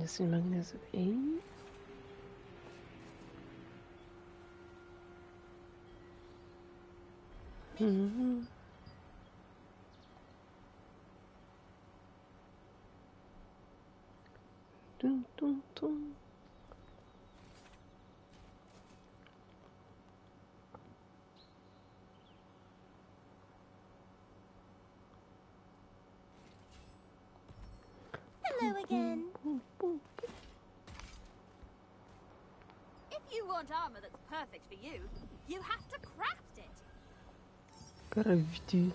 Ezt, hogy megnézzük én. Hello again. If you want armor that's perfect for you, you have to craft it. Crafty.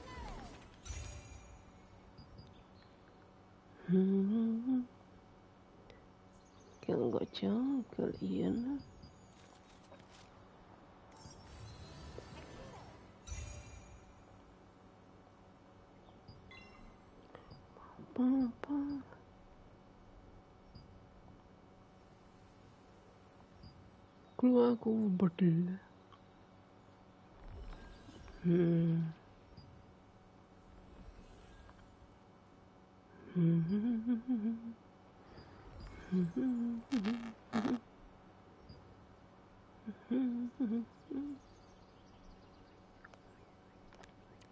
Kell gatya, kell ilyen. Kloákó bottle.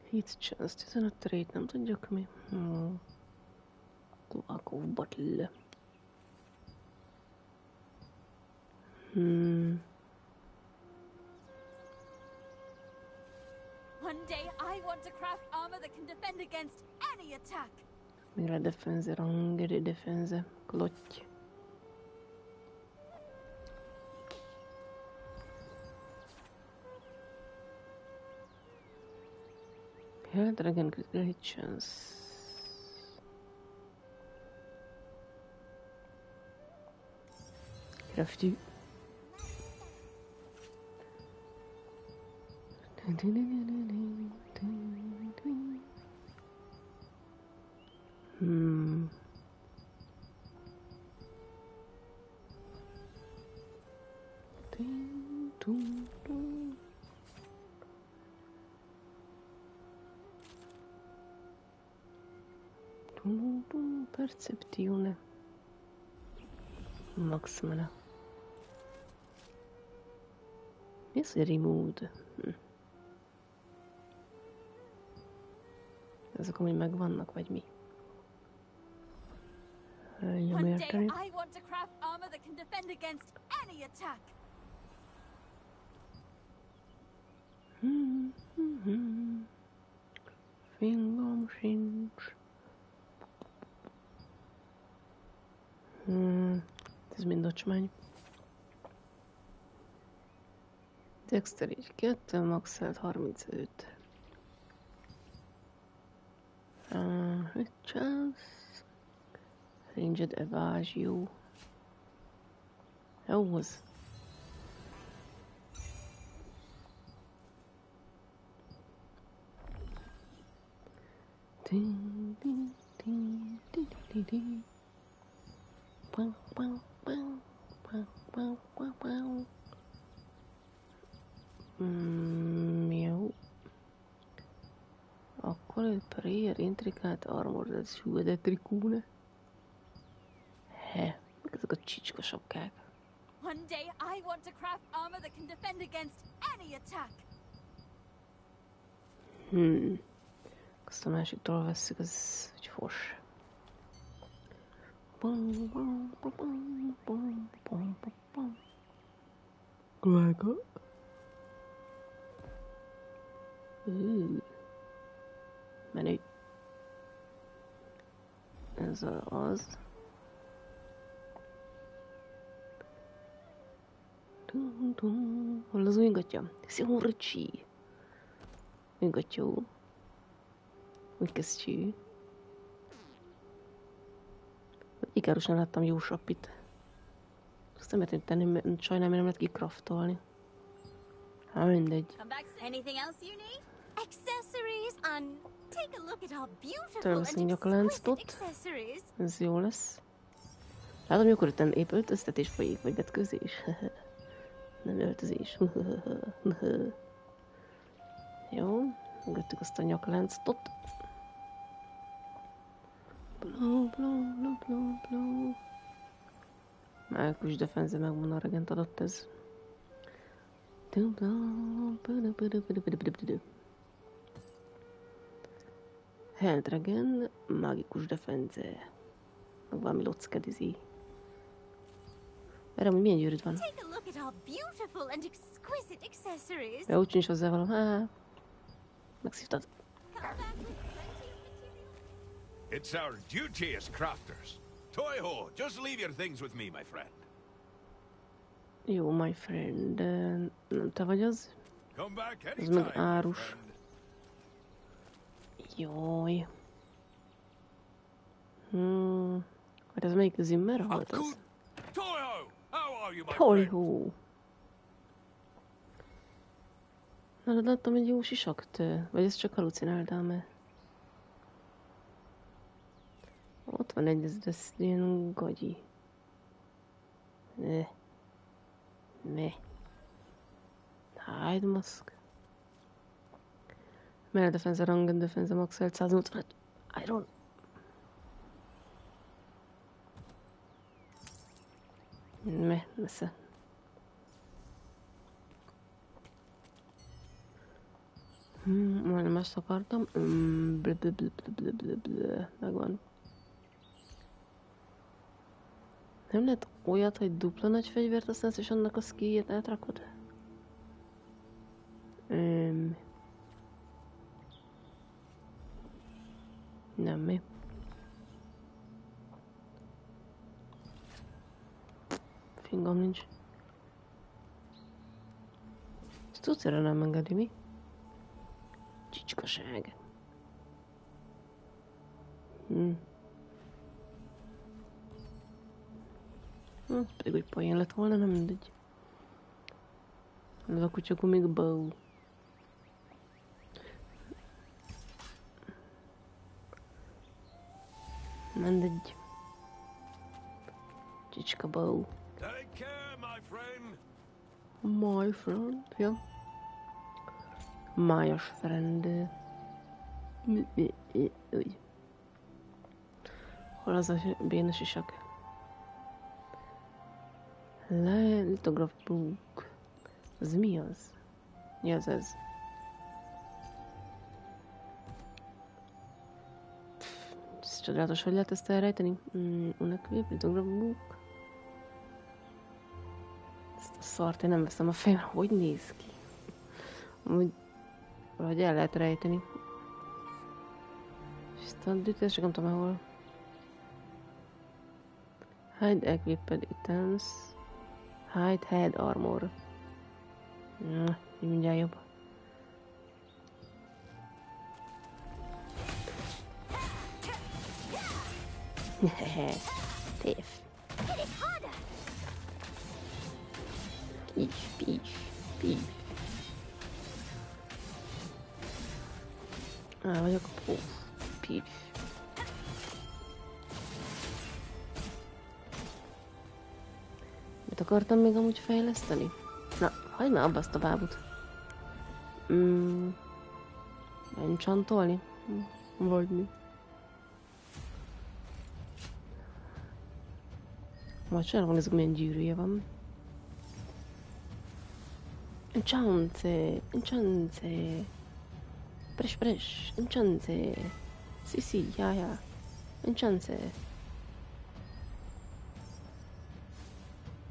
Hit chance, 15 trade, nem tudjuk mi. Kloákó bottle. One day I want to craft armor that can defend against any attack. Mire defense, rangere defense, klotty. Yeah, dragon critical hit chance. Crafty. Percepzione. Max mana. Mi az, hogy removed? Ezek amúgy megvannak, vagy mi? Jön érteni. I want to craft armor that can defend against any attack. Fingom sincs. Ez mind ocsmány. Dexter így 2, maxelt 35. Hit chance. Ranged evasion. Jó az. Jó. Akkor egy prayer intrikált armored suede trikúne. He, meg ezek a csicska sapkák. One day I want to craft armor that can defend against any attack. Azt a másiktól vesszük, az egy fos. Kloáka. Menő. Ez az. Hol az új ingatja? Szia, ricsi. Ingatjó. Úgy kezdjük. Ikárosan láttam jó sappit. Azt nem lehet tenni, sajnálom, nem lehet kikraftolni. Hát mindegy. Anything else you need? Accessories on. Take a look at how beautiful Tölveszünk and a lánctot. accessories. Ez jó lesz. Látom, hogy akkor itt épp öltöztetés folyik, vagy vetközés. Nem öltözés. Jó, megöttük azt a nyakláncot. Bló, bló, bló, bló, bló. Mágus defense megvan, a regent adott ez. Held Regen, mágikus defense. Meg valami lockedizi. Erre, hogy milyen gyűrűd van? Take a look at our beautiful and exquisite accessories. Ja, úgy sincs hozzá valami. Há, megszívtad. Come back with plenty of material. It's our duty as crafters. Toy-ho, just leave your things with me, my friend. Jó, my friend. Nem te vagy az? Come back Ez anytime, meg my árus. friend. Jaj. Hát ez melyik Zimmer volt az? Toy-ho, how are you, my friend? Hol-hó. Na, de láttam egy jó sisakt. Vagy ezt csak halucináltál, mert... Ott van egy, ez ilyen gagyi. Ne. Hide mask. Melee defense, rangen defense, maxelt 185. Iron. Messze. Majdnem ezt akartam. Megvan. Nem lehet olyat, hogy dupla nagy fegyvert használsz, és annak a skilljét átrakod? Nem mi. Fingom nincs. Ezt tudsz, erre nem engedi, mi? Csicskaság. Pedig úgy poén lett volna, nem mindegy. Ez a kutya még bow. Mindegy. Csicska bow. Take care, my friend. My friend, ja. Májas friend. Úgy. Hol az a bénes isak? Lithograph book. Az mi az? Mi az ez? Ez csodálatos, hogy lehet ezt elrejteni? Lithograph book. Ezt a szart én nem veszem a fejemre. Hogy néz ki? Amúgy valahogy el lehet rejteni. Standard, csak nem tudom hol. Hide equipped items. Hide head armor. Mindjárt jobb. Téf. Píf. Vagyok a póf. Píf. Mit akartam még amúgy fejleszteni? Na, hagyd már abba azt a bábut. Enchantolni? Vagy mi? Majd sajnálom, nézzük, milyen gyűrűje van. Enchante. Press, enchante. Sí, ja. Enchante.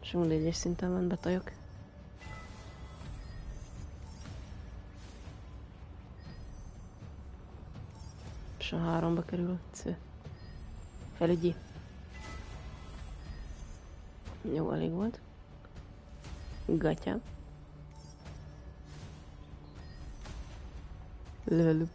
És mindegy, egyes szinten van, betajok. És a 3-ba kerül. Felügyi. Jó, elég volt. Gatya. Level up.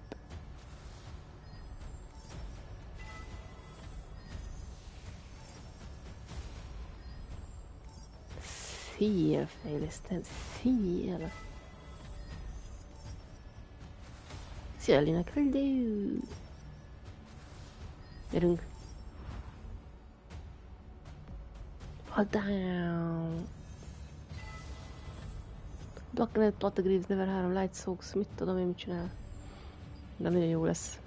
Szél fejlesztem, szél. Szia, Linek, hello. Gyerünk. Fall down. Blacknet, Platagreaves, Never 3, Light Soaks, mit tudom én, mit csinál. De nagyon jó lesz.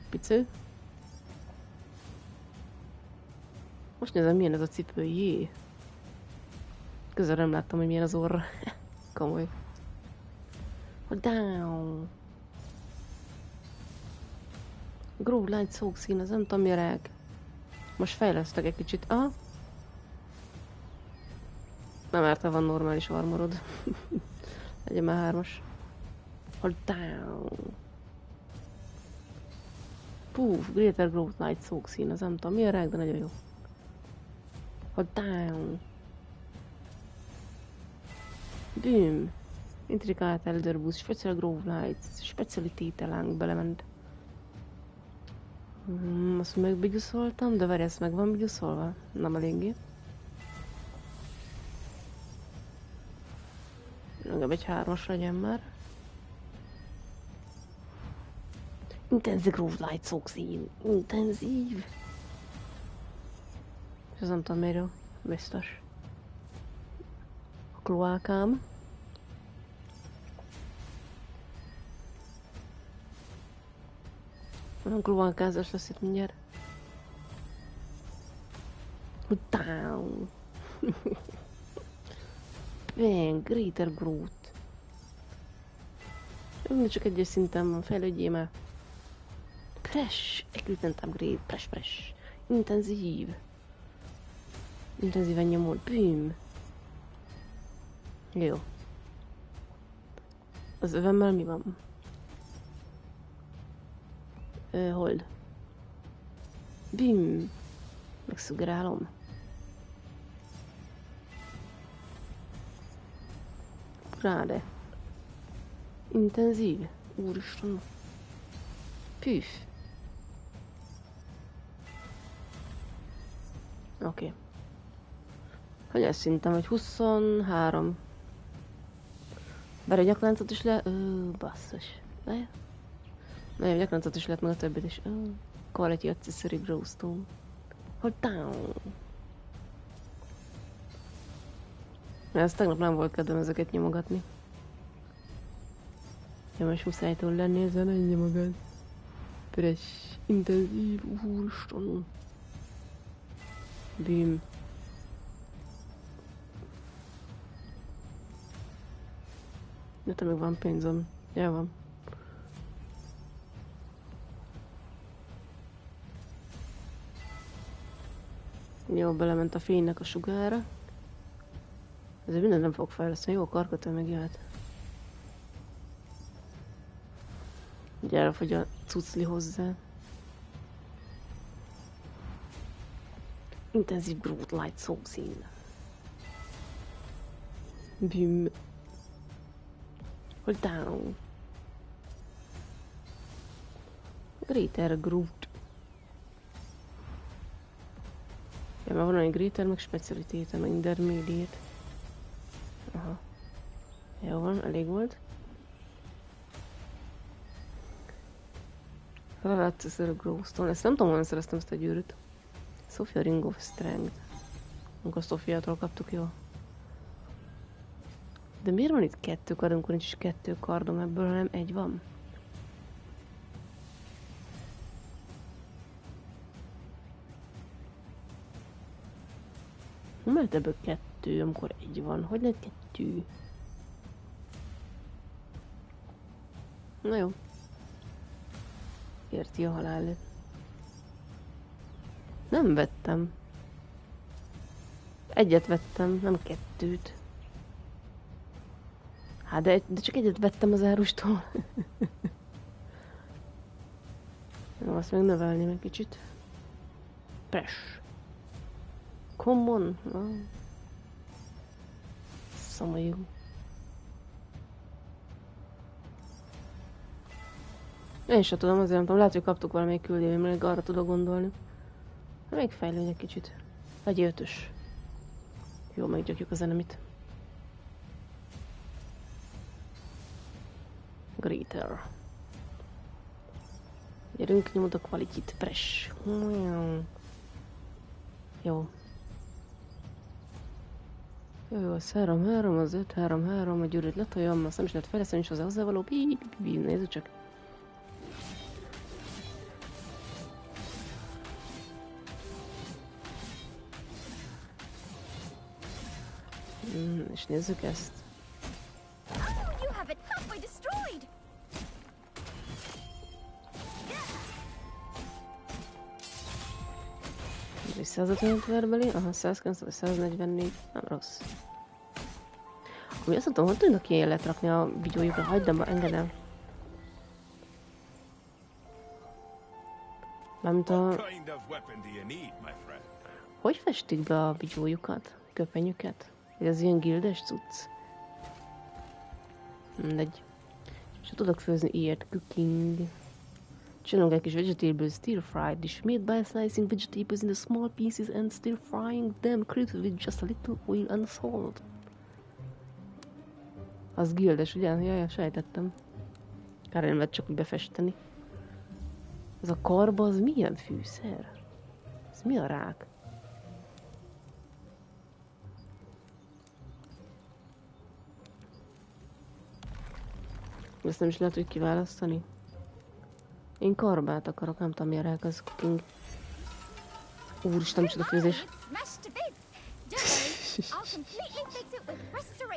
Picő. Most nézem, milyen ez a cipő, jé. Közel nem láttam, hogy milyen az orra. Komoly. Down. Grove Light Soaks szín, az nem tudom mi a rág. Most fejlesztek egy kicsit. Aha. Nem árt, ha van normális armorod. Legyen már 3-as. Hold down. Poof, Greater Growth Light Soak szín, az nem tudom mi a rág, de nagyon jó. Hold down. Boom. Intricate Elder Boost, Special Growth Light, Speciality telánk belement. Azt megbiguszoltam, de várj, ezt meg van biguszolva? Nem eléggé. Legalább egy 3-as legyen már. Intensive Growth Light Soak szín. Intenzív. És az nem tudom miről. Biztos. A kloákám. Nem kloákázás lesz itt mindjárt. Down. Bang, Greater Growth. Mindig csak egyes szinten van, fejlődjél már. Press, Equipment Upgrade, press. Intenzív. Intenzíven nyomod, boom. Jó. Az övemmel mi van? Hold. Boom. Megszugerálom. Ráde. Intenzív. Úristen. Püff. Oké. Hogy szintem, hogy 23. Bár a gyakláncot is le... basszus. Nagyon gyakláncot is lehet, meg a többit is. Quality Accessory Glowstone. Hold down. Ez tegnap nem volt kedvem ezeket nyomogatni. Ja, most muszájtól lenni, ezzel nem nyomogad. Press. Intenzív. Úristen. Bim. De te meg van pénzem. Ja, van. Jó, belement a fénynek a sugára. Ezért mindent nem fog fejleszteni. Jó, a karkötő meg jöhet. Ugye elfogy a cucli hozzá. Intenzív Growth Light Soak szín. Bim. Hold down. Greater Growth. Ja, már van egy Greater, meg Speciality, meg Intermediate. Aha. Jó van, elég volt. Accessory Glowstone. Ezt nem tudom, honnan szereztem ezt a gyűrűt. Sophia Ring of Strength. Amikor Sophiától kaptuk, jó. De miért van itt 2 kard, amikor nincs is 2 kardom ebből, hanem 1 van? Nem lehet ebből 2, amikor 1 van. Hogy lehet 2? Na jó. Érti a halál. Nem vettem. 1 vettem, nem 2. Hát de csak 1 vettem az árustól. Jó, azt meg növelném egy kicsit. Press. Common. Szomorú. Én sem tudom, azért nem tudom. Lehet, hogy kaptuk valamelyik küldélményt, meg arra tudok gondolni. Még fejlődj egy kicsit. Legyél 5-ös. Jó, meggyakjuk a zenemit. Greater. Gyerünk, nyomod a quality-t. Press. Jó. Jó, az 3-3, az 5-3-3, a gyűrűt letoljam, azt nem is lehet fejleszteni, és hozzávaló. Nézzük csak. És nézzük ezt. Oh, you have it halfway destroyed. Ez 155 verbeli, aha, 190 vagy 144, nem rossz. Ami azt mondtam, hogy tudnak ilyen lehet rakni a videójukra, hagyd, de engedem. Mármint a... What kind of weapon do you need, my friend? Hogy festik be a videójukat? Köpenyüket? Vagy az ilyen gildes cucc? Mindegy. És tudok főzni ilyet, cooking. Csinálunk egy kis vegetable stir fried dish made by slicing vegetables into small pieces and stir frying them quickly with just a little oil and salt. Az gildes, ugye? Jaj, sejtettem. Kár nem lehet csak úgy befesteni. Ez a karba, az milyen fűszer? Ez mi a rák? Ezt nem is lehet úgy kiválasztani. Én karbát akarok, nem tudom mi a rák, az cooking. Úristen, micsoda főzés.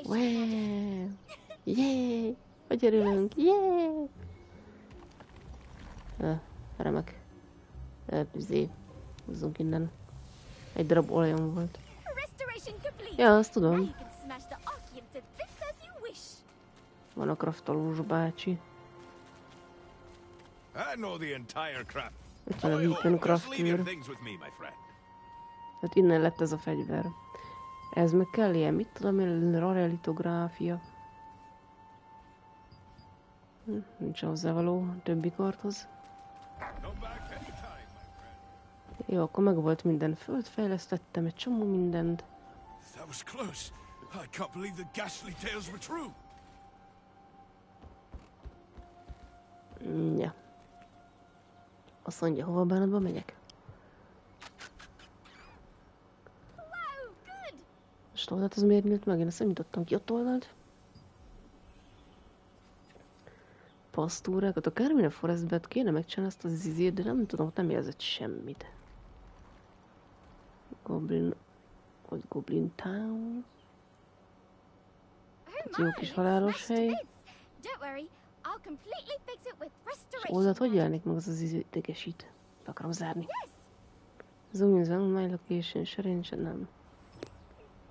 Wow! Yay! Hogy örülünk! Yay! Remek. Húzzunk innen. Egy darab olajom volt. Ja, azt tudom. Van a kraftolós bácsi. I know the entire crap. Itt van a Toy weekend ho, just leave your craftőr. things with me, my friend. Hát innen lett ez a fegyver. Ez meg kell ilyen, mit tudom én, rarelitográfia. Nincs hozzávaló többi karthoz. Come back anytime, my friend. Jó, akkor meg volt minden. Földfejlesztettem egy csomó mindent. That was close. I can't believe the ghastly tales were true. Ja. Azt mondja, hova bánatba megyek? Most oldalt az miért nyílt meg? Én ezt nem nyitottam ki ott oldalt. Pasztúrákat. A Carmine Forestbe kéne megcsinálni azt az izét, de nem tudom, ott nem érzett semmit. Goblin... Vagy Goblin Town. Ez jó kis halálos hely. És oldalt hogy jelenik meg az az izé idegesít? Be akarom zárni. Zoom in my location, serincs, nem.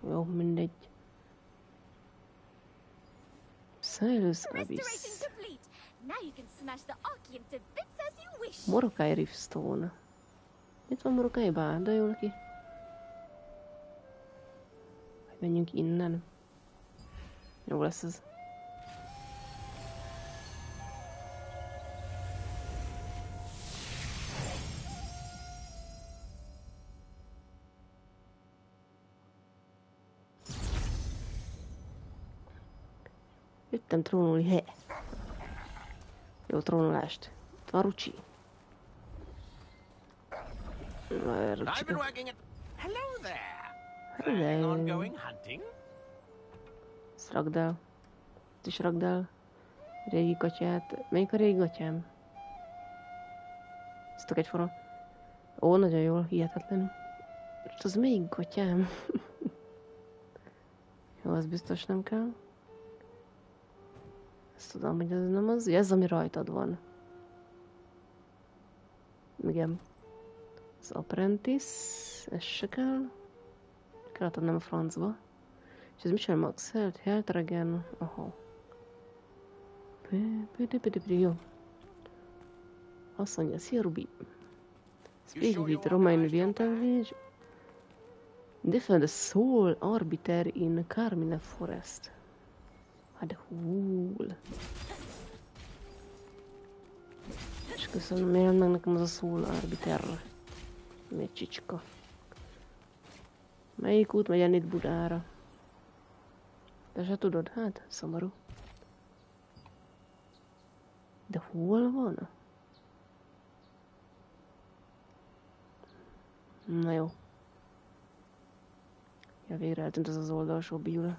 Jó, mindegy. Silence Abyss. Morokai Riftstone. Itt van Morokai bár, de jó neki. Menjünk innen. Jó lesz ez. Jöttem trónulni, he. Jó trónulást. Itt van Rucsi. I've been working at... Hello there. Planning on going hunting? Ezt rakd el. Ezt is rakd el. Régi katyát. Melyik a régi katyám? Ez tök egyforma. Ó, nagyon jól, hihetetlen. És az melyik katyám? Jó, az biztos nem kell. Ezt tudom, hogy ez nem az. Ez, ami rajtad van. Igen. Az Apprentice. Ez se kell. Kellett adnom a francba. És ez mit csinál? Max Health Regen. Aha. Jó. Azt mondja, szia Ruby. Speak with Romain Vientage. Defend the Soul Arbiter in Carmine Forest. Hát húl. És köszönöm, miért meg nekem az a Soul Arbiter. Még csicska. Melyik út megy itt Budára? Te se tudod? Hát, szomorú. De hol van? Na jó. Ja, végre eltűnt az oldalsó biula.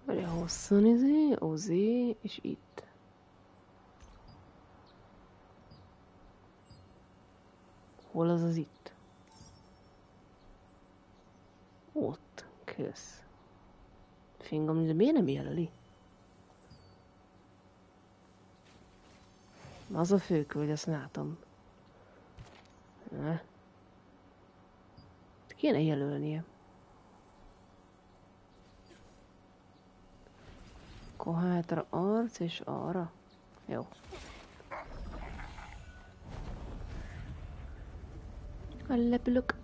Várja, hosszan Ozé, és itt. Hol az itt? Ott, kösz. Fingom, de miért nem jelöli? Az a főköld, ezt látom. Ne. Kéne jelölnie. Akkor hátra arc és arra. Jó. Lepülök.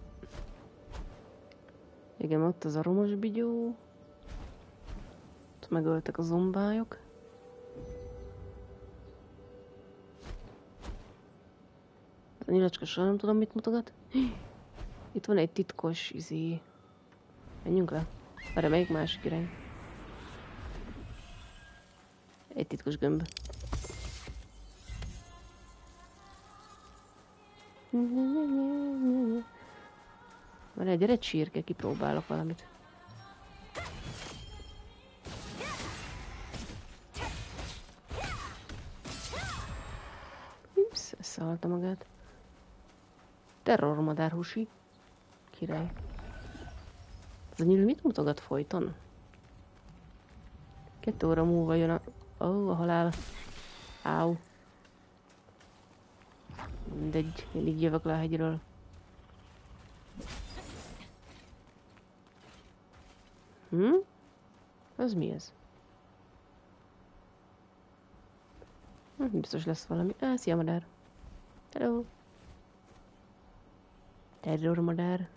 Igen, ott az a romos bigyó. Ott megöltek a zombályok. A nyilacska soha nem tudom, mit mutogat. Itt van egy titkos izé. Menjünk le. Erre melyik másik irány? Egy titkos gömb. Van gyere csirke, kipróbálok valamit. Ups, összehalta magát. Terrormadár husi. Király. Ez a nyíl mit mutogat folyton? 2 óra múlva jön a... Ó, a halál. Áú. Mindegy, én így jövök le a hegyről. Az mi ez? Biztos lesz valami. Szia, madár. Hello. Terrormadár.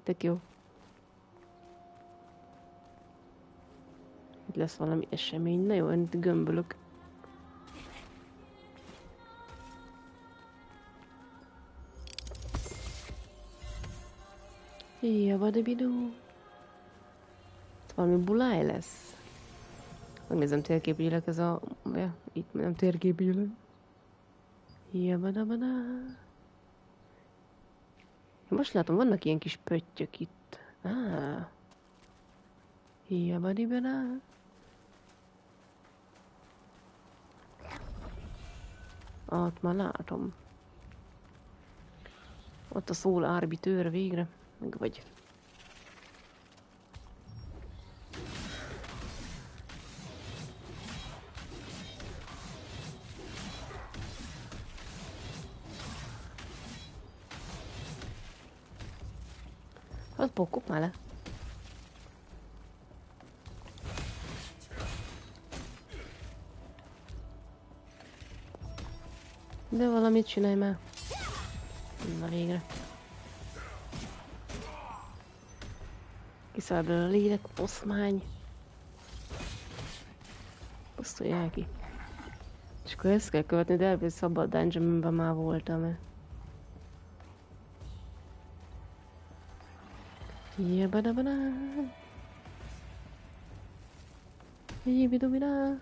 Tök jó. Itt lesz valami esemény. Na jó, én itt gömbölök. Javadabidó. Itt valami buláj lesz. Megnézem térképileg ez a... Ja, itt nem térképileg. Javadabadá. Most látom, vannak ilyen kis pöttyök itt. Javadibadá. Ott már látom. Ott a szól árbitőr végre. Meg vagy. Hát pokok már le. De valamit csinálj már. Na végre. Kiszáll belőle a lélek, oszmány. Osztolják ki. És akkor ezt kell követni, de elvész abba a dungeonben már voltam. Jebadabadá. Jebidobidá.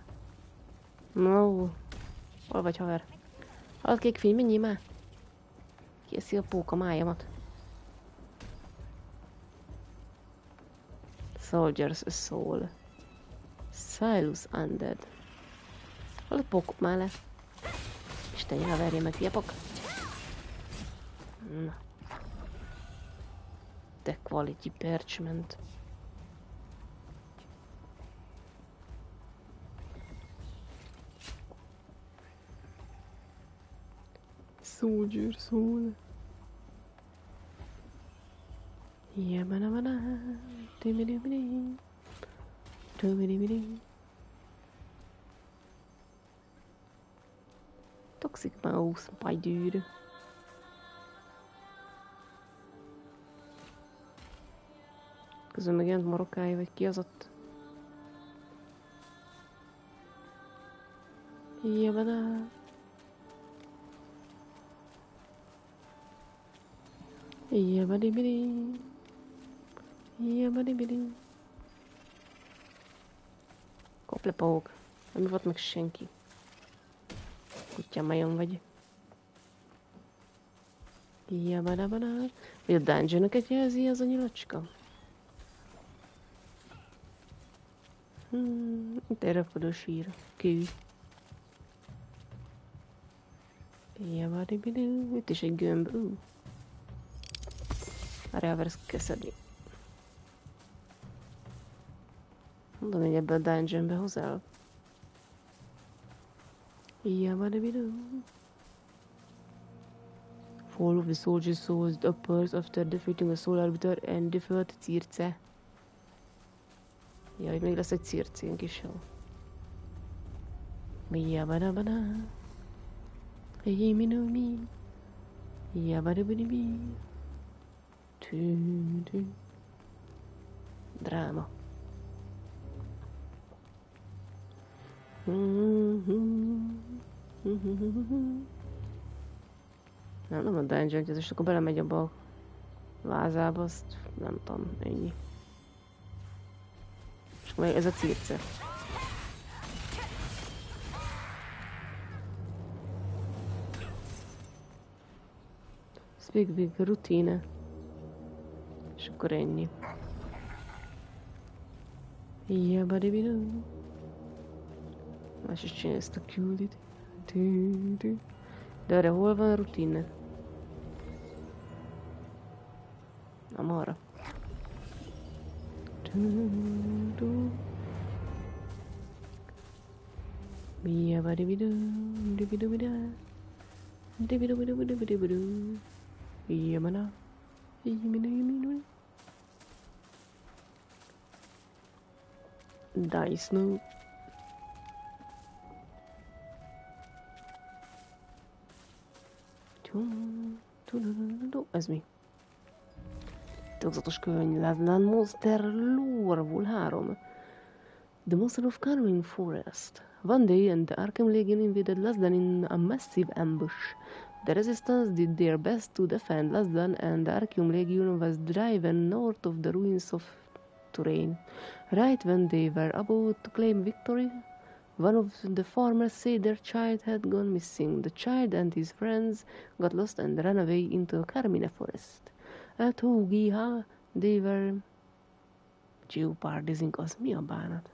No. Hol vagy, haver? Hallod, kék fény, menjél már. Kieszi a póka májamat. Soldiers a soul. Silas undead. Hallod, pókok már le. Istenjére verje meg, japok. Na. De quality parchment. Soldier soul. Yabanabana. Timidibidi. Timidibidi. Toxic mouse, my dude. Közben megjelent Marokkája, vagy ki az ott? Jabadá. Jabadibidi. Jabadibidi. Koplepók. Nem volt meg senki. Kutyámajon vagy. Jabadabada. Vagy a dungeon-öket jelzi az a nyilacska? Itt egy rakodó sír. Kő. Jabadibidő. Itt is egy gömb. Várjál, ezt kell szedni. Mondom, hogy ebbe a dungeonbe hozzá. Jabadibidő. Fall of the soldier's souls uppers after defeating a soul arbiter and defeat Circe. Jaj, még lesz egy circénk is, jó. Jabadabada. Hey, me know me. Jabadabadibi. Tű. Dráma. Nem a dungeon, és akkor belemegy abba a vázába, azt nem tudom, ennyi. És akkor ez a circe. Speak big rutine. És akkor ennyi. Jabadibidó. Más is csinálja ezt a küldit. De erre hol van a rutin? Nem arra. Dice no. Ez mi? Titokzatos könyv, Ladlan Monster Lore, vol 3. The Monster of Carmine Forest. One day, and the Arkham Legion invaded Ladlan in a massive ambush. The Resistance did their best to defend Ladlan, and the Arkham Legion was driven north of the ruins of Touraine. Right when they were about to claim victory, one of the farmers said their child had gone missing. The child and his friends got lost and ran away into Carmine Forest. At Hoogiha, they were jeopardizing az mi a bánat?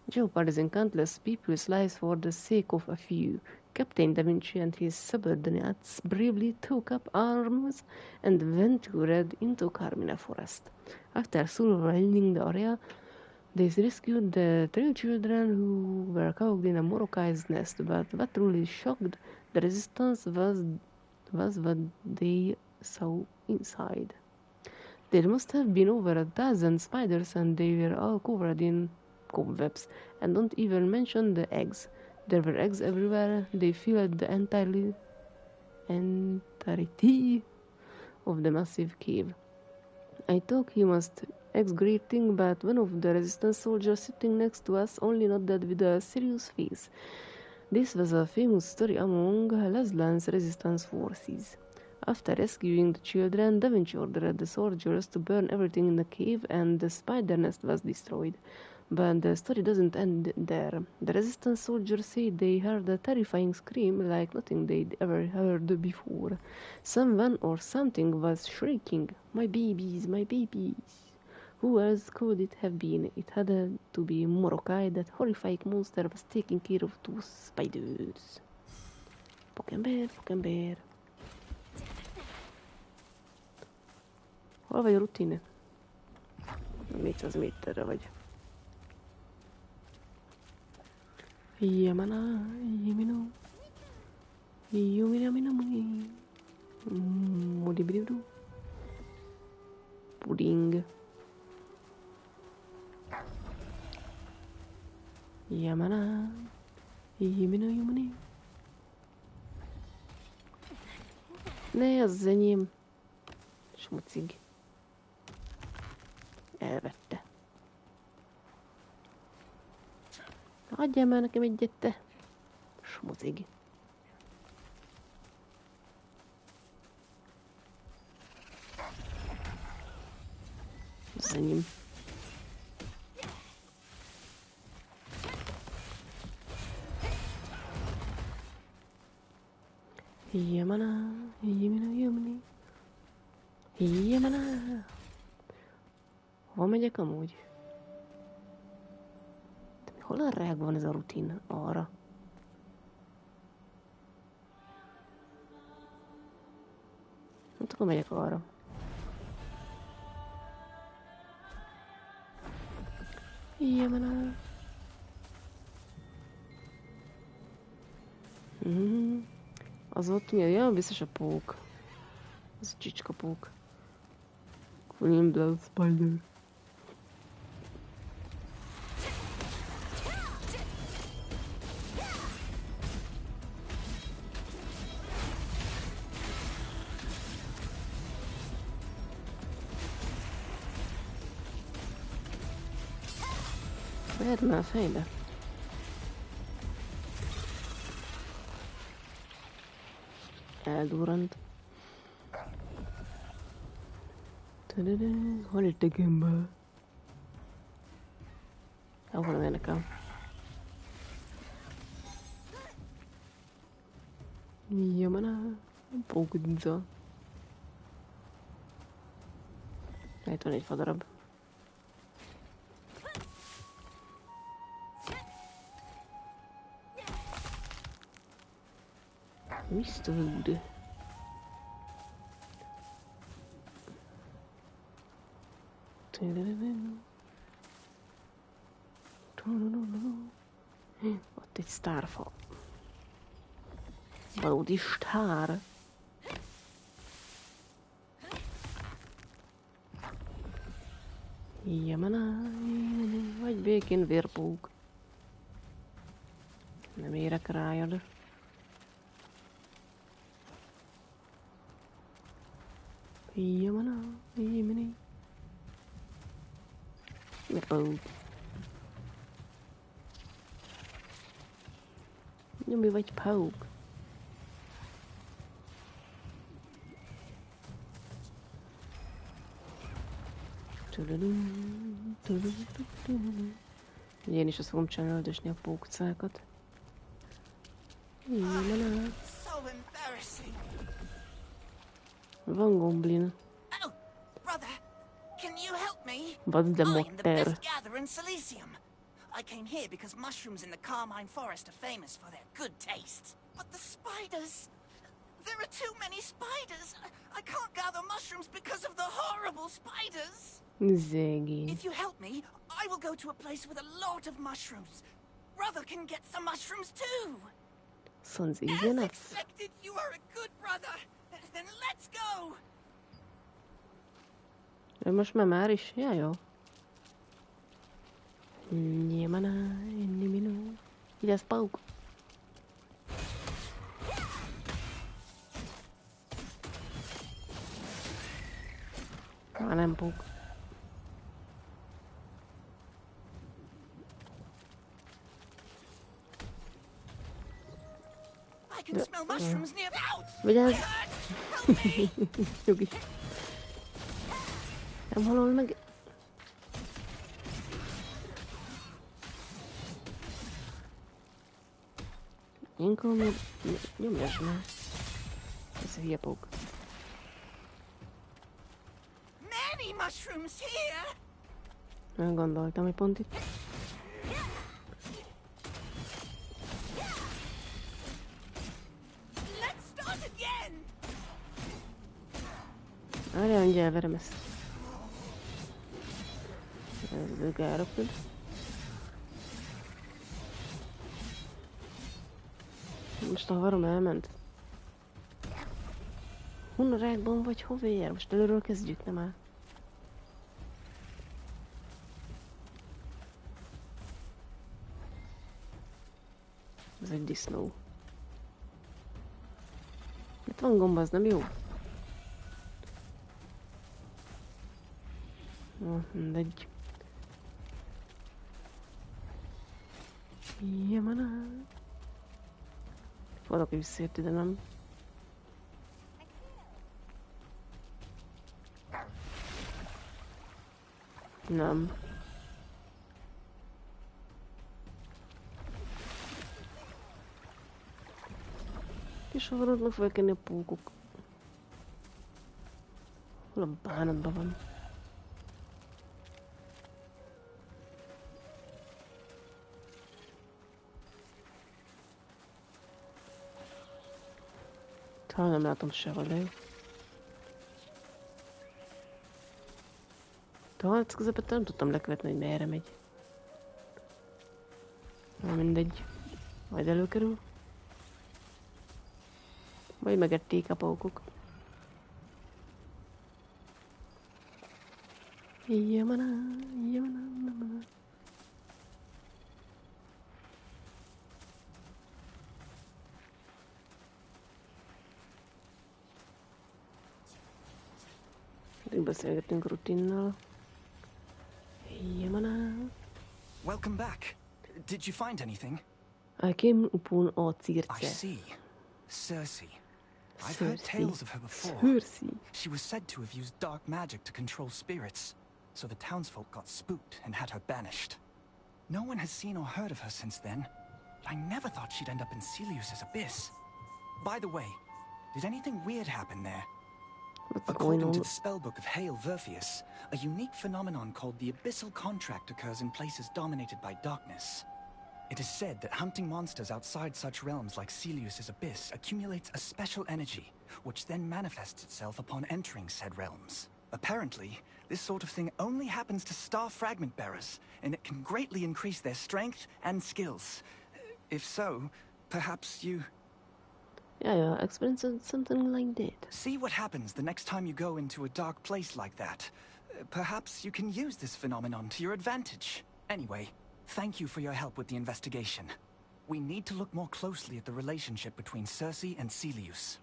Jeopardizing countless people's lives for the sake of a few. Captain Da Vinci and his subordinates bravely took up arms and ventured into Carmine Forest. After surrounding the area, they rescued the 3 children who were caught in a Morocco's nest, but what truly shocked the resistance was what they saw inside. There must have been over a dozen spiders, and they were all covered in cobwebs, and don't even mention the eggs. There were eggs everywhere. They filled the entirety of the massive cave. I thought he must exaggerating, but one of the resistance soldiers sitting next to us only nodded with a serious face. This was a famous story among Ladlan's resistance forces. After rescuing the children, Da Vinci ordered the soldiers to burn everything in the cave, and the spider nest was destroyed. But the story doesn't end there. The resistance soldiers say they heard a terrifying scream like nothing they'd ever heard before. Someone or something was shrieking, "My babies, my babies!" Who else could it have been? It had to be Morokai. That horrifying monster was taking care of 2 spiders. Pokember. Hol vagy a rutine? 400 méterre vagy. Yamana, yamino. Yuminaminamuni. Modibridu. Pudding. Yamana. Yamino, yamani. Ne, az az enyém. Smucig. Elvette. Adjál már nekem egyet, te. Smucig. Az enyém. Jemana, jemini. Jemana. Hova megyek amúgy? Hol a rág van ez a rutin arra? Hát akkor megyek arra. Jemana. Az ott mi? Ja, biztos a pók. Az a csicska pók. Green Blood Spider. Vedd már a fejbe. Eldurrant. Hol itt a gömbbe? Hol nem érnek el? Jamana, pókudza. Itt van egy fadarab. Mr. Wood. Ott egy sztárfa. Valódi sztár. Jamana, vagy békén vérpók. Nem érek rájad. Jamana, jemini. Vérpók. Nyomj vagy pók. Én is azt fogom csinálni, öldösni a pókcákat. Van gomblin. What's the matter? I came here because mushrooms in the Carmine Forest are famous for their good taste. But the spiders... There are too many spiders. I can't gather mushrooms because of the horrible spiders. Ziggy. If you help me, I will go to a place with a lot of mushrooms. Brother can get some mushrooms too. Sounds easy As enough. expected, you are a good brother. Then let's go. Most már is? Ja, jó. Nyilván, minó. Vigyázz, pók. Már nem pók. I can smell mushrooms near the house. Vigyázz! Nyugi. Nem halol meg. Inkább nyomjas már. Ez a hülye pók. Many mushrooms here. Nem gondoltam, hogy pont itt. Let's start again. Várjál, mindjárt elverem ezt. Ez dögárokod. Most a harom elment. Hunnarákban vagy hovér? Most előről kezdjük, nem áll. Ez egy disznó. Itt van gomba, az nem jó? Mindegy. Jamana. Valaki visszért ide, nem? Nem. És ha vannak felkenni a pókok. Hol a bánatban van? Talán nem látom sehol, de jó. Talán közepette nem tudtam lekövetni, hogy merre megy. Na mindegy. Majd előkerül. Majd megették a pókok. Jamana, jamana. Addig beszélgetünk rutinnal. Jamana. Welcome back. Did you find anything? I came upon a I circe. see. Cersei. I've heard tales of her before. Cersei. She was said to have used dark magic to control spirits, so the townsfolk got spooked and had her banished. No one has seen or heard of her since then, but I never thought she'd end up in Celius's abyss. By the way, did anything weird happen there? What's going According on? to the spellbook of Hail Verfius, a unique phenomenon called the Abyssal Contract occurs in places dominated by darkness. It is said that hunting monsters outside such realms like Celius's abyss accumulates a special energy, which then manifests itself upon entering said realms. Apparently, this sort of thing only happens to star fragment bearers, and it can greatly increase their strength and skills. If so, perhaps you... Yeah, experienced something like that. See what happens the next time you go into a dark place like that. Perhaps you can use this phenomenon to your advantage. Anyway, thank you for your help with the investigation. We need to look more closely at the relationship between Cersei and Celius.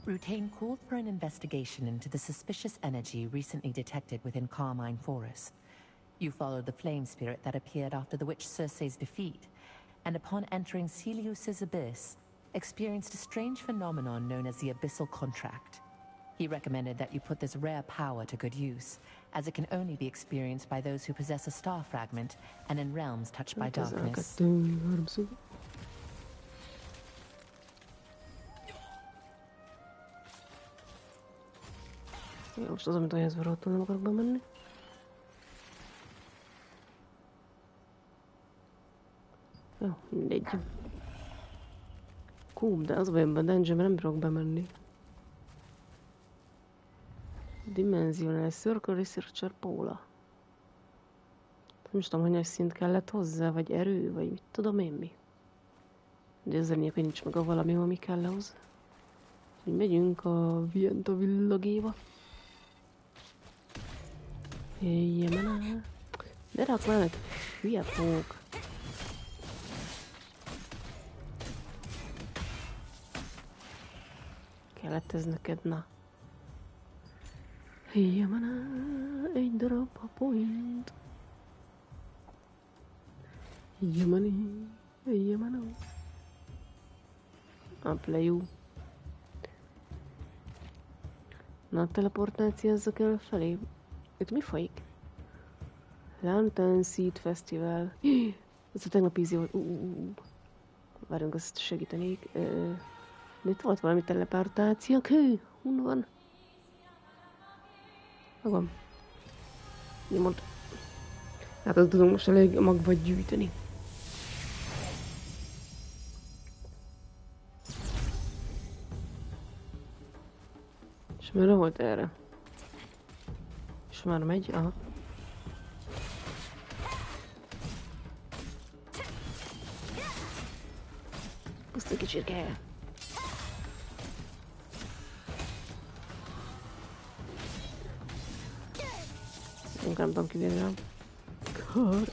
Rutain called for an investigation into the suspicious energy recently detected within Carmine Forest. You followed the flame spirit that appeared after the witch Cersei's defeat, and upon entering Celius's abyss, experienced a strange phenomenon known as the Abyssal Contract. He recommended that you put this rare power to good use, as it can only be experienced by those who possess a star fragment and in realms touched by darkness. Ja, most az, amit a helyezve nem akarok bemenni. Jó, mindegy. Kúp, de az bajom, a dungeonbe nem bírok bemenni. Dimensional Circle Researcher Paula. Nem is tudom, hogy nagy szint kellett hozzá, vagy erő, vagy mit tudom én mi. De ezzel nélkül nincs meg a valami, ami kell hozzá. Úgy megyünk a Vienta villagéba. Jéjjemená. De rak mellett, hülye pók. Kellett ez neked, na. Jéjjemená, egy darab a point. Jéjjemeni, jéjjemená. A playú. Na, a teleportációzzak el felé. Itt mi folyik? Lantern Seed Festival. Ez a tegnap ízi volt. Várjunk, azt segítenék. De itt volt valami teleportáció. Hű, hon van? Magam. Nyomod. Hát azt tudunk most elég magvat gyűjteni. És merre volt erre? És már megy? Aha. Puszta kicsirke! Inkább nem tudom kivédni rám. Kar!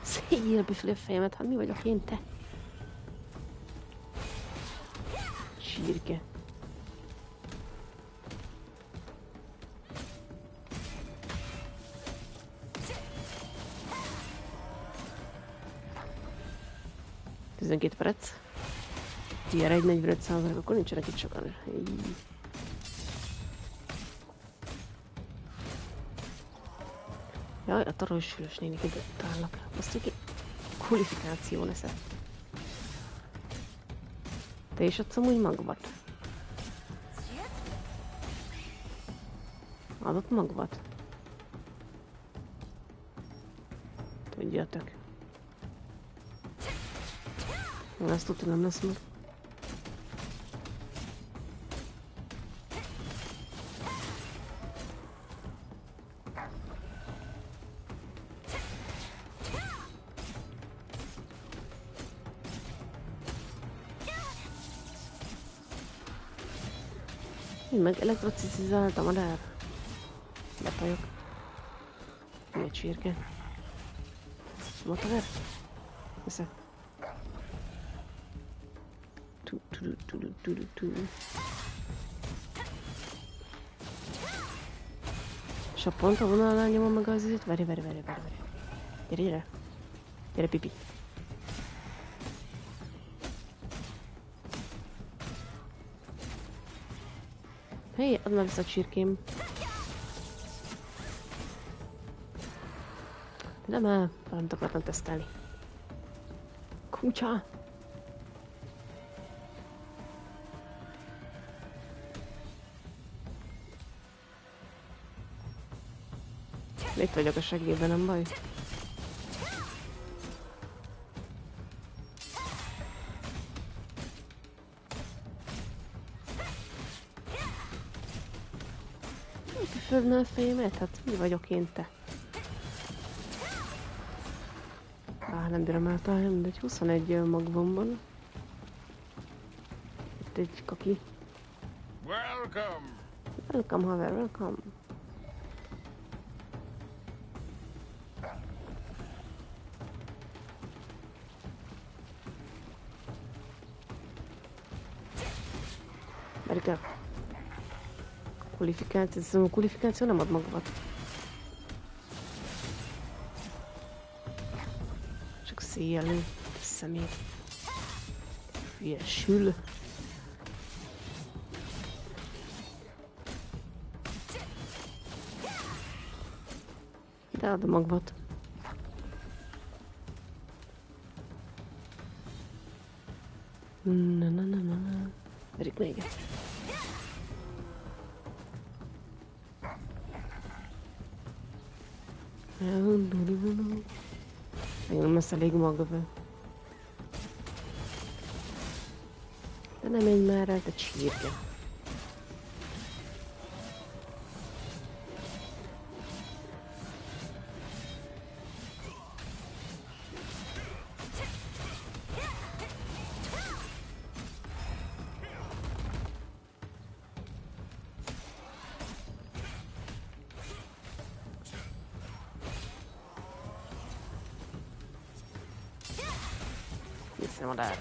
Szégyél befele a fejemet, hát mi vagyok én, te? Csirke. Tizenkét perc. Tier 1, 45%, akkor nincsenek itt sokan. Hey. Jaj, a tarós fülös nénik ide találnak. Azt ki. Kvalifikáció lesz. Te is adsz amúgy magvat? Adott magvat? Tudjátok. Ezt tudja, nem lesz meg. Én meg elektrocizáltam a dár. Betajok. Mi egy csirke? Motor? Vissza. És a pont a vonalnál nyomom meg az izét. Várj. Gyere. Gyere, pipi. Hé, add már vissza a csirkém. De már, valamit akartam tesztelni. Kutya! Itt vagyok a segélyben, nem baj. Földne a fejemet? Hát mi vagyok én, te? Nem bírom eltalálni, mindegy, 21 magvamban. Itt egy kaki. Welcome, haver, welcome. Merika. Kvalifikáció nem ad magvat. Csak széjjelő, szemét. Hülyesül. De ad a magvat. Na. Verik még. Nem lesz elég magva. De nem menj már el, te csirke. Madár.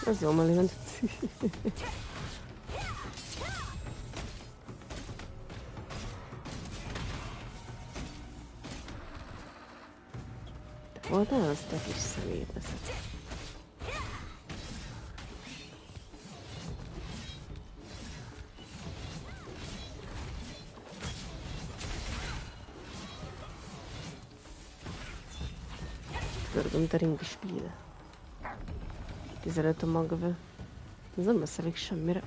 Ez jó mellé ment. Voltál azt a kis szemét veszed. Görgöm der Ringspiele. 15 a magve. Ez nem lesz elég semmire.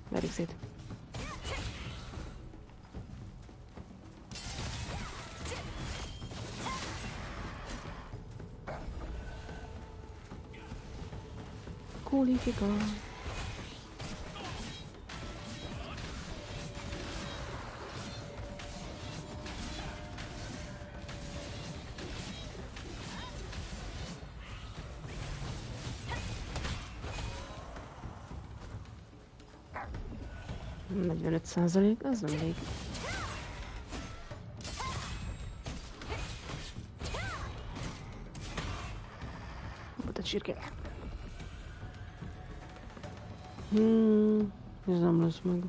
Verjük szét. Qualifica. %, az nem elég. Volt a csirke. Ez nem lesz meg.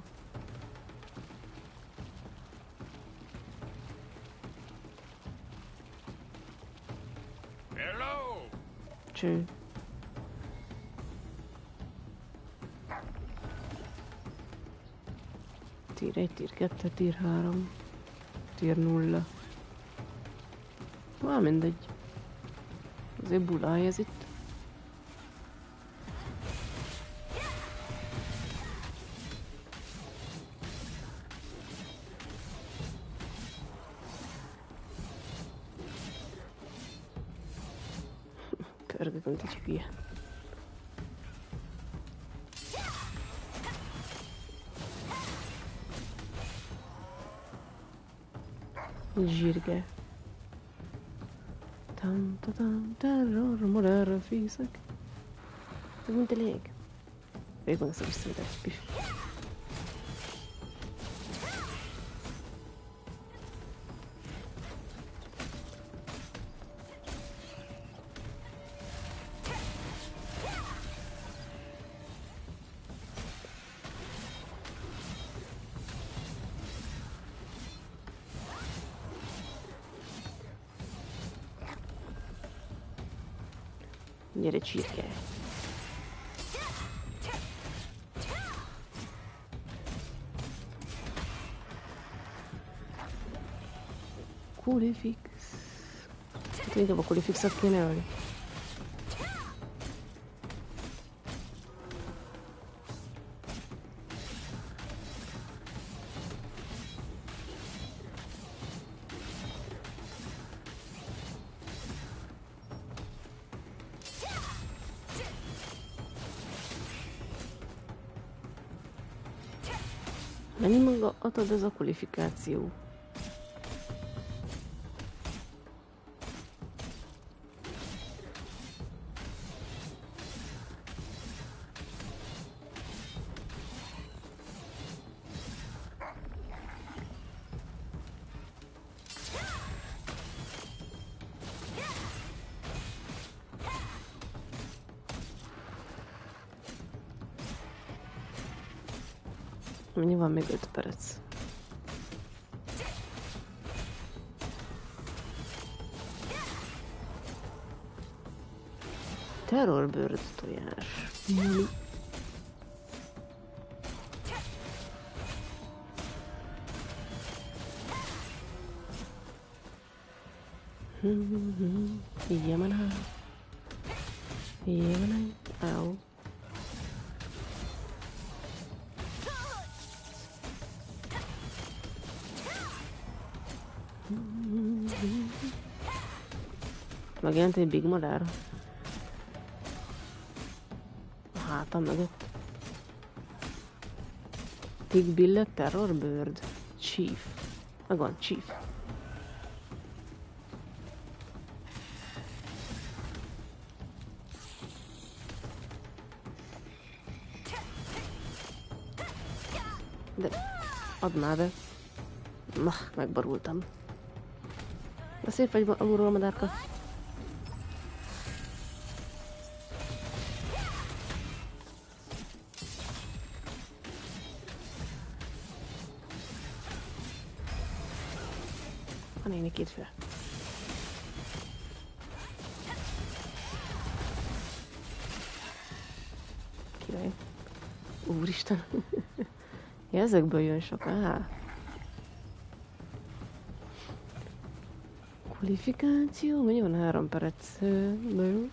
Hello! Cső. Tier 1, tier 2, tier 3, tier 0. Már mindegy. Azért bulálj ez itt. Pörgök, mint egy hülye. Zsirge. Tam, terror, modernre fészek. Ez mint elég. Még van, szóval visszavetett egy kis. Gyere, csirke. Kulifix. Hát inkább a kulifixot kéne ölni. Mennyi maga adod ez a kvalifikáció? Mennyi van még 5 perc? Terrorbird tojás. Mi? Jemená. Jemená. Au. Megjelent egy big madár. A hátam mögött. Big Billet, Terror Bird, Chief. Megvan, Chief. De adná be. Na, megbarultam. De szép vagy alulról a madárka. A néni két fő. Király. Úristen. Ja, ezekből jön sok. Kvalifikáció? Mennyi van 3 percből?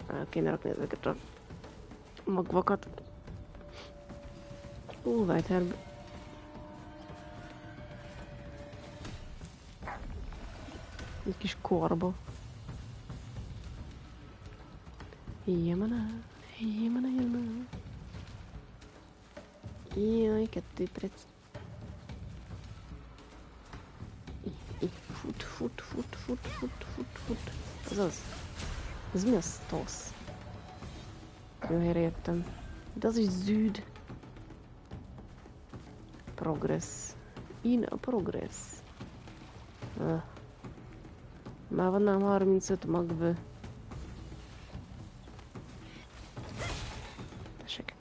El kéne rakni ezeket a magvakat. White herb. Egy kis korba. Jemená. Jaj, 2 perc. Fut. Azaz. Ez mi a stosz? Jó helyre jöttem. De az is zűd. Progress. In a progress. Már van nem 35 magvő. Tessék.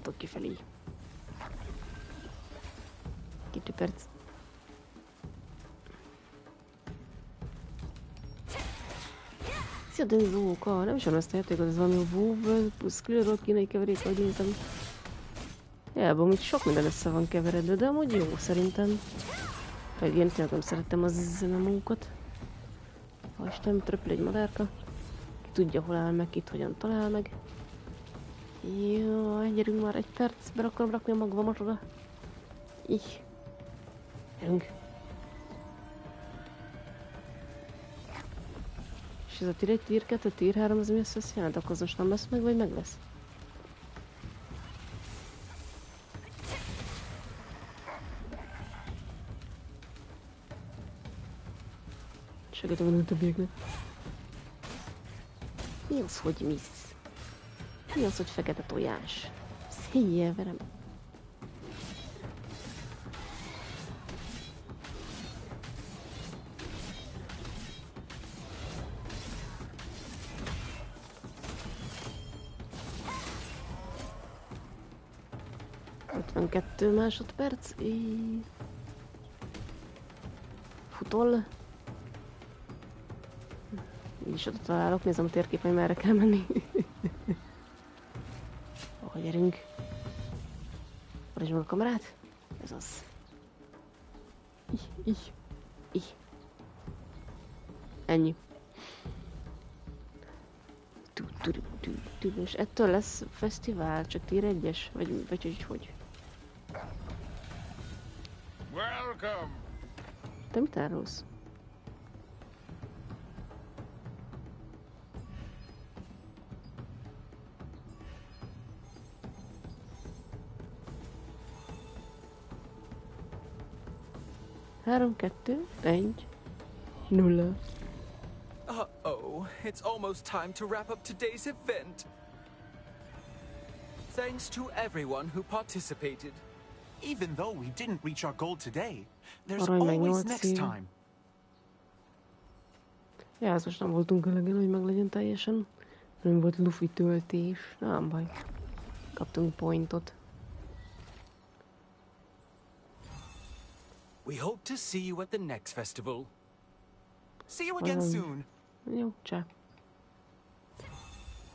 Szálltok kifelé. 2 perc. Szia Denzóka! Nem is ezt a játékot, ez valami WoW plusz Clearroll kínai keverék, vagy mint ami... Jelben, amúgy sok minden össze van keveredve, de amúgy jó szerintem. Pedig én tényleg nem szerettem az MMO-kat. Ha Isten, tröpül egy madárka. Ki tudja, hol áll meg, itt hogyan talál meg. Jaj, gyerünk már 1 perc, be akarom rakni a magvamat oda. Így. Gyerünk. És ez a tier 1, tier 2, tier 3, az mi ezt jelent? Akkor az most nem lesz meg, vagy meg lesz? Segítem a többieknek. Mi az, hogy misz? Mi az, hogy fekete tojás? Széjjel verem. Van 2 másodperc. Futol. Így is oda találok, nézem a térképen, hogy merre kell menni. Gyerünk. Varázs meg a kamerát. Ez az. Így. Ennyi. És ettől lesz fesztivál, csak tier 1-es? Vagy hogy? Welcome. Te mit árulsz? Három, 2, 1, 0. Uh-oh, it's almost time to wrap up today's event. Thanks to everyone who participated. Even though we didn't reach our goal today, there's Arany meg always 8 next szív. time. Ja, ez most nem voltunk elegen, hogy meg legyen teljesen. Nem volt lufi töltés. Nem baj. Kaptunk pointot. We hope to see you at the next festival. See you again soon. Jó, csá.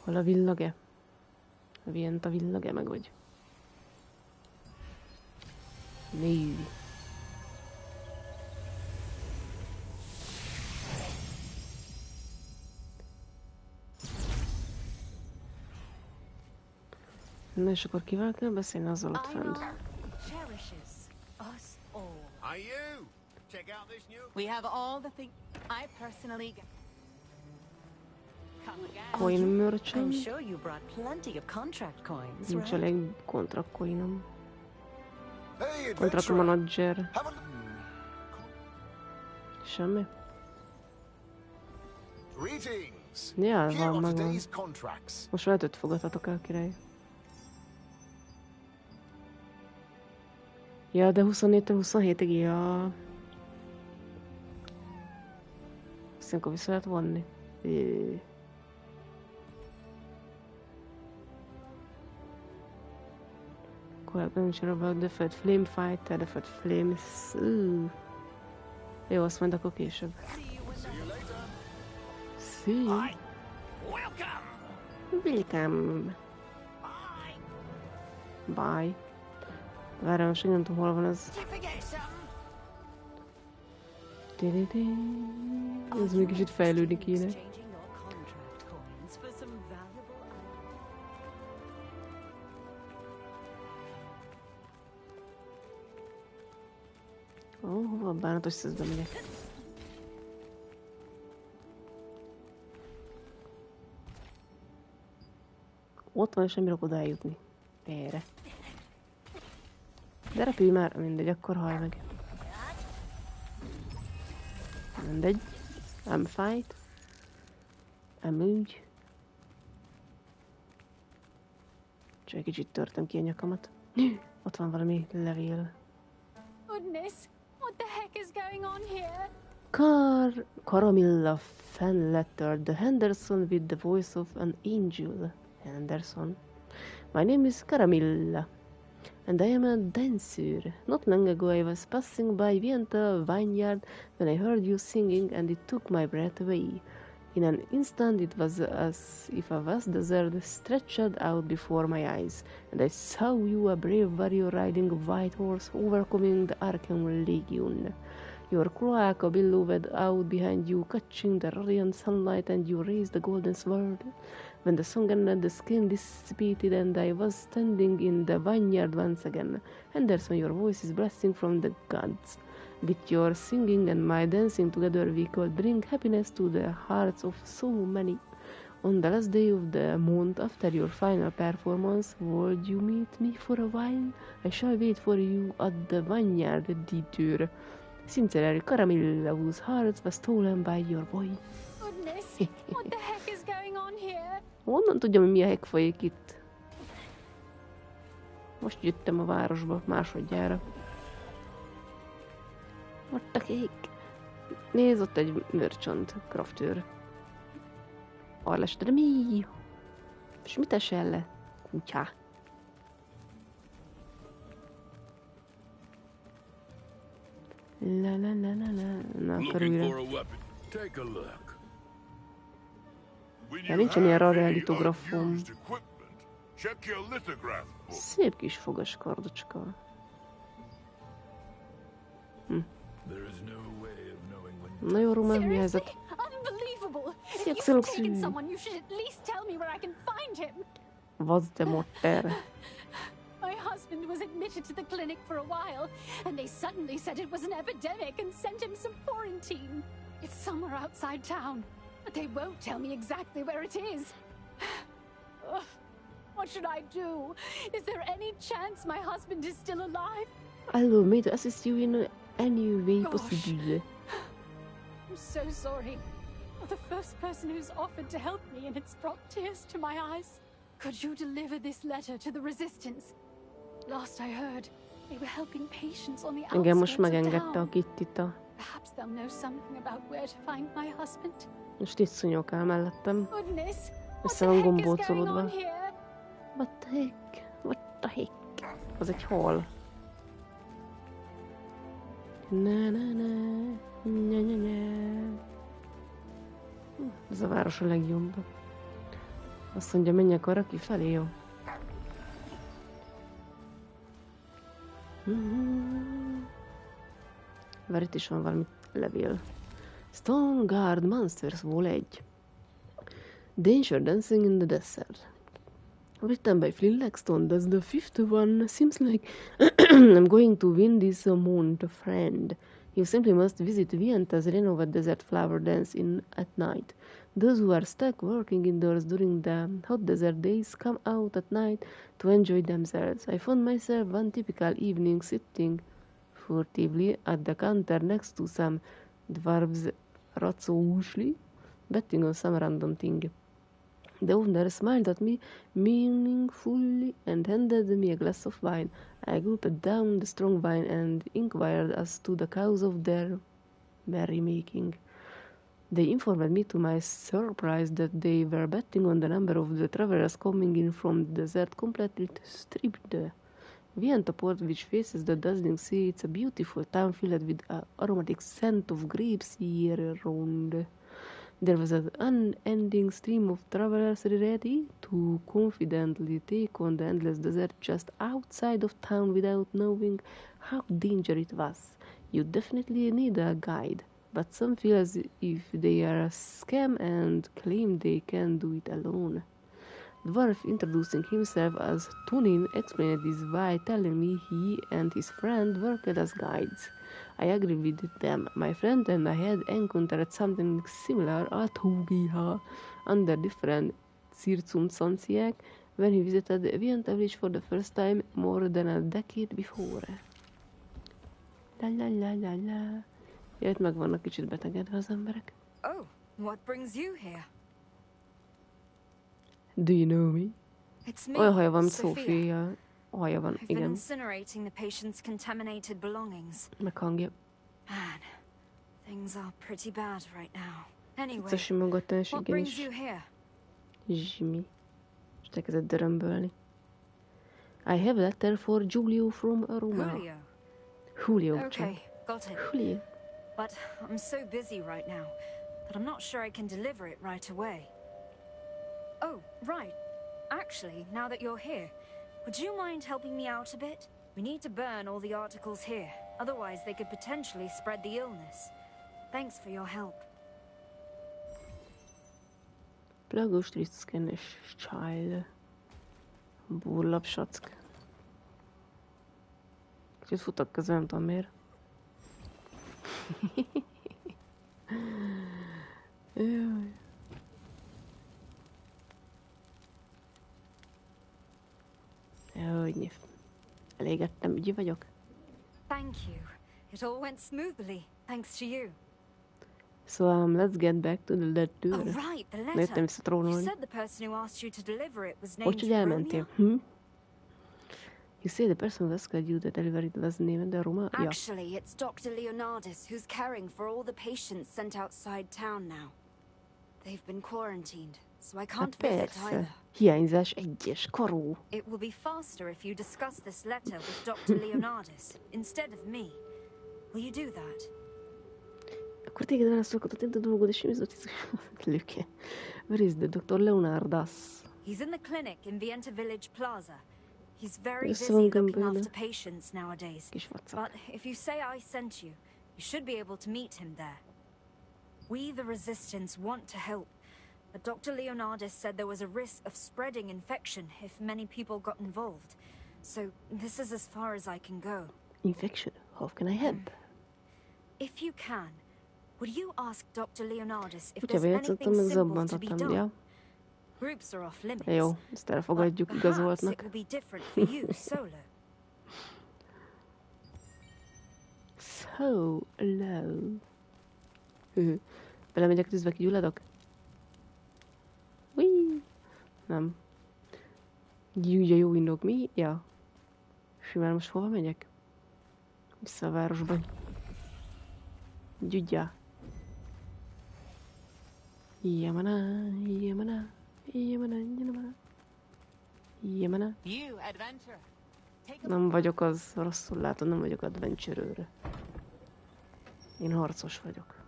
Hol a village? Vient a village, meg vagy? Négy. Na és akkor kivel kell beszélni, az alatt fent? Cherishes us all. Are you? Check out this new... We have all the things I personally get. Come again. Coin I'm merchant? sure you brought plenty of contract coins, Nincs right? elég contract coinom. Hey, Contract adventurer. manager. Have a... Semmi? Greetings. Ja, Here van, are megvan. today's contracts. Most már 5 fogadhatok el, király. Ja, de 24-től 27-ig, ja. Azt akkor vissza lehet vonni. Adventure about the Fed Flame Fighter, the Fed Flames. Jó, azt majd akkor később. See you. Welcome! Welcome. Bye. Várjál, most nem tudom, hol van az. Did you forget something? Ez még kicsit fejlődni kéne. Exchanging your contract coins for some valuable Ó, hova a bánatos szeszbe megyek? Ott van, és nem bírok oda eljutni. Erre. De repülj már, mindegy, akkor hajj meg. Mindegy. I'm fight. I'm úgy. Csak egy kicsit törtem ki a nyakamat. Ott van valami levél. Goodness, what the heck is going on here? Caramilla fan letter. The Henderson with the voice of an angel. Henderson. My name is Caramilla, and I am a dancer. Not long ago I was passing by Vienta vineyard when I heard you singing, and it took my breath away. In an instant it was as if a vast desert stretched out before my eyes, and I saw you, a brave warrior riding a white horse, overcoming the Archean Legion. Your cloaca billowed out behind you, catching the radiant sunlight, and you raised the golden sword. When the song ended, the skin dissipated, and I was standing in the vineyard once again. Henderson, your voice is blessing from the gods. With your singing and my dancing together, we could bring happiness to the hearts of so many. On the last day of the month, after your final performance, would you meet me for a while? I shall wait for you at the vineyard detour. Sincerely, Caramilla, whose heart was stolen by your voice. Goodness, what the heck is going on here? Honnan tudjam, hogy mi a heck folyik itt? Most jöttem a városba másodjára. What the heck? Nézd, ott egy merchant, craftőr. Arleste, de mi? És mit esel le? Kutyá. La la la la la. Na, akkor újra. Ja, nincsen ilyen rare litografom. Szép kis fogaskardocska. Nagyon román, mi helyzet? Szia, Xeloxű! Vazdemotter. My husband was admitted to the clinic for a while, and they suddenly said it was an epidemic and sent him some quarantine. It's somewhere outside town, but they won't tell me exactly where it is. Ugh, what should I do? Is there any chance my husband is still alive? I will me to assist you in any way possible. I'm so sorry. You're the first person who's offered to help me, and it's brought tears to my eyes. Could you deliver this letter to the resistance? Last I heard, they were helping patients on the Igen, most outskirts of megengedte a town. Kittita. Perhaps they'll know something about where to find my husband. Most itt szúnyogál mellettem. Goodness, what Össze the van heck is going gombócolódva. on here? What the heck? What the heck? Az egy hal. Na na na. Nya nya nya. Ez a város a legjobb. Azt mondja, menjek arra kifelé, jó? Vár, itt is van valami levél. Stone Guard Monsters Wall 1. Danger Dancing in the Desert. Written by Flynn Laxton. That's the fifth one. Seems like I'm going to win this month, friend. You simply must visit Vienta's Renova Desert Flower Dance at night. Those who are stuck working indoors during the hot desert days come out at night to enjoy themselves. I found myself one typical evening sitting furtively at the counter next to some dwarves razzously betting on some random thing. The owner smiled at me meaningfully and handed me a glass of wine. I gulped down the strong wine and inquired as to the cause of their merrymaking. They informed me to my surprise that they were betting on the number of the travelers coming in from the desert completely stripped. Vienta Port, which faces the dazzling sea, it's a beautiful town filled with aromatic scent of grapes year-round. There was an unending stream of travelers ready to confidently take on the endless desert just outside of town without knowing how dangerous it was. You definitely need a guide, but some feel as if they are a scam and claim they can do it alone. Dwarf, introducing himself as Tunin, explained this by telling me he and his friend worked as guides. I agreed with them. My friend and I had encountered something similar at Hugiha under different circumstances when he visited Vienta village for the first time more than a decade before. La la la la la. Ja, itt meg vannak kicsit betegedve az emberek. Oh, what brings you here? Do you know me? It's me, Olyan haja van, mint Sophia. Sophia. Haja van, I've been igen. incinerating the patient's contaminated belongings. Meg hangja. Man, things are pretty bad right now. Anyway, Itt a simogatás, what igen brings is. you here? Zsimi. És elkezdett dörömbölni. I have a letter for Julio from Roma. Julio. Okay, got it. Julio. But I'm so busy right now that I'm not sure I can deliver it right away. Oh, right. Actually, now that you're here, would you mind helping me out a bit? We need to burn all the articles here. Otherwise, they could potentially spread the illness. Thanks for your help. Plagos Tritzkenes Child. Burlapsack. Kicsit futok közben, nem tudom miért. Jaj. Jaj, elégettem, ügyi vagyok. Thank you. It all went smoothly, thanks to you. So let's get back to the letter. Oh right, the letter. Jöttem vissza trónolni. You said the person who asked you to deliver it was named Most, hogy elmentél. You say the person who asked you to deliver it was named Roma? Yeah. Actually, it's Dr. Leonardis who's caring for all the patients sent outside town now. They've been quarantined, so I can't visit either. Hiányzás 1-es, karó. It will be faster if you discuss this letter with Dr. Leonardis instead of me. Will you do that? Akkor téged válaszolkodott a dolgod, és mi az lőke? Where is the Dr. Leonardas? He's in the clinic in Vienta Village Plaza. He's very busy looking after patients nowadays. But if you say I sent you, you should be able to meet him there. We, the Resistance, want to help, but Dr. Leonardis said there was a risk of spreading infection if many people got involved. So this is as far as I can go. Infection? How can I help? If you can, would you ask Dr. Leonardis if there's anything simple to be done? Groups are off limits. Jó, ezt elfogadjuk igazoltnak. It will be different for you solo. Solo. Belemegyek tűzbe, kigyulladok? Whee! Nem. Gyűjje jó indok, mi? Ja. Simán most hova megyek? Vissza a városba. Gyügyja. Jemana, jemana, jemana, jemana. Jemana. Nem vagyok az, rosszul látod, nem vagyok adventure-őr. Én harcos vagyok.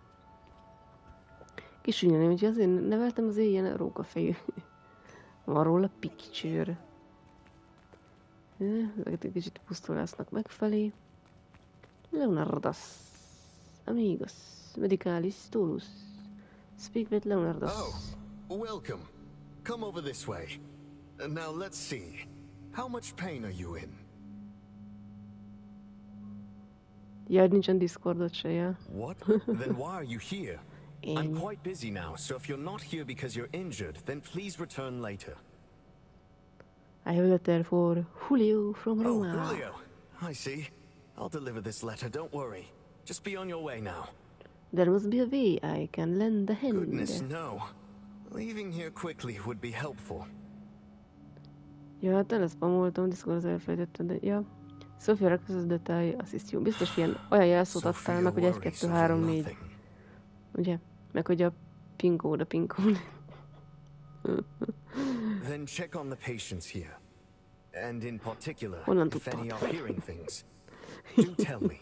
Kis ügyeném, úgyhogy azért neveltem az ilyen rókafejű. Van róla picture. Ezeket egy kicsit pusztulásznak megfelé. Leonardas. Amigos. Medicalis Tolus. Speak with Leonardas. Oh, welcome. Come over this way. Now let's see. How much pain are you in? Ja, nincsen Discordot se, ja. What? Then why are you here? I'm quite busy now, so if you're not here because you're injured, then please return later. I have a letter for Julio from Roma. Oh, Julio. I see. I'll deliver this letter, don't worry. Just be on your way now. There must be a way I can lend a hand. Goodness, no. Leaving here quickly would be helpful. Ja, hát elszpamoltam, Discordot elfelejtettem, de ja. Sophia requests that I assist you. Biztos ilyen olyan jelszót adtál meg, hogy 1, 2, 3, 4. Ugye? Meg hogy a pin code. Then check on the patients here. And in particular, Honnan if any tudtad? are hearing things. Do tell me.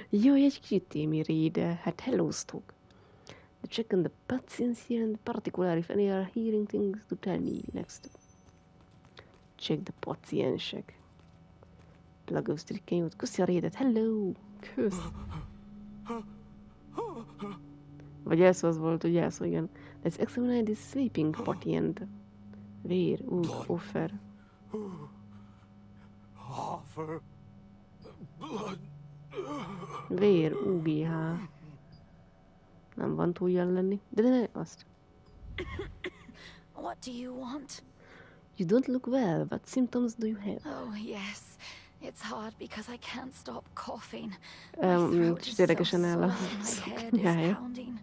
Jaj, egy kicsit témi réde. Hát hellóztok. The check on the patients here and particular if any are hearing things to tell me next. Check the paciensek. Plagos trikkenyút. Köszi a rédet. Hello! Kösz! Vagy elszó az volt, hogy elszó, igen. Let's examine this sleeping patient. Vér, offer. Offer blood. Vér, UGH. Nem van túl jel lenni, de ne azt. What do you want? You don't look well. What symptoms do you have? Oh, yes. It's hard because I can't stop coughing. My throat is so Érdekesen áll a my head is pounding.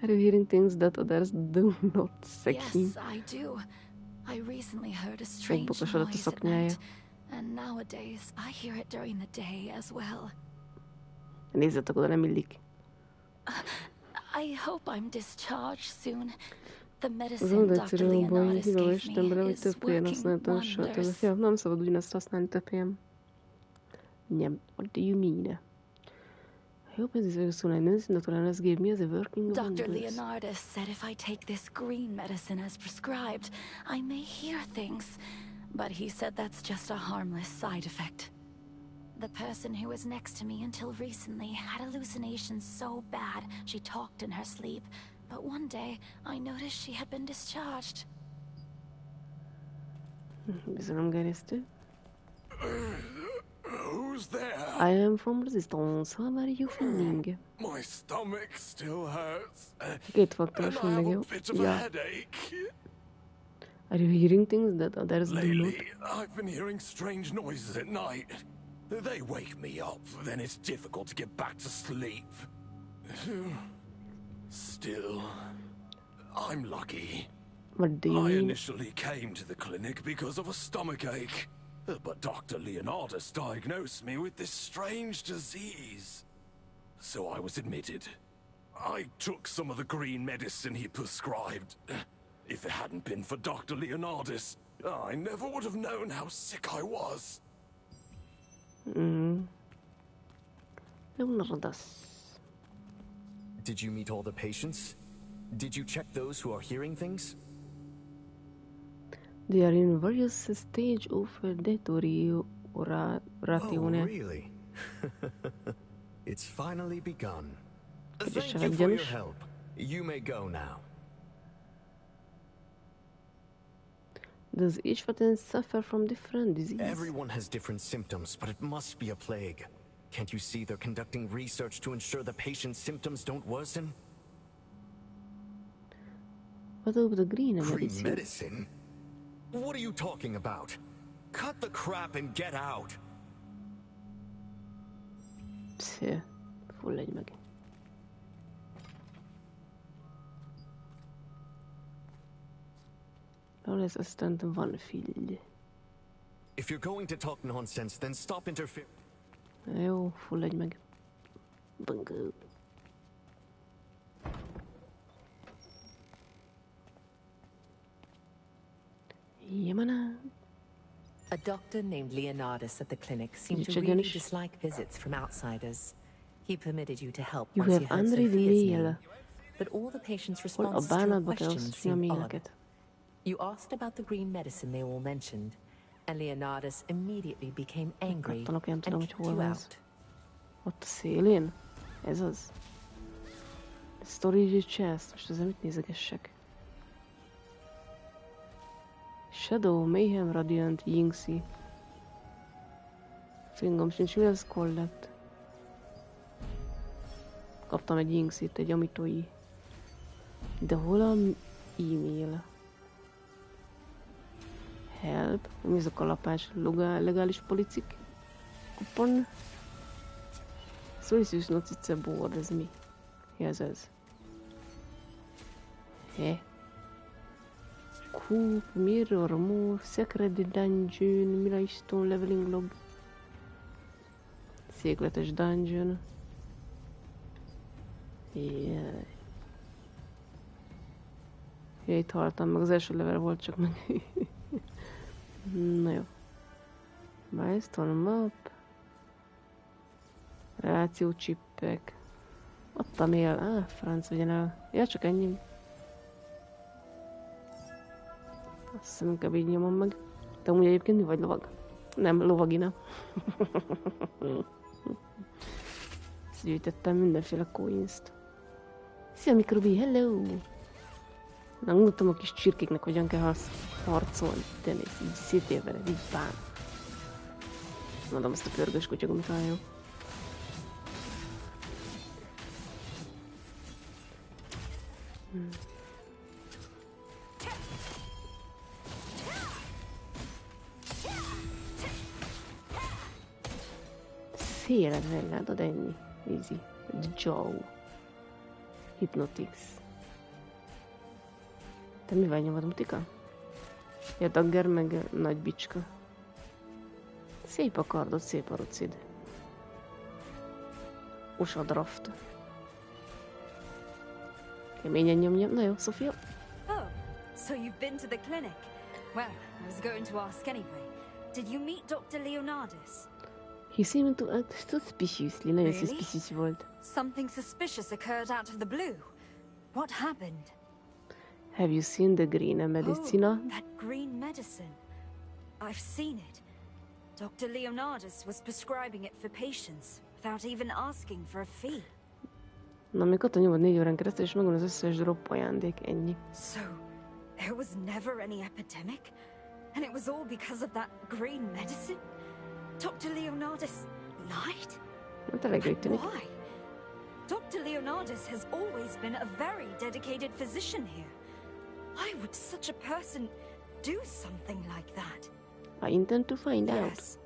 Are you hearing things that others do not say? Yes, I do. I recently heard a strange noise at night, and nowadays I hear it during the day as well. Nézzetek oda, nem illik. I hope I'm discharged soon. The Az medicine oda Dr. egyszerűen a baj, Leonardis hiba gave estem bele, me hogy is több helyen working használtam a satot. wonders. Ja, nem szabad ugyanazt használni több helyen. Nem, what do you mean? I hope this very soon. I noticed Dr. Leonardis gave me as a working Dr. wonders. Leonardis said if I take this green medicine as prescribed, I may hear things. But he said that's just a harmless side effect. The person who was next to me until recently had hallucinations so bad she talked in her sleep. But one day, I noticed she had been discharged. Bizalomgerjesztő. Who's there? I am from Resistance. How are you feeling? My stomach still hurts. Kétfaktoros And I mindig have jó. a bit of a Ja. headache. Are you hearing things that others do not? Lately, I've been hearing strange noises at night. They wake me up, then it's difficult to get back to sleep. Still, I'm lucky. What do you I mean? initially came to the clinic because of a stomachache, but Dr. Leonardis diagnosed me with this strange disease. So I was admitted. I took some of the green medicine he prescribed. If it hadn't been for Dr. Leonardis, I never would have known how sick I was. Leonardis. Did you meet all the patients? Did you check those who are hearing things? They are in various stage of deterioration. Oh, really? It's finally begun. Thank you for your help. You may go now. Does each person suffer from different disease? Everyone has different symptoms, but it must be a plague. Can't you see they're conducting research to ensure the patient's symptoms don't worsen? What about the green Green medicine? medicine? What are you talking about? Cut the crap and get out! Psz, fulladj meg. Lesz aztán van figy. If you're going to talk nonsense, then stop interfering. Jó, fulladj meg. Bungó. Yamana. A doctor named Leonardis at the clinic seemed to really dislike visits from outsiders. He permitted you to help You once have you heard unread Sophia's mail. name, but all the patients' Hol a responses to your bánatba kell questions osztani a seemed odd. maileket? You asked about the green medicine they all mentioned, and Leonardis immediately became angry Kattanok, nem and tudom, hogy kicked hol you van out. ez. Ott a szélén? Ez az. Storage chest. Most ezzel mit nézegessek? Shadow, Mayhem, Radiant, Yingxi. Fingom sincs, mi az collect? Kaptam egy Yingxit, egy Amitói. De hol a e-mail? Help. Mi ez a kalapás? Legális policik? Kupon? Solicitous notice board, ez mi? Mi ez ez? Coop, Mirror, Move, Secret Dungeon, Milestone, Leveling Log. Székletes Dungeon. Jaj. Ja, itt haltam meg, az első level volt csak meg. Na jó. Milestone Map. Reláció csippek. Ott a mail. Franc vegyen el. Ja, csak ennyi. Azt hiszem, inkább így nyomom meg. Te amúgy egyébként mi vagy, lovag? Nem, lovagina. Ezt gyűjtettem mindenféle coins-t. Szia Mikrobi, hello! Na, mutatom a kis csirkéknek, hogyan kell harcolni. De nézd, így szétél vele, így bán. Mondom, ezt a pörgős kutyagumit olyan jó. Széled meg, látod, ennyi. Easy. Joe. Hypnotix. Te mivel nyomod, mutika? Ja, dagger meg nagy bicska. Szép a kardod, szép a rucid. Usa draft. Keményen nyomja. Na jó, Sofia. Oh, So you've been to the clinic? Well, I was going to ask anyway. Did you meet Dr. Leonardis? He seemed to act suspiciously. Nagyon suspicious volt. Something suspicious occurred out of the blue. What happened? Have you seen the green medicine? Oh, that green medicine. I've seen it. Dr. Leonardis was prescribing it for patients without even asking for a fee. Na, még ott a nyomod 4 órán keresztül, és megvan az összes drop ajándék, ennyi. So, there was never any epidemic? And it was all because of that green medicine? Dr. Leonardis lied? Hát elég úgy tűnik. Why? Dr. Leonardis has always been a very dedicated physician here. Why would such a person do something like that? I intend to find out. Yes.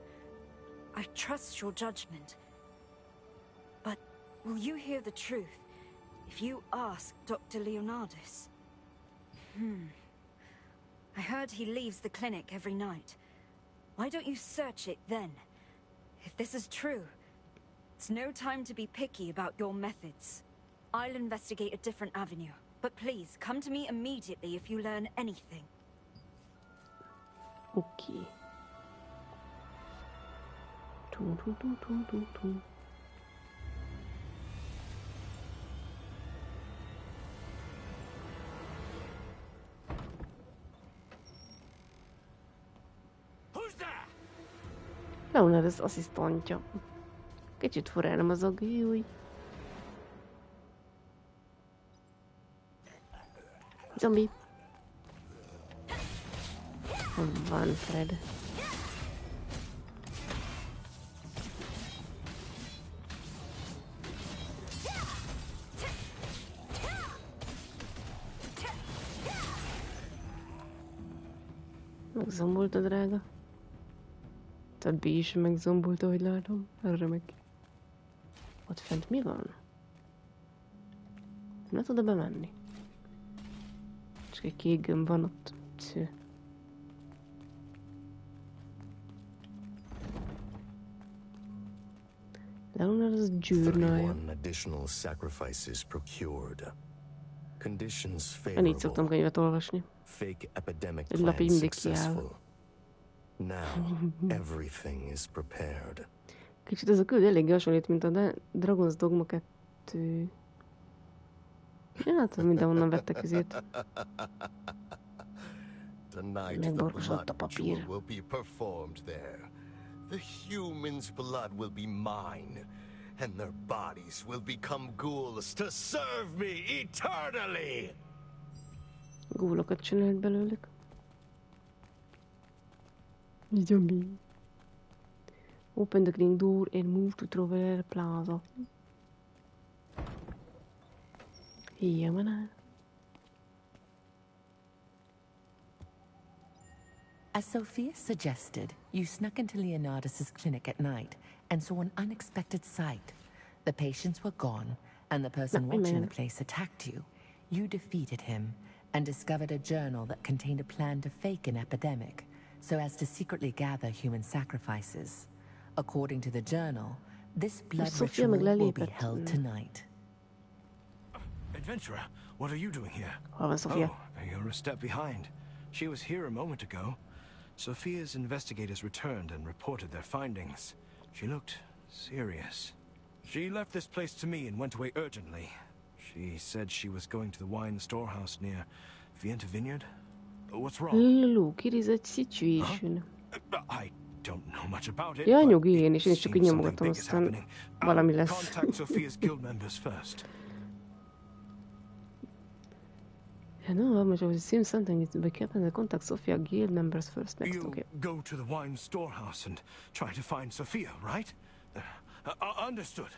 I trust your judgment. But will you hear the truth if you ask Dr. Leonardis? I heard he leaves the clinic every night. Why don't you search it then? If this is true, it's no time to be picky about your methods. I'll investigate a different avenue. But please, come to me immediately if you learn anything. Okay. Leonard az asszisztantja. Kicsit furán nem az a gőj. Zombi. Hol van Fred? Megzombolt a drága. Többi is megzombolt, ahogy látom. Erre meg. Ott fent mi van? Nem lehet oda bemenni. Csak egy kék gömb van ott. Sző. Leonard az gyűrnája. Én így szoktam könyvet olvasni. Egy lap így mindig kiáll. Kicsit ez a küld eléggé hasonlít, mint a Dragon's Dogma 2. Én látom, mindenhonnan vettek üzét. Megborkosott a papír. The humans' blood will be mine, and their bodies will become ghouls to serve me eternally! Gúlokat csinált belőlük. Zombie. Open the green door and move to Trover Plaza. Here, man. As Sophia suggested, you snuck into Leonardis' clinic at night and saw an unexpected sight. The patients were gone, and the person watching the place attacked you. You defeated him and discovered a journal that contained a plan to fake an epidemic so as to secretly gather human sacrifices. According to the journal, this blood ritual will be held tonight. Adventurer, what are you doing here? Oh, Sophia. Oh, you're a step behind. She was here a moment ago. Sophia's investigators returned and reported their findings. She looked serious. She left this place to me and went away urgently. She said she was going to the wine storehouse near Vienta Vineyard. What's wrong? Look, it is a situation. Huh? I don't know much about it. Ja, nyugi, én is csak így nyomogatom, aztán valami lesz. Contact Sophia's guild members first. Yeah, no, much it seems something is to be kept in the contact Sophia guild members first. Next, you okay. Go to the wine storehouse and try to find Sophia, right? Understood.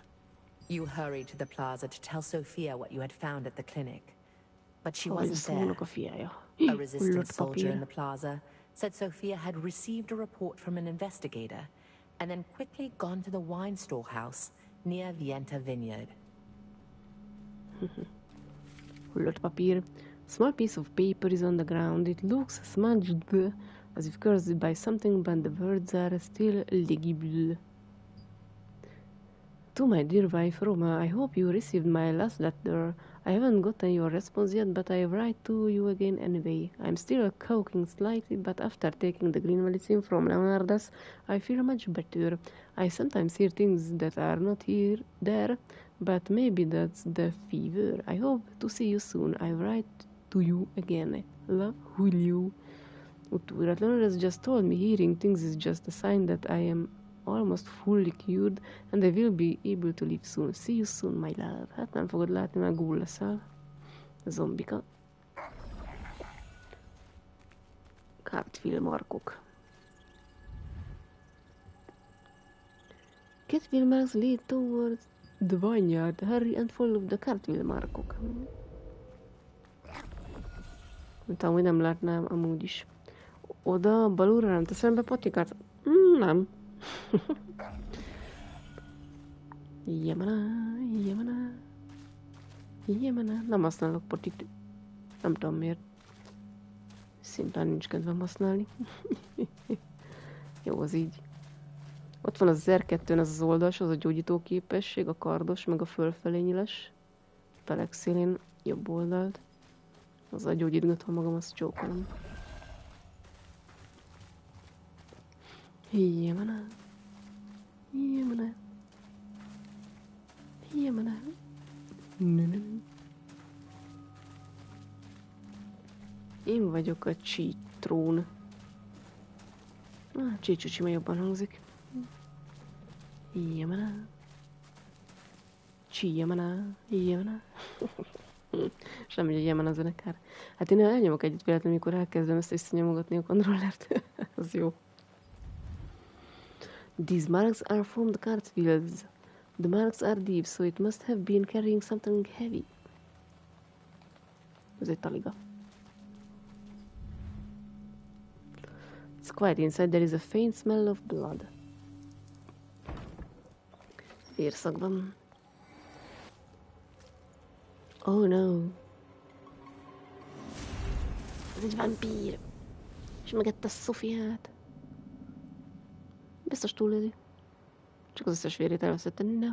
You hurried to the plaza to tell Sophia what you had found at the clinic. But she wasn't there. A resistance soldier in the plaza said Sophia had received a report from an investigator and then quickly gone to the wine storehouse near Vienta Vineyard. Hullott papír. Small piece of paper is on the ground. It looks smudged as if cursed by something, but the words are still legible. To my dear wife Roma, I hope you received my last letter. I haven't gotten your response yet, but I write to you again anyway. I'm still choking slightly, but after taking the green medicine from Leonardas, I feel much better. I sometimes hear things that are not there, but maybe that's the fever. I hope to see you soon. I write to you again. Love, Julio. Leonardas just told me hearing things is just a sign that I am almost fully cured, and I will be able to live soon. See you soon, my love. Hát nem fogod látni, mert gúl leszel. Zombika. Cartwheel-markok. Cartwheel marks lead towards the vineyard. Hurry and follow the cartwheel-markok. Mint amúgy nem látnám, amúgy is. Oda, balúra nem teszem be patikát? Nem. Jemana. Nem használok patit. Nem tudom miért. Szimplán nincs kedvem használni. Jó, az így. Ott van az R2-n az oldals, az a gyógyító képesség, a kardos, meg a fölfelé nyiles. Felek szélén jobb oldalt. Azzal gyógyítgatom magam, azt csókolom. Jemana. Én vagyok a csítrón. Csícsucsi már jobban hangzik. Jemana. Semmi, hogy a Jemana zenekár. Hát én elnyomok egyet véletlenül, amikor elkezdem ezt visszanyomogatni a kontrollert. Az jó. These marks are from the cartwheels. The marks are deep, so it must have been carrying something heavy. Ez egy taliga. It's quiet inside. There is a faint smell of blood. Vérszag van. Oh no. Ez egy vámpír. És megette Szofiát. Biztos túléli. Csak az összes vérét elveszette. No.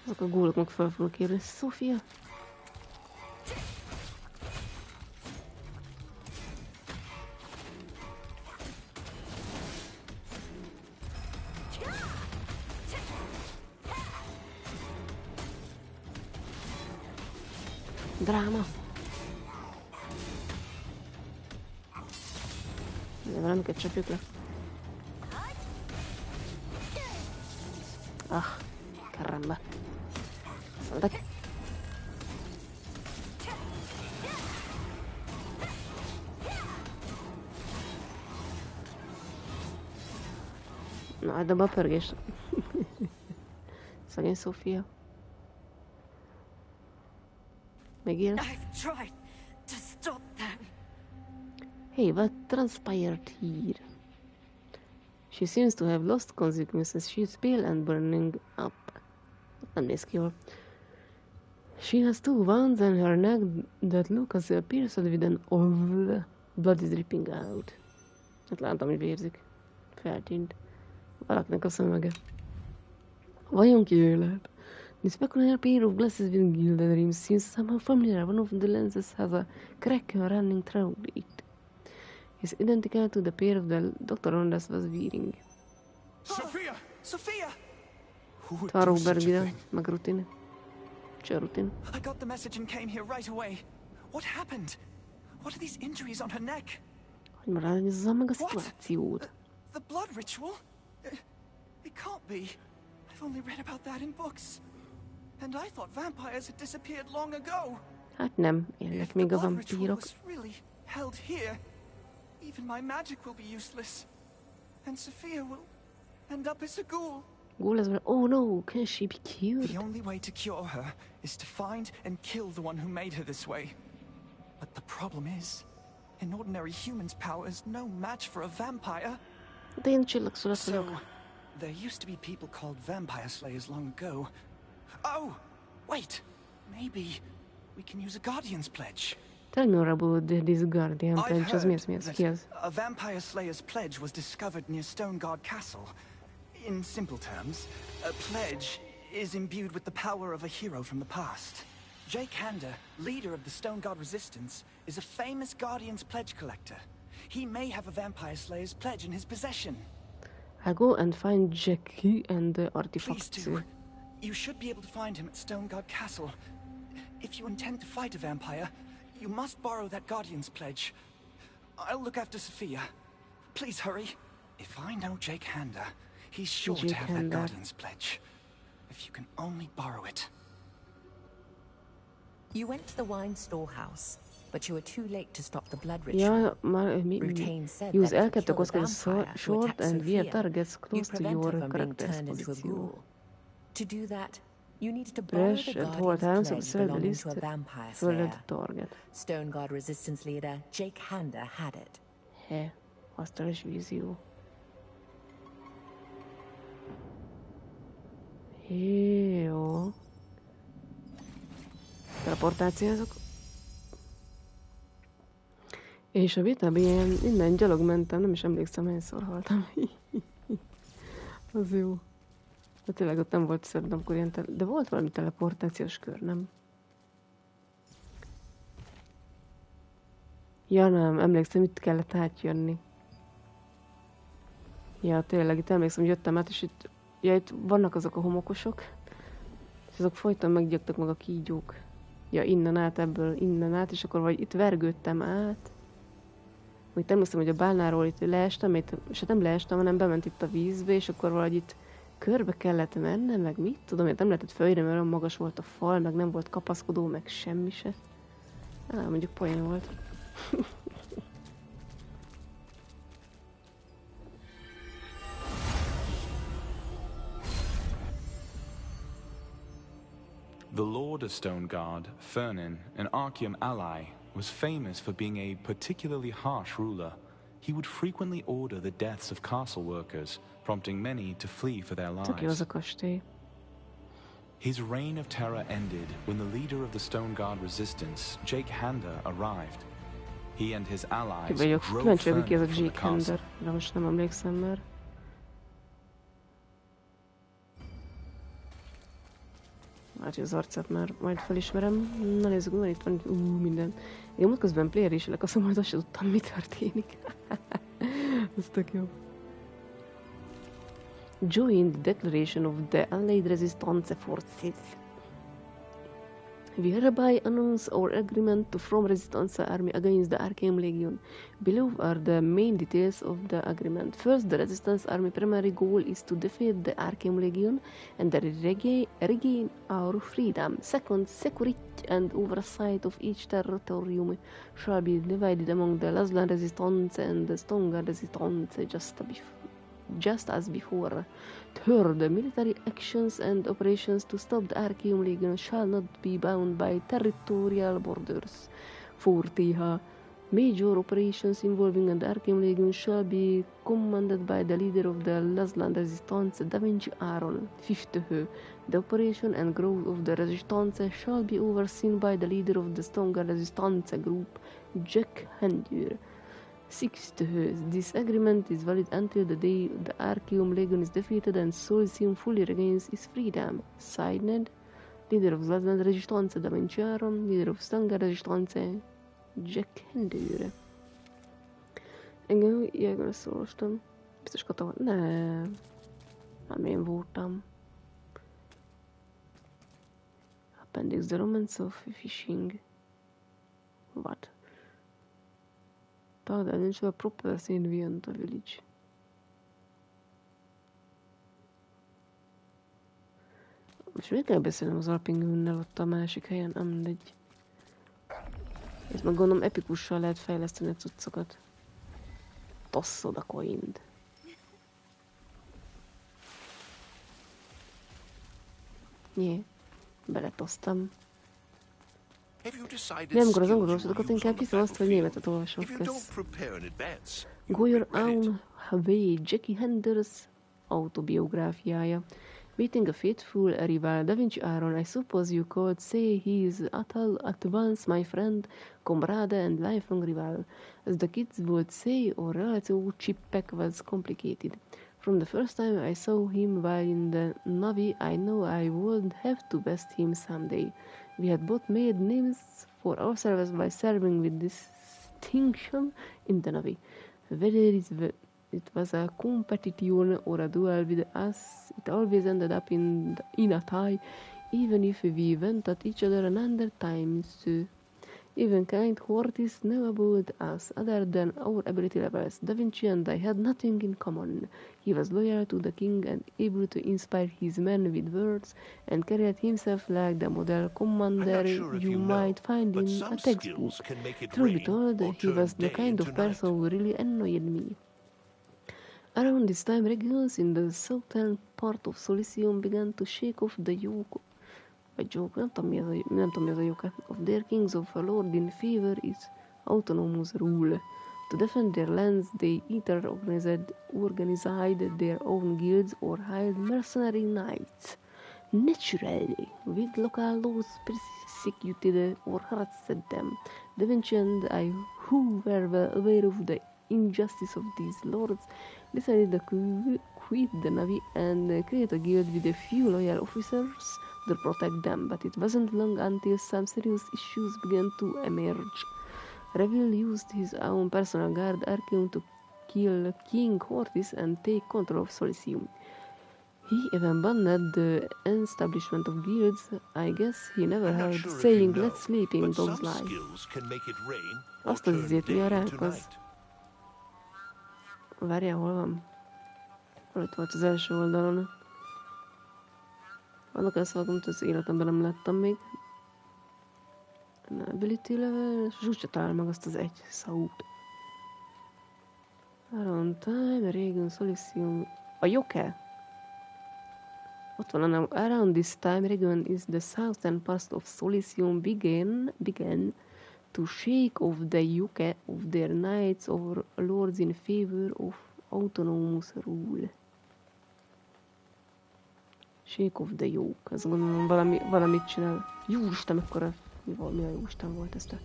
Azok a gólok meg fel fognak érni. Sofia. Dráma. De valamiket csapjuk le. Ah, caramba. Szaldek. Na, hát abba a pörgés. Szegény Sofia. Megél? Hey, what transpired here? She seems to have lost consciousness. She's pale and burning up. Nem néz ki jól. She has two wounds on her neck that look as if pierced with an oval. Blood is dripping out. Hát láttam, hogy vérzik. Feltűnt. Valakinek a szemege. Vajon ki ő lehet? This peculiar pair of glasses with gilded rims seems somehow familiar. One of the lenses has a crack running through it. Is identical to the pair of the Dr. Rondas was wearing. Sophia! Sophia! Taróbergide, meg rutin. Cső rutin. I got the message and came here right away. What happened? What are these injuries on her neck? Hogy maradjon meg a szituációt. The blood ritual? It can't be. I've only read about that in books. And I thought vampires had disappeared long ago. Hát nem, élnek még a vampírok. Really held here. Even my magic will be useless. And Sophia will end up as a ghoul. Ghoul as well. Oh no, can she be cured? The only way to cure her is to find and kill the one who made her this way. But the problem is, an ordinary human's power is no match for a vampire. De én csillagszület vagyok. There used to be people called vampire slayers long ago. Oh, wait. Maybe we can use a guardian's pledge. Tell me more about this guardian pledge. Az mi ez? Ki az? A vampire slayer's pledge was discovered near Stoneguard Castle. In simple terms, a pledge is imbued with the power of a hero from the past. Jake Hander, leader of the Stone God Resistance, is a famous Guardian's pledge collector. He may have a Vampire Slayer's pledge in his possession. I go and find Jackie and the artifacts. Please do. You should be able to find him at Stone God Castle. If you intend to fight a vampire, you must borrow that Guardian's pledge. I'll look after Sophia. Please hurry. If I know Jake Hander, he's sure to have that Guardian's pledge. If you can only borrow it. You went to the wine storehouse, but you were too late to stop the blood ritual. Ja, use elkezdte kockani short and weird targets close to your character's position. To do that, you needed to borrow the Guardian's pledge belonging to a vampire slayer. Stone God Resistance leader Jake Hander had it. He, asztalos vízió. Jó. Teleportációzok. És a vitában ilyen innen gyalog mentem, nem is emlékszem, hányszor haltam. Az jó. De tényleg ott nem volt szebb, amikor ilyen de volt valami teleportációs kör, nem? Ja nem, emlékszem, itt kellett átjönni. Ja tényleg, itt emlékszem, hogy jöttem át, és itt, ja, itt vannak azok a homokosok, és azok folyton meggyögtek meg a kígyók. Ja, innen át, ebből innen át, és akkor vagy itt vergődtem át. Úgy emlékszem, hogy a bálnáról itt leestem, és hát nem leestem, hanem bement itt a vízbe, és akkor valahogy itt körbe kellett mennem, meg mit tudom, nem lehetett följönni, mert olyan magas volt a fal, meg nem volt kapaszkodó, meg semmi se. Mondjuk poén volt. The Lord of Stoneguard, Fernin, an Archeum ally, was famous for being a particularly harsh ruler. He would frequently order the deaths of castle workers, prompting many to flee for their lives. His reign of terror ended when the leader of the Stoneguard resistance, Jake Hander, arrived. He and his allies drove Fernin from the castle. De most nem emlékszem már. Hát, az arcát már majd felismerem. Na nézzük, van itt van minden. Én múlt közben player is lek, azt mondom, hogy azt sem tudtam, mi történik. Ez tök jó. Join the declaration of the Allied Resistance Forces. We hereby announce our agreement to form Resistance Army against the Archeum Legion. Below are the main details of the agreement. First, the Resistance Army primary goal is to defeat the Archeum Legion and regain our freedom. Second, security and oversight of each territorium shall be divided among the Lazlan Resistance and the Stoneguard Resistance just as before. Third, military actions and operations to stop the Archeum Legion shall not be bound by territorial borders. Fourth, major operations involving the Archeum Legion shall be commanded by the leader of the Lazlan Resistance, Da Vinci Aaron. Fifth, the operation and growth of the Resistance shall be overseen by the leader of the Stoneguard Resistance group, Jack Hander. Sixth, this agreement is valid until the day the Archeum Legion is defeated and Solsium fully regains its freedom. Signed, leader of Lazlan Resistance, Da Vinci Aaron, leader of Stoneguard Resistance, Jack Hander. Engem ilyenre szólostam. Biztos Kata van. Nem én voltam. Appendix, the Romance of Fishing. What? Thought I didn't show a proper scene in the village. Most miért kell beszélnem az alpingűnnel ott a másik helyen? Nem mindegy. Ez meg gondolom epikussal lehet fejleszteni a cuccokat. Tosszod a coint. Jé, beletosztam. Nem, amikor az angolosodokat inkább hiszem azt, hogy németet olvasok. Go your own way, Jackie Handers autobiográfiája. Meeting a faithful rival, Da Vinci Aaron, I suppose you could say he is at once my friend, comrade and lifelong rival. As the kids would say, our relationship was complicated. From the first time I saw him while in the Navy, I know I would have to best him someday. We had both made names for ourselves by serving with distinction in the Navy. Whether it was a competition or a duel with us, it always ended up in a tie, even if we went at each other another times. Even kind Hortis knew about us, other than our ability levels. Da Vinci and I had nothing in common. He was loyal to the king and able to inspire his men with words, and carried himself like the model commander you might find in a textbook. Truth be told, he was the kind of person who really annoyed me. Around this time, regions in the southern part of Solicium began to shake off the yoke. Nem tudom mi ez a yoke. Of their kings of a lord in favor is autonomous rule. To defend their lands, they either organized their own guilds or hired mercenary knights. Naturally, with local laws persecuted or harassed them. Da Vinci and I, who were well aware of the injustice of these lords, decided to quit the Navy and create a guild with a few loyal officers to protect them, but it wasn't long until some serious issues began to emerge. Revel used his own personal guard Archeum to kill King Hortis and take control of Solicium. He even banned the establishment of guilds. I guess he never heard the saying, let sleeping dogs lie. Azt az izét mi a ránk az? Várjál, hol van? Ott volt az első oldalon. Vannak olyan szavak, amit az életemben nem láttam még. Ability level, és úgyse talál meg azt az egy szót. Around time, Regan, Solicium... A Joke! Ott van a around this time, Regan is the southern part of Solicium began to shake off the yoke of their knights or lords in favor of autonomous rule. Shake of the yoke. Azt gondolom valamit csinál. Jóisten, mekkora... Mi a jóisten volt ezt a...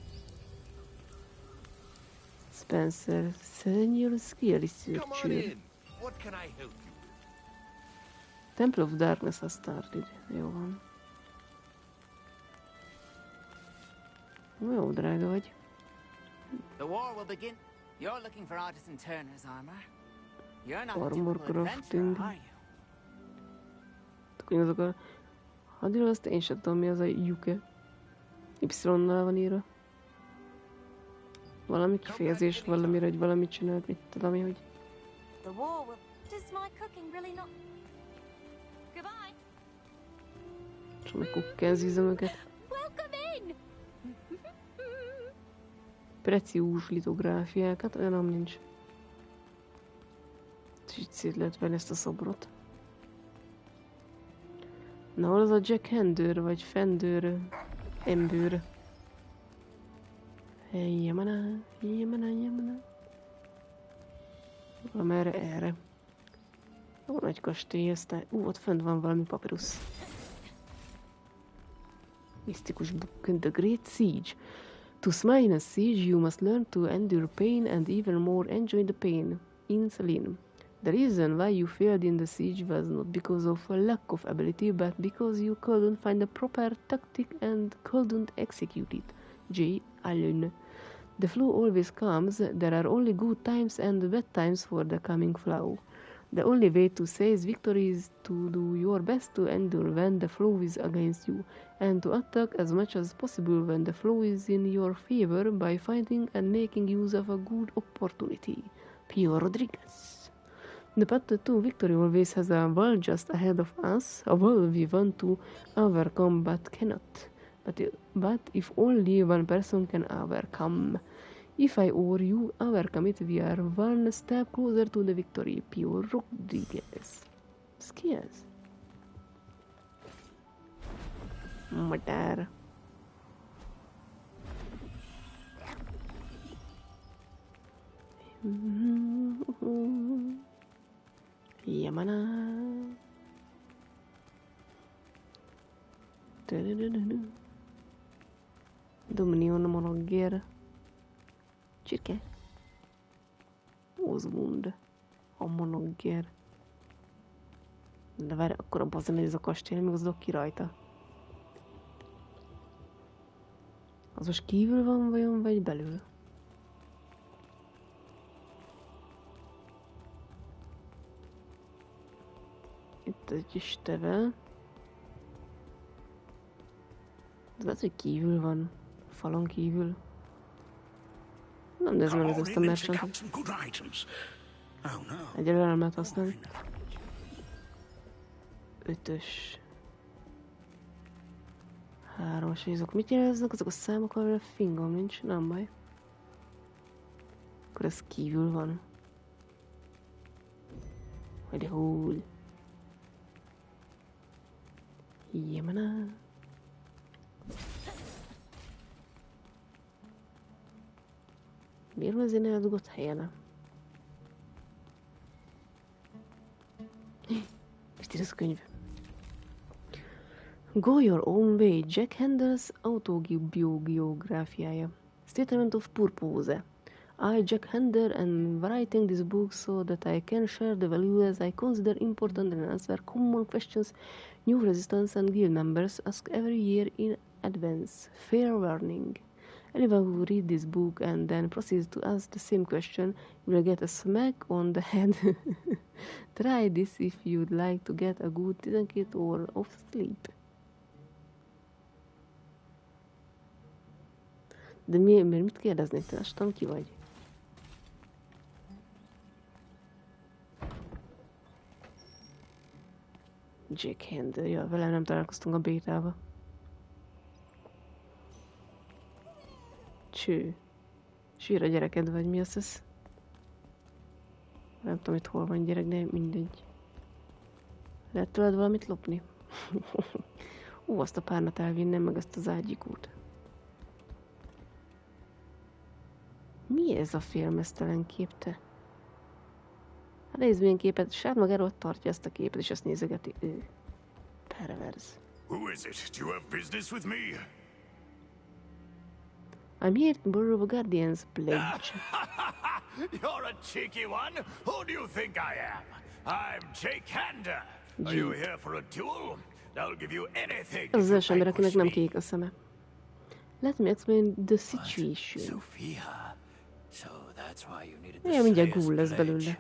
Spencer, senior skill researcher. Temple of Darkness has started. Jó van. Jó, drága vagy. The war will begin. You're looking for Artisan Turner's armor. You're not a Armor typical crafting. adventurer, are you? Azok a... Hadil azt én sem tudom, mi az a Juke. Y-nal van írva. Valami kifejezés valamire, hogy valamit csinált, mit tudom én, hogy... The war will... Does my cooking really not... Goodbye. Csak megkukkenzízem őket. Welcome in. Preciús litográfiák, hát olyan nincs. Így szét lehet venni ezt a szobrot. Na, hol az a Jack Handőr, vagy Fendőr, Embőr? Jemana. Valamerre erre. Jó nagy kastély, aztán... ott fent van valami papirusz. Misztikus book, The Great Siege. To smile in a siege, you must learn to endure pain and even more enjoy the pain. In Celine. The reason why you failed in the siege was not because of a lack of ability, but because you couldn't find a proper tactic and couldn't execute it. J. Allen. The flow always comes. There are only good times and bad times for the coming flow. The only way to seize victory is to do your best to endure when the flow is against you, and to attack as much as possible when the flow is in your favor by finding and making use of a good opportunity. Pio Rodriguez. The path to victory always has a wall just ahead of us, a wall we want to overcome but cannot. But if only one person can overcome. If I or you overcome it, we are one step closer to the victory. Pio Rodriguez. Skills. Madár. Yamana. Dominion Monogér. Csirke. Osmund. A Monogér. De várj, akkor a bazen ez a kastély, mi mozdok ki rajta? Az most kívül van vajon, vagy belül? Itt egy kis teve. Ez lehet, hogy kívül van. A falon kívül. Nem nézd meg ezt a merchantot. Egyelőre nem lehet használni. 5-ös. 3-as ízok. Mit jeleznek azok a számok, amire fingom nincs? Nem baj. Akkor ez kívül van. Vagy hol? Jemena. Miért van ezért eldugott helyen? Mit ír ez a könyv? Go Your Own Way, Jack Handels autobiográfiája. Statement of Purpose. I, Jack Handel, am writing this book so that I can share the values I consider important and answer common questions new resistance and guild members ask every year in advance. Fair warning. Anyone who read this book and then proceeds to ask the same question will get a smack on the head. Try this if you'd like to get a good 12 hours of sleep. De miért mit kérdeznék? Te lassan ki vagy? Jack Handel, ja, velem nem találkoztunk a bétába. Cső. Sír a gyereked, vagy mi az ez? Nem tudom, itt hol van gyerek, de mindegy. Lehet tőled valamit lopni? Ó, azt a párnát elvinnem, meg ezt az ágyikút. Mi ez a félmeztelen kép, te? Hát nézd, milyen képet. Sát magáról tartja ezt a képet, és azt nézegeti ő. Perverz. Who is it? Do you have business with me? I'm here to borrow a Guardian's pledge. You're a cheeky one. Who do you think I am? I'm Jake Hander. Are you here for a duel? I'll give you anything. Az első ember, akinek nem kék a szeme. Let me explain the situation. Sophia. So that's why you needed Ja, mindjárt gúl lesz belőle.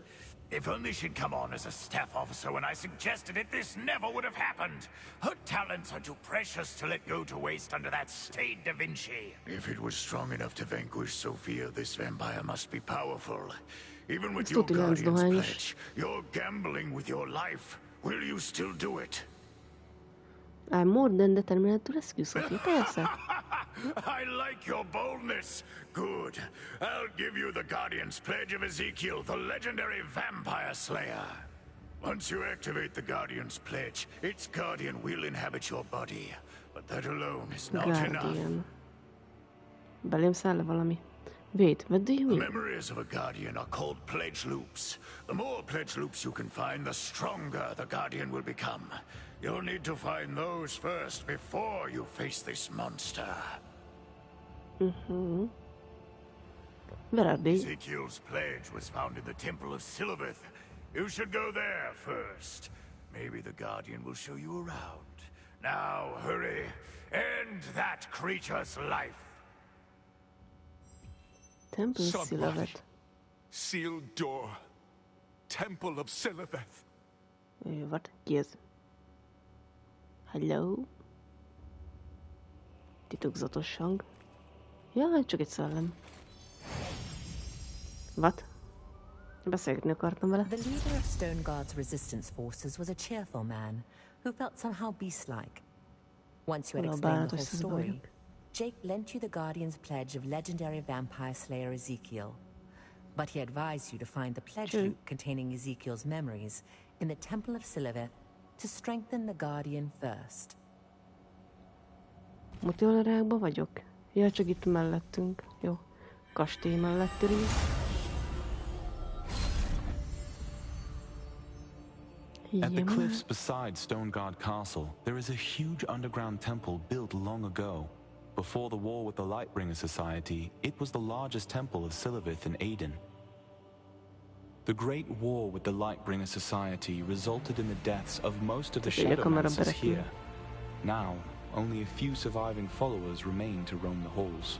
If only she'd come on as a staff officer when I suggested it, this never would have happened. Her talents are too precious to let go to waste under that stained Da Vinci. If it was strong enough to vanquish Sophia, this vampire must be powerful. Even with your Guardian's pledge, you're gambling with your life. Will you still do it? I'm more than determined to rescue Sophia, persze. I like your boldness. Good. I'll give you the Guardian's pledge of Ezekiel, the legendary vampire slayer. Once you activate the Guardian's pledge, its Guardian will inhabit your body. But that alone is not enough. Belém száll valami. Wait, what do you mean? The memories of a Guardian are called pledge loops. The more pledge loops you can find, the stronger the Guardian will become. You'll need to find those first before you face this monster. Mm-hmm. Where are they? Ezekiel's pledge was found in the Temple of Silvereth. You should go there first. Maybe the Guardian will show you around. Now, hurry. End that creature's life. Temple of Silvereth. Sealed door. Temple of Silvereth. What? Yes. Hello? Titokzatos hang. Ja, csak egy szellem. What? Beszélgetni akartam vele. The leader of Stoneguard's resistance forces was a cheerful man who felt somehow beast-like. Once you had explained the whole story, Jake lent you the Guardian's pledge of legendary vampire slayer Ezekiel. But he advised you to find the pledge loop containing Ezekiel's memories in the Temple of Silvereth to strengthen the Guardian first. Multiolrákban vagyok? Ja, csak itt mellettünk. Jó. Kastély melletti rész. At the cliffs beside Stoneguard Castle, there is a huge underground temple built long ago. Before the war with the Lightbringer Society, it was the largest temple of Silvereth in Aden. The Great War with the Lightbringer Society resulted in the deaths of most of the Shadowmancers here. Now, only a few surviving followers remain to roam the halls.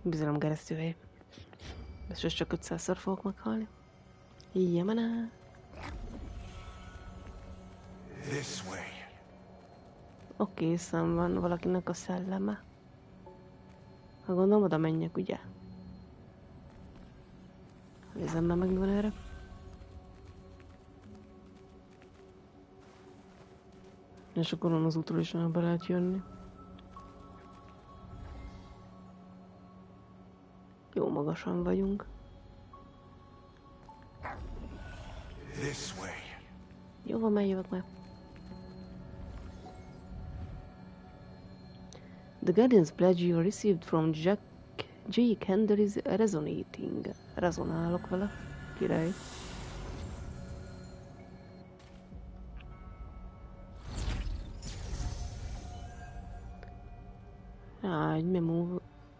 Bizalom keresztülhely. És csak 500-szor fogok meghalni. Jemene! Oké, szám van valakinek a szelleme. Ha gondolom, oda menjek, ugye? Nézem már meg, mi van erre. És akkor az útról is be lehet jönni. Jó magasan vagyunk. Jó van, jövök már. The Guardian's pledge you received from Jake Hender is resonating. Rezonálok vele. Király. Egy memo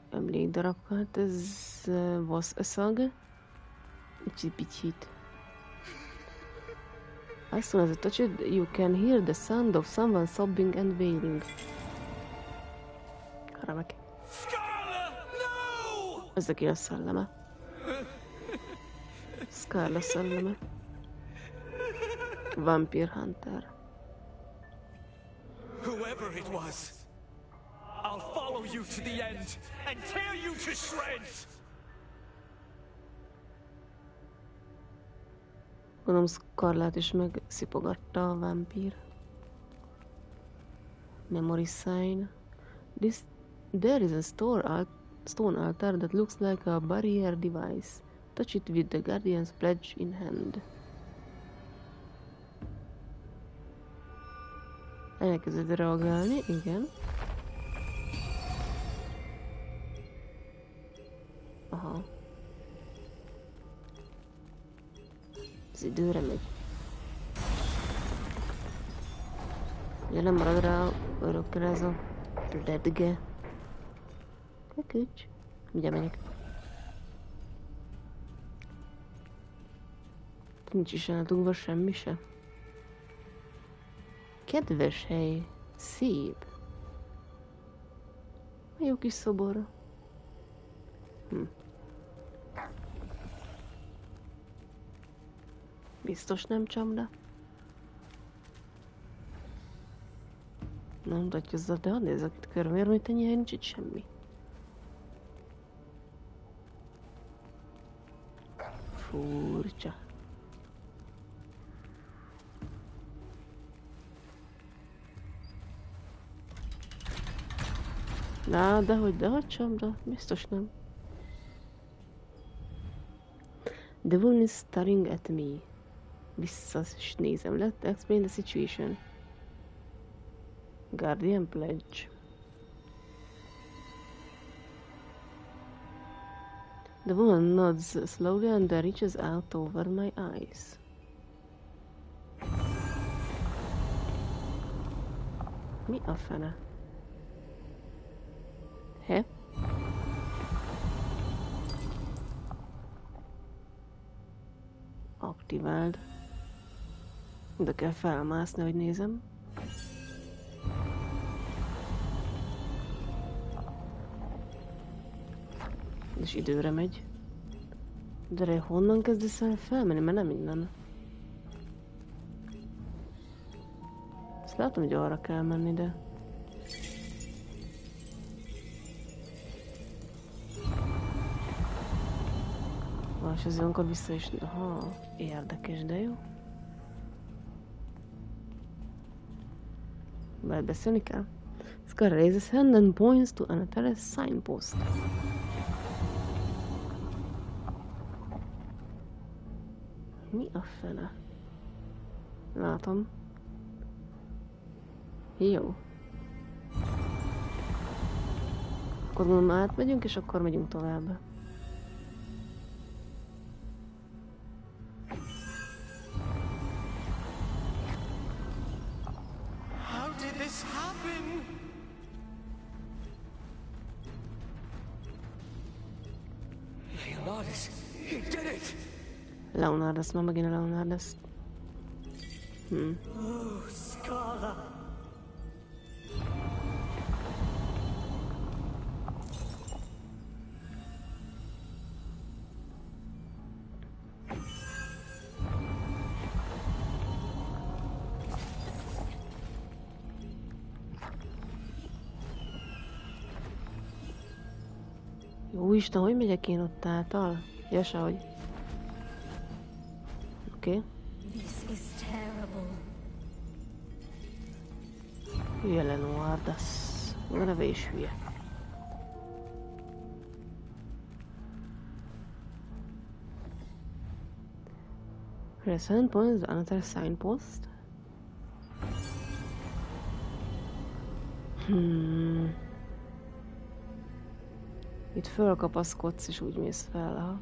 emlékdarab, hát ez vasszag. Icsi-picsit. As soon as you touch it, you can hear the sound of someone sobbing and wailing. Remek. Ez aki a szelleme. Scarla szelleme. Vampire Hunter. Whoever it was, I'll follow you to the end and tear you to shreds. Gondolom Scarlát is megszipogatta a vámpír. Memory sign. There is a stone altar that looks like a barrier device. Touch it with the Guardian's pledge in hand. Elkezded reagálni, igen. Aha. Az időre megy. Ugye nem marad rá örökre ez a ledge. Kököcs. Mindjárt megyek. Nincs is eltugva semmi se. Kedves hely. Szép. Jó kis szobor. Biztos nem csapda. Nem mutatja, de hadd nézzek itt körül, hogy ennyi nincs itt semmi. Furcsa. Na, dehogy csapda, biztos nem. The woman is staring at me. Vissza is nézem. Let's explain the situation. Guardian pledge. The woman nods slowly and reaches out over my eyes. Mi a fene? He? Aktiváld. De kell felmászni, hogy nézem. És időre megy. De honnan kezdesz el felmenni? Mert nem innen. Ezt látom, hogy arra kell menni, de... És ez olyankor vissza is... Aha, érdekes, de jó. Lehet beszélni kell. Scar raises hand and points to another signpost. Mi a fene? Látom. Jó. Akkor mondom, átmegyünk, és akkor megyünk tovább. Leonardus, Leonard, ezt már megint a Leonard, ezt. Oh, Scarla. Jó Isten, hogy megyek én ott által? Ja, sehogy. Oké. Hülye Leonardas. Meg a neve is hülye. Present point, another signpost. Itt fölkapaszkodsz és úgy mész fel, ha.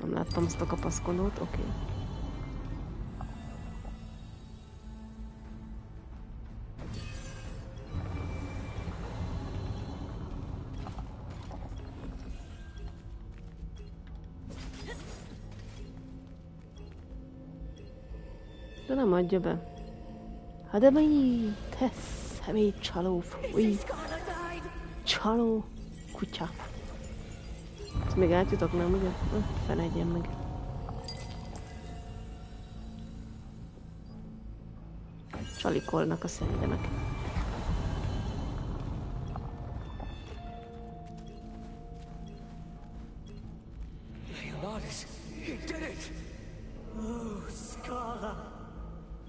Nem láttam azt a kapaszkodót, oké. De nem adja be. Hát de mi tesz, személy csaló, fúj. Csaló kutya. Ezt még átjutok, nem ugye? Fenedjen meg. Csalikolnak a szendemek.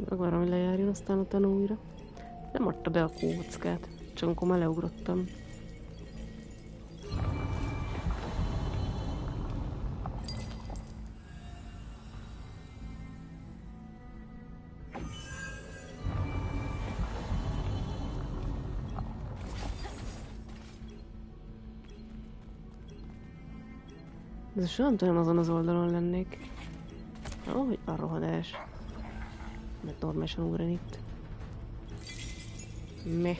Megvárom, hogy lejárjon, aztán utána újra. Nem adta be a kóckát, csak amikor már leugrottam. De soha nem tudom, azon az oldalon lennék. Ó, hogy a rohadás. Mert normálisan ugrani itt. Meh.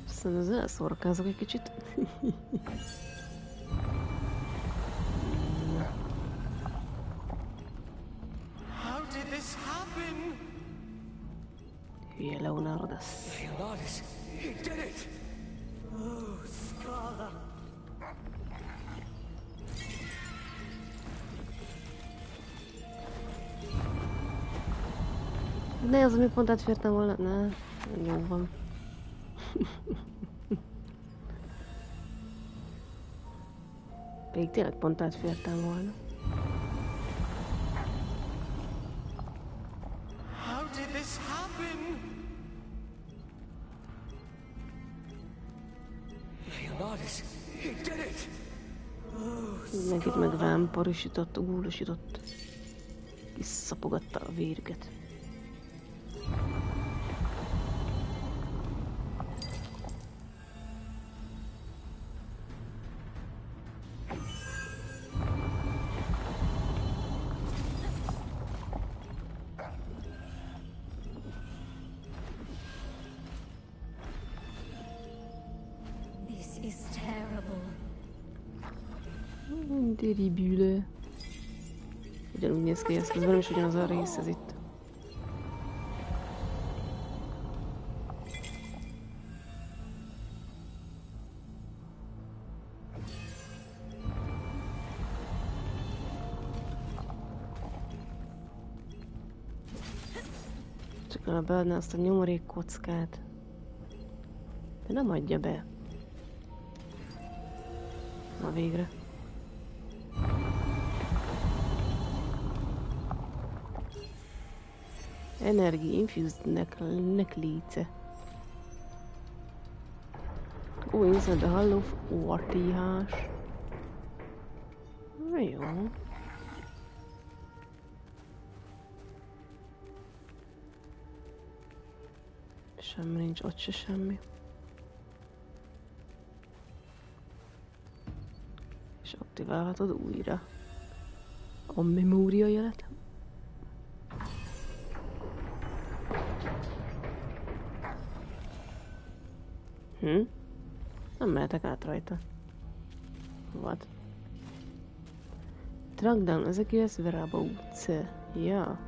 Aztán az elszorkázok egy kicsit. How did this happen? Hülye Leonardas. Leonardas, he did it! Oh, Scarla. Ne, az, ami pont átfértem volna. Ne, jó van. Pedig tényleg pont átfértem volna. How did this happen? Leonardas, he did it! Mindenkit meg vámparosított, gúlosított. Kiszapogatta a vérüket. Terribile. Ugyanúgy néz ki, ez közben is ugyanaz a rész ez itt. Csak a beadná azt a nyomorék kockát. De nem adja be. Na végre. Energy infused necklace. Ó, inside the Hall of Ortihás. Jó. Semmi nincs, ott se semmi. És aktiválhatod újra a memória jelet. Nem mehetek át rajta. What? Track down Ezekiel's whereabouts. Ja.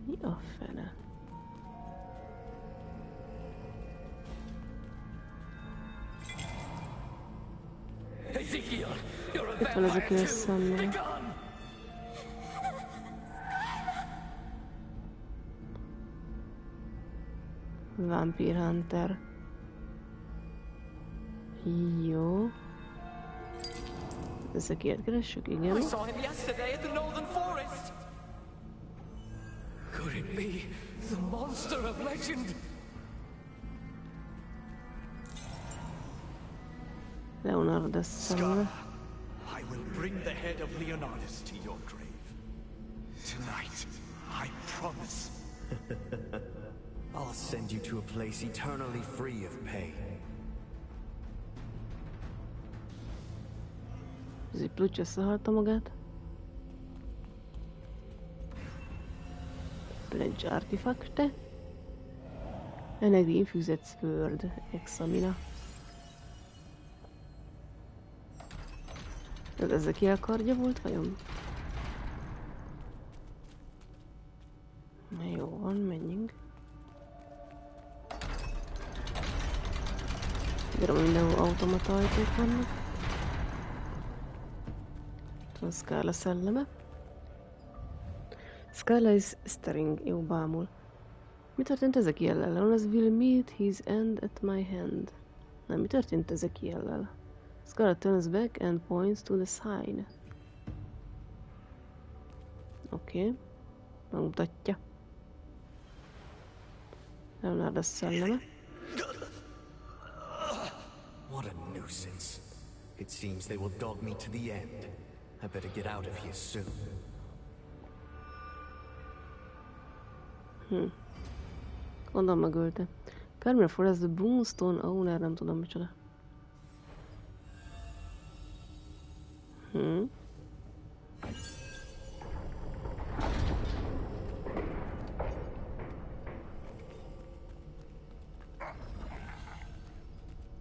Mi a fene? Itt van Ezekiel szemben. Vampire Hunter. Jó. Ezekielt keressük, igen. I saw him yesterday at the northern forest. Could it be the monster of legend? Leonardus szemben. I will bring the head of Leonardus to your grave. Tonight, I promise. I'll send you to a place eternally free of pain. Ziplucs összehalta magát. Pledge artifacte. Energy infused sword. Examina. Ez Ezekiel kardja volt, vajon? Na jó van, menjünk. Bírom, mindenhol automata ajtók vannak. A Scarla szelleme. Scarla is staring. Jó, bámul. Mi történt Ezekiellel? Leonard will meet his end at my hand. Nem, mi történt Ezekiellel? Scarla turns back and points to the sign. Oké. Megmutatja. Leonard a szelleme. What a nuisance. It seems they will dog me to the end. I better get out of here soon. Onnan megölte. Carmel Forest, the Boomstone owner, nem tudom micsoda.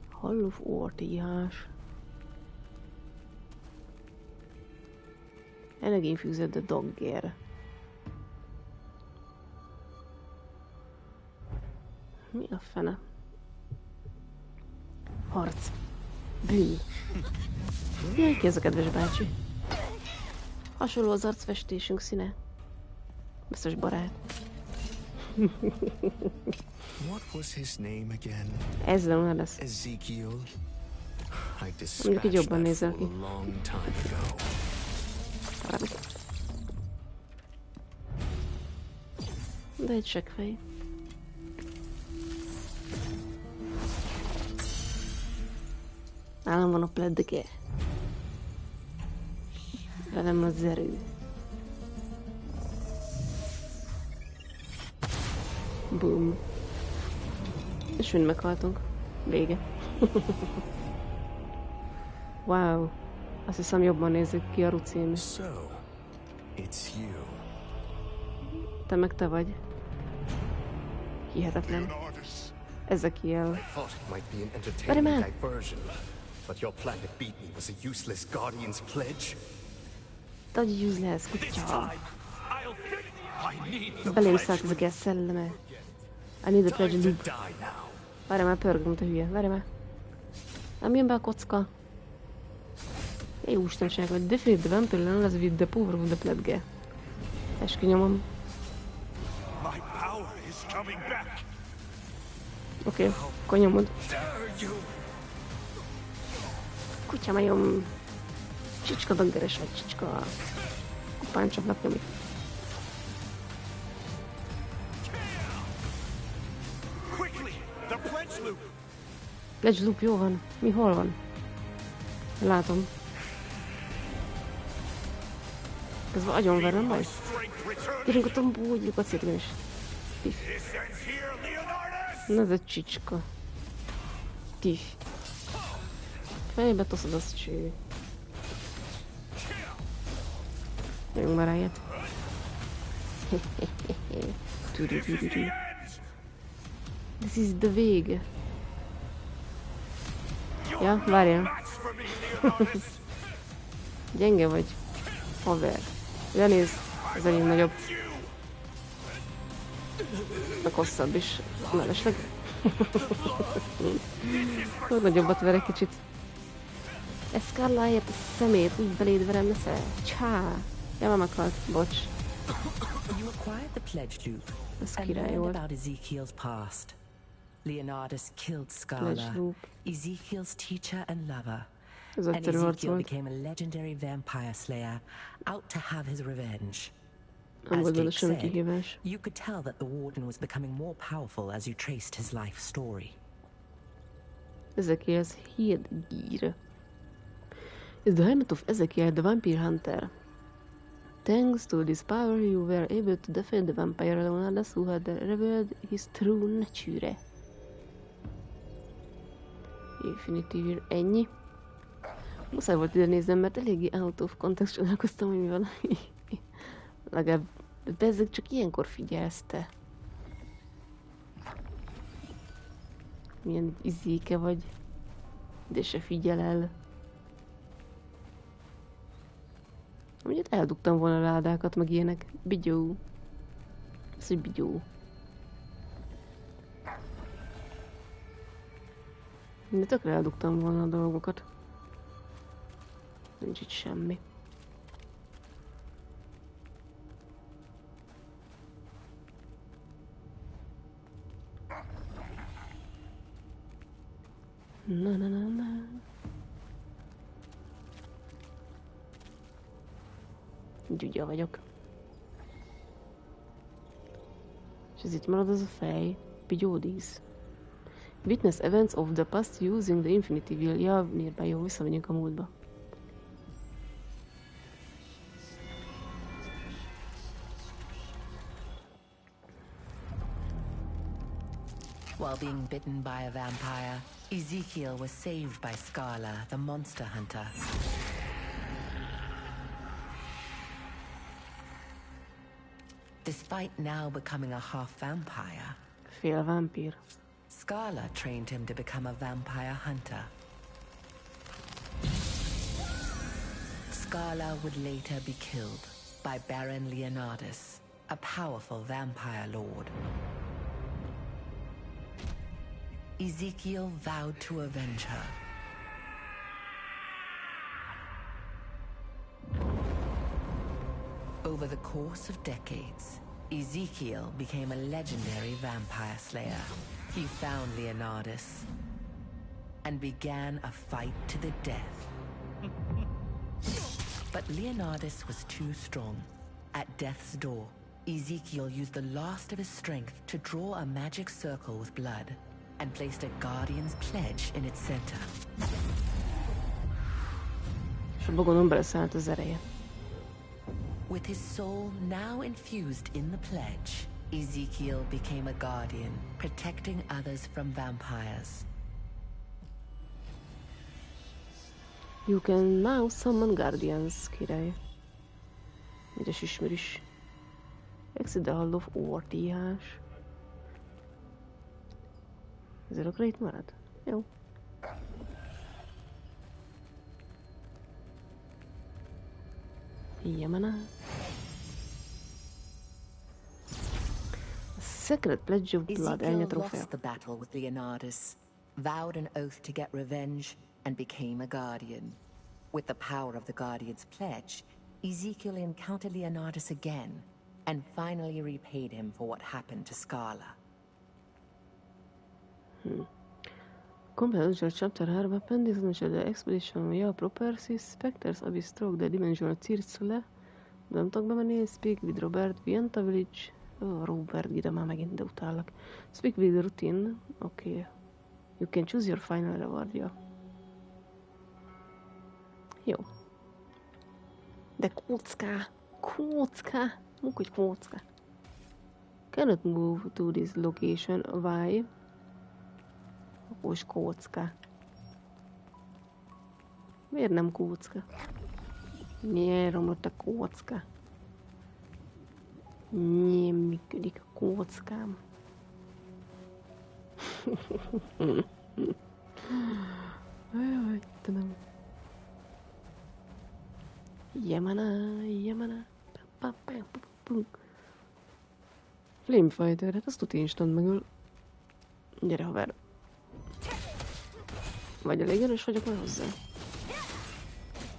Hall of Ortihás. Energy infused the dogger. Mi a fene? Harc. Bű. Jaj, ki ez a kedves bácsi? Hasonló az arcfestésünk színe. Biztos barát. What was his name again? Ez nem lesz. Ezekiel. I Mondjuk így jobban dispatched nézel that ki. fool a long time ago. De egy seggfej. Nálam van a pledge. Velem az erő. Boom. És mind meghaltunk. Vége. Wow. Azt hiszem jobban nézzük ki a rucím. So, it's you. Te meg te vagy. Hihetetlen. Ezekiel. Thought it might be an Várj entertaining már! diversion, but your plan to beat me was a useless Guardian's pledge. Te vagy useless, kutya. I need Belém szállt Ezekiel szelleme. I need a pledge loop. Die now. Várj már, pörgöm, te hülye. Várj már. Nem jön be a kocka. Jó istenság, vagy defeat the vampire Leonard with the power of the pledge. Eskünyomom. Oké, akkor nyomod. Kutya majom. Csicska daggeres vagy, csicska. Kupáncsapnak nyomik. Pledge loop, jó van. Mi, hol van? Látom. Közben agyonverem majd. Gyerünk a tombó, gyerünk szét is. Tiff. Na ez egy csicska. Tiff. Fejbe toszod az cső. Gyerünk már ráját. This is the vége. Ja, várjál. Gyenge vagy, haver. Ja, nézd, ez enyém nagyobb. Meg hosszabb is, mellesleg. Nagyobbat ver egy kicsit. Eszkálláért a szemét, úgy beléd verem nesze. Csá! Ja, már meghalt, bocs. You acquired the pledge loop and learned about Ezekiel's past. Leonardus killed Scala, Ezekiel's teacher and lover, and Ezekiel became a legendary vampire slayer, out to have his revenge. As Jake said, you could tell that the Warden was becoming more powerful as you traced his life story. Ezekiel's headgear is the helmet of Ezekiel, the vampire hunter. Thanks to this power, you were able to defeat the vampire Leonardus, who had revealed his true nature. Infinitív, ennyi. Muszáj volt ide néznem, mert eléggé out of context csodálkoztam, hogy mi van. Legalább, de ezek csak ilyenkor figyelsz te. Milyen izéke vagy. De se figyel el. Amúgy eldugtam volna a ládákat, meg ilyenek. Bigyó. Ez, hogy bigyó. De tökre eldugtam volna a dolgokat. Nincs itt semmi. Na. Gyugya vagyok. És ez itt marad az a fej. Pigyódísz. Witness events of the past using the Infinity Wheel. Ja, nearby, jó, visszamegyünk a múltba. While being bitten by a vampire, Ezekiel was saved by Scala, the monster hunter. Despite now becoming a half vampire, fél vámpír, Scala trained him to become a vampire hunter. Scala would later be killed by Baron Leonardus, a powerful vampire lord. Ezekiel vowed to avenge her. Over the course of decades, Ezekiel became a legendary vampire slayer. He found Leonardus and began a fight to the death. But Leonardus was too strong. At death's door, Ezekiel used the last of his strength to draw a magic circle with blood and placed a guardian's pledge in its center. És a bogonon beleszállt az ereje. With his soul now infused in the pledge, Ezekiel became a guardian, protecting others from vampires. You can now summon guardians, király. Ügyes ismerős. Exit the Hall of Ortiás. Ez örökre itt marad? Jó. Jemena. Sacred Pledge of Blood, elnyert trófea. Lost the battle with Leonardus, vowed an oath to get revenge, and became a guardian. With the power of the Guardian's pledge, Ezekiel encountered Leonardus again, and finally repaid him for what happened to Scala. Completed chapter 3 weapon, the expedition via Propersis, Spectres, Abyss Stroke, the Dimensional Circle. Nem tudok bemenni, Speak with Robert, Vienta Village. Robert, ide már megint, de utállak. Speak with Routine, oké. You can choose your final reward, ja. Jó. De kócká! Munkhogy kócká. Cannot move to this location, why? Okos kócka. Miért nem kócka? Miért romlott a kócka? Nem működik a kockám. Jaj, tudom. Yamana. Flamefighter, hát azt tuti instant megöl. Gyere, haver. Vagy elég erős vagyok már hozzá.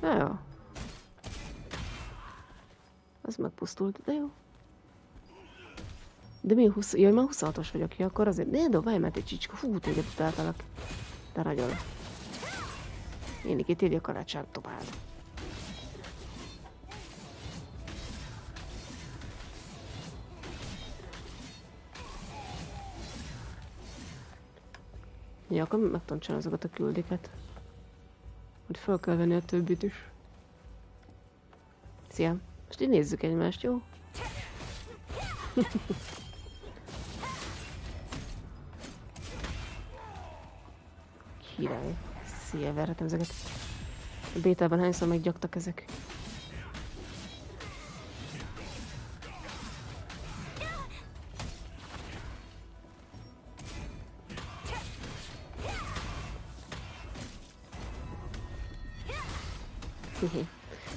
Ja. Ez megpusztult, de jó. De mi 20... Jaj, már 26-os vagyok, ja, akkor azért... Ne dobálj, mert egy csicska. Fú, téged utáltalak. De ragyol. Én itt írja a karácsát tovább. Ja, akkor megtanulcsál azokat a küldiket. Hogy fel kell venni a többit is. Szia! Most így nézzük egymást, jó? Király. Szia, verhetem ezeket. A bétában hányszor meggyaktak ezek?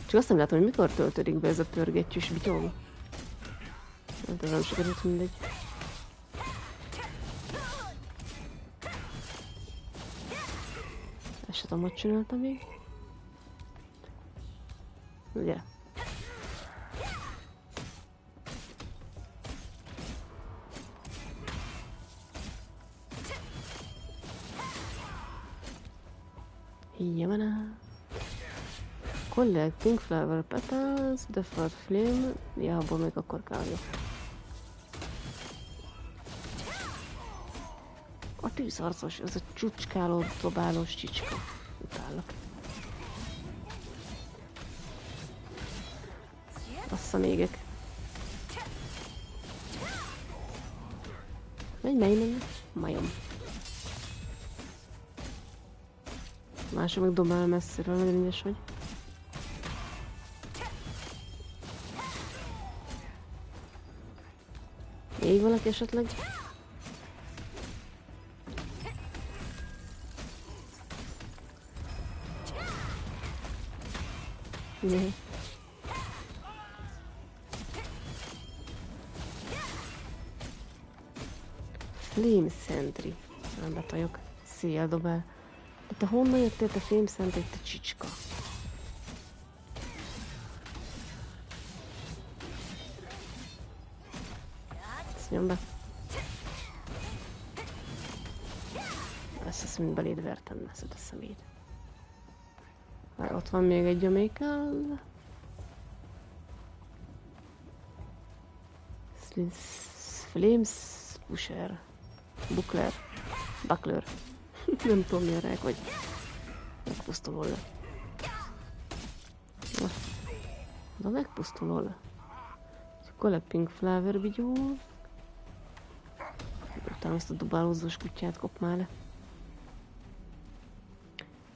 Csak azt nem látom, hogy mikor töltődik be ez a pörgettyűs bityom. Hát ez nem sikerült, mindegy. Ezt sem tudom, hogy csináltam még. Ugye? Yamana. Collect pink flower petals, default flame. Ja, abból még akkor kell. A tűzharcos, ez a csücskáló, dobálós csicska. Utállak. Bassza mégek. Menj. Majom. Mások meg dobál messziről, nagyon ügyes vagy. Még valaki esetleg? Ne. Flame Sentry. Nem betajok. Szél dobál. De te honnan jöttél te Flame Sentry, te csicska? Nyom be. Ezt mind beléd vertem, ezt a szemét. Már ott van még egy, amely kell. Flames Pusher. Buckler. Nem tudom mi a rák, vagy megpusztulol le. Na, megpusztulol le. Collect pink flower bigyó. Utána ezt a dobálózós kutyát kap már le.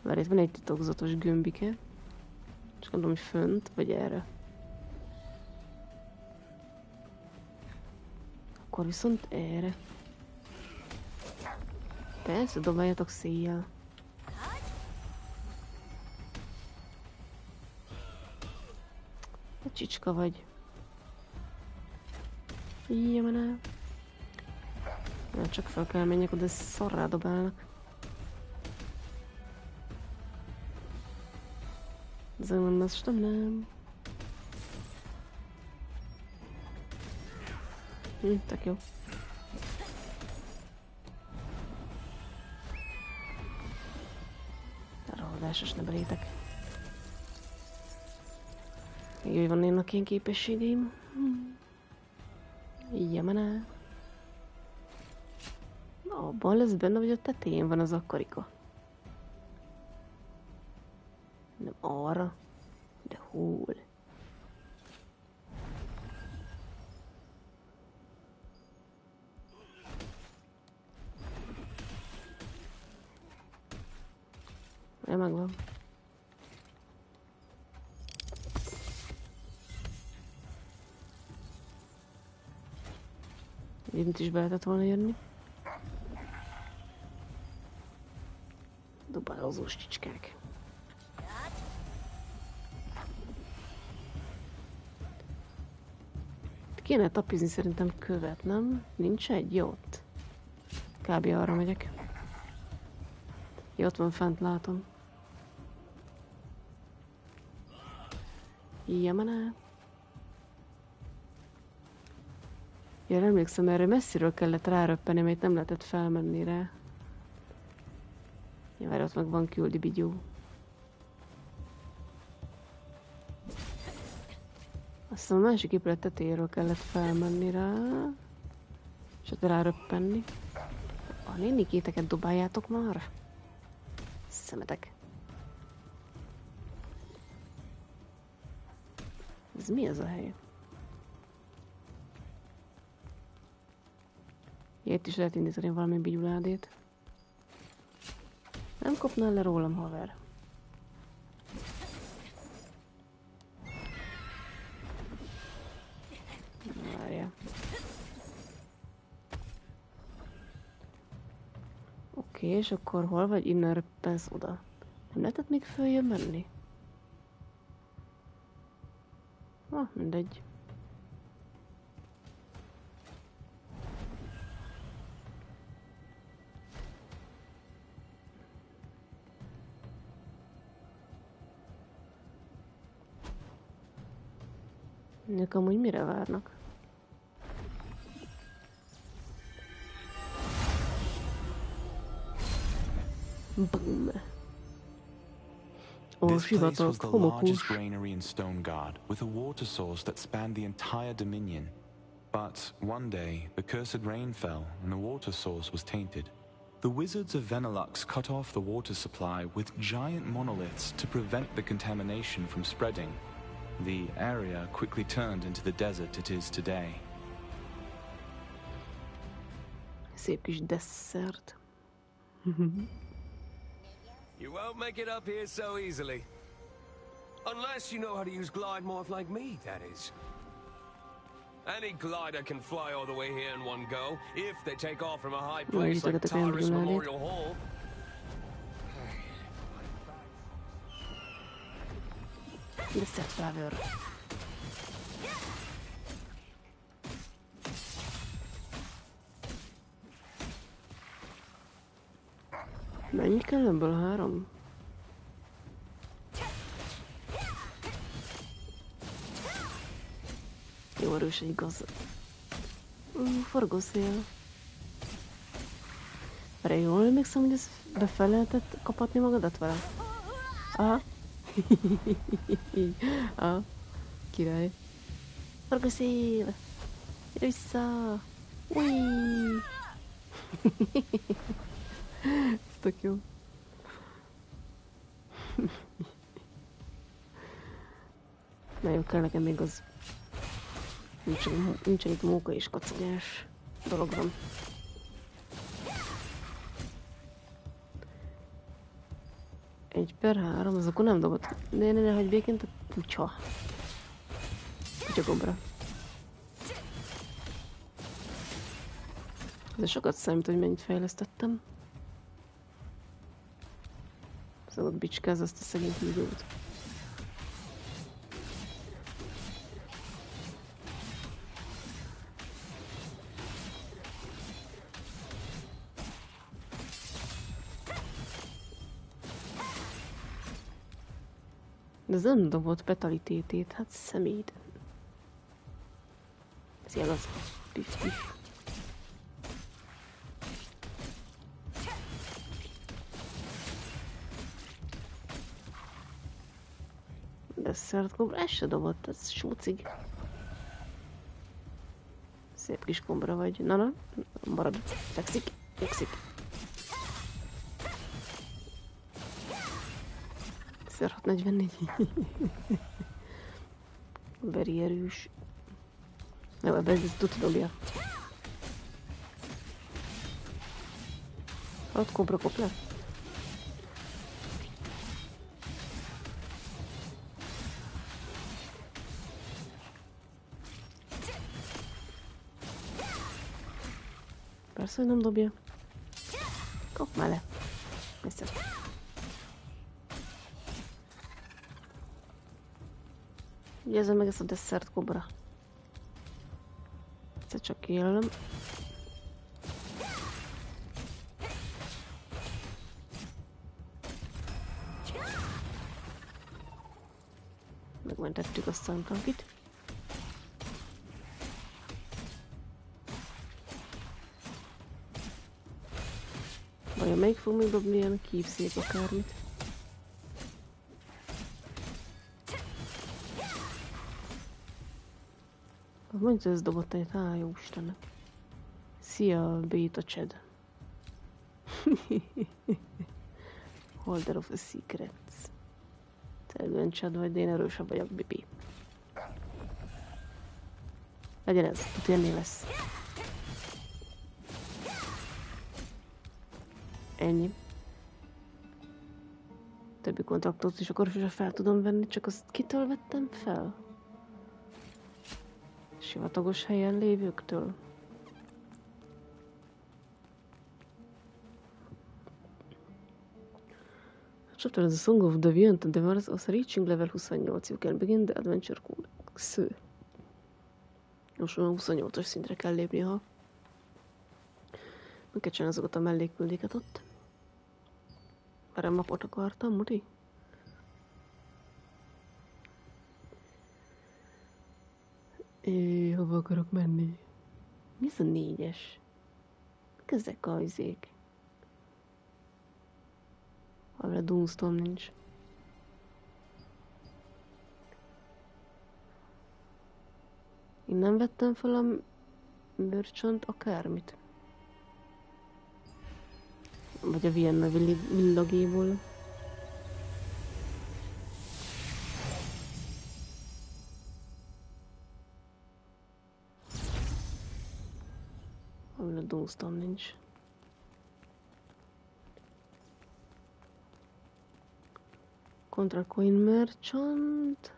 Várj, itt van egy titokzatos gömbike. Csak mondom, hogy fönt, vagy erre. Akkor viszont erre. Persze, dobáljatok széjjel. Egy csicska vagy. Jamaná. Csak fel kell menjek oda, szarrá dobálnak. Ez nem, ez nem. Tök jó. Rohadásos, ne belétek. Még jó, hogy vannak ilyen képességeim. Jamaná. Abban lesz benne, hogy a tetején van az a karika. Nem arra, de hol? Ja, megvan. Itt is be lehetett volna jönni. Dobálózós csicskák. Kéne tapizni szerintem követ, nem? Nincs egy? Jó, ott. Kb. Arra megyek. Jó, ott van fent, látom. Jamaná. Ja, emlékszem, erre messziről kellett ráröppeni, mert nem lehetett felmenni rá. Ja, várj, ott meg van küldi bigyó. Aztán a másik épület tetejéről kellett felmenni rá. És ott ráröppenni. A nénikéteket dobáljátok már? Szemetek. Ez mi ez a hely? Itt is lehet indítani valami bigyuládét. Nem kopnál le rólam, haver. Várja. Oké, és akkor hol vagy? Innen röppensz oda. Nem lehetett még följön menni? Mindegy. Ők amúgy mire várnak? Boom. This place was the largest granary in Stonegard, with a water source that spanned the entire dominion. But one day, the cursed rain fell, and the water source was tainted. The wizards of Venelux cut off the water supply with giant monoliths to prevent the contamination from spreading. The area quickly turned into the desert it is today. Szép kis desszert. You won't make it up here so easily. Unless you know how to use glide morph like me, that is. Any glider can fly all the way here in one go, if they take off from a high place like Tyrus Memorial Hall. Desszert flavor. Mennyi kell ebből 3? Jó erős egy gaz. Forgószél. Erre jól emlékszem, hogy ez befel lehetett kapatni magadat vele? Aha. Aha. Király. Forgószél! Gyere vissza! Ui! Ez tök jó. Na jó, kell nekem még az. Nincsen itt móka és kacagás dolog van. Egy per 3, az akkor nem dobott. Ne, hagyj békén, te kutya. Kutya gombra. De sokat számít, hogy mennyit fejlesztettem. Szabad bicskáz azt a szegény hígót. De ez nem dobott petalitétét, hát szeméd. Ez ilyen az. Pif. Desszert kombra, ez se dobott, ez smucig. Szép kis kombra vagy. Na, marad. Fekszik. Szer 644. Veri erős. Jó, ebben ez tuti dobja. 6 kombra kopla. Persze, hogy nem dobja. Kap már le. Persze. Vigyázzon meg ezt a desszert kobra. Egyszer csak kijelölöm. Megmentettük a Szankakit. Vajon melyik fog még dobni ilyen kívszék akármit? Mondja, ez dobott egyet, jó Istennek. Szia, Beta Chad. Holder of the Secrets. Te ebben Chad vagy, de én erősebb vagyok, Bibi. Legyen ez, tutélni lesz. Ennyi. Többi kontraktot is akkor is fel tudom venni, csak azt kitől vettem fel? Sivatagos helyen lévőktől. Chapter is a Song of the Deviant Endeavors of reaching level 28. You can begin the adventure codex. Most olyan 28-as szintre kell lépni, ha meg kell csinálni azokat a mellékküldéket ott. Erre mapot akartam, Muti? Hova akarok menni? Mi ez a 4-es? Mik ezek a izék? Arra Doomstorm nincs. Én nem vettem fel a merchant akármit. Vagy a Vienna villagéból. Ahol a Doomstorm nincs. Contract Coin Merchant.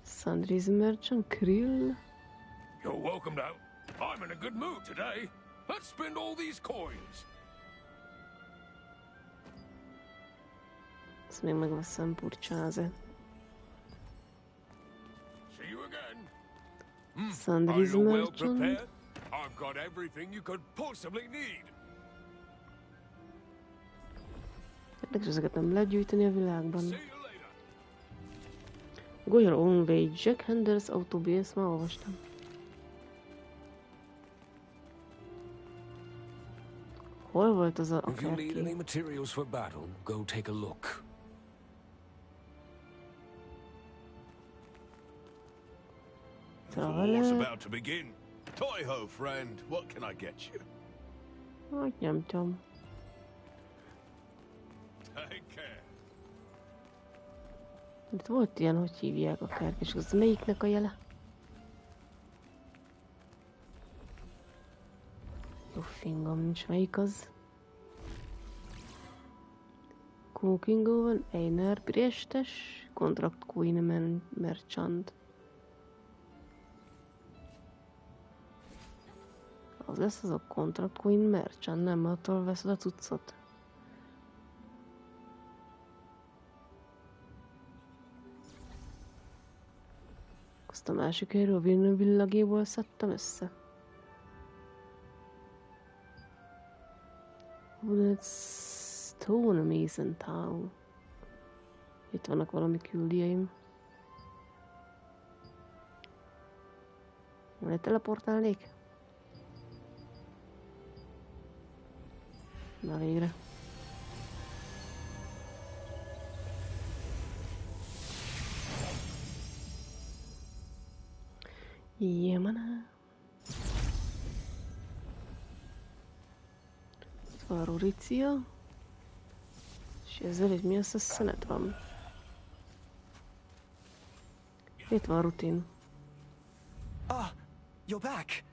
Sundries Merchant. Krill. You're welcome now. I'm in a good mood today. Let's spend all these coins. Ezt még megveszem, purcsáze. See you again. Sundries Are you well Merchant. prepared? I've got everything you could possibly need. Érdekes, ezeket nem lehet gyűjteni a világban. Go your own way. Jack Handers Autobay, ezt már olvastam. Hol volt az a If you need any akárki? materials for battle, go take a look. The war's about to begin. Toy-ho, friend. What can I get you? Hogy nem tudom. Take care. Itt volt ilyen, hogy hívják akárki, és az melyiknek a jele? Jó fingom nincs, melyik az? Cookingo van, Einer, Priestes, Contract Coin Merchant. Az lesz az a Contract Coin Merchant, nem, attól veszed a cuccot. Azt a másik helyről a villagéból szedtem össze. Stone Mason Town. Itt vannak valami küldjeim. Majd teleportálnék? Na végre. Jemana. Itt van a Ruricia. És ezzel egy mi az a szenet van? Itt van a rutin. Ah, you're back.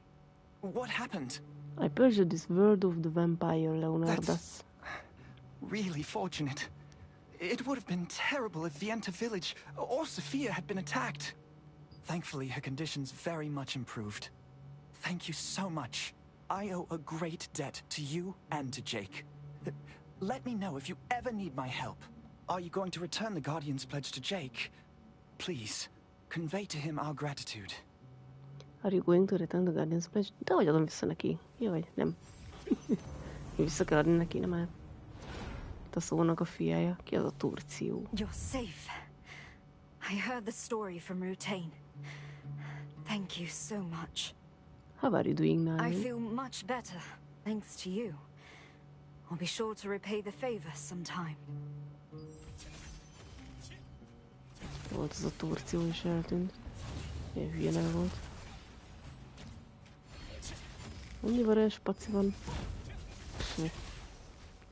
What happened? I purged this world of the vampire, Leonardas. That's really fortunate. It would have been terrible if Vienta village or Sophia had been attacked. Thankfully, her condition's very much improved. Thank you so much. I owe a great debt to you and to Jake. Let me know if you ever need my help. Are you going to return the Guardian's pledge to Jake? Please, convey to him our gratitude. Are you going to return the Guardian's pledge? De hogy adom vissza neki? Jó, vagy nem. Vissza kell adni neki, nem áll. Itt a szónak a fiája. Ki az a Turció? You're safe. I heard the story from Rutain. Thank you so much. How are you doing now? I feel much better, thanks to you. I'll be sure to repay the favor sometime. Volt az a Turció is eltűnt. Ilyen hülye neve volt. Annyi varázs paci van.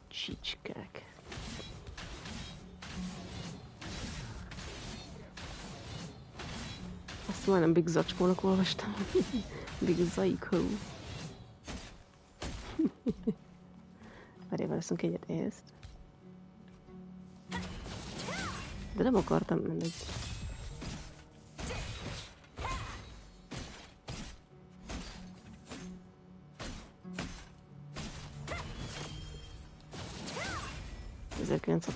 Csicskák. Azt majdnem Big Zacskónak olvastam. Big Zaikó. Várjál, veszünk egyet ezt. De nem akartam, mindegy.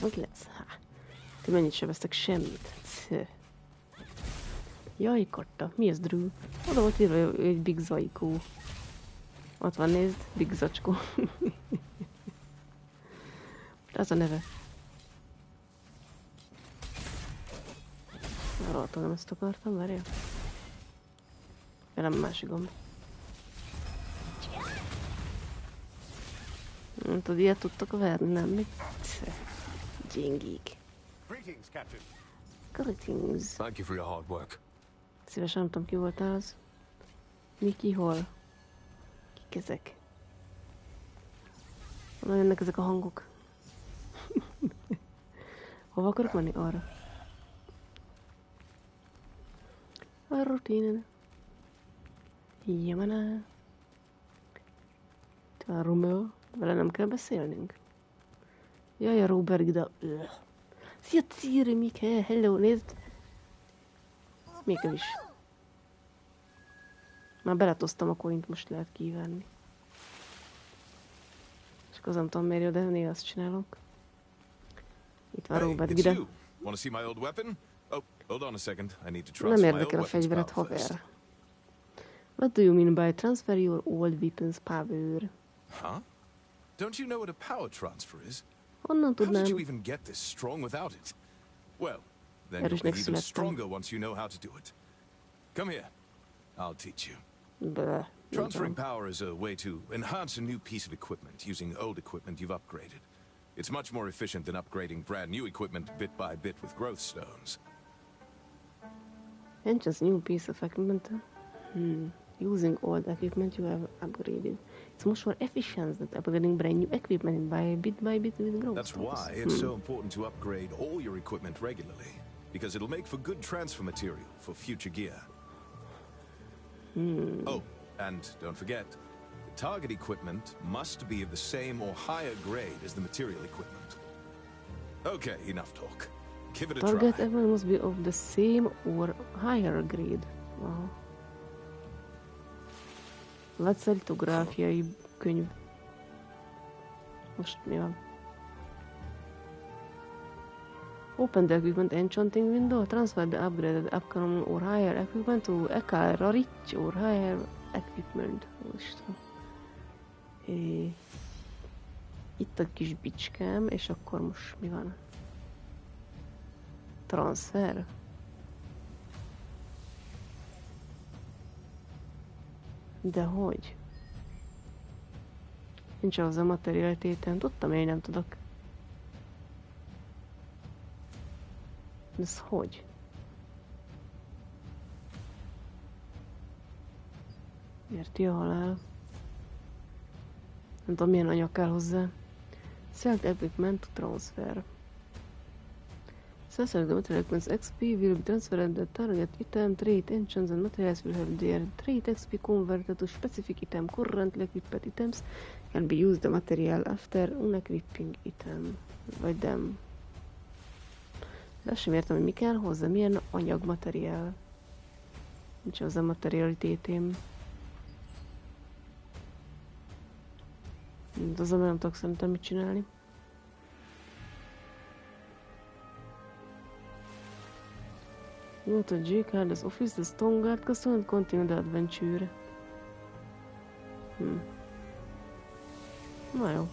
lesz. Ti mennyit sebeztek? Semmit. Jaj, katta. Mi ez, Drew? Oda volt írva, egy Big Zaikó. Ott van, nézd. Big Zacskó. Ez a neve. Arra nem ezt akartam, várjál. Nem másik gomb. Nem tudod, ilyet tudtak verni, nem? Mit? Gyengék. Greetings, Captain. Greetings. Thank you for your hard work. Szívesen nem tudom, ki voltál az. Miki, hol? Kik ezek? Honnan jönnek ezek a hangok? Hova akarok menni? Arra. A rutinen. Jemene. Te a Romeo. Vele nem kell beszélnünk. Jaj, a Robert ide. Szia, Ciri, Mike, hello, nézd. Még is. Már beletoztam a coint, most lehet kívánni. És akkor nem tudom miért, de néha azt csinálok. Itt van Robert ide. Nem érdekel a fegyveret, haver. What do you mean by transfer your old weapons power? Huh? Don't you know what a power transfer is? Honnan tudnám? How did you even get this strong without it? Well, then you'll be even stronger once you know how to do it. Come here. I'll teach you. Bleh. Transferring power is a way to enhance a new piece of equipment using old equipment you've upgraded. It's much more efficient than upgrading brand new equipment bit by bit with growth stones. Enhance new piece of equipment. Using old equipment you have upgraded. It's much more efficient than upgrading brand new equipment by bit with growth. That's why it's so important to upgrade all your equipment regularly, because it'll make for good transfer material for future gear. Oh, and don't forget, the target equipment must be of the same or higher grade as the material equipment. Okay, enough talk. Give it a try. Target equipment must be of the same or higher grade. Wow. Látszalitográfiai könyv. Most mi van? Open the equipment enchanting window. Transfer the upgraded upcoming or higher equipment to acquire rich or higher equipment. Itt a kis bicskám, és akkor most mi van? Transfer? De hogy? Nincs ahhoz a materialitétem. Tudtam, én nem tudok. Ez hogy? Érti a halál? Nem tudom, milyen anyag kell hozzá. Select equipment to transfer. Select the material equipment's XP will be transferred the target item, trait, enchants and materials will have their trait XP converted to specific item. Currently equipped items can be used the material after unequipping item. Vagy nem. De azt sem értem, hogy mi kell hozzá, milyen anyagmateriál. Nincs hozzá materialitétém. Azzal nem tudok szerintem mit csinálni. Go to J-Card's office, the Stone Guard Castle and continue the adventure. Na jó.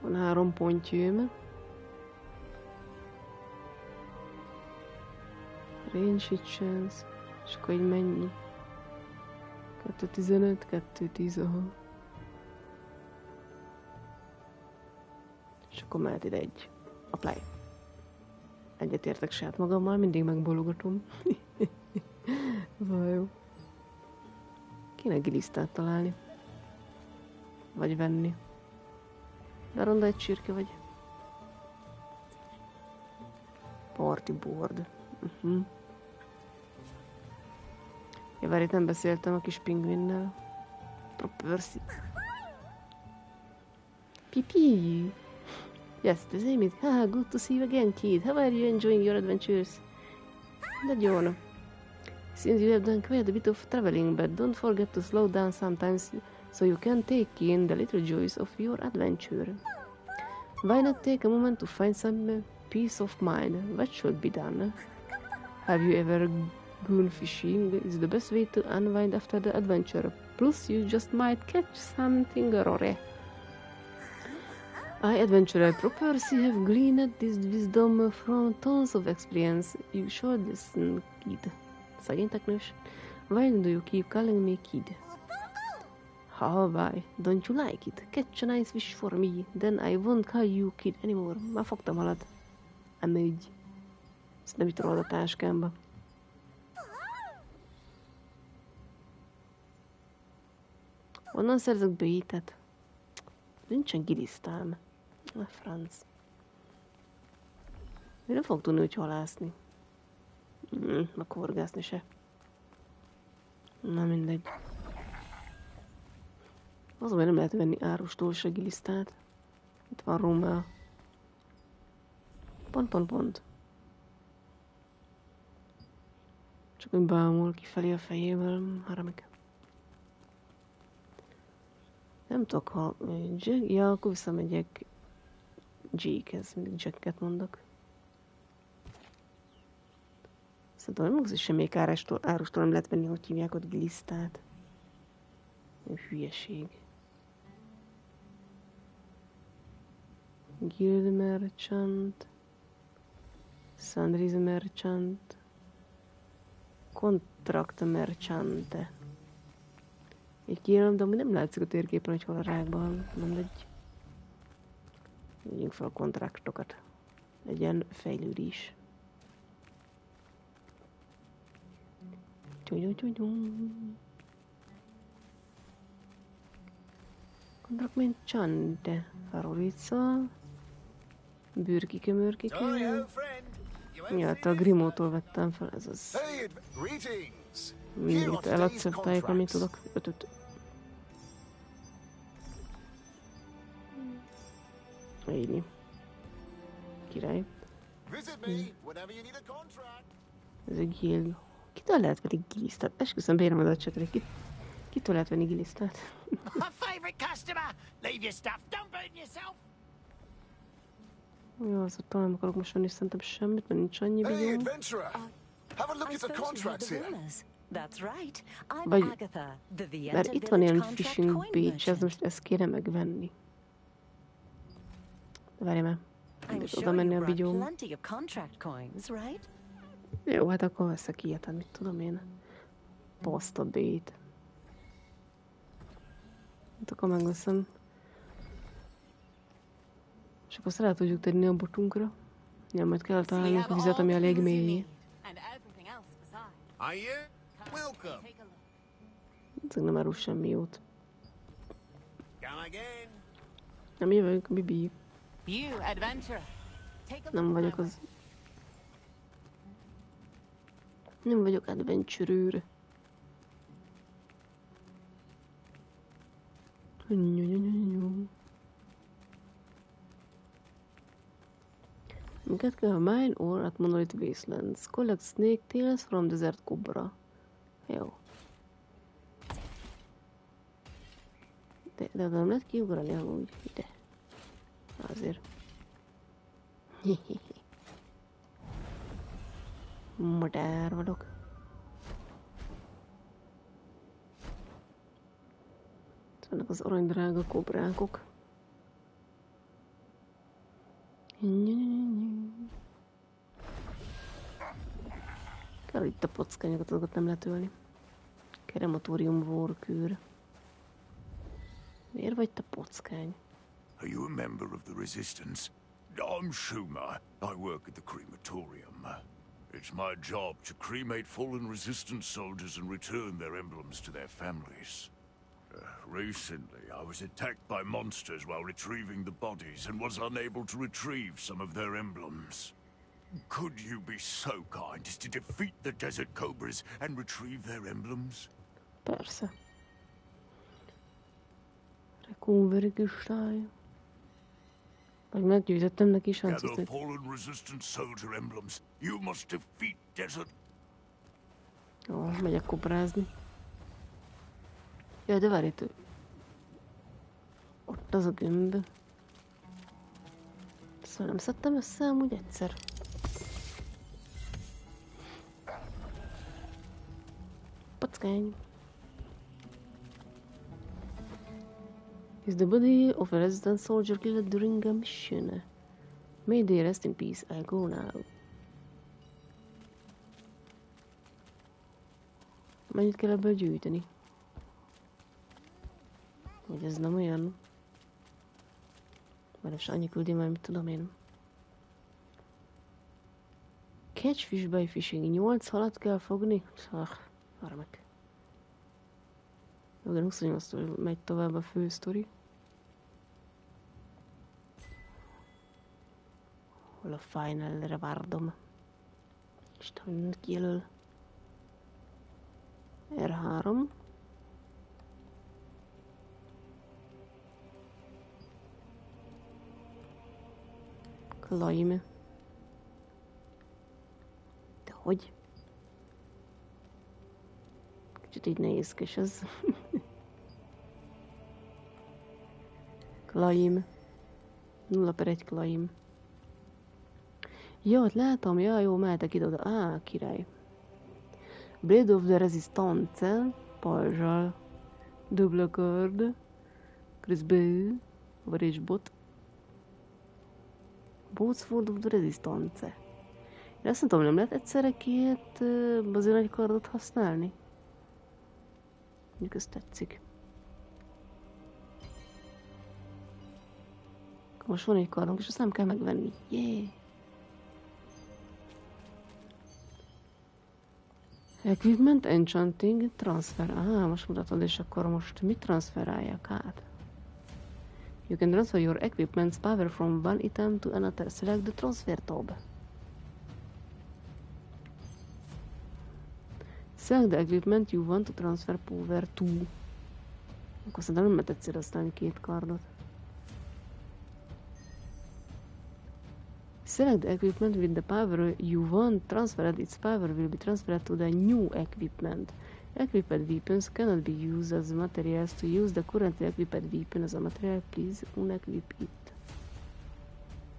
Van 3 pontjém. Range hit chance. És akkor így mennyi? 2.15, 2.10, aha. És akkor mehet ide egy. Apply. Egyetértek saját magammal, mindig megbologatom. Vaj jó. Kéne gilisztát találni. Vagy venni. De ronda egy csirke vagy. Party board. Ja, várj, itt nem beszéltem a kis pingvinnel. Propersi. Pipi! Yes, the same is. Haha, good to see you again, kid. How are you enjoying your adventures? That's John. Since you have done quite a bit of traveling, but don't forget to slow down sometimes so you can take in the little joys of your adventure. Why not take a moment to find some peace of mind? What should be done? Have you ever gone fishing? It's the best way to unwind after the adventure. Plus, you just might catch something rare. I, adventurer Propersi, have gleaned this wisdom from tons of experience. You should listen, kid. Szegény teknős. Why do you keep calling me kid? Ha, why? Don't you like it? Catch a nice fish for me, then I won't call you kid anymore. Már fogtam halad. Amúgy. Ezt nem itt rólad a táskámba. Onnan szerzek bőítet. Nincsen gilisztám. Na, franc. Én nem fog tudni, hogy halászni. Meg horgászni se. Na mindegy. Azon, hogy nem lehet venni árustól se gilisztát. Itt van Róma. Pont. Csak úgy bámul kifelé a fejével. Haramik. Nem tudok, ha... Ja, akkor visszamegyek Jake-hez, mindig Jacket mondok. Szerintem nem az semmelyik árustól nem lehet venni, hogy hívják ott gilisztát. Hülyeség. Guild Merchant. Sundries Merchant. Contract Merchante. Így kérem, de amúgy nem látszik a térképen, hogy hol a rákban. Mindegy. Vegyünk fel a kontraktokat. Legyen fejlődés. Kontrakt Merchante. Farolica. Bőrkike. Miatt a Grimótól vettem fel, ez az. Mindent eladszeptáljuk, amit tudok. 5. Így. Király. Ez egy guild. Kitől lehet venni gilisztát? Esküszöm, beírom az csetre. Kitől lehet venni gilisztát? Jó, az ott nem akarok most venni szerintem semmit, mert nincs annyi videó. Vagy, mert itt van ilyen fishing beach, ez most ezt kéne megvenni. De várj már, oda menni a videó. Jó, hát akkor veszek ilyet, mit tudom én. Pasta bait. Hát akkor megveszem. És akkor rá tudjuk tenni a botunkra. Ja, majd kell találnunk a vizet, ami elég mély. Ezek nem árul semmi jót. Nem jövök, Bibi. Nem vagyok az... Nem vagyok adventurer. Minket kell mine ore at Monolith Wastelands. Collect snake tails from desert cobra. Jó. De nem lehet kiugrani amúgy ide. Azért. Madár vagyok. Itt vannak az aranydrága kobrákok. Kell itt a pockányokat, azokat nem lehet ölni. Krematórium vorkőr. Miért vagy te pockány? Are you a member of the Resistance? I'm Schumer. I work at the crematorium. It's my job to cremate fallen Resistance soldiers and return their emblems to their families. Recently, I was attacked by monsters while retrieving the bodies and was unable to retrieve some of their emblems. Could you be so kind as to defeat the Desert Cobras and retrieve their emblems? Persze. Reconveri kristály. Vagy meggyőzöttem neki sáncot. Gather fallen Resistance soldier emblems. You must defeat Desert. Jó, megyek koprázni. Jaj, de várj itt. Ott az a gömb. Szóval nem szedtem össze amúgy egyszer. Packány. Is the body of a resident soldier killed during a mission? May they rest in peace, I go now. Mennyit kell ebből gyűjteni? Hogy ez nem olyan? Mert most annyi küldi már, mit tudom én. Catch fish by fishing. 8 halat kell fogni? Arra meg. Jó, 28-tól megy tovább a fő sztori. Hol a final rewardom? Isten kijelöl. R3. Climb. De hogy? Kicsit így nehézkes ez. Climb. 0/1 climb. Jó, ott látom, ja, jó, mehetek ide-oda. Király. Blade of the Resistance, pajzsal. Double card. Crispy. Varázsbot. Boatsford of the Resistance. Én azt mondtam, nem lehet egyszerre két azért nagy kardot használni? Mondjuk ezt tetszik. Most van egy kardunk, és azt nem kell megvenni. Yeah! Equipment, enchanting, transfer. Most mutatod, és akkor most mit transferáljak át? You can transfer your equipment's power from one item to another. Select the transfer tab. Select the equipment you want to transfer power to. Akkor szerintem nem lehet egyszer aztán két kardot. Select the equipment with the power you want transferred. Its power will be transferred to the new equipment. Equipped weapons cannot be used as materials. To use the currently equipped weapon as a material, please unequip it.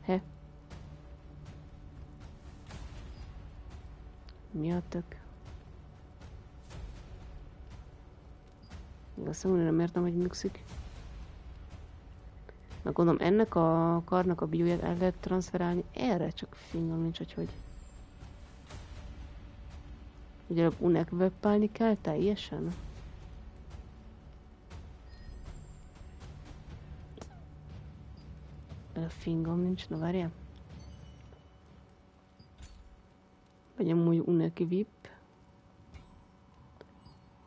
He? Mi a tök? Azt mondom, nem értem, hogy működik. Meg gondolom, ennek a kardnak a bióját el lehet transferálni erre, csak fingom nincs, hogy. Ugye unequipálni kell teljesen? A fingom nincs, na várjál. Vagy amúgy unequip.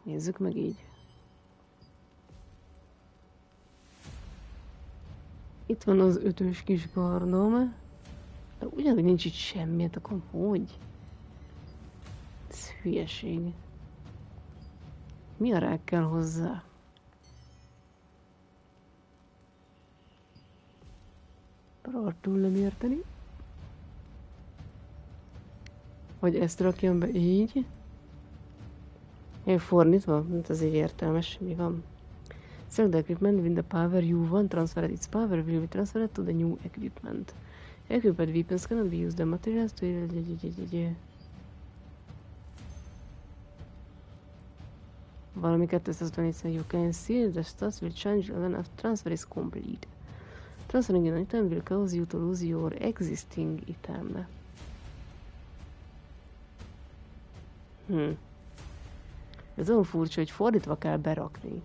Nézzük meg így. Itt van az 5-ös kis kardom. De ugyanúgy nincs itt semmi, hát akkor hogy? Ez hülyeség. Mi a rák kell hozzá? Rohadtul nem érteni. Hogy ezt rakjam be így. Fordítva? Hát ez így értelmes, mi van? Select the equipment with the power you want transferred. Its power will be transferred to the new equipment. Equipped weapons cannot be used. The materials to... Valami 224. You can see the stats will change when a transfer is complete. Transferring an item will cause you to lose your existing item. Ez olyan furcsa, hogy fordítva kell berakni.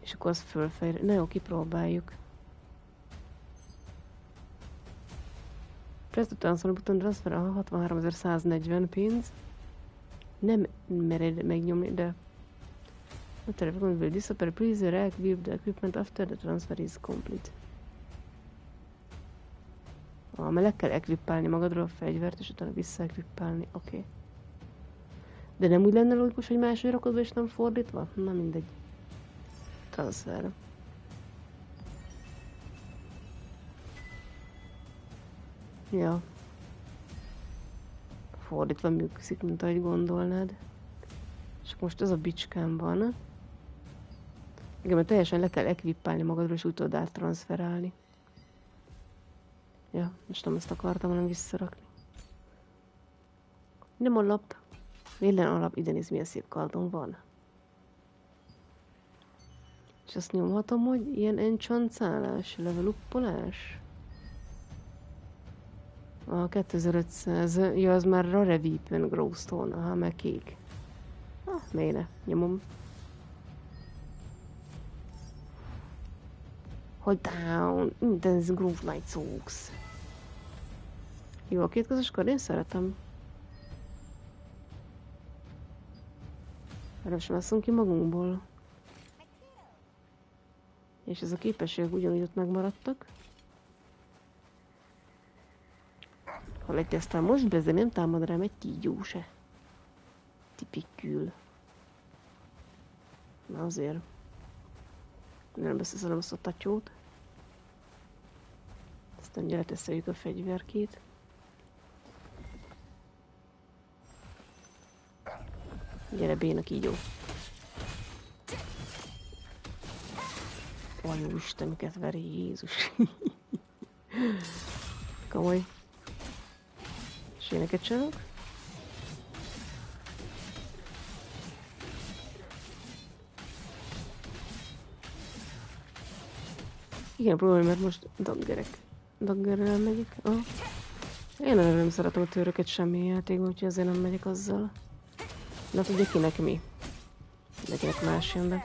És akkor az fölfejre. Na jó, kipróbáljuk. Press the transfer button, transfer a 63.140 pénz. Nem mered megnyomni, de... A telephone will disappear. Please reactivate the equipment after the transfer is complete. Mert le kell equippálni magadról a fegyvert, és utána visszaequippálni. Oké. De nem úgy lenne logikus, hogy máshogy rakod be, és nem fordítva? Na mindegy. Transfer. Ja. Fordítva működik, mint ahogy gondolnád. És most ez a bicskám van. Igen, mert teljesen le kell equippálni magadról, és úgy tudod áttranszferálni. Ja, most nem ezt akartam, hanem visszarakni. Nem alap. Vélen alap, ide nézd, milyen szép kardon van. És azt nyomhatom, hogy ilyen enchantálás, leveluppolás. A 2500, ja, az már Rare Weapon Glowstone, aha, meg kék. Miért ne? Nyomom. Hold down, intense groove light soaks. Jó, a kétkezes kard, én szeretem. Erről sem veszünk ki magunkból. És ez a képességek ugyanúgy ott megmaradtak. Ha legyeztem most be, ezzel nem támad rám egy kígyó se. Tipikül. Na azért. Nem beszélem azt a tatyót. Aztán gyere teszeljük a fegyverkét. Gyere béna kígyó. Olyan Isten, miket ver, Jézus. Komoly. És éneket csinálok. Igen, próbálj, mert most daggerrel megyek. Én nem szeretem a töröket semmi játékban, úgyhogy azért nem megyek azzal. De tudja kinek mi. Legyenek más jön be.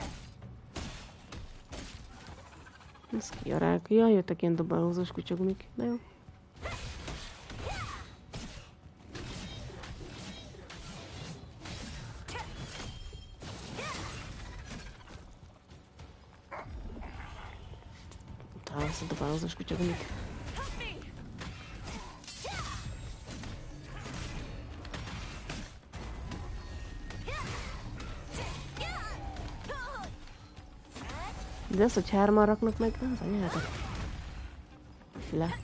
Ez ki a rák. Ja, jöttek ilyen dobálózós kutyagumik. Na jó. Talán azt a dobálózós kutyagumik. De az, hogy hárman raknak meg, az anyátok. Le.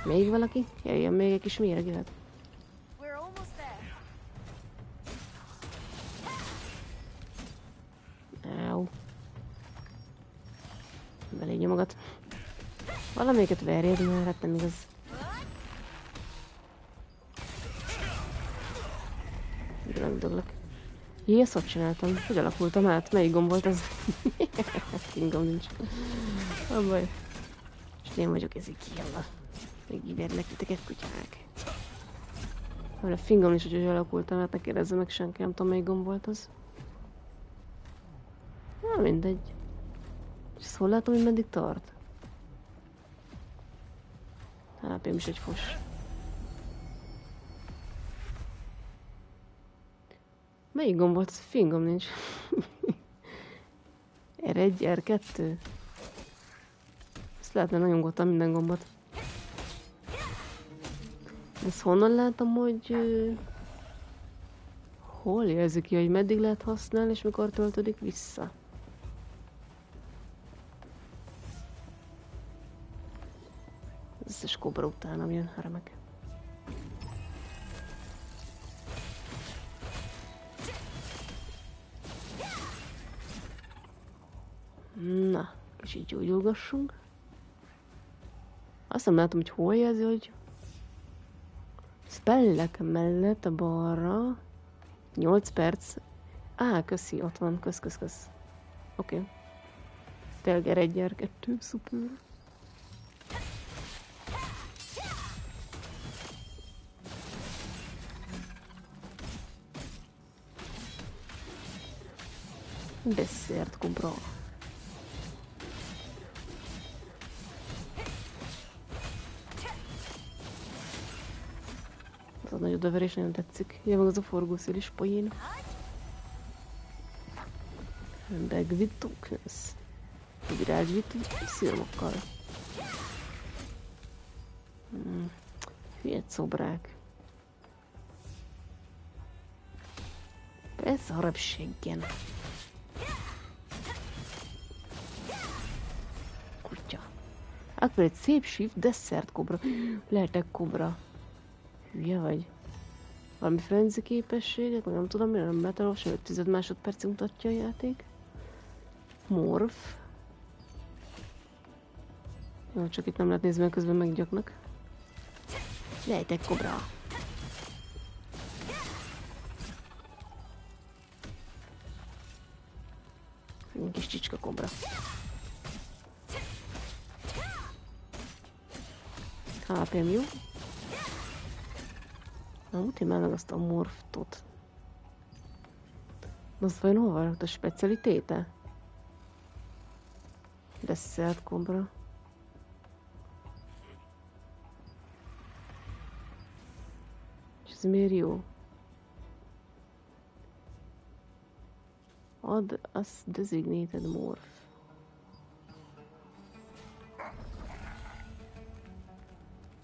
Még valaki? Jöjjön még egy kis mérgület. Áú. Belé nyomogat. Valamelyiket verjed, mert hát nem igaz. Megdöglök. Jé, ezt hogy csináltam? Hogy alakultam át? Melyik gomb volt az? Fingom nincs. A baj. És én vagyok ezek kijelva. Megíverlek titeket kutyák. A fingom is, hogy alakultam át, ne kérdezze meg senki, nem tudom melyik gomb volt az. Na mindegy. És ezt hol látom, hogy meddig tart? HP-m is egy fos. Melyik gomb volt? Fingom nincs. R1, R2. Ezt lehetne nagyon gottam minden gombot. Ezt honnan látom, hogy... hol jelzi ki, hogy meddig lehet használni, és mikor töltődik vissza? Az összes kobra utánam jön, remek. Kicsit gyógyulgassunk. Azt nem látom, hogy hol jelzi, hogy spellek mellett a balra 8 perc. Köszi, ott van, kösz. Oké. Telger 1-2, szuper. Desszert kobra. Az a nagy odaverés nagyon tetszik. Jön meg az a forgószél is poén. Bag with tokens. Virág with szilmokkal. Hülye szobrák. Persze harapséggen. Kutya. Akkor egy szép shift, desszert kobra. Lehetek kobra. Hülye vagy? Valami frenzi képességek, nem tudom, mire nem lehet elolvasni, 5 másodpercig mutatja a játék. Morph. Jó, csak itt nem lehet nézni, mert közben meggyaknak. Lehetek kobra. Egy kis csicska kobra. HP-m jó. Na, muti már meg azt a morftot. Az vajon hol van a specialitéte? Desszert kobra. És ez miért jó? Add us designated morph.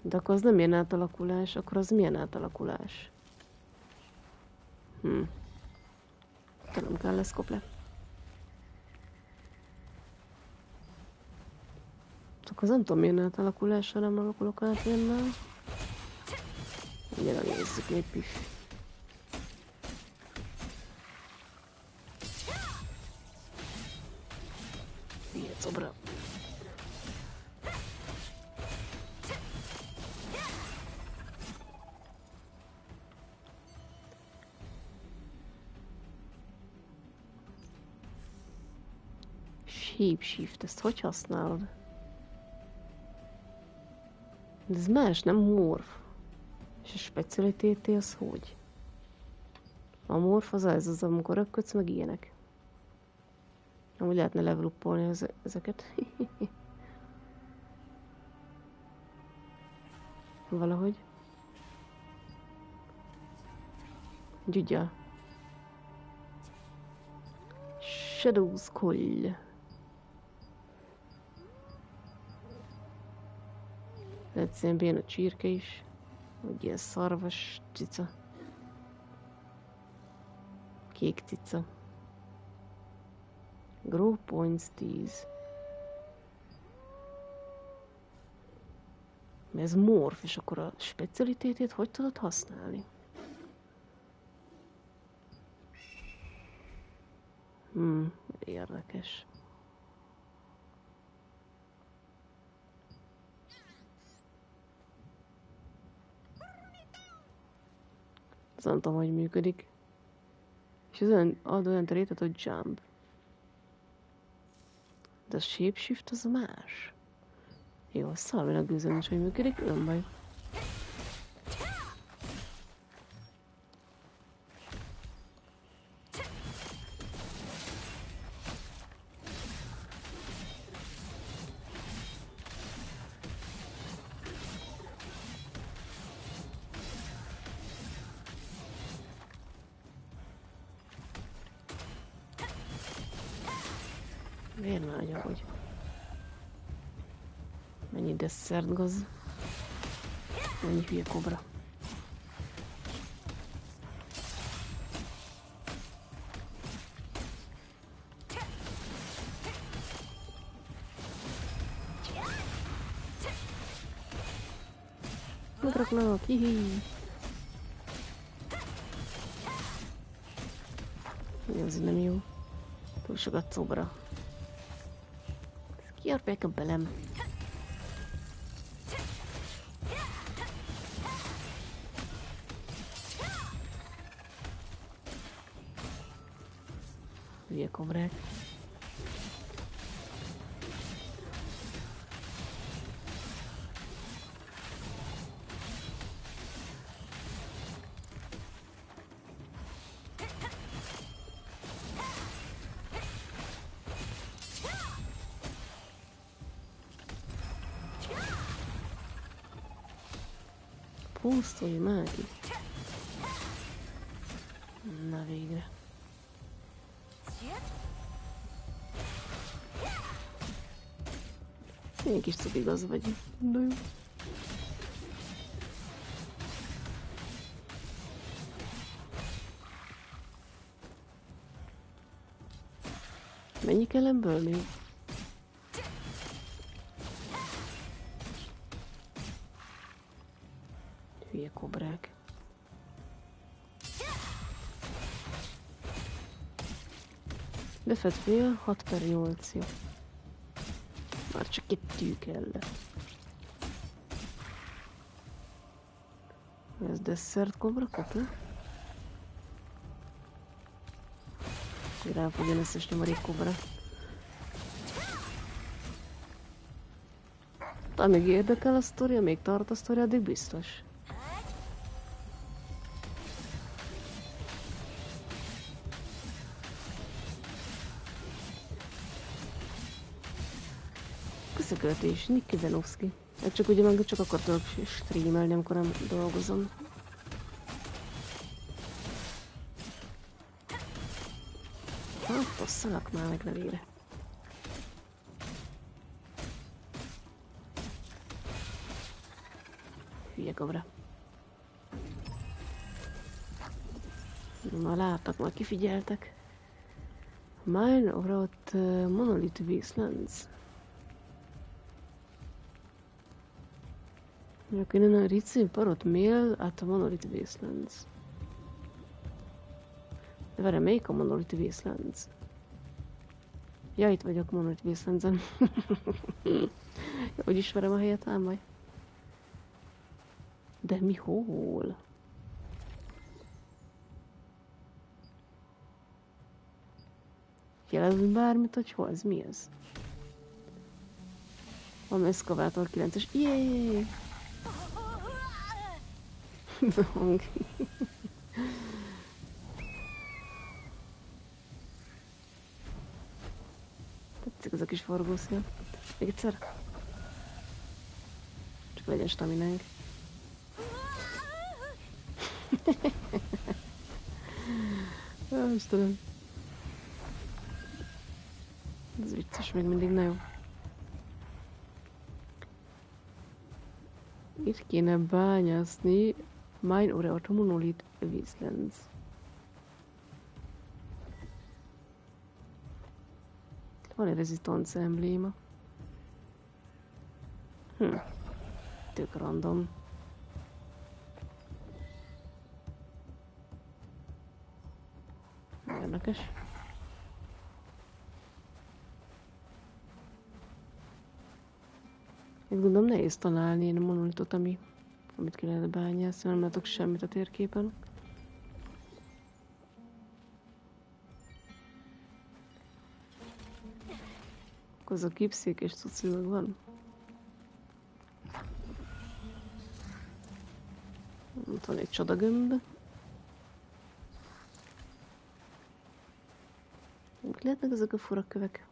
De akkor az nem ilyen átalakulás, akkor az milyen átalakulás? Nem kell lesz kople. Csak az nem tudom milyen átalakulás, ha nem alakulok át ilyennel. Ugye nézzük egy pif. Ilyen szobra. Shapeshift, ezt hogy használod? De ez más, nem morph. És a specialitété az hogy? A morph az az, amikor röpködsz, meg ilyenek. Amúgy lehetne level up-olni ezeket. Valahogy. Gyugya. Shadows Call. Lehet szembén a csirke is. Vagy ilyen szarvas cica. Kék cica. Grow points 10. Ez morph, és akkor a specialitétét hogy tudod használni? Érdekes. Ez nem tudom, hogy működik. És ez ad olyan terétet, hogy jump. De a shapeshift az más. Jó, szalvinak gőzön is, hogy működik, nem baj. Miért már nagyon hogy? Mennyi desszert gaz? Mennyi hülye kobra? Megraknak, hihi! Ez nem jó. Túl sokat szobra. Kiarpják a belem. Hülye kobrák. Pusztulj már ki. Na végre. Én kis igaz vagy. De jó. Mennyi kell ebből még? Hülye kobrák. Befed fél, 6/8, jó. Már csak 2 kell. Ez desszert kobra kapja? Hogy rá fogja összes nyomorék kobra. Amíg érdekel a sztoria, még tart a sztoria, addig biztos. Köszököltés, Nick Ivanovski. Hát csak ugye meg csak akkor tudok streamelni, amikor nem dolgozom. Hát, passzalak már meg nevére. Hülye kobra. Na láttak, már kifigyeltek. Mine of Monolith Wastelands. Okay, then I read parrot mail at Monolith Wastelands. De várj, melyik a Monolith Wastelands? Ja, itt vagyok Monolith Wastelands-en. Hogy ismerem a helyet, ám vagy? De mi hol? Jelezünk bármit, hogy hol? Ez mi ez? Van eszkavátor 9-es. Jéééé! Hang. Tetszik ez a kis forgószél. Még egyszer. Csak legyen staminánk. Istenem. Ez vicces még mindig, na jó. Itt kéne bányászni Mine of Monolith Wastelands. Van egy resistance embléma. Tök random. Érdekes. Én gondolom nehéz találni én a monolitot, amit ki lehet bányászni, nem látok semmit a térképen. Akkor az a gipszék és cuci meg van. Ott van egy csodagömb. Mit lehetnek ezek a fura kövek?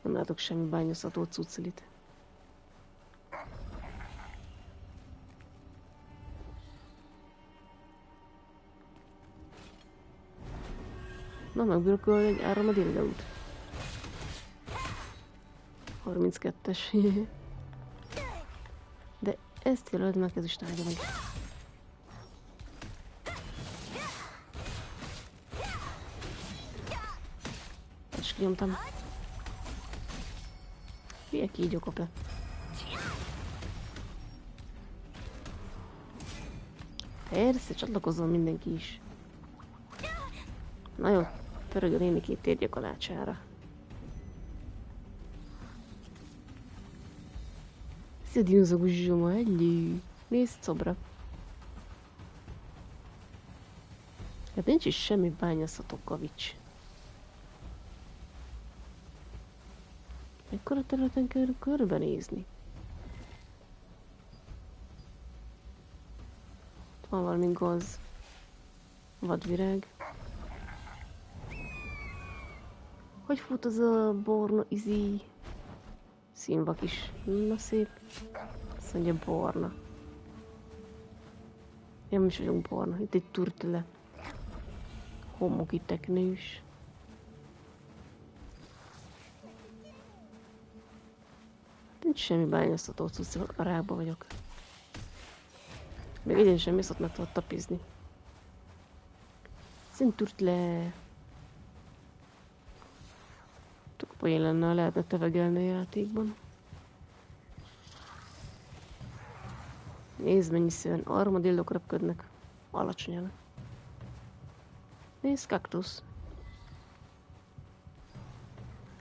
Nem látok semmi bányászható cucilit. Na, megbürköl egy áramadilgaút. 32-es. De ezt jelöld meg, ez is tárgya meg. És kinyomtam. Milyen kígyókop le. Persze, csatlakozzon mindenki is. Na jó, pörög a néni két térje kalácsára. Szedjön za guzsoma, ellő. Nézd szobra. Hát nincs is semmi bányászható kavics. Ekkora területen kell körbenézni. Itt van valami gaz. Vadvirág. Hogy fut az a borna izi? Színvak is. Na szép. Azt mondja borna. Én nem is vagyunk borna. Itt egy turtele. Homoki teknős. Nincs semmi bányászható cucc, a rákba vagyok. Még egyen sem viszont meg tudod tapizni. Szintúrt le. Tök poén lenne, ha lehetne tevegelni a játékban. Nézd, mennyi szőn. Armadillok röpködnek. Alacsonyan. Nézd, kaktusz.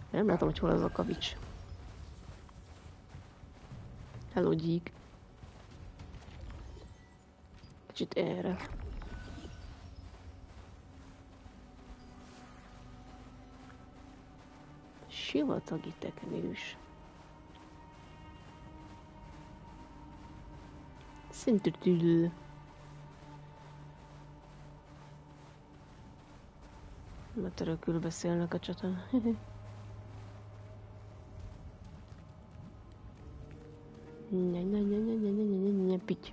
Nem látom, hogy hol az a kavics. Hello, gyík. Kicsit erre. Sivatagi teknős. Szintűtül. Mert örökül beszélnek a csatán. Pitty.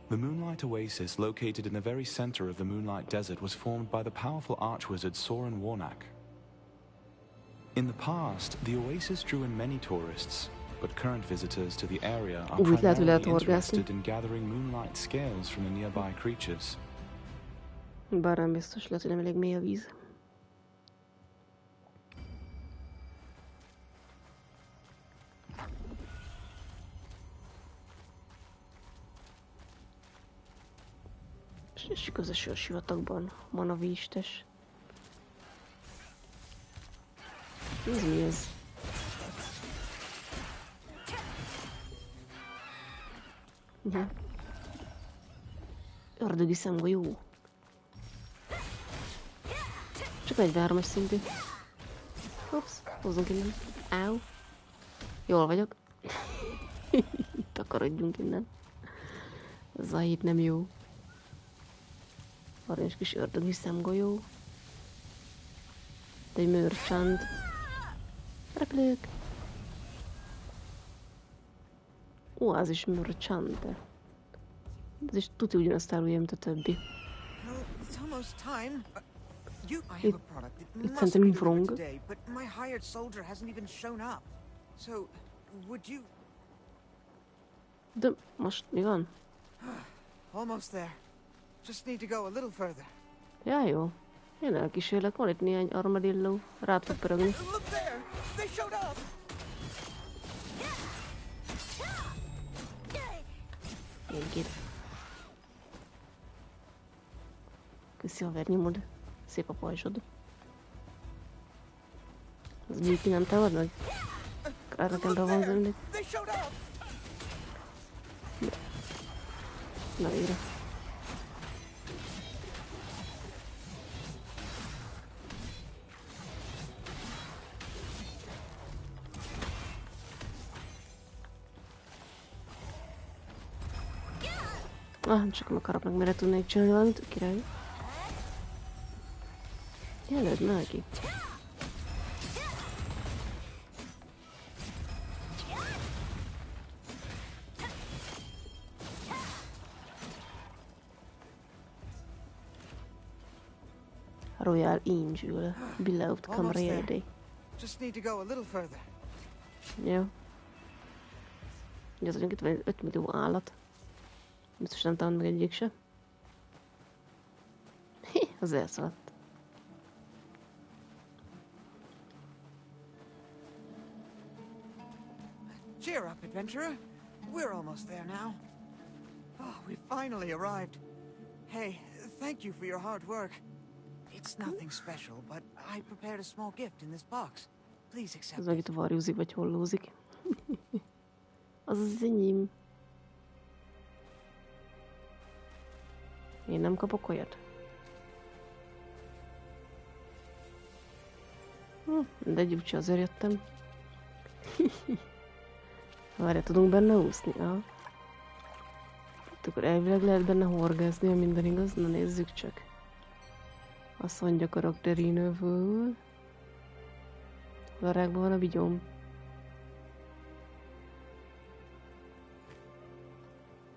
The Moonlight Oasis, located in the very center of the Moonlight Desert, was formed by the powerful archwizard Soren Warnak. In the past, the oasis drew in many tourists, but current visitors to the area are primarily interested in gathering moonlight scales from the nearby creatures. Bár nem biztos, lehet, hogy nem elég mély a víz. És közös a sivatagban van a víztes. Ez mi ez? Ördögi szemgolyó. Csak 43-as szintű. Ups, hozzunk innen. Áú. Jól vagyok. Takarodjunk innen. Ez a hét nem jó. Aranyos kis ördögi szemgolyó. Egy merchant. Repülők. Ó, az is merchant. Ez is tuti ugyanazt árulja, mint a többi. Itt szerintem infrong. De most mi van? Ja, jó. Én elkísérlek, van itt néhány armadillo. Rád fog pörögni. Én két. Köszi, haver, nyomod. Szép a pajzsod. Az Gyiki nem tavad meg? Kárrakemre van zömlik. Na végre. Csak meg harapnak, mire tudnék csinálni valamit, király. Jelöld neki. Royal Angel, beloved camaraderie. Just need to go a little further. Jó. Ugye az vagyunk itt van 5 millió állat. Biztos nem talán meg egyik se. Az elszaladt. Cheer up, adventurer. We're almost there now. Oh, we finally arrived. Hey, thank you for your hard work. It's nothing special, but I prepared a small gift in this box. Please accept it. Az meg itt varjúzik, vagy hollózik. Az enyém. Én nem kapok olyat? De egy úgyse azért jöttem. Várjál, tudunk benne úszni? Aha. Akkor elvileg lehet benne horgászni, ha minden igaz. Na nézzük csak. Azt mondja karakterinőből. Hol a rákban van a bigyóm?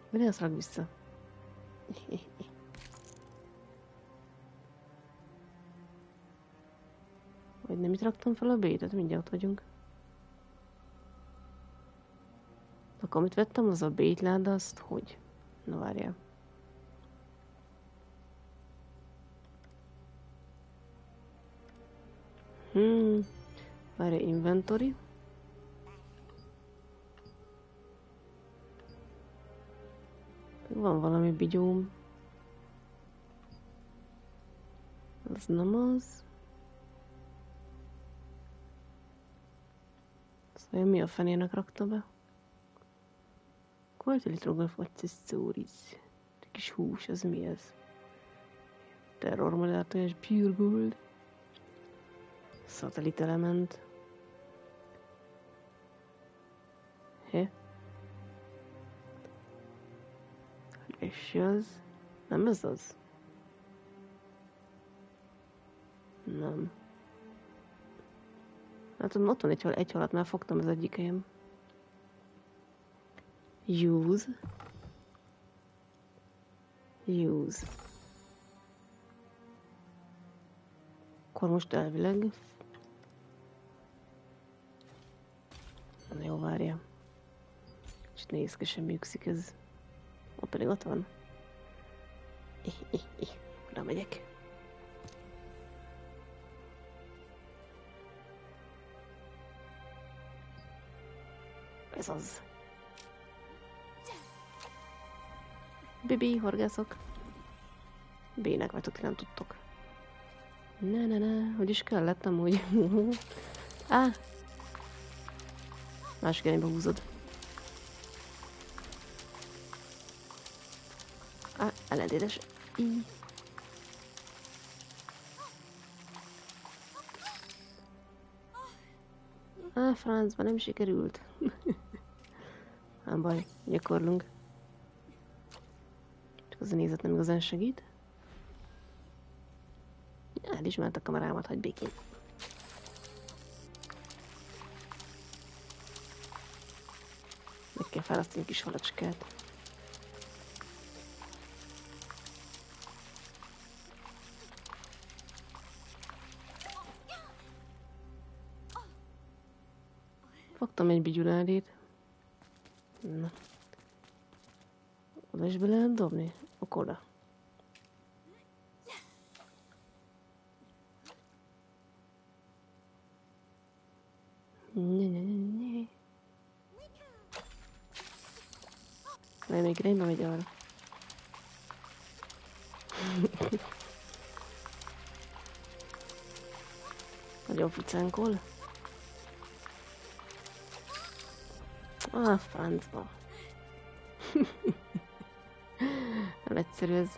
Mire azt rak vissza? Vagy nem itt raktam fel a bétet? Mindjárt ott vagyunk. Akkor amit vettem, az a bétláda, azt hogy? Na várjál. Várjál, inventory. Van valami bigyóm. Az nem az. Szóval mi a fenének rakta be? Quite a little of what's the stories. A kis hús, az mi ez? Terrormodellátás, pure gold. Szatellit element. He? És az? Nem ez az? Nem. Hát ott van egy halat, már fogtam az egyik helyem. Use. Akkor most elvileg... Na jó, várja. Kicsit nézkesen működik ez. Pedig ott van. Oda megyek. Ez az. Bibi, horgászok. B-nek vagytok, ti nem tudtok. Ne, hogy is kellett amúgy. Másik irányba húzod. Ellentétes. Francba nem sikerült. Nem baj, gyakorlunk. Csak az a nézet nem igazán segít. Elismert a kamerámat, hagyj békén. Meg kell felasztani kis halacskát. Fogtam egy bigyuládét. Na. Oda is be lehet dobni? Akkor oda. Melyik irányba megy arra? Nagyon ficánkol. Francba. Nem egyszerű ez.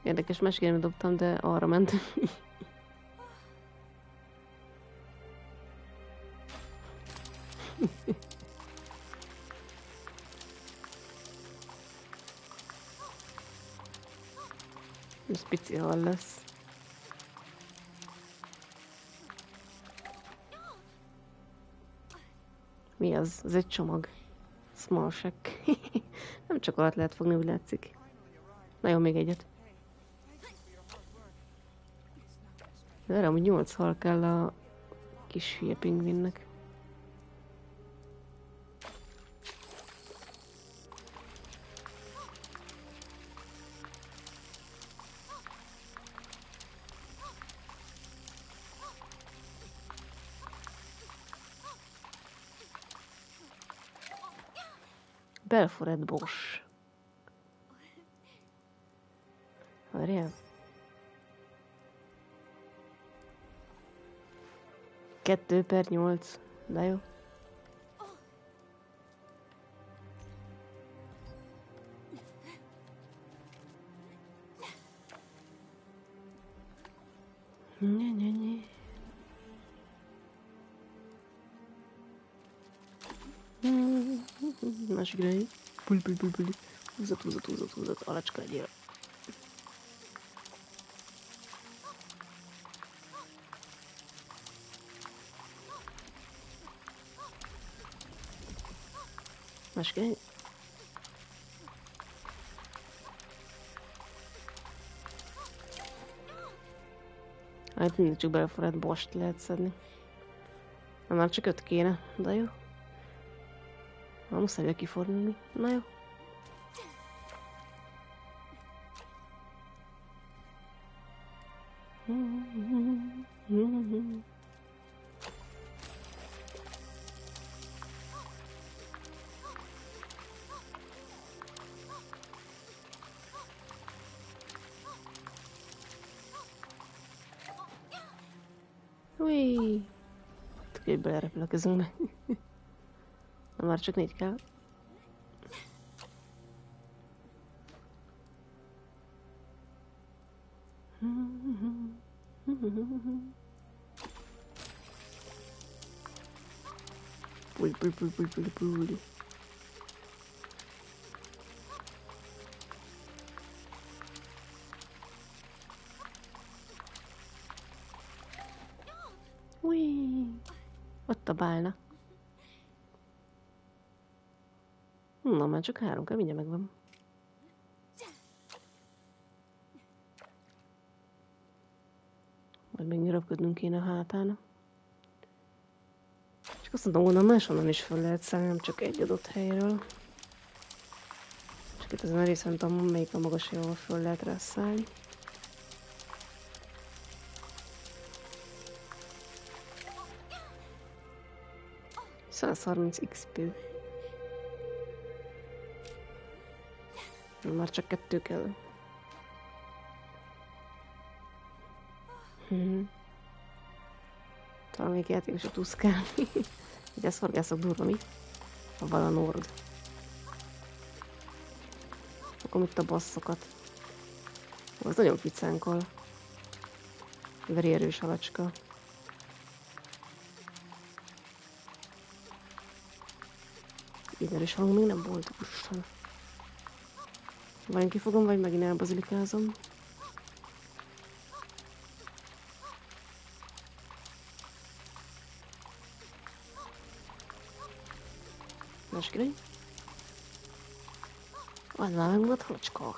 Érdekes, másik irányba dobtam, de arra ment. Ez pici hal lesz. Mi az? Ez egy csomag. Small shack. Nem csak alatt lehet fogni, úgy látszik. Na jó, még egyet. De erre amúgy 8 hal kell a kis hülye pingvinnek. Belforet Bosch. Várjál. 2/8. De jó. Másik irányú. Puli. Húzat, alacska legyél. Másik irányú. Hát mindig csak Belforet Bost lehet szedni. Na, már csak 5 kéne, de jó. Na, muszáj kifordulni. Na jó. Ui! Tök belerepül a kezünkbe. Na, már csak 4 kell. Puli. Ui! Ott a bálna. Na, már csak 3 kell, mindjárt megvan. Majd még röpködnünk kéne a hátán. Csak azt mondom, gondolom, máshonnan is fel lehet szállni, nem csak egy adott helyről. Csak itt ezen a részen nem tudom, melyik a magas, ahol föl lehet rá szállni. $130 XP. Már csak 2 kell. Talán még játékosot úszkálni. Így ezt horgászok durva, mi? A Valanord. Akkor itt a basszokat. Az nagyon picánkol. Veri erős halacska. Így erős hang még nem volt, úristen. Vagy kifogom, vagy megint elbazilikázom. Másik irány. Az már meg volt halacska.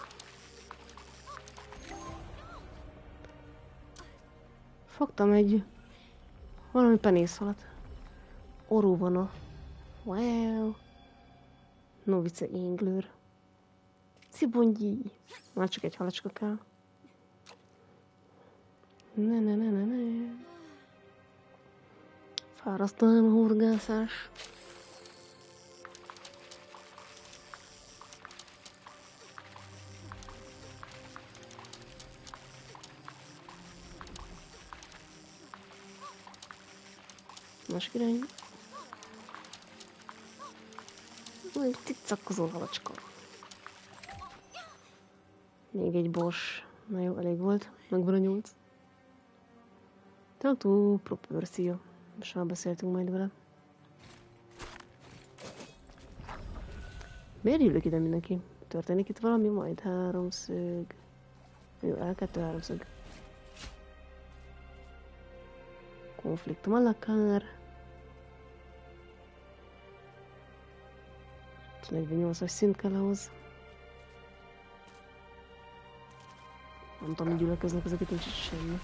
Fogtam egy valami penészhalat. Orúvona. Wow. Novice Ingler. Szibongyi. Már csak egy halacska kell. Ne. Fárasztóan a horgászás. Másik irány. Egy cicakkozó halacska. Még egy Bosch. Na jó, elég volt. Megvan a 8. Tautó proporció. Most már beszéltünk majd vele. Miért hívlak ide mindenki? Történik itt valami majd? 3 szög. Jó, L2 3 szög. Konfliktum alakár. 48-as szint kell ahhoz. Nem tudom, hogy gyülekeznek ezeket, nincs itt semmi.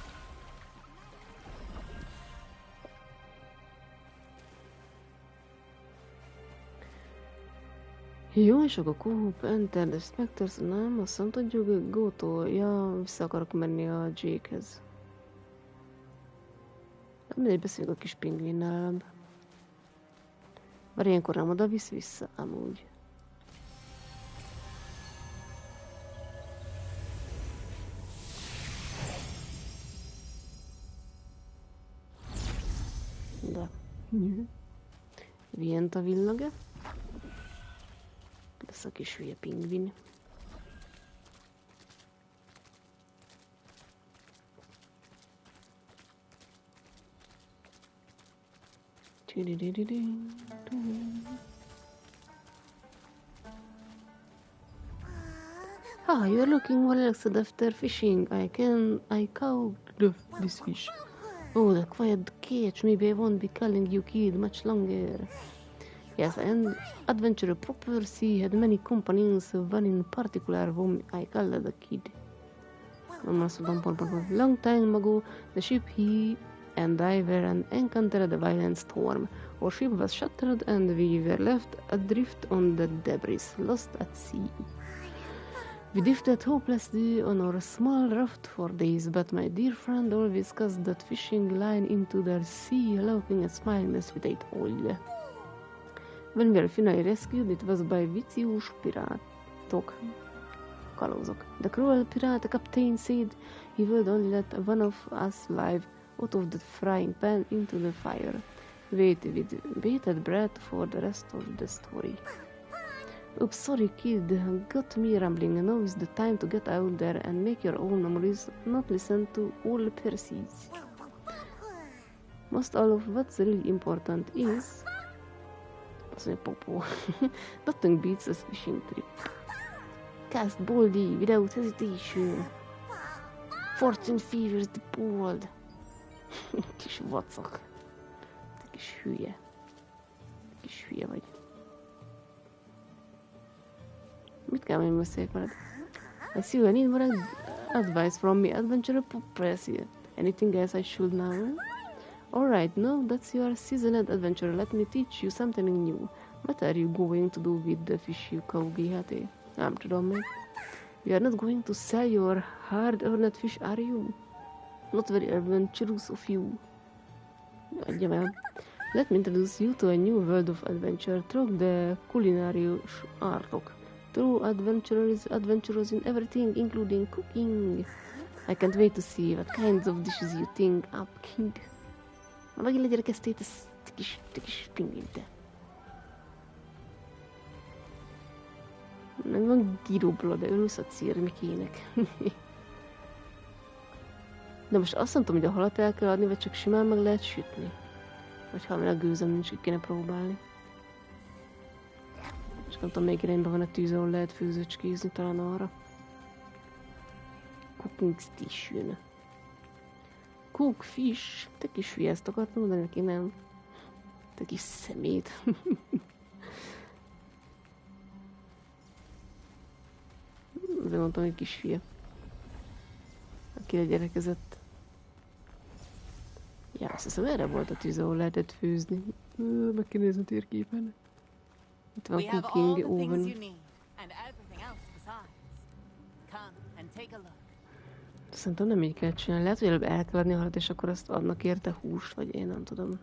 Jó, és akkor Coop, Enter, the Spectres, nem, azt nem tudjuk, Go-tól, ja, vissza akarok menni a Jake-hez. Nem mindegy, beszéljük a kis pingvinnel előbb. Bár ilyenkor nem oda visz vissza, amúgy. Vient a village. Ez a kis hülye pingvin. You're looking well relaxed after fishing. I caught this fish. Oh, the quiet catch. Maybe I won't be calling you kid much longer. Yes, and adventure proper sea had many companions, one in particular whom I called the kid. Long time ago, the ship he and I were encountered a violent storm. Our ship was shattered and we were left adrift on the debris, lost at sea. We drifted hopelessly on our small raft for days, but my dear friend always cast that fishing line into the sea, laughing and smiling as we ate oil. When we were finally rescued, it was by vicious kalózok. The cruel pirate captain said he would only let one of us live out of the frying pan into the fire. Wait with bated breath for the rest of the story. Oops, sorry kid, got me rambling. Now is the time to get out there and make your own memories, not listen to all Percy's. Most all of what's really important is... Nothing beats a fishing trip. Cast boldly, without hesitation. Fortune favors the bold. Kis vacak. Te kis hülye. Kis hülye vagy. Mit kell még beszéljek veled? I see you need more advice from me, adventurer Percy. Anything else I should know? Alright, now that's your seasoned adventure. Let me teach you something new. What are you going to do with the fish you caught? Nem tudom még. You are not going to sell your hard-earned fish, are you? Not very adventurous of you. Adjam el. Let me introduce you to a new world of adventure through the culinary artok. True adventurers in everything, including cooking. I can't wait to see what kinds of dishes you think up, King. Na megint legyerekezték ezt te kis pingvint, te. Nem van gíróból, de örülsz a círmikének. De most azt nem tudom, hogy a halat el kell adni, vagy csak simán meg lehet sütni. Vagy ha a gőzem nincs, így kéne próbálni. És nem tudom, melyik irányban van a tűz, ahol lehet főzőcskézni, talán arra. Cooking station. Cook fish. Te kis hülye, ezt akartam mondani neki, nem? Te kis szemét. Azért mondtam, hogy kis hülye. Aki legyerekezett. Ja, azt hiszem erre volt a tűz, ahol lehetett főzni. Meg kell nézni a térképen. Itt van cooking oven. Szerintem nem így kell csinálni. Lehet, hogy előbb el kell adni a halat, és akkor azt adnak érte húst, vagy én nem tudom.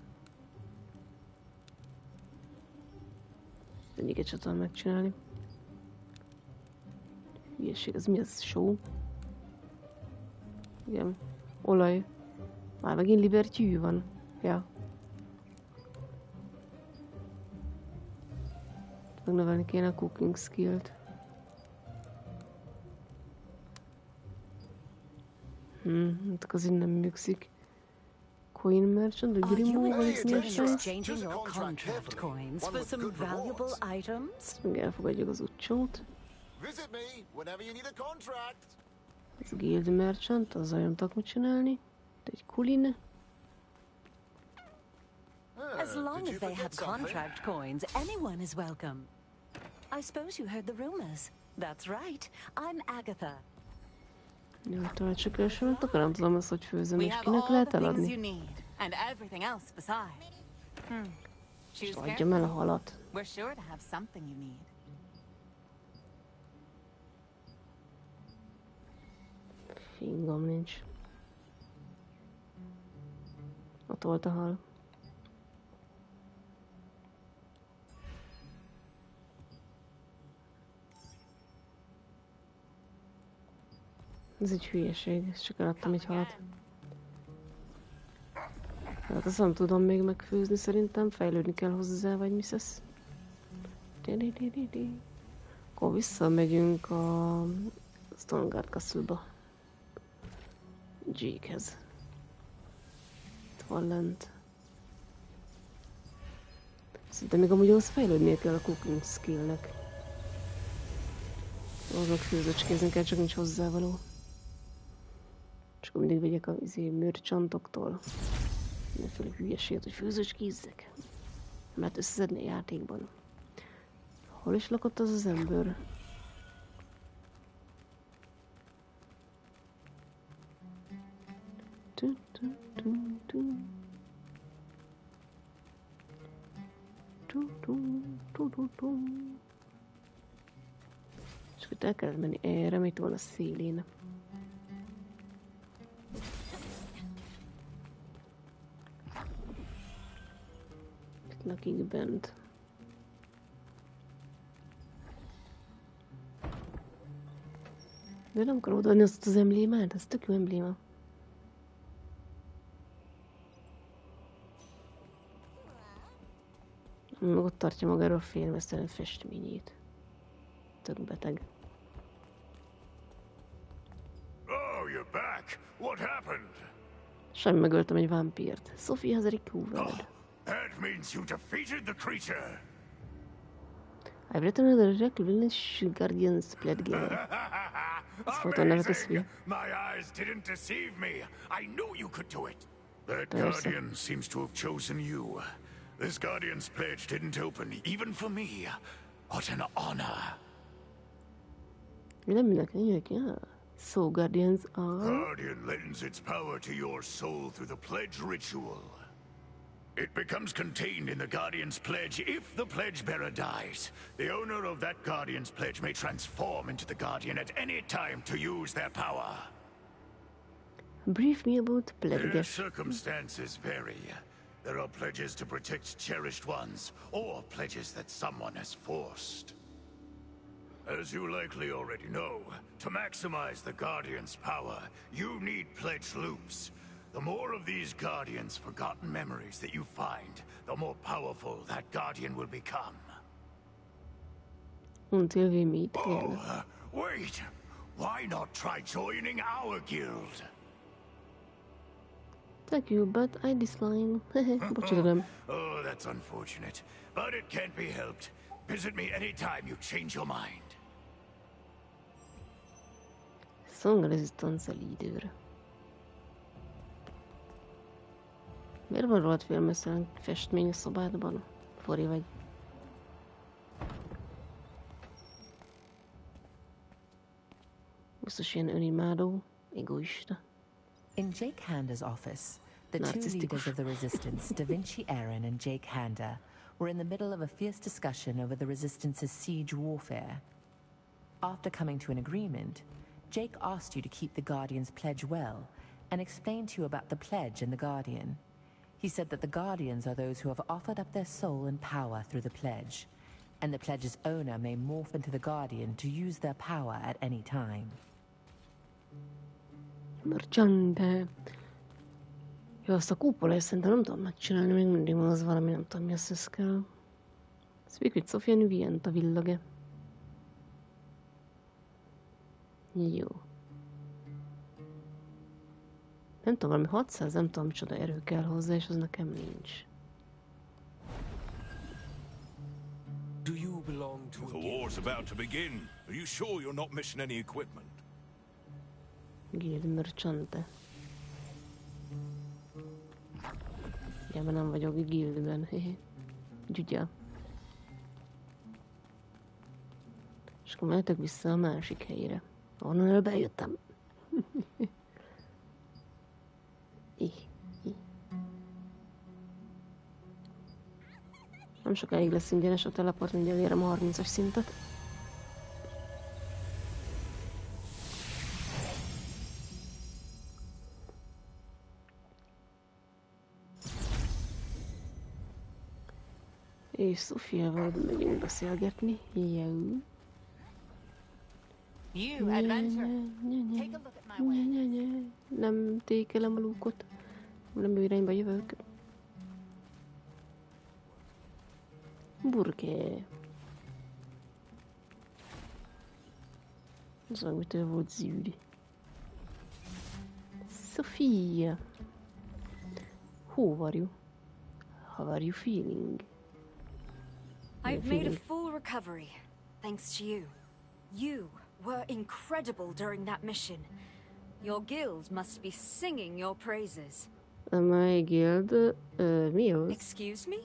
Egyiket sem tudom megcsinálni. Hülyeség, ez mi az? Só? Igen. Olaj. Már megint libertyű van. Ja. Megnövelni kéne a cooking skill-t. Hát az innen működik. Coin merchant, a Grimo, vagy itt még elfogadjuk az utcsót. Ez a guild merchant, azzal nem tudok mit csinálni. Egy kulin. As long as they have contract coins, anyone is welcome. I suppose you heard the rumors. That's right. I'm Agatha. Jó, talán csak elsőt akarom, tudom azt, hogy főzöm, és kinek lehet eladni. És adjam el a halat. Fingom nincs. Ott volt a hal. Ez egy hülyeség, ezt csak eladtam egy halat. Hát azt nem tudom még megfőzni, szerintem fejlődni kell hozzá, vagy mi szesz. Akkor visszamegyünk a Stonegard Castle-ba. Jake-hez. Itt van lent. Szerintem még amúgy ahhoz fejlődnie kell a cooking skillnek. Aznak főzöcskézni kell, csak nincs hozzávaló. És akkor mindig vegyek a merchantoktól. Mindenféle hülyeséget, hogy főzöcskézzek. Nem lehet összeszedni a játékban. Hol is lakott az az ember? És akkor el kellett menni erre, mit van a szélén. Itt lakik bent. De nem akarom odaadni azt az emblémát, ez tök jó embléma. Meg ott tartja magáról a félmeztelen festményét. Tök beteg. Oh, you're back. What happened? Semmi, megöltem egy vámpírt. Sophie has recovered. That means you defeated the creature. I've written a Reckless Guardian's Pledge. Amazing! My eyes didn't deceive me. I knew you could do it. That Guardian seems to have chosen you. This Guardian's pledge didn't open, even for me. What an honor. So Guardians are... Guardian lends its power to your soul through the pledge ritual. It becomes contained in the Guardian's pledge if the pledge bearer dies. The owner of that Guardian's pledge may transform into the Guardian at any time to use their power. Brief me about the pledge. Their circumstances vary. There are pledges to protect cherished ones, or pledges that someone has forced. As you likely already know, to maximize the Guardian's power, you need pledge loops. The more of these Guardians' forgotten memories that you find, the more powerful that Guardian will become. Until we meet again. Wait! Why not try joining our guild? Thank you, but I decline. Oh, that's unfortunate. But it can't be helped. Visit me anytime you change your mind. Song resistance leader. Miért van rohadt félmeztelen festmény a szobádban? Fori vagy. Biztos ilyen önimádó, egoista. In Jake Handa's office, the two leaders of the resistance, Da Vinci Aaron and Jake Handa, were in the middle of a fierce discussion over the Resistance's siege warfare. After coming to an agreement, Jake asked you to keep the Guardian's pledge well and explain to you about the pledge and the Guardian. He said that the Guardians are those who have offered up their soul and power through the pledge, and the pledge's owner may morph into the Guardian to use their power at any time. Merchante. Jó, azt a kúpolás szerintem nem tudom megcsinálni, még mindig van az valami, nem tudom mi az kell. Speak with Sofia Nuvient a village. Jó. Nem tudom, valami 600, nem tudom, micsoda erő kell hozzá, és az nekem nincs. Do you belong to the war's about to begin? Are you sure you're not missing any equipment? Guild Merchante. Ja, mert nem vagyok guildben. Gyugya. És akkor mehetek vissza a másik helyre. Onnan el bejöttem. Nem sokáig lesz ingyenes a teleport, mindjárt elérem a 30-as szintet. És Szofiával megyünk beszélgetni. Jó. Nem tékelem a lúkot. Nem ő irányba jövök. Burke. Az olyan, mitől volt zűri. Sophia. How are you? How are you feeling? I've made a full recovery, thanks to you. You were incredible during that mission. Your guild must be singing your praises. My guild, mi az? Excuse me?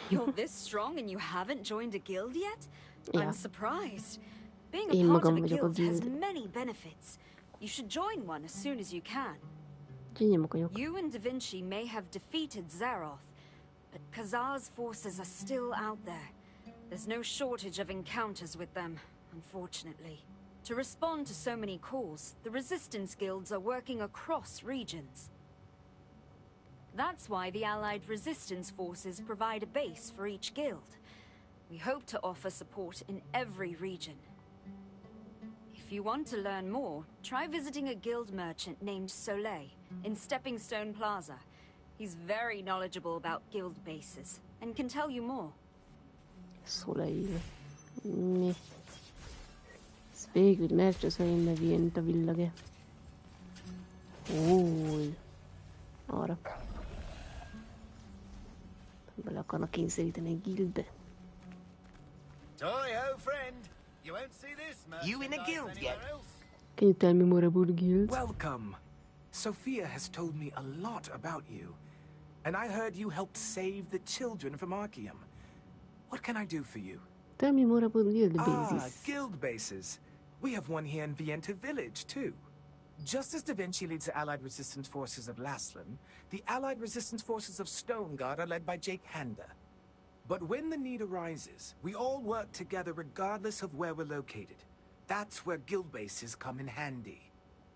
You're this strong and you haven't joined a guild yet? Yeah. I'm surprised. Being a part of a vagyok a guild has guild. many benefits. You should join one as soon as you can. Vagyok. You and Da Vinci may have defeated Zaroth, but Khazar's forces are still out there. There's no shortage of encounters with them, unfortunately. To respond to so many calls, the resistance guilds are working across regions. That's why the Allied resistance forces provide a base for each guild. We hope to offer support in every region. If you want to learn more, try visiting a guild merchant named Soleil in Stepping Stone Plaza. He's very knowledgeable about guild bases and can tell you more. Soleil. Mi? Végül merchant én megint a village. Új. Arra. Bele akarnak kényszeríteni egy guildbe. Toy-ho, friend. You won't see this You in a guild yet? Can you tell me more about guilds? Welcome. Sophia has told me a lot about you. And I heard you helped save the children from Archeum. What can I do for you? Tell me more about guild bases. Ah, guild bases. We have one here in Vienta Village, too. Just as Da Vinci leads the Allied resistance forces of Laslan, the Allied resistance forces of Stoneguard are led by Jake Handa. But when the need arises, we all work together regardless of where we're located. That's where guild bases come in handy.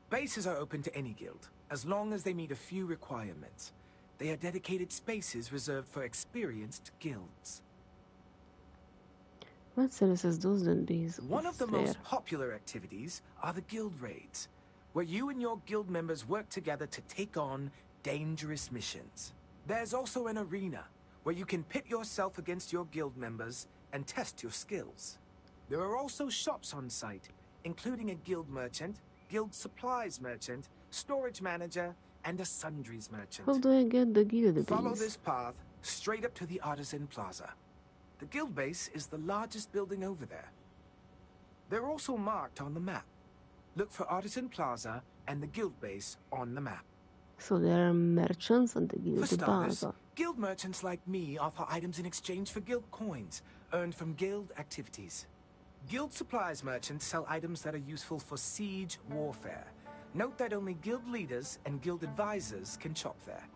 Bases are open to any guild, as long as they meet a few requirements. They are dedicated spaces reserved for experienced guilds. What services does the base One of the most popular activities are the guild raids, where you and your guild members work together to take on dangerous missions. There's also an arena, where you can pit yourself against your guild members and test your skills. There are also shops on site, including a guild merchant, guild supplies merchant, storage manager, and a sundries merchant. How do I get the guild base? Follow this path straight up to the Artisan Plaza. The guild base is the largest building over there. They're also marked on the map. Look for Artisan Plaza and the guild base on the map. So there are merchants on the guild For starters, plaza. guild merchants like me offer items in exchange for guild coins, earned from guild activities. Guild supplies merchants sell items that are useful for siege warfare. Note that only guild leaders and guild advisors can shop there.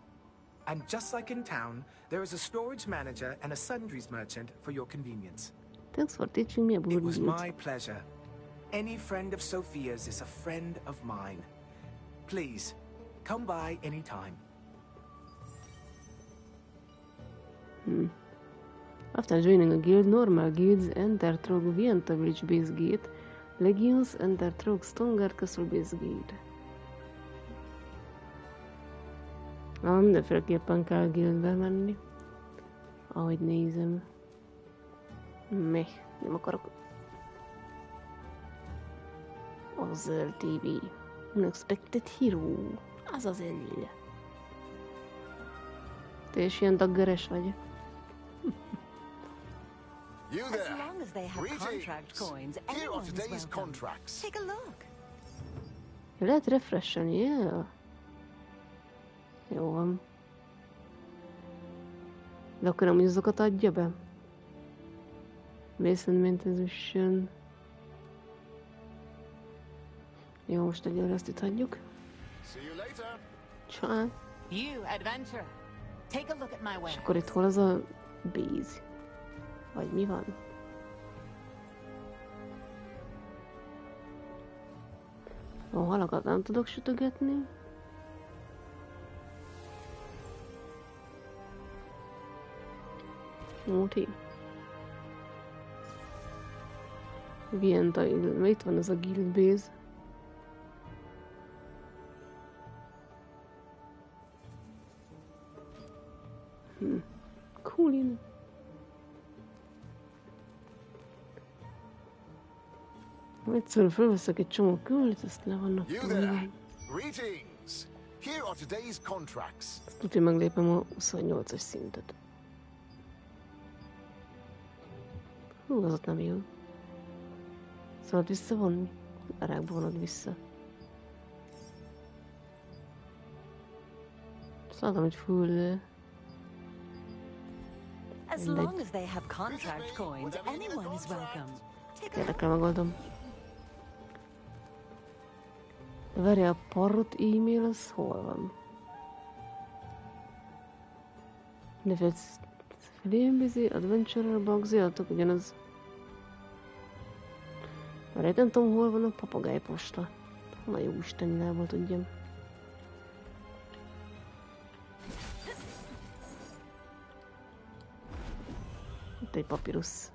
And just like in town, there is a storage manager and a sundries merchant for your convenience. Thanks for teaching me about It was guilds. my pleasure. Any friend of Sophia's is a friend of mine. Please, come by anytime. After joining a guild, normal guilds enter through Vienta Village base gate. Legions enter through Stoneguard Castle base gate. Mindenféleképpen kell guildbe menni. Ahogy nézem. Nem akarok. Azzel TV. Unexpected Hero. Az az el. Te is ilyen daggeres vagy. You there. As long as they have contract coins, Here are anyone's today's welcome. contracts. Take a look. Lehet refreshen, yeah. Jó van. De akkor nem azokat adja be? Basement maintenance. Jó, most egyelőre ezt itt hagyjuk. See you later. Csá. You, adventurer. Take a look at my És wares. akkor itt hol az a base? Vagy mi van? A halakat nem tudok sütögetni. Múti. Vienta, itt van ez a guild base. Cool. Egyszerűen felveszek egy csomó küldét, azt le vannak túlva. Greetings. Here are today's contracts. Azt tudja, meglépem a 28-as szintet. Hú, az ott nem jó. Szabad visszavonni? Arákba vonod vissza. Szabadom, hogy full... As long as they have contract coins, anyone is welcome. Érdekre megoldom. Várja, a parrot e-mail az hol van? Nevet Flamebizi, Adventurer Box, adtok ugyanaz. Várja, nem tudom, hol van a papagájposta. Na jó Isten, milából tudjam. Itt egy papírusz.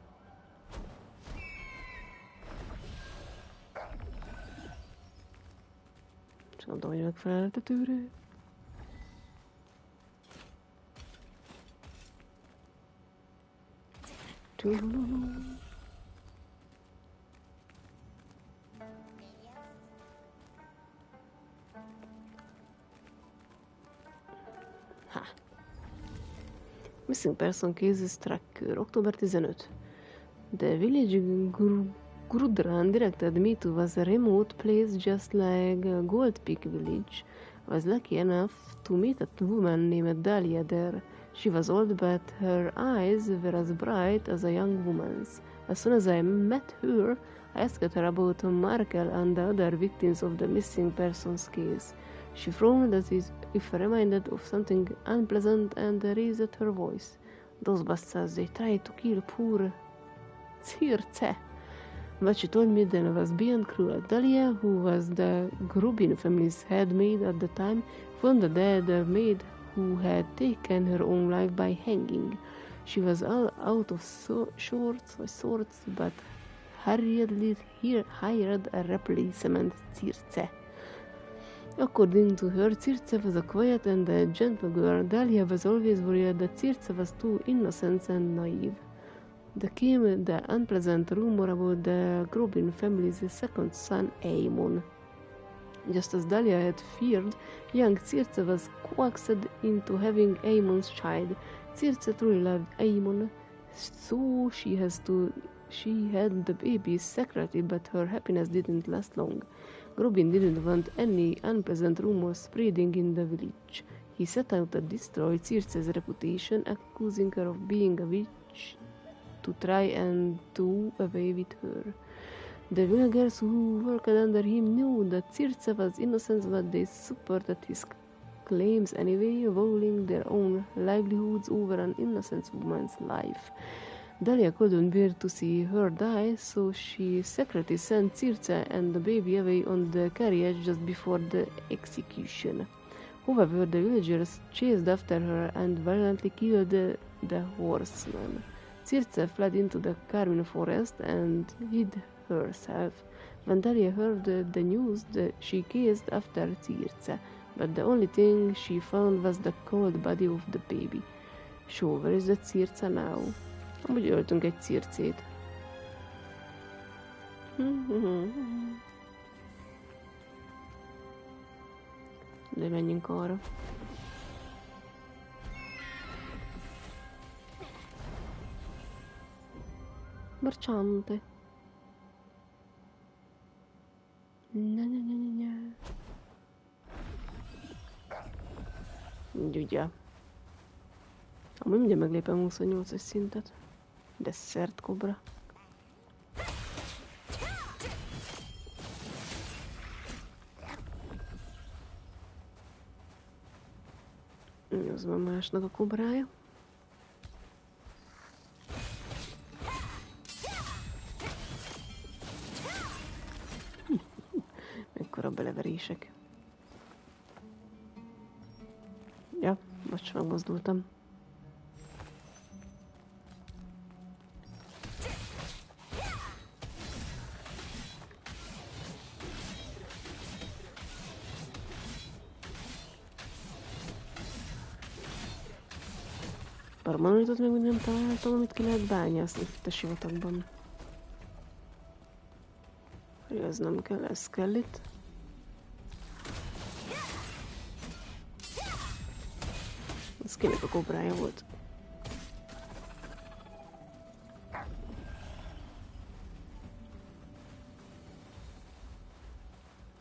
Csak nem tudom, hogy megfelel a tetőre. Ha. Missing person cases tracker, October 15. The village Grudran directed me to was a remote place just like Gold Peak village. I was lucky enough to meet a woman named Dahlia there. She was old, but her eyes were as bright as a young woman's. As soon as I met her, I asked her about Markel and the other victims of the missing persons case. She frowned as if reminded of something unpleasant and raised her voice. Those bastards, they tried to kill poor Circe. But she told me that it was beyond cruel. Dahlia, who was the Grubin family's head maid at the time, found the dead maid who had taken her own life by hanging. She was all out of sorts, but hurriedly hired a replacement Circe. According to her, Circe was a quiet and a gentle girl. Dahlia was always worried that Circe was too innocent and naive. There came the unpleasant rumor about the Grubin family's second son, Aemon. Just as Dahlia had feared, young Circe was coaxed into having Aemon's child. Circe truly loved Aemon, so she had the baby secretly, but her happiness didn't last long. Grubin didn't want any unpleasant rumors spreading in the village. He set out to destroy Circe's reputation, accusing her of being a witch to try and do away with her. The villagers who worked under him knew that Circe was innocent, but they supported his claims anyway, valuing their own livelihoods over an innocent woman's life. Dahlia couldn't bear to see her die, so she secretly sent Circe and the baby away on the carriage just before the execution. However, the villagers chased after her and violently killed the horseman. Circe fled into the Carmine forest and hid herself. When Dahlia heard the news, she gazed after Circe, but the only thing she found was the cold body of the baby. So, where is that Circe now? Amúgy öltünk egy Circét. De menjünk arra. Marciante. Ugye. Amúgy mindjárt meglépem 28-as szintet. De szert kobra. Az van másnak a kobrája. Mekkora beleverések. Ja, most megmozdultam. Permanolitot még úgy nem találtam, amit ki lehet bányászni itt a sivatagban. Ez nem kell, ez kell itt. Ez kinek a kobrája volt?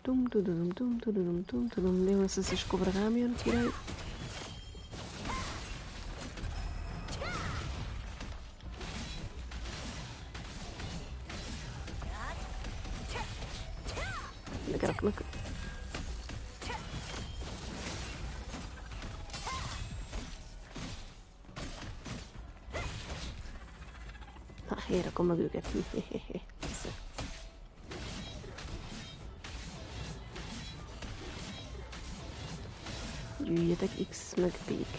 Tum, de jó, az összes kobra rám jön, király. Megraknak. Én rakom meg őket. Gyűjjetek X meg PK.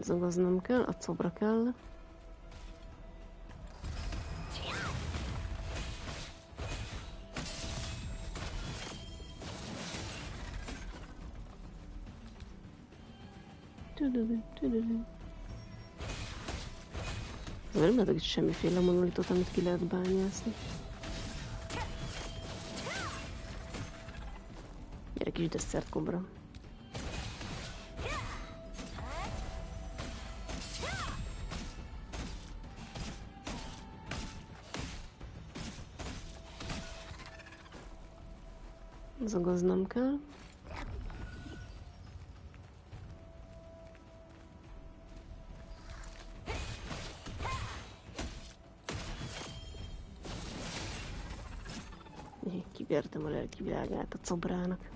Zagoznom kell, a cobra kell. Nem látok itt semmiféle monolitot, amit ki lehet bányászni. Gyere kis desszert kobra. Zagoznom kell. Kivértem a lelki világát a cobrának.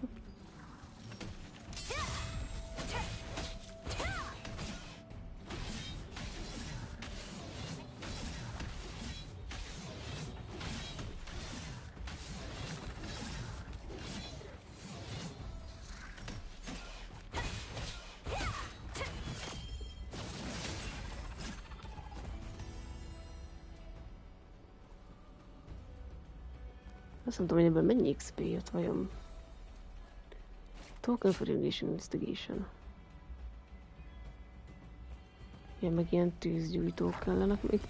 Azt nem tudom, hogy ebből mennyi XP jött vajon. Token for investigation. Ilyen meg ilyen tűzgyújtók kellenek még.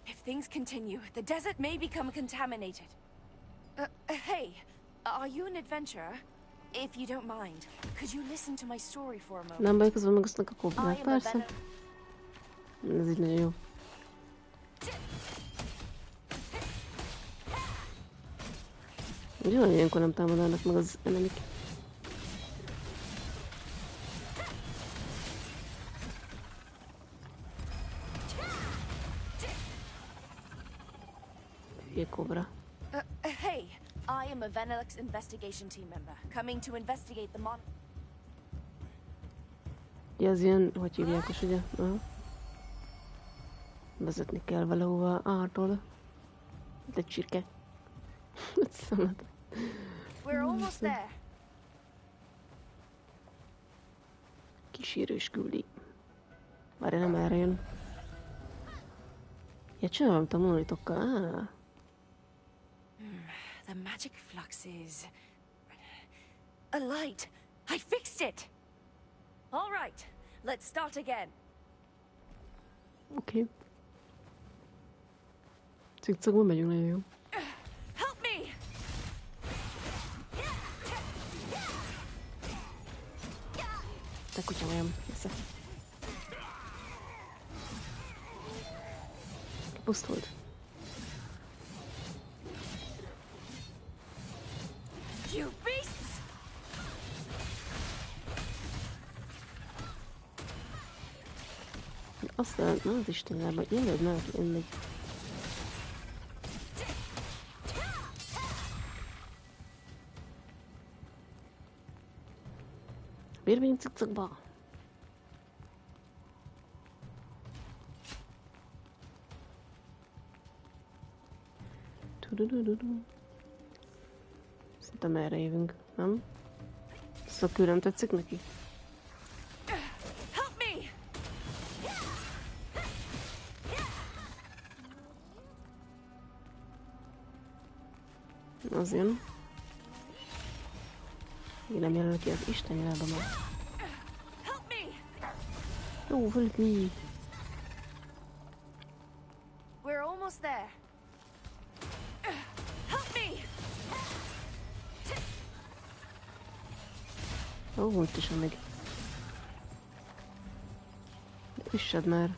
If things continue, the desert may become contaminated. Hey, are you an adventurer? If you don't mind, could you listen to my story for a moment? Nem baj, közben megosztnak a kobrát, persze. Ez így nagyon jó. Ugye van, ilyenkor nem támadálnak meg az enemik. Hülye kobra. Hey, I am a Venelix investigation team member, coming to investigate the mon... Ja, az ilyen, hogy hívják is, ugye? Aha. Vezetni kell valahova ától. Itt egy csirke. Szemet. We're almost there. Kísérős küldi. Várj, nem erre jön. Ja, csinálom a monolitokkal. The magic flux is... a light! I fixed it! All right, let's start again. Oké. Cikcakban megyünk, nagyon jó. Help me! Te kutya majom, vissza. Kipusztult. You beasts! Aztán, na az Istenában, jelöld meg, mindegy. Bérvény cikcakba. Szerintem erre jövünk, nem? Ez a kő nem tetszik neki? Az jön. Én nem jelöl ki az Isten nyelába már. Oh, help me. We're almost there. Help me! Ó, pontosan meg. Üssed már.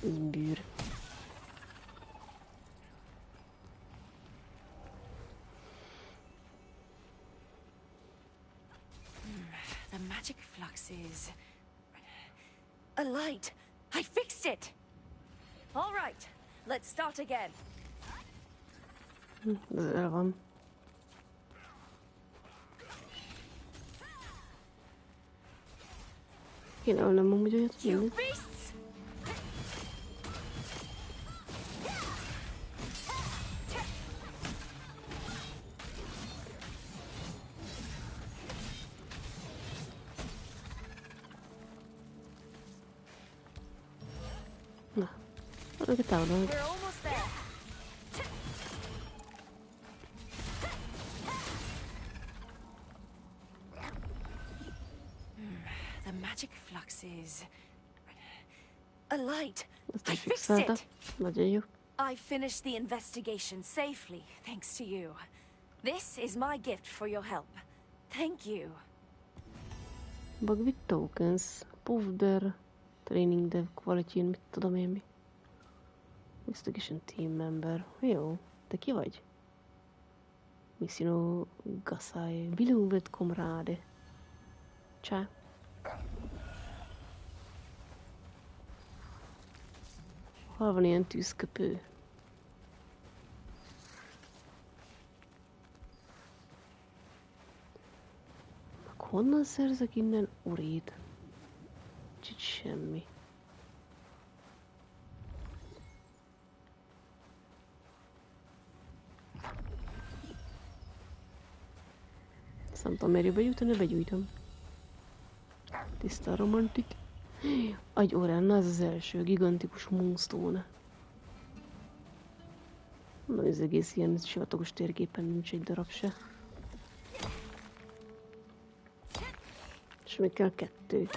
Bűr. The magic flux is... a light! I fixed it! All right, let's start again. Ez el van. Kéne ölnöm amúgy olyat, mindig. Na, arra távolodunk. The magic flux is... a light! I fixed it! Nagyon jó. I finished the investigation safely, thanks to you. This is my gift for your help. Thank you. Bug with tokens. Powder. Training dev quality, mit tudom én mi. Investigation team member. Jó. Te ki vagy? Missino Gasai. Beloved comrade. Csá. Hol van ilyen tűzköpő? Honnan szerzek innen urét? Kicsit semmi. Ezt nem tudom merőbe gyújtani, begyújtom. Tiszta romantik. Egy órán, ez az első gigantikus moonstone. Na, ez egész ilyen sivatagos térképen nincs egy darab se. És még kell 2.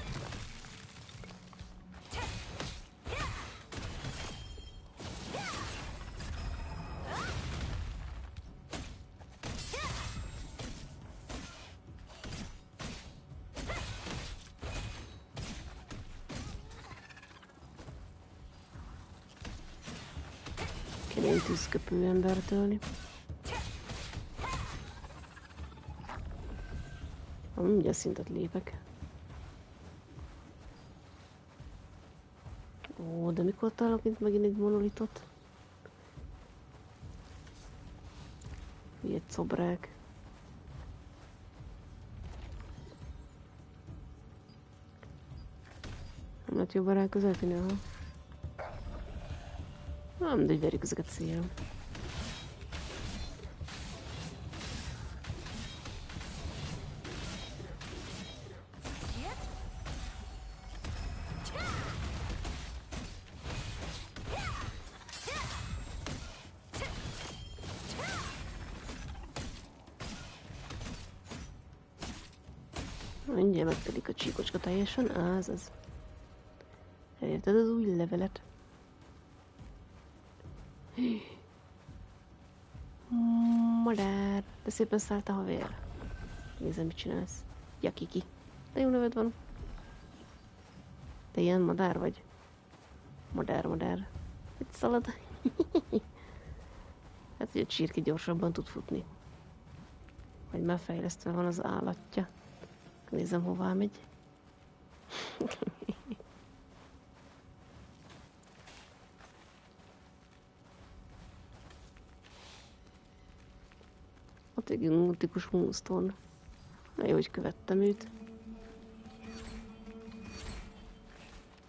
Kell egy tűzköpő embert ölni. Mindjárt szintet lépek. Ó, de mikor találok itt megint egy monolitot? Egy szobrák. Nem lehet jobban ráközelíteni, aha. Nem, de verjük ezeket szél. Mindjárt megtelik a csíkocska teljesen, az. Elérted az új levelet. Madár, de szépen szállt a havér. Nézem, mit csinálsz. Ja, Kiki. De jó neved van. Te ilyen madár vagy? Madár. Itt szalad. Hát, hogy a csirke gyorsabban tud futni. Vagy már fejlesztve van az állatja. Nézem, hová megy. Ott egy gigantikus moonstone. Na jó, hogy követtem őt.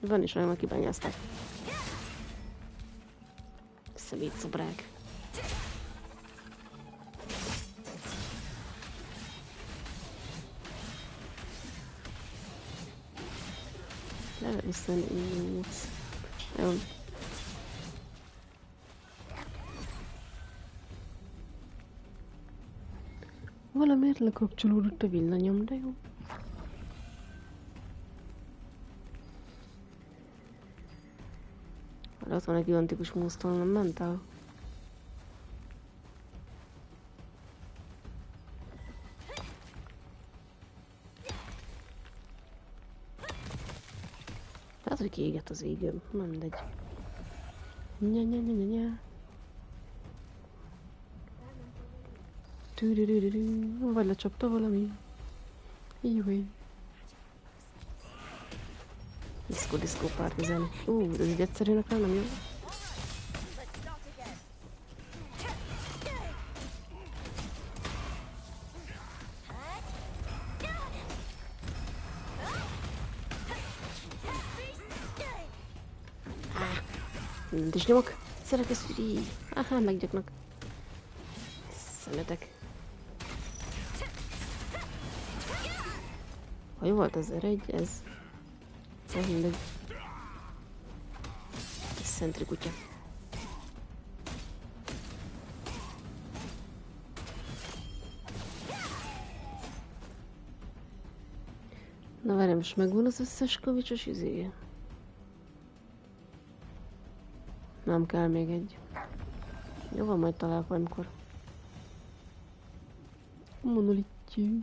Van is olyan, aki bányázták. Szemétszobrák. Level 28. Jó. Valamiért lekapcsolódott a villanyom, de jó. Ott van egy gigantikus moonstone, nem ment el? Hát, hogy kiégett az égőm. Nem mindegy. Nya. Vagy lecsapta valami. Júj. Diszkó partizán. Ez így egyszerűnek nem jó. Mindent is nyomok. Szerekesz üri. Aha, meggyaknak. Szemetek. Ha jó volt az R1, ez mindegy. Ez szentri kutya. Na várjál, most megvan az összes kavicsos izé. Nem kell még egy. Jó van, majd találok valamikor. Monolittyű.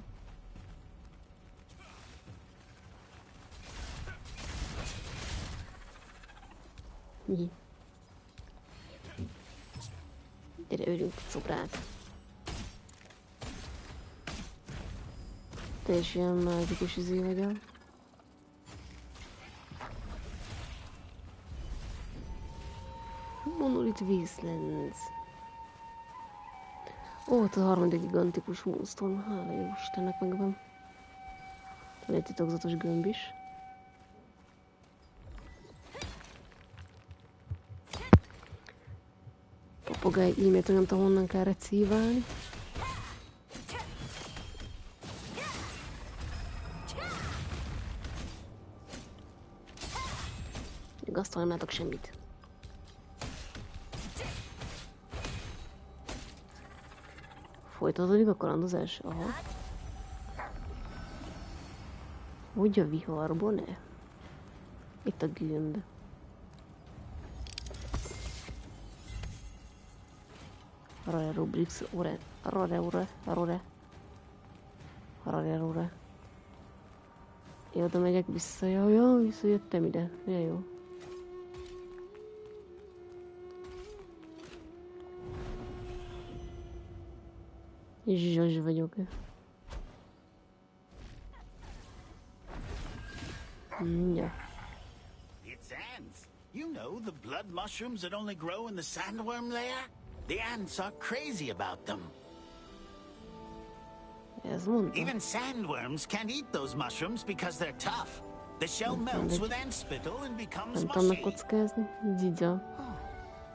Mi? Gyere, örünk szobrát. Te is ilyen mágikus izé vagy. Monolith Wastelands. Ó, ott a harmadik gigantikus moonstone. Hála jó Istennek megvan. Van egy titokzatos gömb is. Papagáj e-mailt, nem tudom honnan kell recíválni. Még azt nem látok semmit. Folytatódik a kalandozás? Aha. Hogy a viharban-e? Itt a gömb. Rare rubrix, rare. Én oda megyek vissza, jaj, visszajöttem ide. Ja, jó. Zsazs vagyok. Ja. It's ants. You know, the blood mushrooms that only grow in the sandworm layer? The ants are crazy about them. Even sandworms can't eat those mushrooms because they're tough. The shell melts with ant spittle and becomes mushy.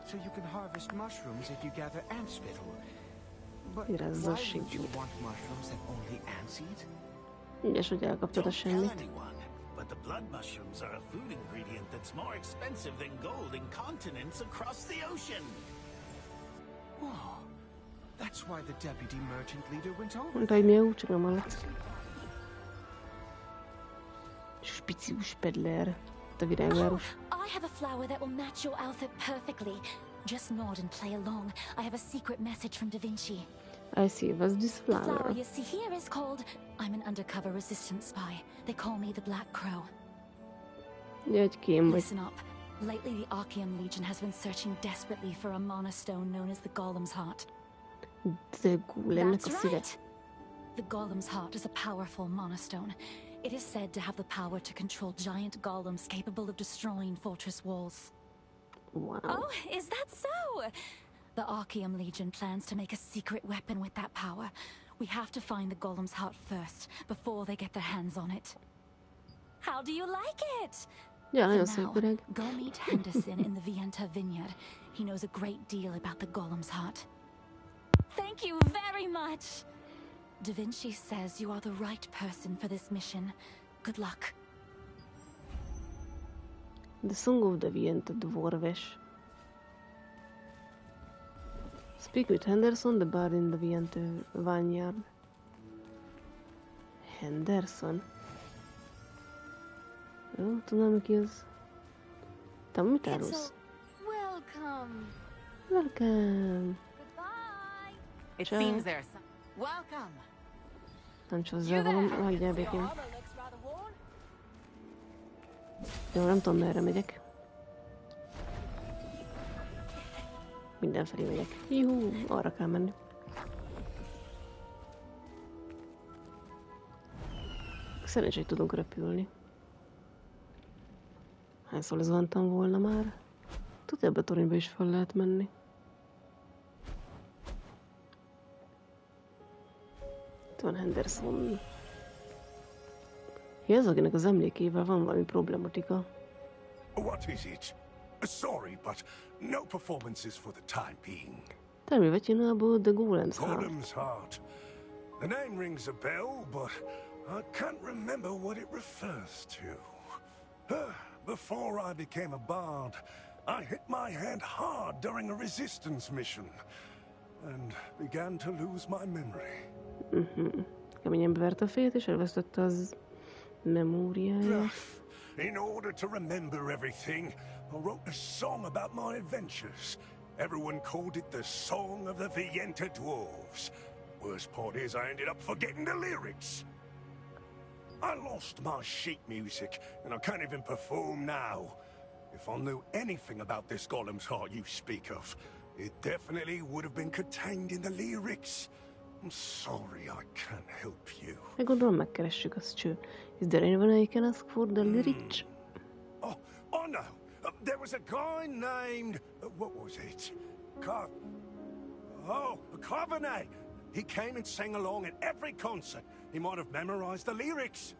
So you can harvest mushrooms if you gather ant spittle. But why would you want mushrooms that only ants eat? Don't tell anyone, but the blood mushrooms are a food ingredient that's more expensive than gold in continents across the ocean. Oh, that's why the deputy merchant leader went over. Mondta, hogy mi úgy, csak nem hallott. Spicius pedler. A virágváros. I have a flower that will match your outfit perfectly. Just nod and play along. I have a secret message from Da Vinci. I see. What's this flower? The flower you see here is called... I'm an undercover resistance spy. They call me the Black Crow. Listen up. Lately, the Archeum Legion has been searching desperately for a mana stone known as the Golem's Heart. That's right. The Golem's Heart is a powerful mana stone. It is said to have the power to control giant golems capable of destroying fortress walls. Wow. Oh, is that so? The Archeum Legion plans to make a secret weapon with that power. We have to find the Golem's Heart first, before they get their hands on it. How do you like it? Yeah, I For now, go meet Henderson in the Vienta vineyard. He knows a great deal about the Golem's Heart. Thank you very much! Da Vinci says you are the right person for this mission. Good luck. The Song of the Vienta Dwarvish. Speak with Henderson, the bard in the Vienta vineyard. Henderson? Jó, tudom ki az. Te mit árulsz? Welcome. Welcome. Goodbye. It Ciao. seems there's some... Welcome. Nincs hozzá valami, hagyjál békén. Jó, nem tudom, merre megyek. Mindenfelé megyek. Juhú, arra kell menni. Szerencsé, hogy tudunk repülni. Hányszor zuhantam volna már? Tudja, ebbe a toronyba is fel lehet menni. Itt van Henderson. Ja, ez akinek az emlékével van valami problematika. What is it? Sorry, but no performances for the time being. Tell me what you know about the Golem's Heart. Golem's Heart. The name rings a bell, but I can't remember what it refers to. Before I became a bard, I hit my head hard during a resistance mission and began to lose my memory. Keményen beverte a fejét, és elvesztette az memóriáját. In order to remember everything, I wrote a song about my adventures. Everyone called it the Song of the Vienta Dwarves. Worst part is I ended up forgetting the lyrics. I lost my sheet music, and I can't even perform now. If I knew anything about this Golem's Heart you speak of, it definitely would have been contained in the lyrics. I'm sorry I can't help you. Meg gondolom megkeressük, az cső. Is there anyone I can ask for the lyrics? Oh no! There was a guy named... what was it? Carbonet! He came and sang along at every concert. He might have memorized the lyrics.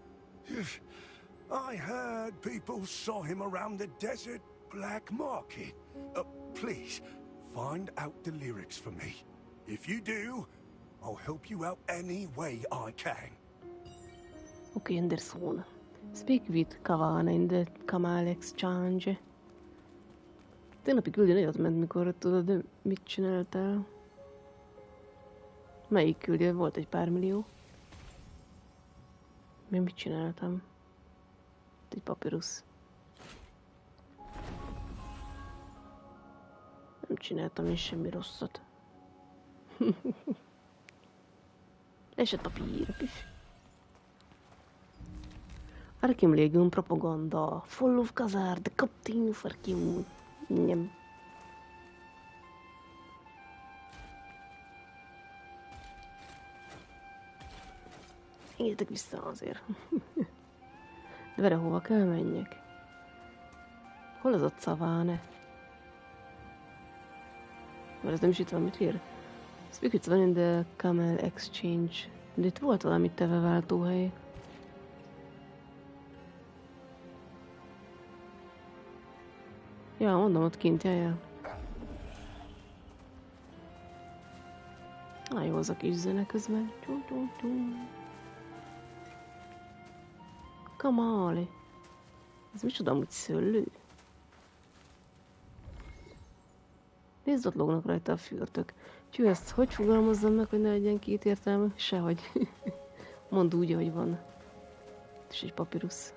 I heard people saw him around the desert black market. Please, find out the lyrics for me. If you do, I'll help you out any way I can. Okay, Anderson. Speak with Kavana in the Kamal Exchange. Tegnapi küldi nagyot ment, mikor tudod, de mit csináltál? Melyik küldi? Volt egy pár millió. Még mit csináltam? Egy papírusz. Nem csináltam én semmi rosszat. Esett papír. Arkham Legion propaganda. Fall of Khazar, the captain of Arkham. Nem. Engedjetek vissza azért. De vele hova kell menjek? Hol az ott Szaváne? Mert ez nem is itt van, mit ír? Speak with one in the Camel Exchange. De itt volt valami teveváltóhely. Ja, mondom, ott kint, jajjá. Jó, az a kis zene közben. Kamali. Ez micsoda amúgy szőlő? Nézd, ott lógnak rajta a fürtök. Csú, ezt hogy fogalmazzam meg, hogy ne legyen kétértelmű? Sehogy. Mondd úgy, ahogy van. És egy papírusz.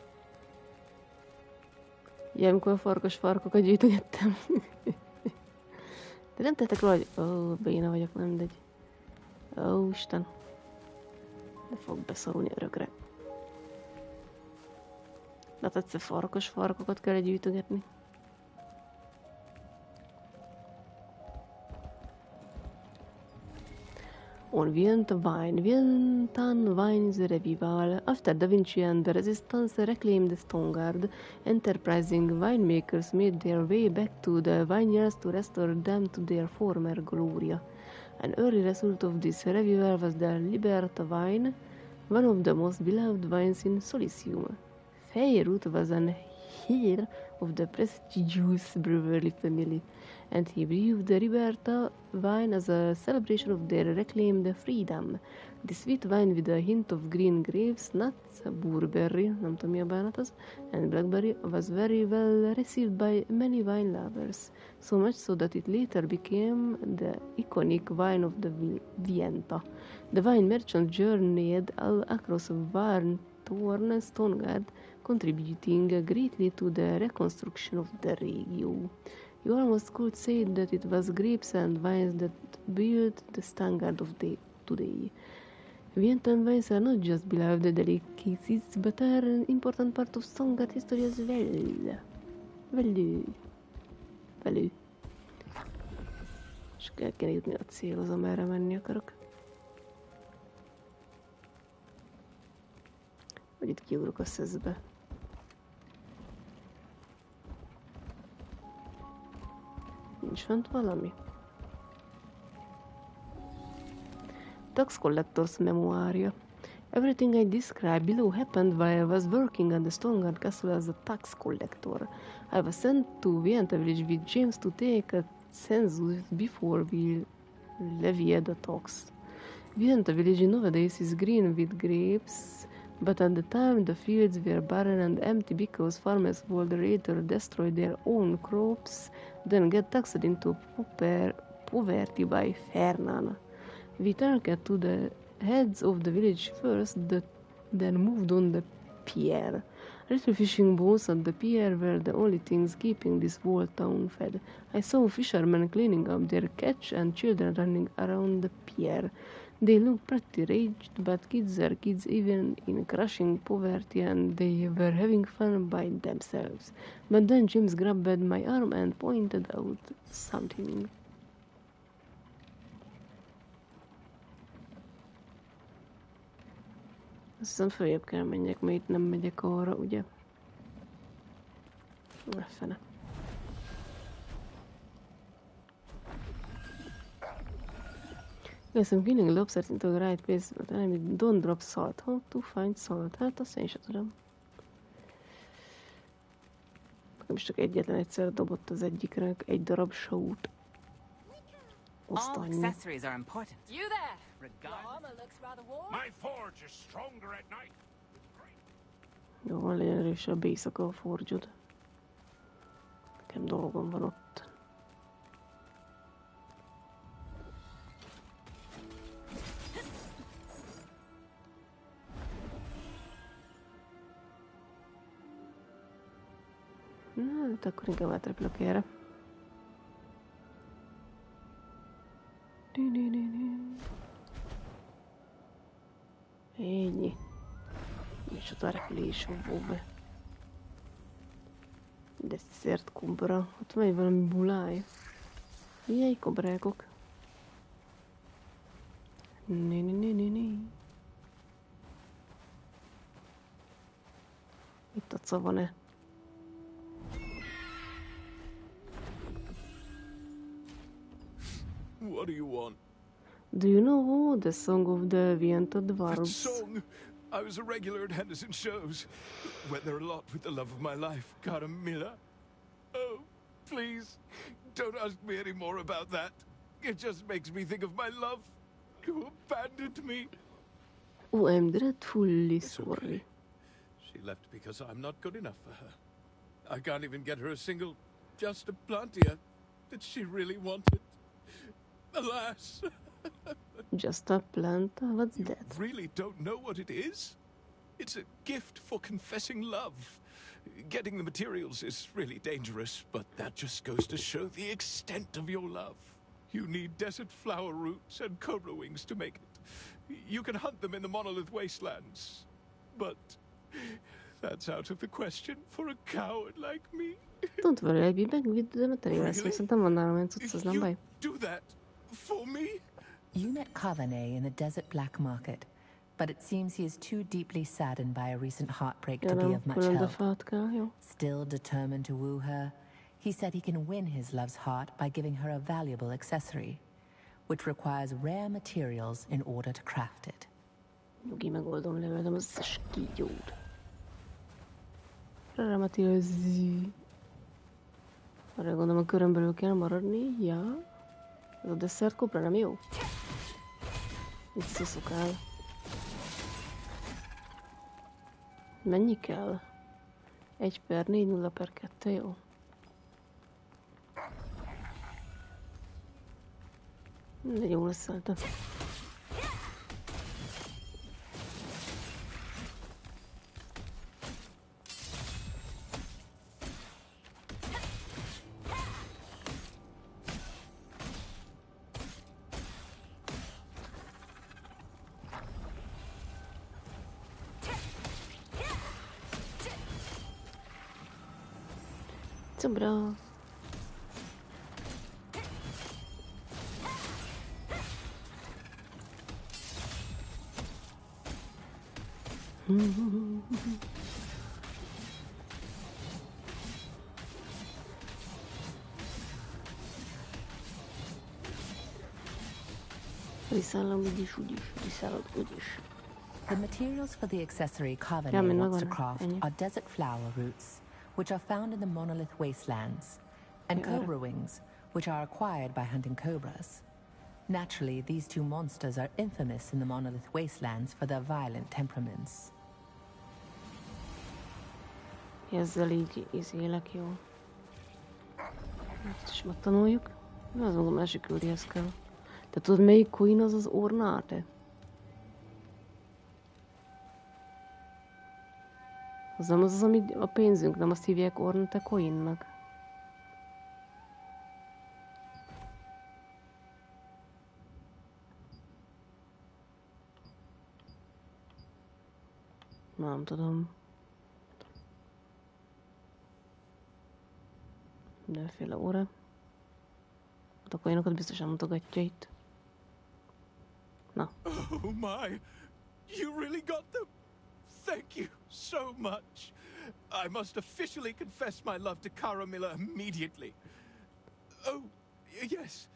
Ugye, amikor a farkas farkokat gyűjtögettem. De nem tettek róla, hogy... béna vagyok, nem mindegy. Isten. De fog beszorulni örökre. De egyszer farkas farkokat kell gyűjtögetni. On vient Vientan Vine's revival. After Da Vinci and the Resistance reclaimed the Stone Guard, enterprising winemakers made their way back to the vineyards to restore them to their former glory. An early result of this revival was the Liberta wine, one of the most beloved wines in Solicium. Feyerut was an heir of the prestigious brewery family, and he brewed the Liberta wine as a celebration of their reclaimed freedom. The sweet wine with a hint of green grapes, nuts, bourberry, nem tudom mi a bánat az, and blackberry was very well received by many wine lovers, so much so that it later became the iconic wine of the Vienta. The wine merchant journeyed all across war-torn Stonegard, contributing greatly to the reconstruction of the region. You almost could say that it was grapes and vines that built the standard of today. Viento and vines are not just beloved delicacies, but are an important part of Stonegard history as well. Velő. És el kell jutni a célhoz, amerre menni akarok. Vagy itt kiugrok a szezbe. Nincs fent valami? Tax Collector's memoárja. Everything I describe below happened while I was working on the Stonegard Castle as a tax collector. I was sent to Vienta village with James to take a census before we levied the tax. Vienta village nowadays is green with grapes, but at the time the fields were barren and empty because farmers would rather destroy their own crops than get taxed into poverty by Fernan. We talked to the heads of the village first, then moved on the pier. Little fishing boats at the pier were the only things keeping this whole town fed. I saw fishermen cleaning up their catch and children running around the pier. They looked pretty raged, but kids are kids even in crushing poverty, and they were having fun by themselves. But then James grabbed my arm and pointed out something. Azt hiszem följebb kell menjek, mert itt nem megyek arra, ugye? Lefele. Yes, I'm killing lobsters into the right place, but enemy don't drop salt. How to find salt? Hát azt én sem tudom. Nekem is csak egyetlen egyszer dobott az egyikre egy darab sót. All accessories are important. You there! My forge is stronger at night. Jó, van, legyen erősebb éjszaka a forge-od. Nekem dolgom van ott. Na, hát akkor inkább átrepülök erre. Ennyi. Micsoda repülés volt be. De szert kobra. Ott megy valami buláj. Milyen kobrákok? Né. Itt a szavane. What do you want? Do you know the song of the Vienta Dwarves? The song? I was a regular at Henderson shows. Went there a lot with the love of my life, Carmilla. Oh, please, don't ask me any more about that. It just makes me think of my love, who abandoned me. Oh, I'm dreadfully sorry. Okay. She left because I'm not good enough for her. I can't even get her a single, just a plantia that she really wanted. Alas. Just a planta? What's that? You really don't know what it is? It's a gift for confessing love. Getting the materials is really dangerous, but that just goes to show the extent of your love. You need desert flower roots and cobra wings to make it. You can hunt them in the monolith wastelands, but that's out of the question for a coward like me. Don't worry, I'll be back with the materials. Szerintem van nálam olyan cucc, az nem baj. Do that for me? You met Kavane in the desert black market, but it seems he is too deeply saddened by a recent heartbreak to be of much help. Still determined to woo her, he said he can win his love's heart by giving her a valuable accessory, which requires rare materials in order to craft it. Nyugi, megoldom, levelem az összes kígyót. Rare materials. Arra gondolom a körön belül kell maradni, ja. Ez a desszert kopra nem jó? Itt sziszokál. Mennyi kell? 1/4, 0/2, jó. De jó lesz szerintem. Szobra. The materials for the accessory Carvenet wants to craft are desert flower roots, which are found in the monolith wastelands, and cobra wings, which are acquired by hunting cobras. Naturally, these two monsters are infamous in the monolith wastelands for their violent temperaments. Ezzel így élek jól. Ezt is megtanuljuk. Az maga másik küldihez kell. Te tudod, melyik coin az ornate? Az nem az, ami a pénzünk, nem azt hívják ornate coinnak. Nem tudom. Mindenféle óra. A coinokat biztosan mutogatja itt. Na. Oh my! You really got them? Thank you so much. I must officially confess my love to Caramilla immediately. Oh, yes.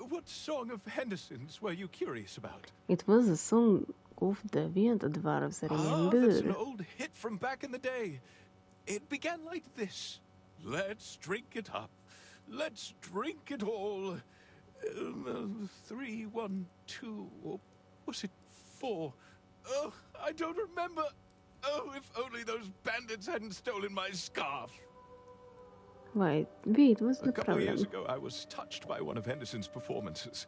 What song of Henderson's were you curious about? It was a song of the Wind of the Dwarves, remember? Ah, that's an old hit from back in the day. It began like this. Let's drink it up. Let's drink it all. 3, 1, 2, or was it 4? Oh, I don't remember. Oh, if only those bandits hadn't stolen my scarf. Wait, what's the problem? A couple of years ago, I was touched by one of Henderson's performances.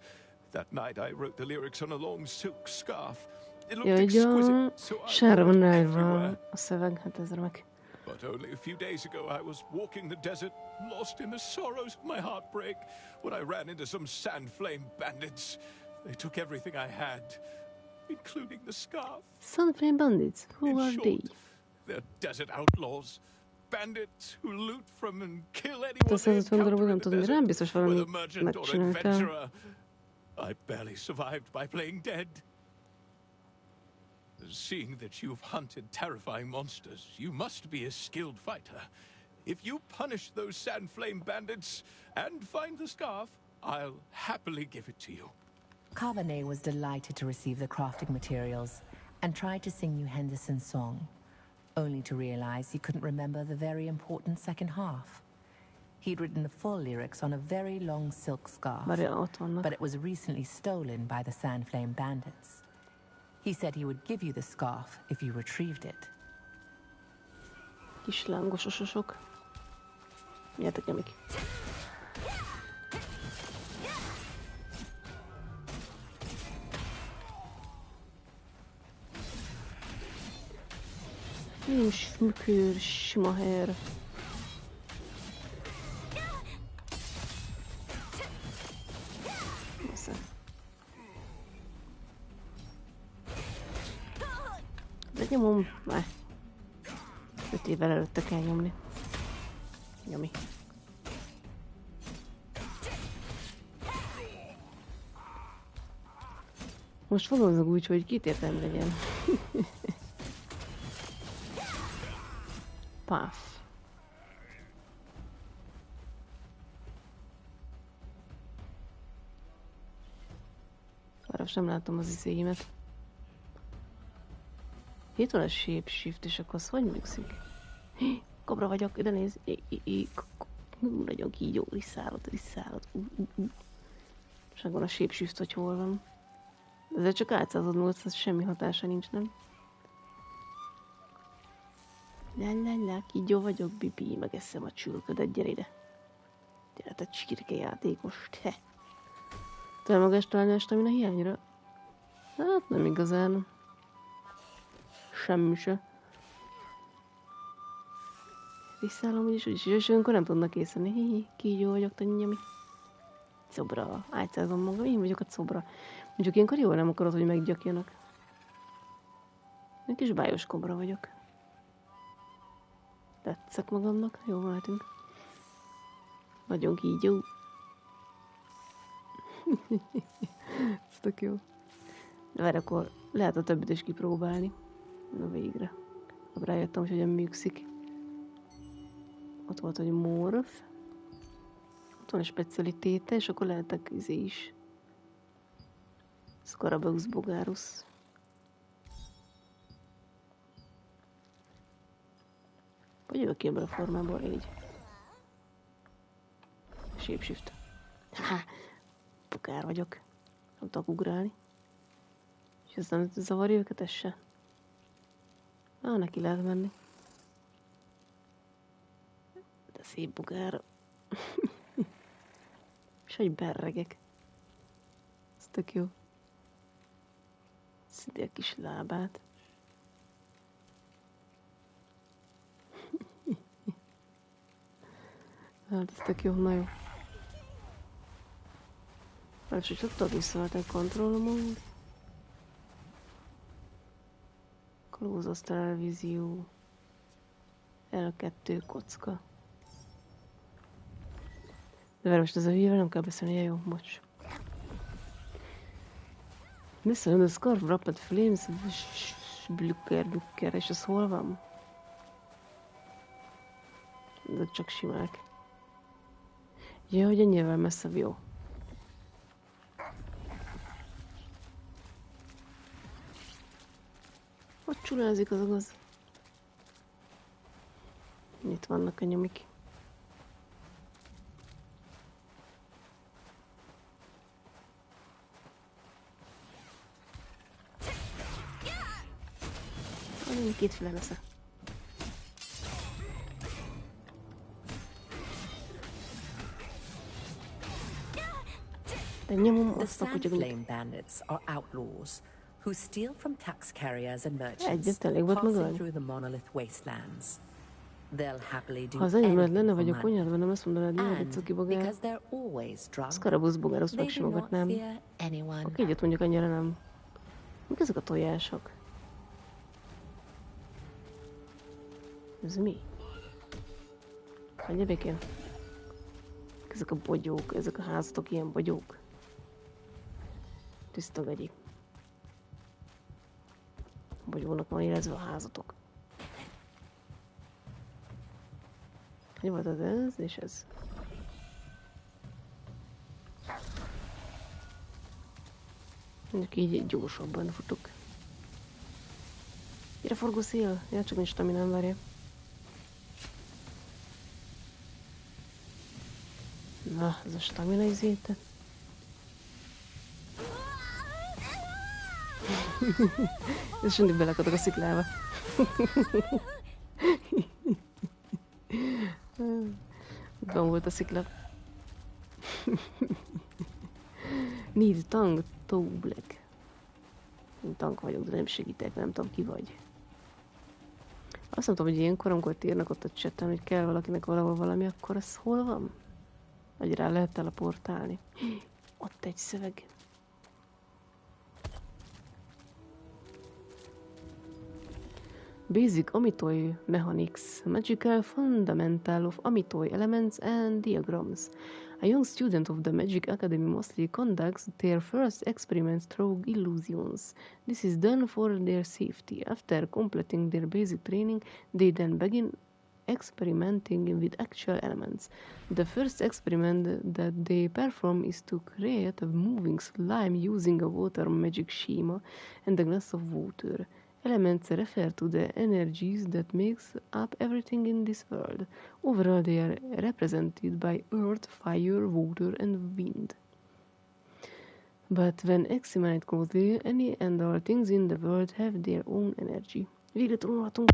That night, I wrote the lyrics on a long silk scarf. It looked exquisite, so I wore it everywhere. But only a few days ago, I was walking the desert, lost in the sorrows of my heartbreak, when I ran into some sand flame bandits. They took everything I had, including the scarf. Sand flame bandits? Who are they? They're desert outlaws. Bandits who loot from and kill anyone they encounter in the desert, whether merchant or adventurer. I barely survived by playing dead. Seeing that you've hunted terrifying monsters, you must be a skilled fighter. If you punish those sand flame bandits and find the scarf, I'll happily give it to you. Carvenet was delighted to receive the crafting materials and tried to sing you Henderson's song, only to realize he couldn't remember the very important second half. He'd written the full lyrics on a very long silk scarf, but it was recently stolen by the sand flame bandits. He said he would give you the scarf if you retrieved it. Kis lángosososok. Gyertek, nyomik. Nincs mükör, sima her. De nyomom, már. 5 évvel előtte kell nyomni. Nyomi. Most fogalmazok úgy, hogy kitértem legyen. Páf. Arra sem látom az izéimet. Itt van a shapeshift, és akkor az hogy működik? Kobra vagyok, ide néz. Nagyon kígyó, riszálod. És akkor a shapeshift, hogy hol van. Ezzel csak átszázadnulsz, ez semmi hatása nincs, nem? Kígyó vagyok, bibi, megeszem a csülködet, gyere ide. Gyere, te csirkejátékos, te. Te magás találni a stamina hiányra? Hát nem igazán. Semmi se. Visszaállom úgyis, és olyankor nem tudnak észreni. Hi, kígyó vagyok, te nyami. Szobra, átszázom magam, én vagyok a szobra. Mondjuk ilyenkor jól nem akarod, hogy meggyakjanak. Egy kis bájos kobra vagyok. Tetszek magamnak, jó lehetünk. Nagyon kígyó. Ez tök jó. De várj, akkor lehet a többit is kipróbálni. Na végre. Rájöttem, hogy hogyan működik. Ott volt, hogy morf. Ott van egy specialitéte, és akkor lehetek izé is. Scarabeus bogarus. Hogy jövök ki ebből a formából? Így. Shapeshift. Haha, pukár vagyok. Nem tudok ugrálni. És ez nem zavarja őket, ez se. Neki lehet menni. De szép bugár. És hogy berregek. Ez tök jó. Szedi a kis lábát. Hát ez tök jó, na jó. És hogy tudod visszavetni kontrollomon. Close a Star View. L2 kocka. De várj, most ez a hülyével nem kell beszélni, jó, bocs. Listen, the scarf wrapped flames, blükker, és ez hol van? De csak simák. Ja, hogy ennyivel messzebb, jó. Hogy csulázik az agaz? Itt vannak a nyomik. Kétféle lesz. The Sand Flame Bandits are outlaws who steal from tax carriers and merchants, passing through the Monolith Wastelands. They'll happily do anything for money, and because they're always drunk, they do not fear anyone. Oké, ilyet mondjuk annyira nem. Mik ezek a tojások? Ez mi? Hagyja békén. Ezek a bogyók, ezek a házatok ilyen bogyók. Tiszta gagyi. Bogyónak van érezve a házatok. Hogy volt az ez és ez? Mondjuk így gyorsabban futok. Gyere forgó szél! Ja, csak nincs staminám, várja. Na, ez a stamina izéte. És mindig belekadok a sziklába. Van volt a szikla. Need tank to black. Én tank vagyok, de nem segítek, nem tudom ki vagy. Azt mondtam, hogy ilyenkor, amikor írnak ott a chaten, hogy kell valakinek valahol valami, akkor az hol van? Vagy rá lehet teleportálni. Ott egy szöveg. Basic Amitoy Mechanics, Magical Fundamental of Amitoy Elements and Diagrams. A young student of the Magic Academy mostly conducts their first experiments through illusions. This is done for their safety. After completing their basic training, they then begin experimenting with actual elements. The first experiment that they perform is to create a moving slime using a water magic schema and a glass of water. Elements refer to the energies that makes up everything in this world. Overall, they are represented by earth, fire, water, and wind. But when examined closely, any and all things in the world have their own energy. Végre tanulhatunk.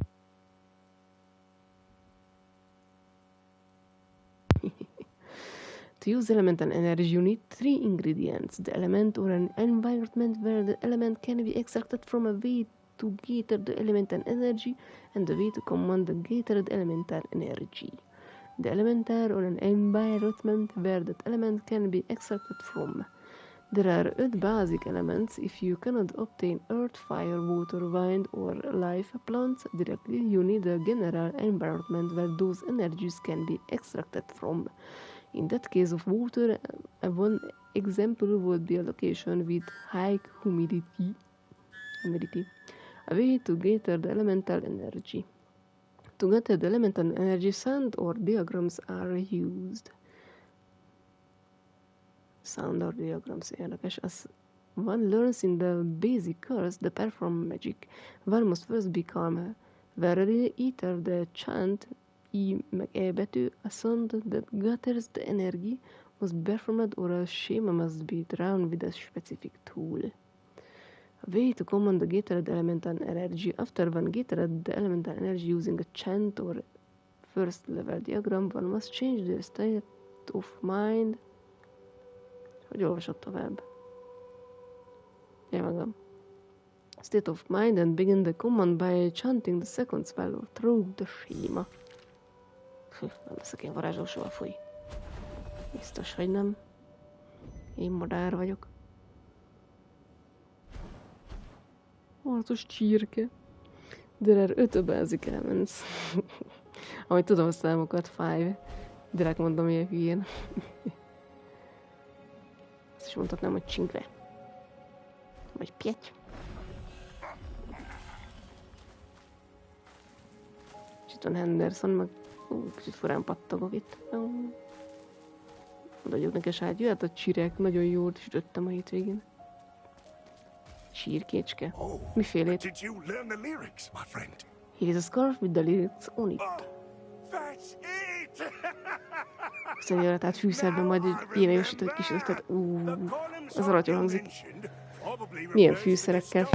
To use element and energy, you need 3 ingredients: the element or an environment where the element can be extracted from, a way to gather the element and energy, and the way to command the gathered element and energy. The elemental or an environment where that element can be extracted from. There are 8 basic elements. If you cannot obtain earth, fire, water, wind, or life plants directly, you need a general environment where those energies can be extracted from. In that case of water, one example would be a location with high humidity, a way to gather the elemental energy. To gather the elemental energy, sound or diagrams are used. Sound or diagrams, érdekes. As one learns in the basic course, the perform magic, one must first become very either the chant I meg E betű, a sound that gathers the energy must be performed or a schema must be drawn with a specific tool. A way to command the gathered elemental energy. After one gathered the elemental energy using a chant or first level diagram, one must change the state of mind. Hogy olvasod tovább? Magam. State of mind and begin the command by chanting the second spell or through the schema. Nem leszek én varázsló soha, fúj. Biztos, hogy nem. Én madár vagyok. Harcos csirke. There are 5 basic elements. Ahogy tudom a számokat, 5. Direkt mondom ilyen hülyén. Ezt is mondhatnám, hogy csinkve. Vagy piety. És itt van Henderson, meg kicsit forrán pattogok itt. Odaadjuk neki a ságy. Jöhet a csirek, nagyon jót is sütöttem a hétvégén. Csirkécske. Mifélét? Did you learn the lyrics, my friend? Here is a scarf with the lyrics on it. That's it! Szerintem tehát fűszerben majd egy éve jósított kis ötlet. Az alacsony hangzik. Milyen fűszerekkel?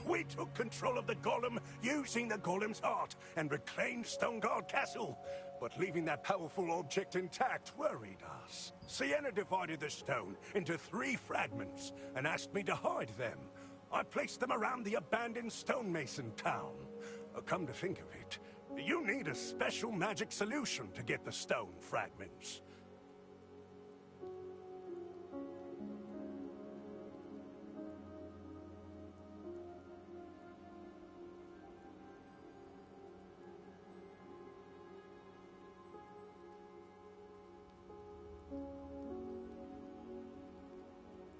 We took control of the golem using the golem's heart and reclaimed Stoneguard Castle. But leaving that powerful object intact worried us. Sienna divided the stone into 3 fragments and asked me to hide them. I placed them around the abandoned stonemason town. Come to think of it, you need a special magic solution to get the stone fragments.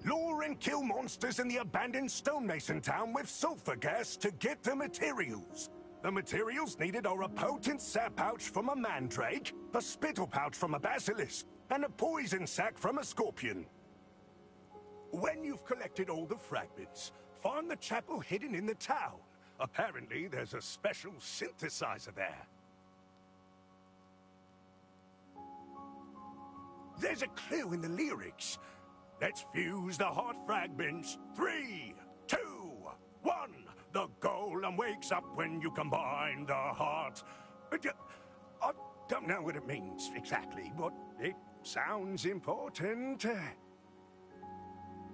Lure and kill monsters in the abandoned stonemason town with sulfur gas to get the materials. The materials needed are a potent sap pouch from a mandrake, a spittle pouch from a basilisk, and a poison sac from a scorpion. When you've collected all the fragments, find the chapel hidden in the town. Apparently, there's a special synthesizer there. There's a clue in the lyrics. Let's fuse the heart fragments. 3, 2, 1. The golem wakes up when you combine the heart. I don't know what it means exactly, but it sounds important.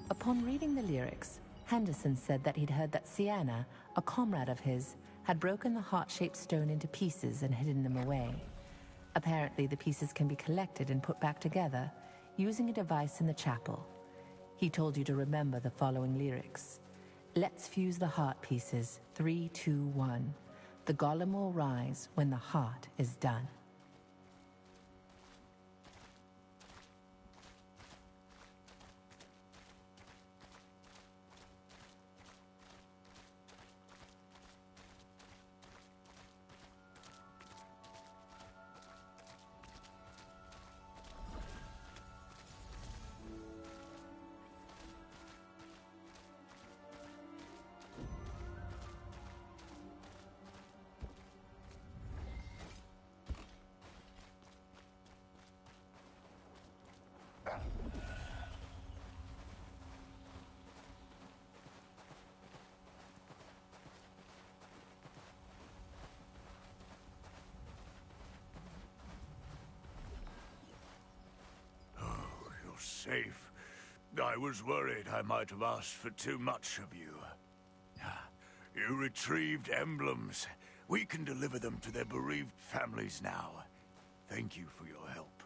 Upon reading the lyrics, Henderson said that he'd heard that Sienna, a comrade of his, had broken the heart-shaped stone into pieces and hidden them away. Apparently, the pieces can be collected and put back together using a device in the chapel. He told you to remember the following lyrics. Let's fuse the heart pieces. 3, 2, 1. The golem will rise when the heart is done. Safe. I was worried I might have asked for too much of you. You retrieved emblems. We can deliver them to their bereaved families now. Thank you for your help.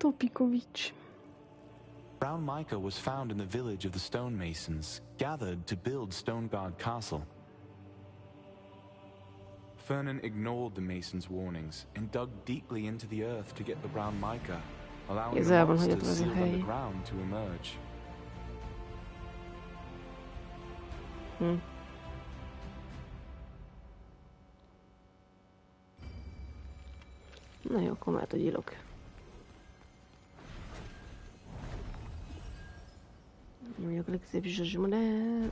Topikovic. Brown mica was found in the village of the stonemasons, gathered to build Stoneguard Castle. Fernan ignored the masons' warnings and dug deeply into the earth to get the brown mica, allowing the monsters sealed underground to emerge. Na jó, akkor már gyilok. Nyomjak a legszép zsazsma, de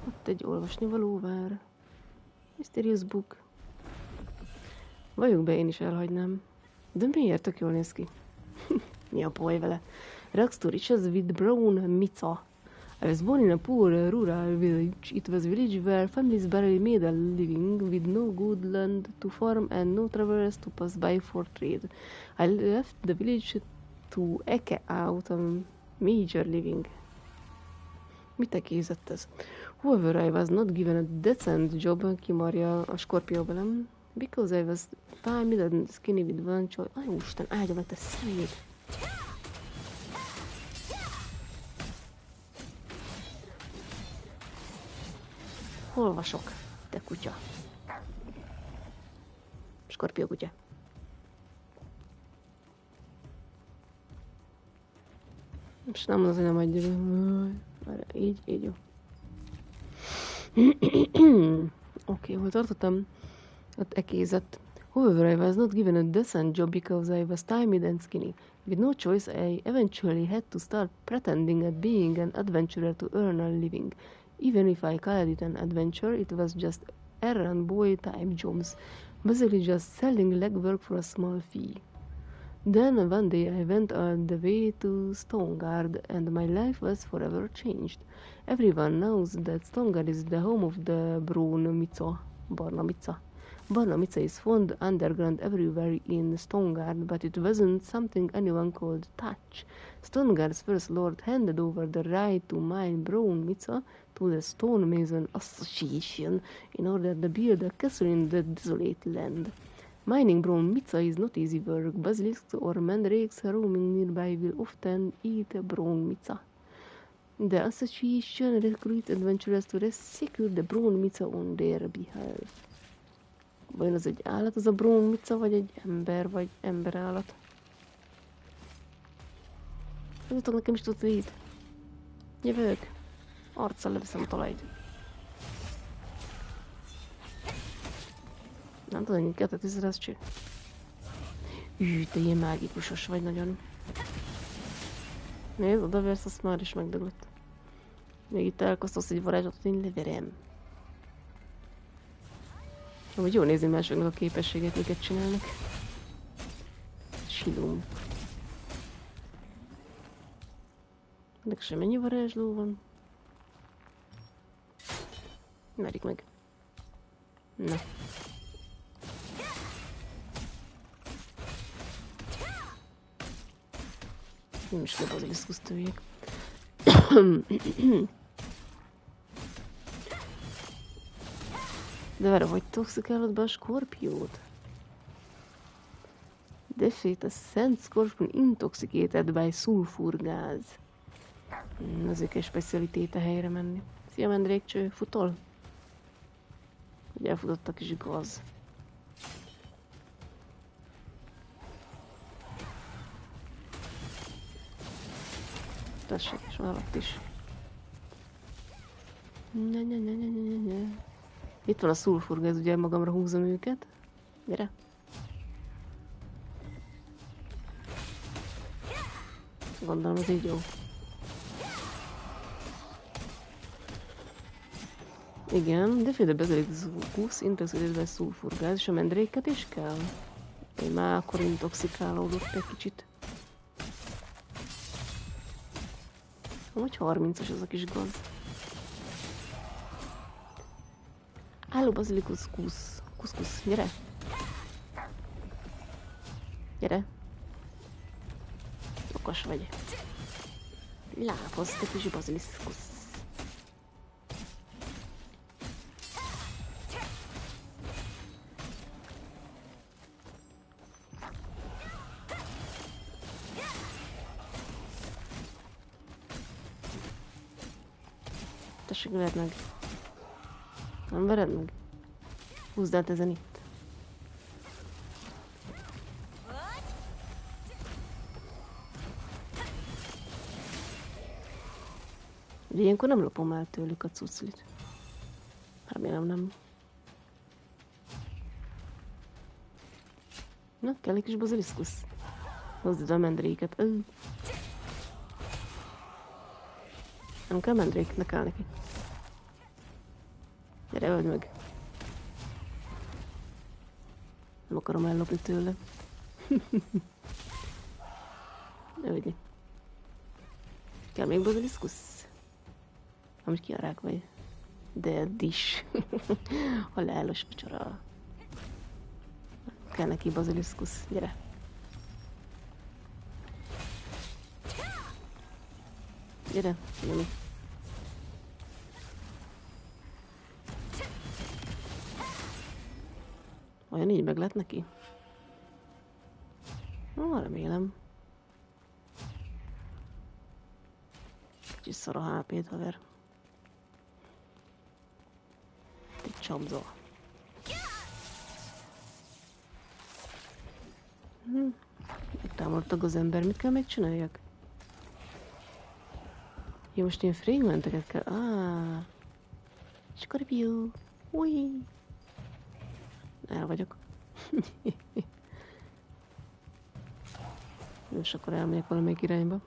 ott egy olvasnivaló vár. Mysterious book. Valljuk be, én is elhagynám. De miért? Tök jól néz ki. Mi a baj vele? Rockstory is with Brown Mica. I was born in a poor rural village. It was a village where families barely made a living, with no good land to farm and no travelers to pass by for trade. I left the village to eke out a major living. Mit ekézett ez? However, I was not given a decent job, kimarja a skorpió velem, because I was tiny and skinny with one choice. Aj, Isten, áldja meg te szemét! Olvasok, te kutya. Skorpió kutya. Most nem azért nem adja be. Így jó. Oké, hol tartottam? Ott ekézett. However, I was not given a decent job because I was timid and skinny. With no choice, I eventually had to start pretending at being an adventurer to earn a living. Even if I called it an adventure, it was just errand boy type jobs, basically just selling legwork for a small fee. Then one day I went on the way to Stoneguard and my life was forever changed. Everyone knows that Stoneguard is the home of the Brown Mica, Barna Mica. Barna Mica is found underground everywhere in Stoneguard, but it wasn't something anyone could touch. Stoneguard's first lord handed over the right to mine Brown Mica to the Stonemason Association in order to build a castle in the desolate land. Mining Brown Mica is not easy work. Basilisks or mandrakes roaming nearby will often eat Brown Mica. The association recruits adventurers to rescue the Brown Mica on their behalf. Vajon az egy állat, az a Brown Mica, vagy egy ember, vagy emberállat? Tudjátok, nekem is tudsz így. Jövök. Arccal leveszem a talajt. Nem tudom, hogy 2-10 ezt csinál. Te ilyen mágikusos vagy nagyon. Nézd, odaversz, azt már is megdöglött. Még itt elkosztasz egy varázslatot, én leverem. Amúgy jól nézni másoknak a képességet, miket csinálnak. Silum. Ennek sem mennyi varázsló van. Merik meg. Na. Nem is kell baziliszkuszt tövék. De várj, hogy toxikálod be a skorpiót? Defeat a Sand Scorpion intoxicated by sulfur gáz. Azért kell specialitéte helyre menni. Szia Mendrékcső, futol? Ugye elfutott a kis gaz. Tessék, és van alatt is. Itt van a szulfurgáz, ugye magamra húzom őket. Gyere! Gondolom, ez így jó. Igen, de félre bezelikus, intoxikálódott szulfurgáz, és a mendréket is kell. Én már akkor intoxikálódott egy kicsit. Amúgy 30-as az a kis gaz. Álló bazilikus kuszkusz, gyere! Gyere! Okos vagy. Lápozz, te kis baziliszkusz. Tessék, vered meg. Nem vered meg? Húzd át ezen itt. De ilyenkor nem lopom el tőlük a cuclit. Remélem nem. Na, kell egy kis baziliszkusz. Hozd ide a mendréket. Nem kell mendrék, ne kell neki. Gyere, öld meg. Nem akarom ellopni tőle. Öldj. Kell még baziliszkusz? Amit kiarák vagy. De dis. A leállós vacsora. Kell neki baziliszkusz. Gyere. Gyere, nyomj. Olyan így meg lett neki? Remélem. Kicsit szar a HP-t, haver. Egy csapzol. Megtámadtak az ember, mit kell megcsináljak? Jó, most ilyen fragmenteket kell... Skorpió! Új! El vagyok. És akkor elmegyek valamelyik irányba.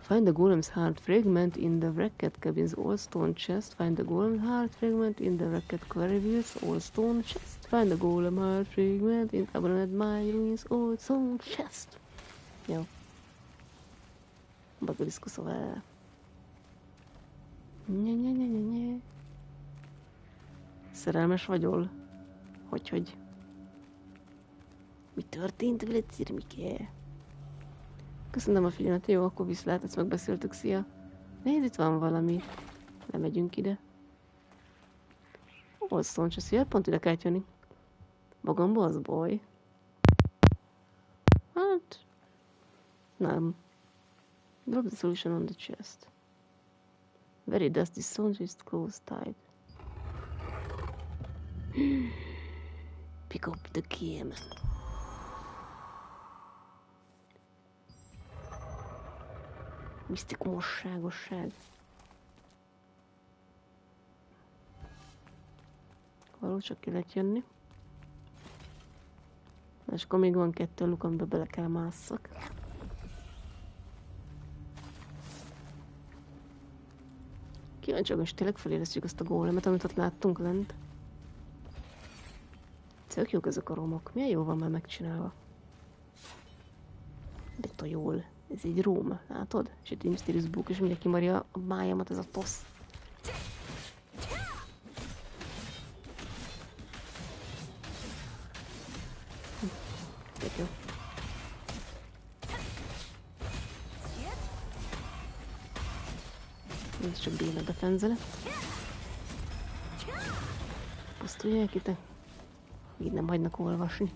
Find the golem's heart fragment in the wrecked cabin's all stone chest. Find the golem heart fragment in the wrecked quarry's all stone chest. Find the golem heart fragment in abandoned mine's all stone chest. Jó. Baziliszkuszol. Nye. Szerelmes vagyol? Hogy? Mi történt veled, Cirmike? Köszönöm a figyelmet, jó, akkor viszlát, ezt megbeszéltük, szia. Nézd, itt van valami. Lemegyünk ide. Olszon, csak szia, pont ide kell jönni. Magamba az baj. Hát... Nem. Drop the solution on the chest. Very dusty stone is close tight. Pick up the game. Misztikumosságosság. Való csak ki lehet jönni. És akkor még van 2 luk, amiben bele kell másszak. Kíváncsiak, és tényleg feléreztjük azt a gólemet, amit ott láttunk lent. Tök jók ezek a romok. Milyen jó van már megcsinálva. De jól. Ez egy róm, látod? És itt egy Mysterious Book, és mindjárt kimarja a májamat ez a tosz. Tök jó. Ez csak béna defenze lett. Pusztulják itt. Így nem hagynak olvasni.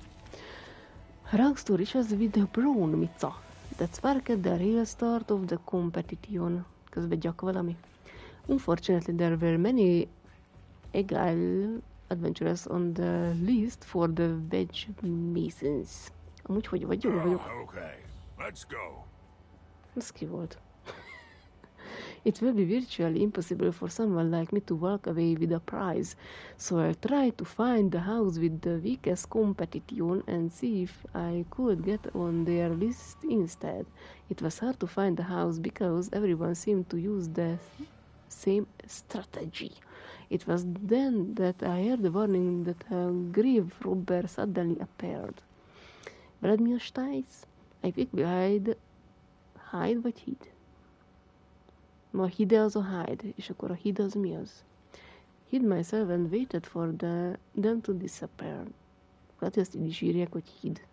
Rockstar is az with the Brown Mica. That sparked the real start of the competition. Közben gyak valami. Unfortunately, there were many agile adventurers on the list for the wedge masons. Amúgy hogy vagy? Jól vagyok. Okay, let's go. Ez ki volt? It will be virtually impossible for someone like me to walk away with a prize, so I'll try to find the house with the weakest competition and see if I could get on their list instead. It was hard to find the house because everyone seemed to use the same strategy. It was then that I heard the warning that a grave robber suddenly appeared. Veled mi a stájsz? I quickly hide vagy hid? Ma a hide az a hide, és akkor a hid az mi az? Hid myself and waited for them to disappear. Hát ezt így is írják, hogy hid.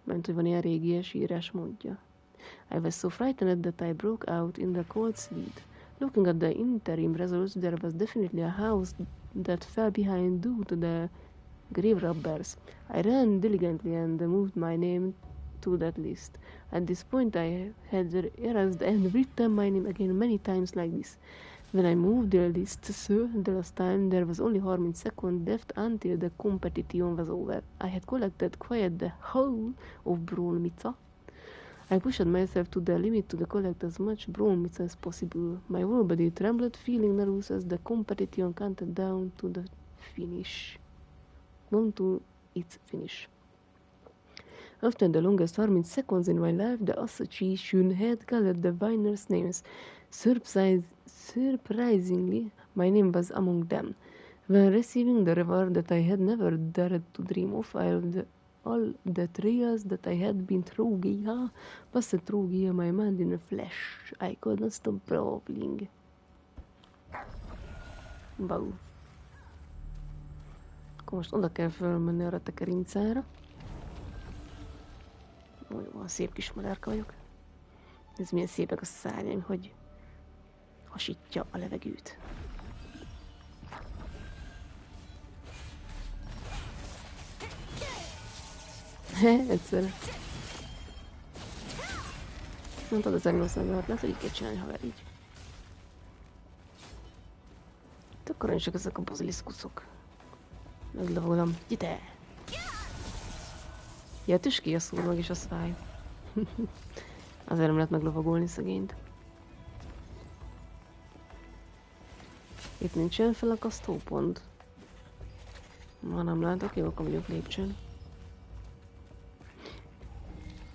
Mert hogy van ilyen régies írás módja. I was so frightened that I broke out in the cold sweat. Looking at the interim results, there was definitely a house that fell behind due to the grave robbers. I ran diligently and moved my name to that list. At this point I had erased and written my name again many times like this. When I moved the list, so the last time there was only 30 seconds left until the competition was over. I had collected quite the whole of Brawl Mica. I pushed myself to the limit to collect as much Brawl Mica as possible. My whole body trembled, feeling nervous as the competition counted down to the finish. Down to its finish. After the longest 30 seconds in my life, the association had called the winners' names. Surprisingly, my name was among them. When receiving the reward that I had never dared to dream of, all the trials that I had been through passed through my mind in a flash. I could not stop brawling. Wow. Akkor most oda kell fölmenni arra a tekerincára. Olyan szép kis madárka vagyok. Ez milyen szépek a szárnyaim, hogy hasítja a levegőt. Egyszerre. Mondtad az egnoszagát, lehet, hogy így kell csinálni, haver, így. Itt akkor én csak ezek a baziliszkuszok. Meglavolom. Gyere! Ja, tüskéje szúr meg is, az fáj. Azért nem lehet meglovagolni szegényt. Itt nincsen felakasztópont. Ma nem látok, jó, akkor vagyok lépcsőn.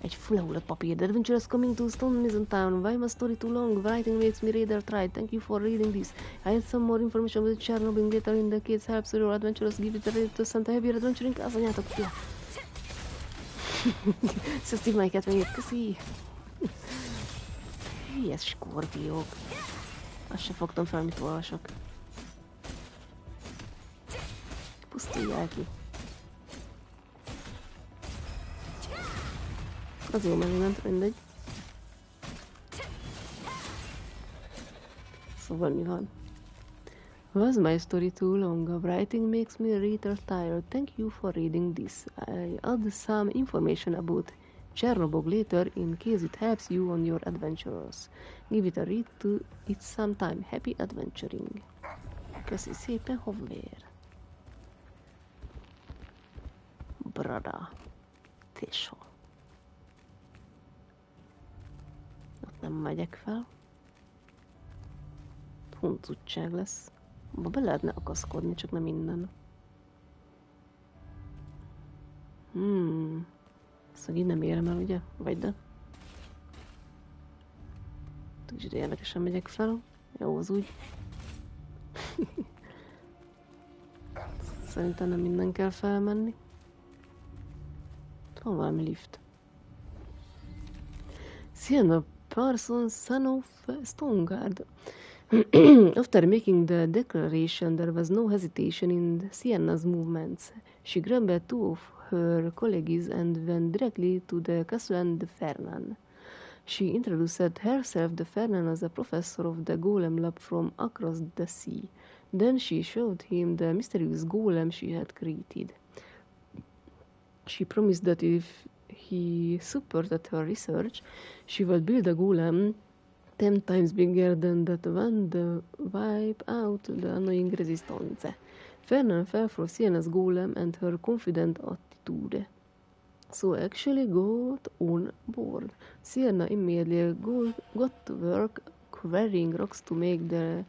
Egy full papír. The adventure is coming to Stone Mason Town. Why my story too long? Writing makes me rather tired. Thank you for reading this. I had some more information about Chernobyl later in the kids' help, so your adventurers give it a read to Santa Heavier Adventuring. Az anyátok ki! Szösztív melyiket megért, köszi! Hülyes skorpiók. Azt sem fogtam fel, mit olvasok. Pusztulják ki. Az jó megint, mindegy. Szóval mi van? Was my story too long? Writing makes me rather tired. Thank you for reading this. I add some information about Chernobyl later in case it helps you on your adventures. Give it a read to it sometime. Happy adventuring. Köszi szépen, hovvér. Brada. Tésol. Ott nem megyek fel. Huncutság lesz. Abba be lehetne akaszkodni, csak nem innen. Ezt így nem érem el, ugye? Vagy de? Kicsit érdekesen megyek fel. Jó, az úgy. Szerintem nem minden kell felmenni. Van valami lift. Sienna Parsons, son of Stoneguard. After making the declaration, there was no hesitation in Sienna's movements. She grabbed two of her colleagues and went directly to the castle and Fernan. She introduced herself to Fernan as a professor of the golem lab from across the sea. Then she showed him the mysterious golem she had created. She promised that if he supported her research, she would build a golem 10 times bigger than that one to wipe out the annoying resistance. Fernan fell for Siena's golem and her confident attitude, so actually got on board. Sienna immediately got to work quarrying rocks to make the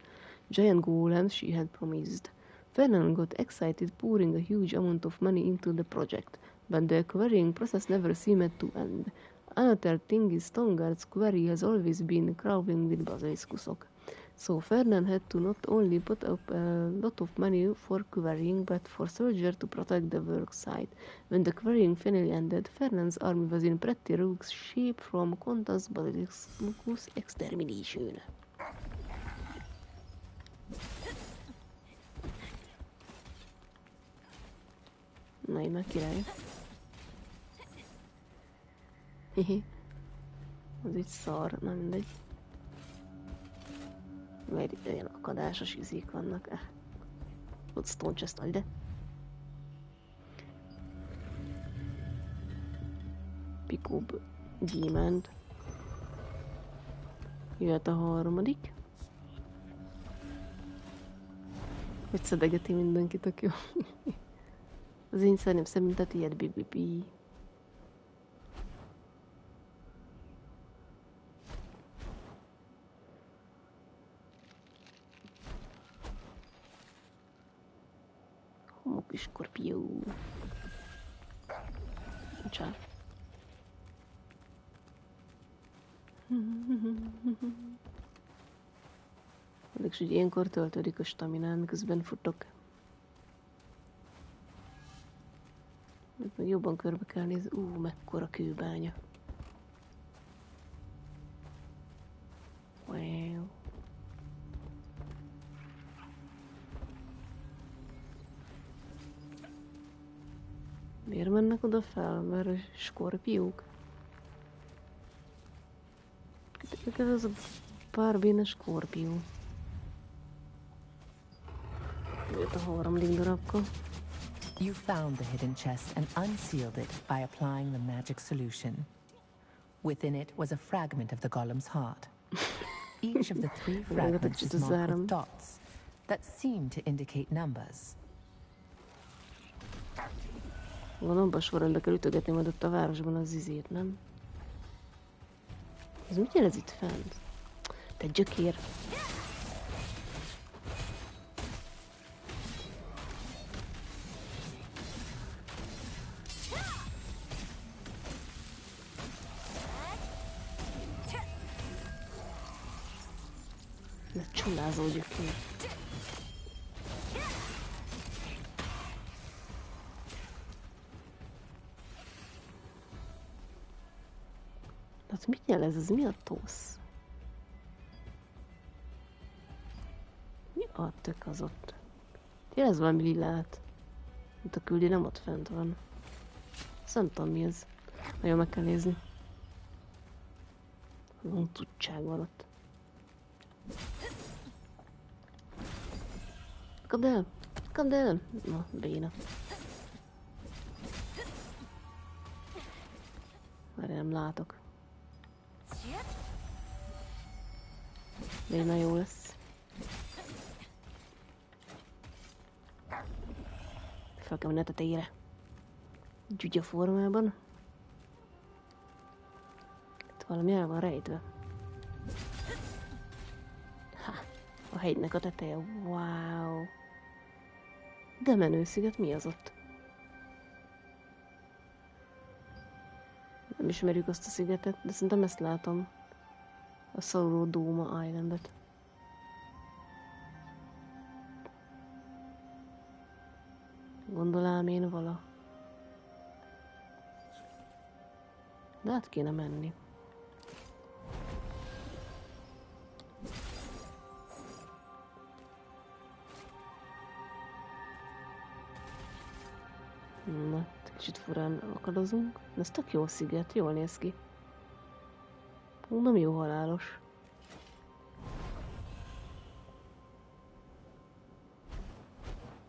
giant golem she had promised. Fernan got excited, pouring a huge amount of money into the project, but the quarrying process never seemed to end. Another thing is Stoneguard's quarry has always been crawling with basiliskusok. So Fernan had to not only put up a lot of money for quarrying, but for soldiers to protect the work site. When the quarrying finally ended, Fernan's army was in pretty rude shape from Contas basiliskus extermination. Na, én meg király. Az így szar, nem mindegy. Mert ilyen akadásos izék vannak. Ott stone chest ide. Pikóbb gyémánt. Jöhet a harmadik. Hogy szedegeti mindenkit, tök jó. Az én szerint szerint a tiéd, bibibi. Homoki skorpió. Csá. Addig, hogy ilyenkor töltődik a staminán, miközben futok. Meg jobban körbe kell nézni. Mekkora kőbánya. Wow. Miért mennek oda fel? Mert skorpiók? Ez a párbéne skorpió. Jött a harmadik darabka. You found the hidden chest and unsealed it by applying the magic solution. Within it was a fragment of the golem's heart. Each of the 3 fragments is marked with dots that seem to indicate numbers. Valóban sorrendbe kell ütögetni majd ott a városban az izét, nem? Ez mit jelez itt fent? Te gyökér! Ne csúlázó gyökér! Hát mit jelez? Ez mi a tosz? Mi a tök az ott? Jelez valami lilát. Itt a küldi nem ott fent van. Azt nem tudom mi ez. Nagyon meg kell nézni. Van tudság van ott. Kapd el! Kapd el! Na, béna. Már nem látok. Béna jó lesz. Fel kell menni a tetejére. Gyugya formában. Itt valami el van rejtve. Ha! A hegynek a teteje. Wow! De menő sziget, mi az ott? Nem ismerjük azt a szigetet, de szerintem ezt látom. A Sauro Doma Islandet. Gondolám én vala. De át kéne menni. Na, kicsit furán akadozunk. De ez tök jó sziget, jól néz ki. Nem jó halálos.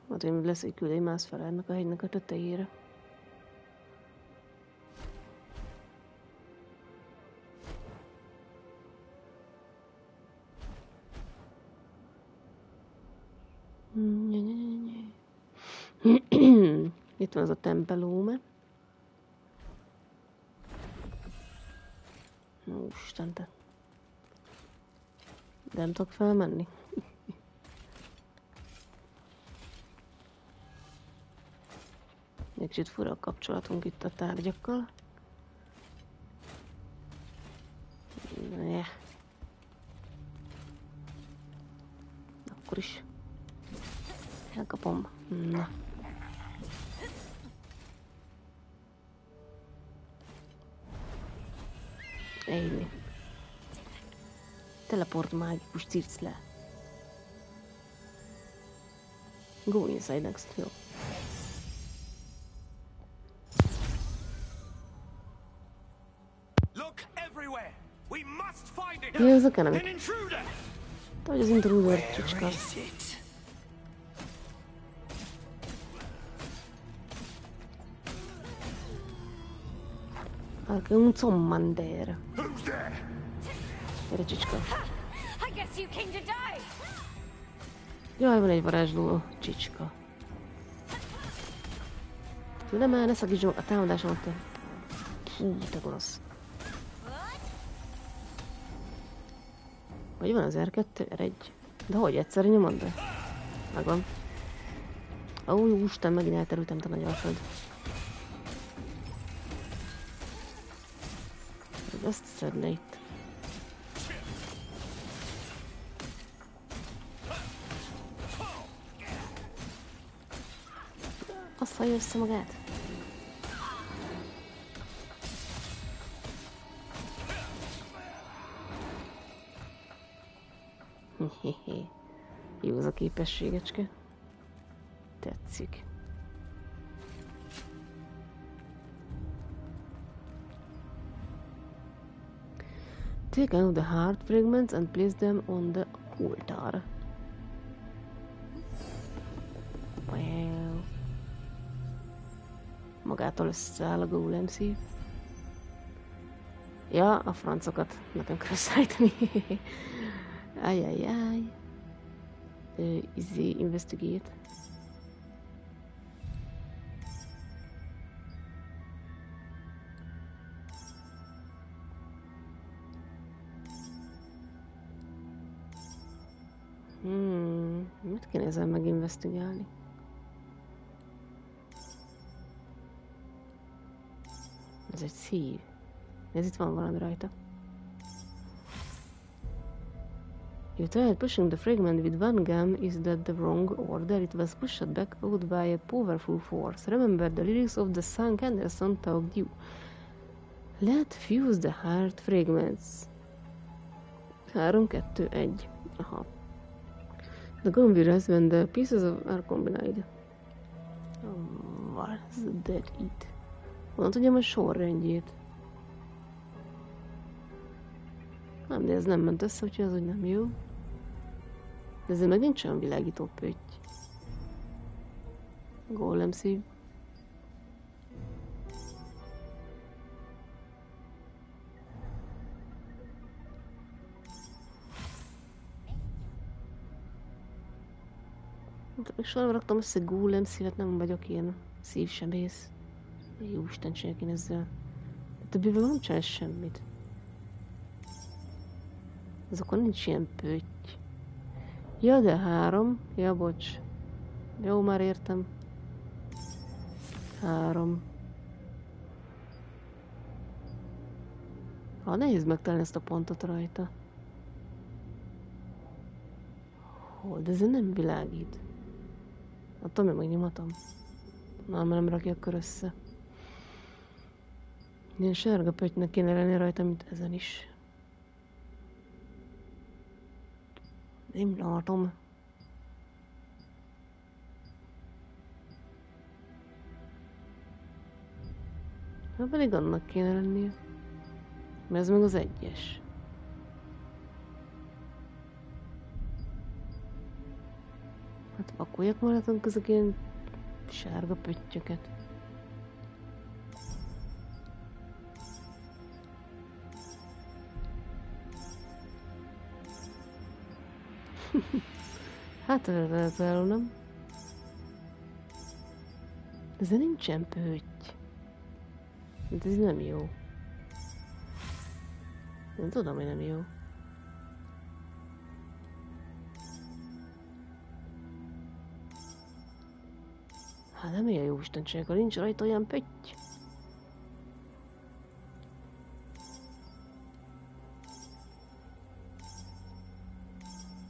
Azért lesz egy küldény más fel ennek a hegynek a tetejére. Itt van az a tempelóme. Úristen, te. De nem tudok felmenni. Egy kicsit fura a kapcsolatunk itt a tárgyakkal. Akkor is. Elkapom. Na. Ejni. Teleport mágikus circ le. Go inside next. Jó. Mi ez a kenem? Te vagy az intruder, csicska. Anche un zommander. Gyere, csicska. Jaj, van egy varázsló csicska. De már ne szakítsd a támadásomat, te. Fú, te gonosz. Vagy van az R2, R1. De hogy egyszerre nyomod be? Megvan. Ó, jó Isten, megint elterültem te nagy alföld. Azt szed le itt. Azt hallja össze magát. Jó az a képességecske. Tetszik. Take out the heart fragments and place them on the altar. Wow. Magától összeáll a golem szív. Ja, a francokat nekem kell összeállítani. Ajajaj. Easy investigate. Mit kéne ezzel meginvestigálni? Ez egy szív. Ez itt van valami rajta. You tried pushing the fragment with one gun. Is that the wrong order? It was pushed back out by a powerful force. Remember the lyrics of the song Anderson taught you. Let fuse the heart fragments. 3, 2, 1. Aha. The gun will rise when the pieces are combined. What's that it? Honnan tudjam a sorrendjét? Nem, de ez nem ment össze, úgyhogy az úgy nem jó. De ezzel meg nincs olyan világító pötty. Golem szív. De még soha raktam össze golem szívet, nem vagyok ilyen szívsebész. Jó Isten, csináljak én ezzel. De többével nem csinálsz semmit. Azokon nincs ilyen pötty. Ja, de 3. Ja, bocs. Jó, már értem. 3. Nehéz megtalálni ezt a pontot rajta. Hol? De ez nem világít. Attól még megnyomatom. Na, mert nem rakja akkor össze. Ilyen sárga pöttynek kéne lenni rajta, mint ezen is. Nem látom. Hát pedig annak kéne lennie. Mert ez meg az 1-es. Hát vakoljak maradunk ezek ilyen sárga pöttyöket. Hát ezzel nem. Ezzel nincsen pötty. Ez nem jó. Nem tudom, hogy nem jó. Hát nem ilyen jó istentség, ha nincs rajta olyan pötty.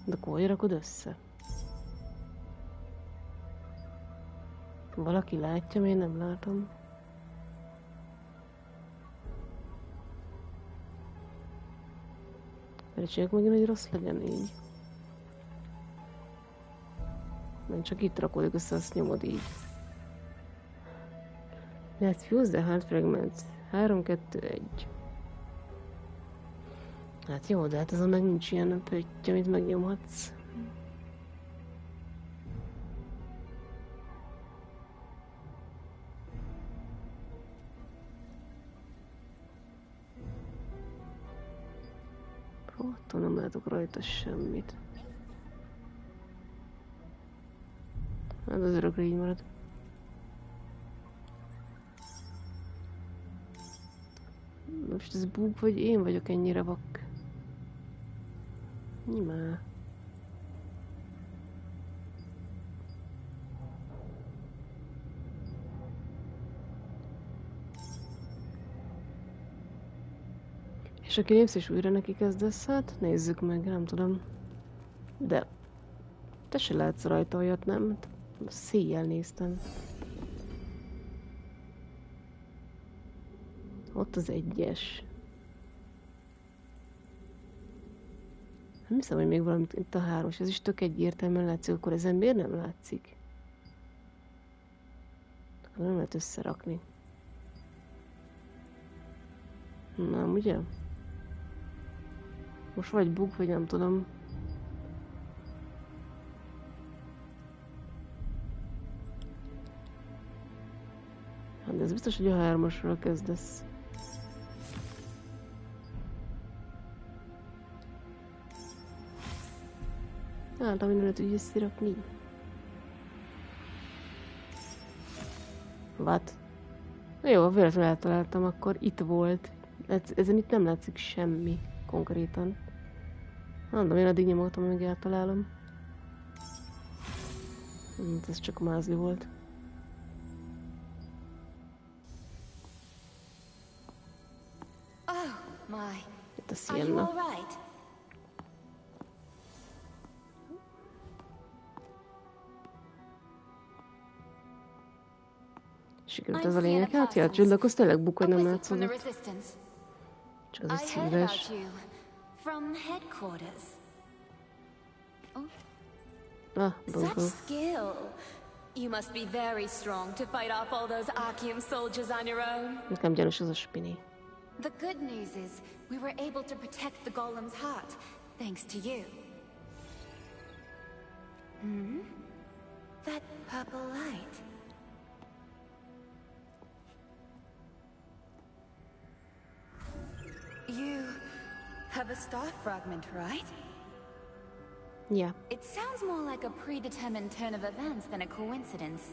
De akkor hogy rakod össze? Valaki látja, én nem látom. Csináljuk megint, hogy rossz legyen így. Nem csak itt rakódik össze, azt nyomod így. Let's fuse the hard fragments. 3, 2, 1. Hát jó, de hát azon meg nincs ilyen pötty, amit megnyomhatsz. Attól nem látok rajta semmit. Hát az örökre így marad. Most ez bug, vagy én vagyok ennyire vak? Nyilván. És aki népsz és újra neki kezdesz, hát nézzük meg, nem tudom. De te se látsz rajta olyat, nem? Széjjel néztem. Ott az 1-es. Nem hiszem, hogy még valamit itt a 3-as. Ez is tök egyértelműen látszik, akkor ezen miért nem látszik? Akkor nem lehet összerakni. Nem, ugye? Most vagy bug, vagy nem tudom. Hát de ez biztos, hogy a 3-asról kezdesz. Hát, ami nem lehet úgy összerakni. What? Jó, véletlenül eltaláltam, akkor itt volt. Ezen itt nem látszik semmi konkrétan. Mondom, én addig nyomoltam, amíg eltalálom. Ez csak mázli volt. Itt a Sienna. Sikerült ez a lényeg. Hát ja, Jill, az tényleg buk, hogy nem látszódott. Csak az egy szíves. Ah, bongo. Nekem gyanús az a spini. The good news is, we were able to protect the golem's heart, thanks to you. Hmm? That purple light. You have a star fragment, right? Yeah. It sounds more like a predetermined turn of events than a coincidence.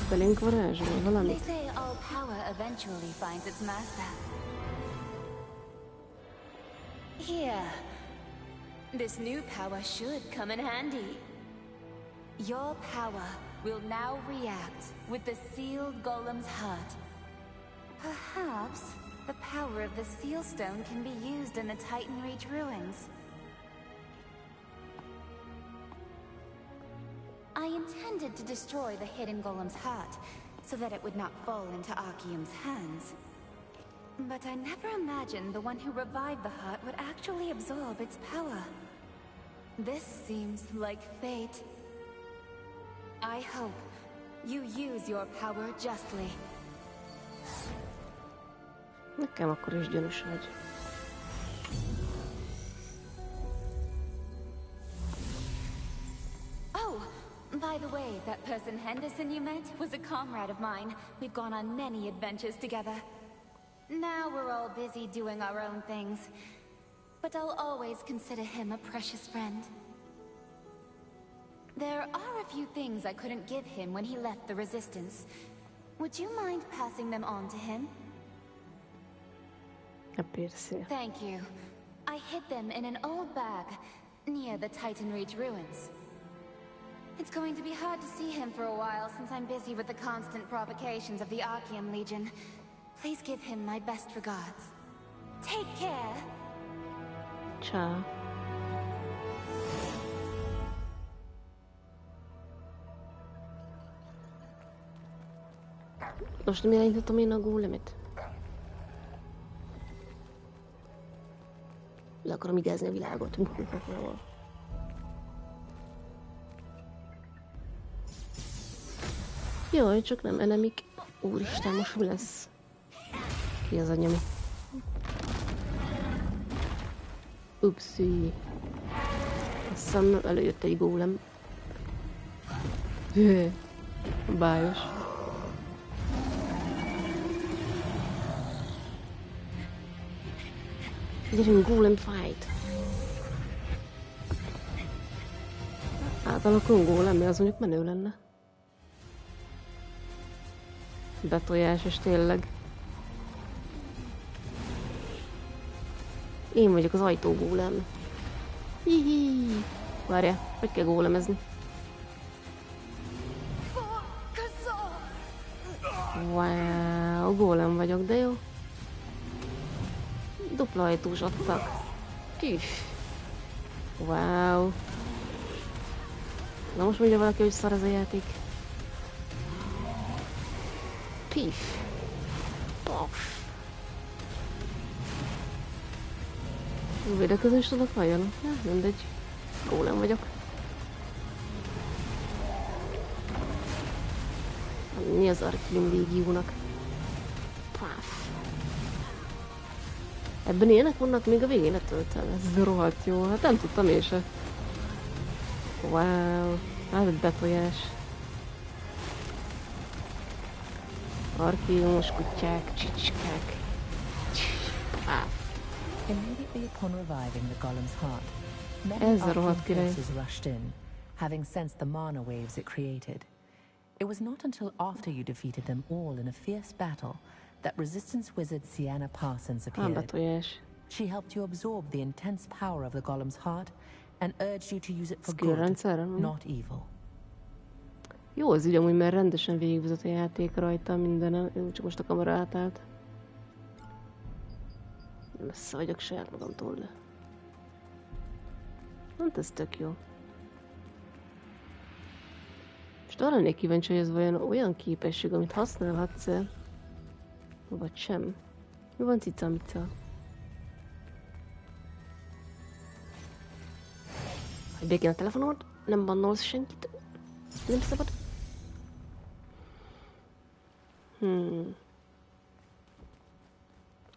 Belénk varázsol valami. They say all power eventually finds its master. Here. This new power should come in handy. Your power will now react with the sealed golem's heart. Perhaps the power of the seal stone can be used in the Titan Reach ruins. I intended to destroy the hidden golem's heart, so that it would not fall into Archeum's hands. But I never imagined the one who revived the heart would actually absorb its power. This seems like fate. I hope you use your power justly. Nekem akkor is gyanús vagy. By the way, that person Henderson you met was a comrade of mine. We've gone on many adventures together. Now we're all busy doing our own things. But I'll always consider him a precious friend. There are a few things I couldn't give him when he left the Resistance. Would you mind passing them on to him? Thank you. I hid them in an old bag near the Titan Reach ruins. It's going to be hard to see him for a while since I'm busy with the constant provocations of the Archeum Legion. Please give him my best regards. Take care! Ciao. Most nem irányítottam én a gólemet? Le akarom igázni a világot. Jaj, csak nem enemik. Úristen, most mi lesz? Ki az anyami? Upsi. Azt hiszem előjött egy gólem. Bájos. Gyerünk, gólem fight! Átalakon gólem, mert az mondjuk menő lenne. Betojás, és tényleg. Én vagyok az ajtógólem. Hihi. Várjál, hogy kell gólemezni? Wow, gólem vagyok, de jó. Dupla ajtós adtak. Kis. Wow. Na most mondja valaki, hogy szar ez a játék. Pif. Paf. Jó, védekezni is tudok vajon? Mindegy. Gólem vagyok. Mi az Archeum légiónak? Paf. Ebben ilyenek vannak, még a végén letöltem. Ez rohadt jó. Hát nem tudtam én se. Wow. Hát egy betojás. Archeumos kutyák, csicskák. Immediately upon reviving the golem's heart, Ez many a rohadt Archeum király. forces rushed in, having sensed the mana waves it created. It was not until after you defeated them all in a fierce battle that Resistance wizard Sienna Parsons appeared. Betojás. She helped you absorb the intense power of the golem's heart and urged you to use it for Skill good, rendszerre, not evil. Jó az ügy amúgy, mert rendesen végigvezet a játék rajta mindenen. Én csak most a kamera átállt. Messze vagyok saját magamtól, de... Hát ez tök jó. Most arra lennék kíváncsi, hogy ez vajon olyan képesség, amit használhatsz-e, vagy sem. Mi van cica-mica? Hogy békén a telefonod, nem bannolsz senkit, nem szabad.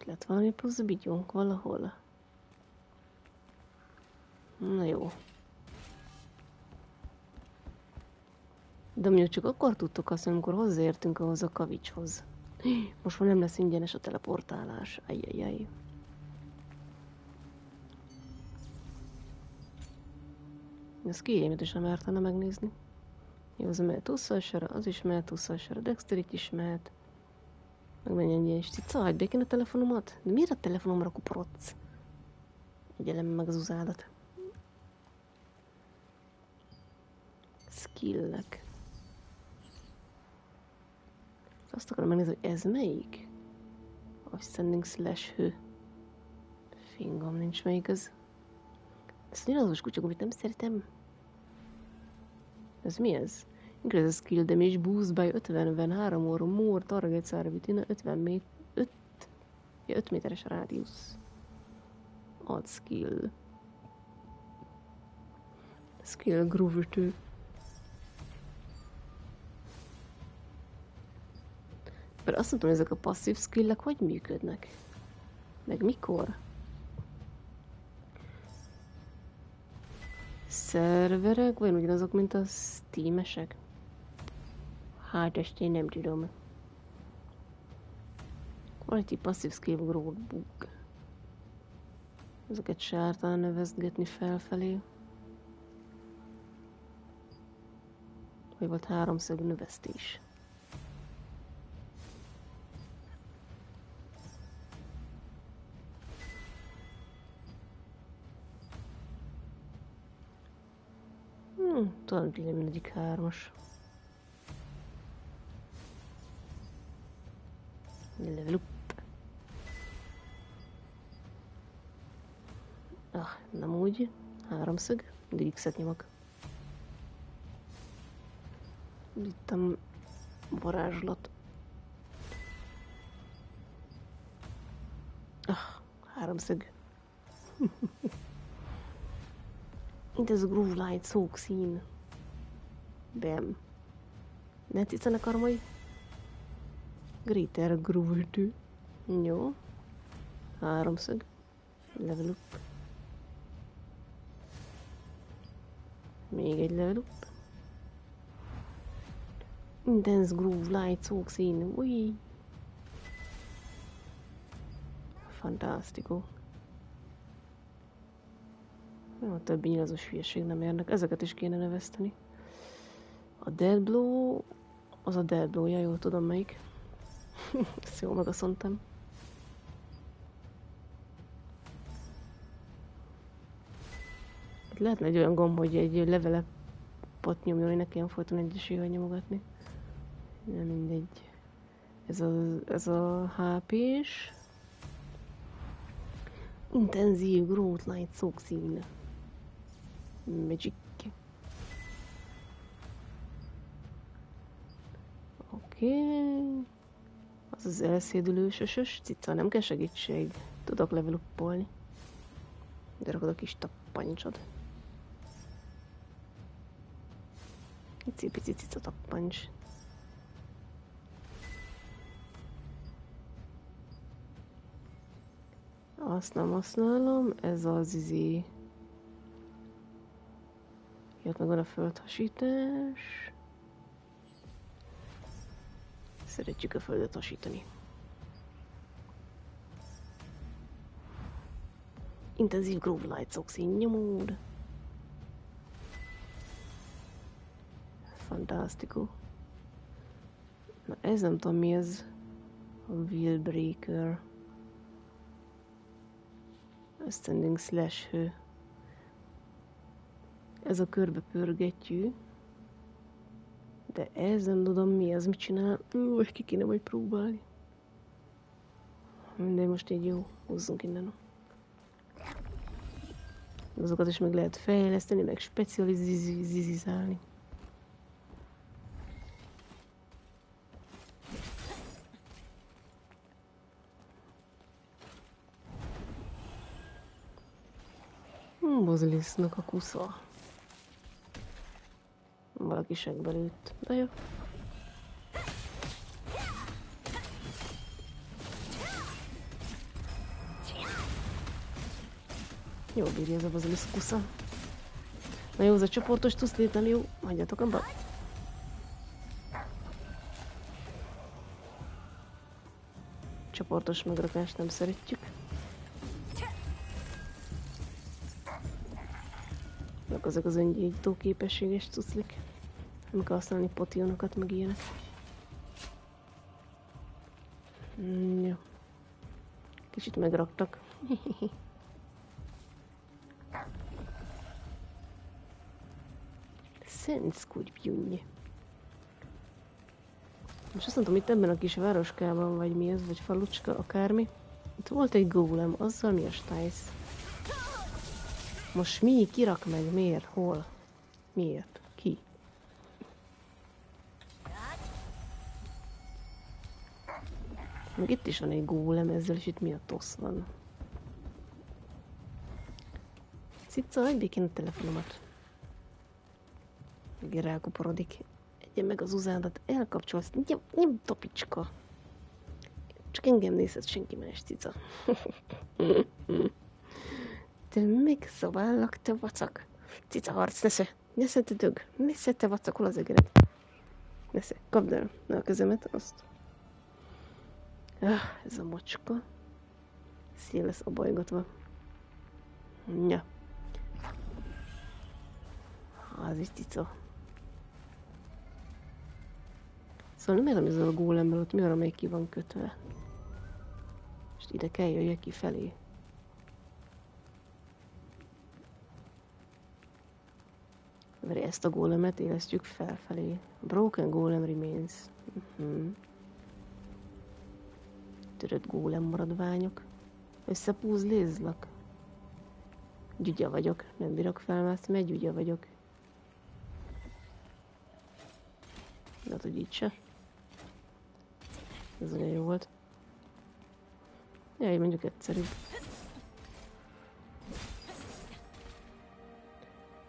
Lett valami plusz bigyónk valahol. Na jó. De mondjuk csak akkor tudtok azt, amikor hozzáértünk ahhoz a kavicshoz. Most már nem lesz ingyenes a teleportálás. Ajjajjaj. Ez kiémetesen mertene megnézni. Jó, az mehet 20-asra, az is mehet 20-asra, Dexterity is mehet. Meg menj ennyi is. Cica, hagyd békén a telefonomat? De miért a telefonomra kuporodsz? Egyelem meg az uzádat. Skillek. Azt akarom megnézni, hogy ez melyik? Ascending slash hő. Fingom nincs melyik az. Ez nyilatkozós kutyok, amit nem szeretem. Ez mi ez? Increase skill damage boost by 50 3 or more targets are within 5 méteres rádiusz. Add skill. Skill groove-tő. Mert azt mondtam, hogy ezek a passzív skillek hogy működnek? Meg mikor? Szerverek, vagy ugyanazok, mint a Steam-esek? Hát ezt én nem tudom. Quality Passive Skill Growth Book. Ezeket se ártán növesztgetni felfelé. Vagy volt háromszög növesztés. Talán mindegyik hármas. Level up. Nem úgy. Háromszög. Mindig X-et nyomok. Itt a varázslat. Háromszög. Itt ez a Groove Light szókszín. Bam. Ne tetszenek armai? Greater Groove 2. Jó. Háromszög. Level up. Még egy level up. Intense Groove Light szókszín. Ui. Fantástico. A többi nyilazos hülyeség nem érnek. Ezeket is kéne növeszteni. A Dead Blow... Az a Dead Blow-ja, jól tudom melyik. Ezt jól megaszontam. Lehetne egy olyan gomb, hogy egy levelepot nyomjon, hogy ne kelljen folyton egyesével nyomogatni. Nem mindegy. Ez a HP-s. Intenzív Growth Light szókszín. Magic. Oké. Az az elszédülősös cica, nem kell segítség. Tudok level up-olni. De rakod a kis tappancsod. Icipici cica tappancs. Azt nem használom, ez az izé. Jött meg van a földhasítás. Szeretjük a földet hasítani. Intenzív Groove Light szókszín nyomód. Fantástico. Na ez nem tudom mi ez. A Wheel Breaker. Ascending Slash hő. Ez a körbe pörgetjű. De ez nem tudom mi az, mit csinál. Most ki kéne majd próbálni. De most így jó, húzzunk innen. Azokat is meg lehet fejleszteni, meg specializálni. Bozilisznak a kusza. Valaki segbe lőtt. De jó. Jól bírja ez a bazilisz kusza. Na jó, ez a csoportos tuszlét nem jó. Hagyjatok abba. Csoportos megrakást nem szeretjük. Azok az öngyújtó képességes cuclik. Nem kell használni potionokat, meg ilyenek. Jó. Kicsit megraktak. Szent Scorpion. Most azt mondtam, itt ebben a kis városkában, vagy mi ez, vagy falucska, akármi. Itt volt egy gólem, azzal mi a stájsz? Most mi? Kirak meg? Miért? Hol? Miért? Ki? Meg itt is van egy gólem ezzel, és itt mi a tosz van? Cica, hagyj békén a telefonomat. Meg rákuporodik. Egyen meg az uzádat, elkapcsolsz. Nem topicska. Csak engem nézhet senki más cica. Te megszabállak, te vacak. Cica harc, nesze. Nesze, te dög. Nesze, te vacak, hol az egered? Nesze, kapd el a kezemet, azt. Ez a macska. Szél lesz abajgatva. Ja. Az is cica. Szóval nem értem ezzel a gólemmel, ott mi arra, amelyik ki van kötve. És ide kell jöjjek ki felé. Mert ezt a gólemet élesztjük felfelé. Broken golem remains. Törött gólem maradványok. Összepúzlézlak. Gyugya vagyok, nem bírok felmászni, mert gyugya vagyok. Hát, hogy így se. Ez olyan jó volt. Jaj, mondjuk egyszerűbb.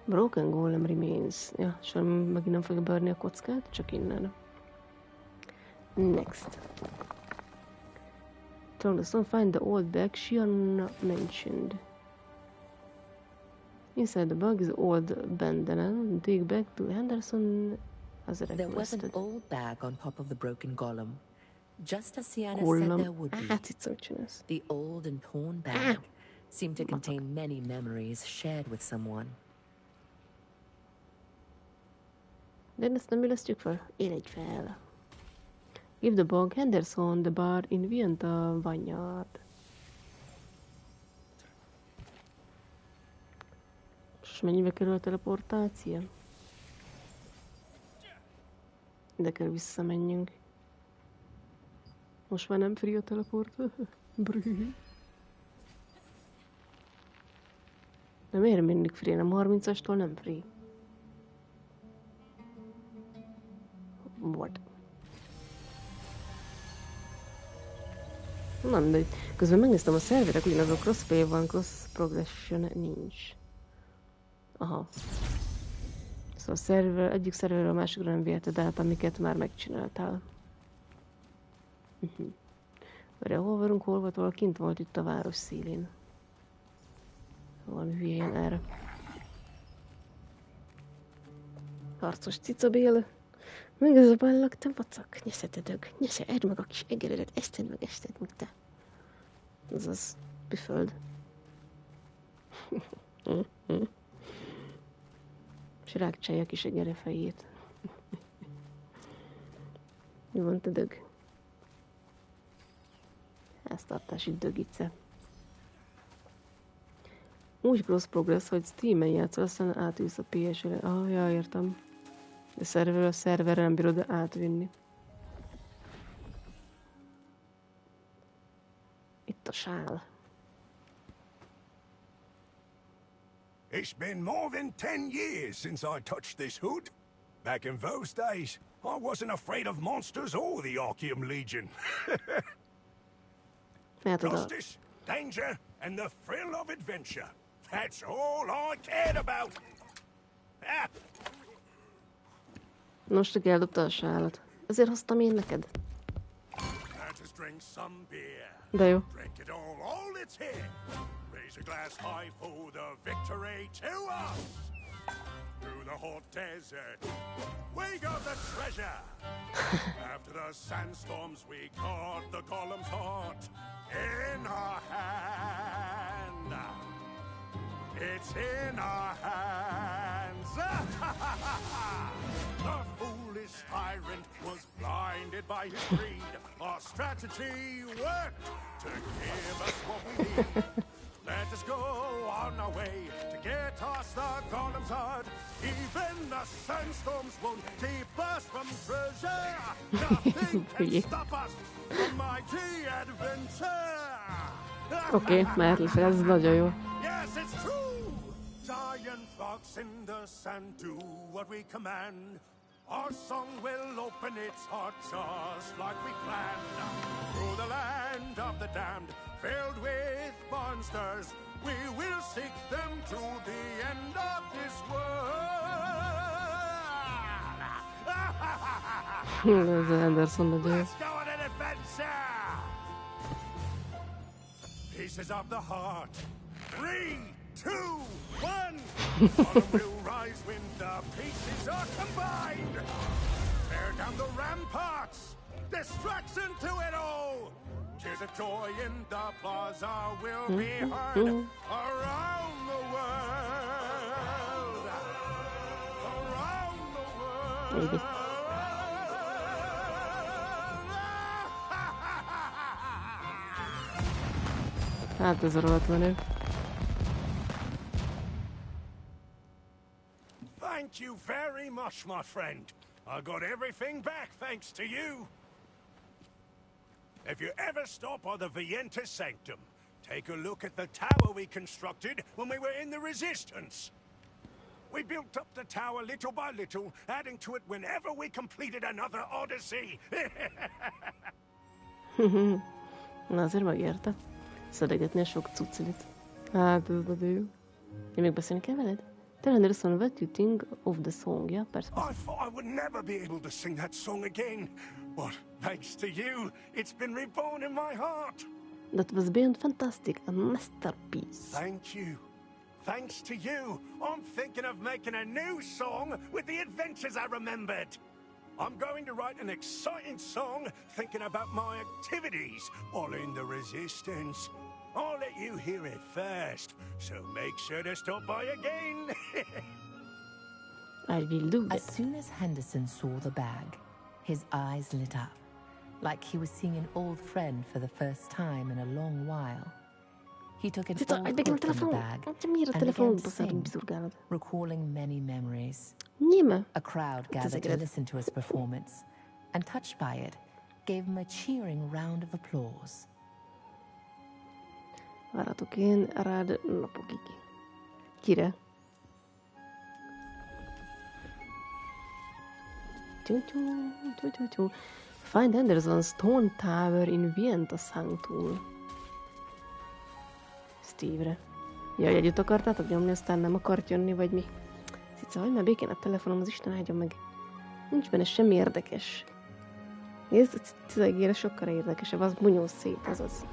Broken golem remains. Ja, és megint nem fogja beadni a kockát, csak innen. Next. Turn the stone, find the old bag she not mentioned. Inside the bag is old bandana. Dig back to Henderson as There was requested. an old bag on top of the broken golem. Just as Sienna said there would be. The old and torn bag seemed to contain many memories shared with someone. De ezt nem illesztjük fel? Éledj fel. Give the bug Henderson the bar in Vienta Vineyard. És mennyibe kerül a teleportáció? De kell visszamenjünk. Most már nem free a teleport. De miért mindig free? Nem 30-astól nem free. What? Na mindegy. Közben megnéztem a szerverek, ugyanaz a crossplay van, cross progression nincs. Aha. Szóval a szerver, egyik szerverről a másikra nem viheted át, amiket már megcsináltál. Várjál, hol vagyunk, hol volt, valahol kint volt itt a város szélén. Valami hülyén erre. Harcos cicabél. Megzabállak, te vacak. Nyesze, te dög. Nyesze, edd meg a kis egeredet. Eszted meg te. Azaz, büföld. És rákcsálja a kis egere fejét. Mi van, te dög? Háztartási dögice. Úgy cross progress, hogy Steam-en játszol, aztán átülsz a PS-re. Ah, ja, értem. De szerverről a szerverre nem bírod átvinni. Itt a sál. It's been more than 10 years since I touched this hood. Back in those days, I wasn't afraid of monsters or the Archeum Legion. Justice, danger, and the thrill of adventure. That's all I cared about. Ah. Most csak eldobta a sálat. Ezért hoztam én neked. De jó. All it's here. Raise a glass high for the victory to us. Through the hot desert, we got the treasure. After the sandstorms, we caught the golem's heart in our hand. It's in our hands. The foolish tyrant was blinded by his greed. Our strategy worked to give us what we need. Let us go on our way to get us the golem's heart. Even the sandstorms won't keep us from treasure. Nothing can stop us from mighty adventure. Oké, már ez nagyon jó. Yes, it's true. Giant rocks in the sand do what we command. Our song will open its heart just like we planned. Through the land of the damned, filled with monsters, we will seek them to the end of this world. Ez Anderson nagyon jó. Let's go on an adventure. pieces of the heart. 3, 2, 1. Autumn will rise when the pieces are combined. Tear down the ramparts. Destruction to it all. Tears of joy in the plaza will be heard around the world. Around the world. Hát ez rohadt menő. Thank you very much, my friend. I got everything back thanks to you. If you ever stop by the Vientus Sanctum, take a look at the tower we constructed when we were in the Resistance. We built up the tower little by little, adding to it whenever we completed another odyssey. Na azért megérte. Szedegetni a sok cuccilit. Hát ez nagyon jó. Én még beszélni kell veled? Tell Anderson what you think of the song, ja? Persze. I thought I would never be able to sing that song again. But thanks to you, it's been reborn in my heart. That was beyond fantastic, a masterpiece. Thank you. Thanks to you, I'm thinking of making a new song with the adventures I remembered. I'm going to write an exciting song thinking about my activities while in the Resistance. I'll let you hear it first, so make sure to stop by again. I will do As soon as Henderson saw the bag, his eyes lit up, like he was seeing an old friend for the first time in a long while. He took it all from the bag and began to sing, recalling many memories. A crowd gathered to listen to his performance, and touched by it, gave him a cheering round of applause. Váratok én rád napokig. Kire? Find Anderson's Stone Tower in Vientus Sanctum. Steve-re. Jaj, együtt akartátok nyomni, aztán nem akart jönni, vagy mi? Cica, hagyd már békén a telefonom, az Isten áldjon meg. Nincs benne semmi érdekes. Nézd, Cica egére sokkal érdekesebb, az bunyó szét, azaz.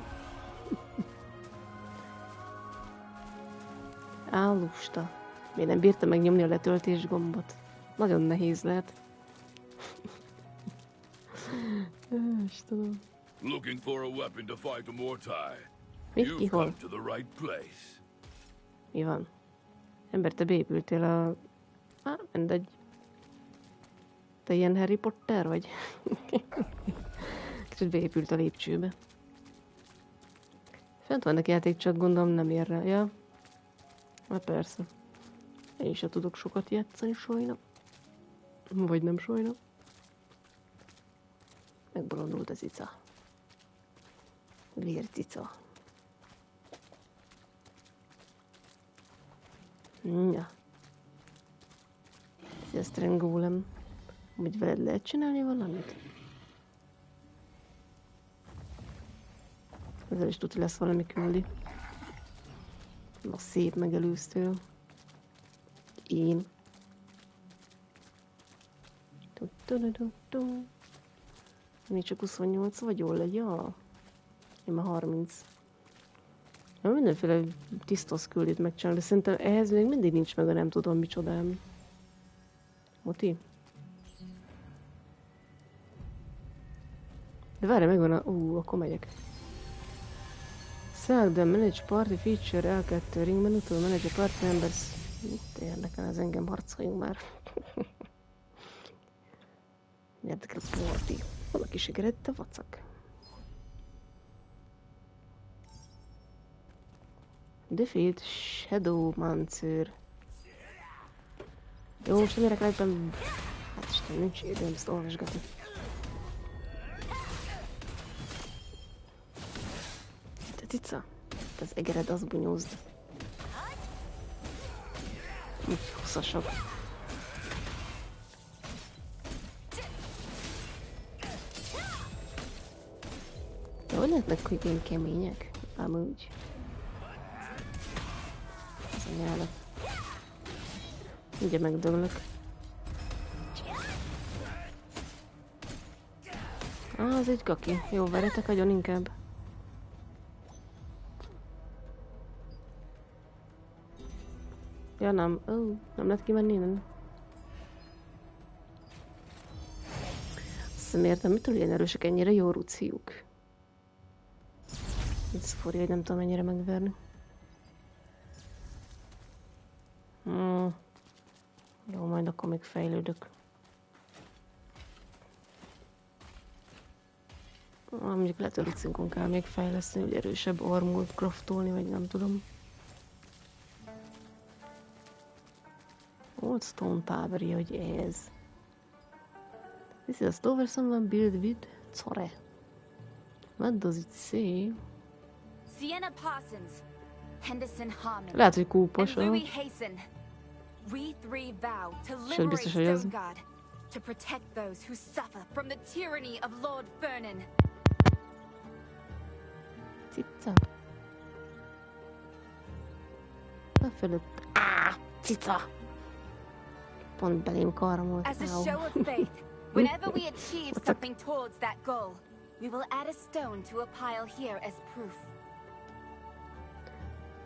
Állusta. Még nem bírta megnyomni a letöltés gombot. Nagyon nehéz lehet. Istenem. Looking for a weapon to fight a Mortai. You've come to the right place. Mi van? Ember, te beépültél a... mindegy. Te ilyen Harry Potter vagy? Kicsit beépült a lépcsőbe. Fent vannak játék, csak gondolom nem ér rá. Ja. Hát persze. Én sem tudok sokat játszani sajna. Vagy nem sajna. Megbolondult az cica. Vércica. Ja. Szia, Strangolem. Hogy veled lehet csinálni valamit? Ezzel is tudja, lesz valami küldi. Na, szép megelőztél. Én. Még csak 28 vagy, jól legy? Ja. Én már 30. Mindenféle tisztos küldét megcsinálni, de szerintem ehhez még mindig nincs meg a nem tudom micsodám. Moti? De várj, megvan a... akkor megyek. Select the manage party feature L2 ring menu to manage a party members. Mit érdekel, ez engem, harcoljunk már. Érdekel a party. Valaki sikerült a vacak. Defeat Shadowmancer. Jó, most nem érek rá éppen... Hát Isten, nincs időm ezt olvasgatni. Te cica, te az egered, az bunyózd. Úgy hosszasabb. De hogy lehetnek, hogy ilyen kemények? Ám úgy. Ez a nyálat. Ugye megdöglök. Az egy kaki. Jó, veretek agyon inkább. Ja nem, nem lehet kimenni innen. Azt nem értem, mitől ilyen erősek ennyire jó ruciuk. Itt szforja, hogy nem tudom mennyire megverni. Jó, majd akkor még fejlődök. Mondjuk lehet, hogy rucinkon kell még fejleszteni, hogy erősebb armort craftolni, vagy nem tudom. Old Stone Tower, hogy ez. This is a store someone built with Czore. What does it say? Sienna Parsons, Henderson Harmon, Lehet, hogy kúpos, and Louis Hasten. We three vow to Sőt, liberate biztos, hogy az. Stonegard, to protect those who suffer from the tyranny of Lord Vernon. Cica. A fölött. Cica! Pont belém karmolt. As a show of faith, whenever we achieve something towards that goal, we will add a stone to a pile here as proof.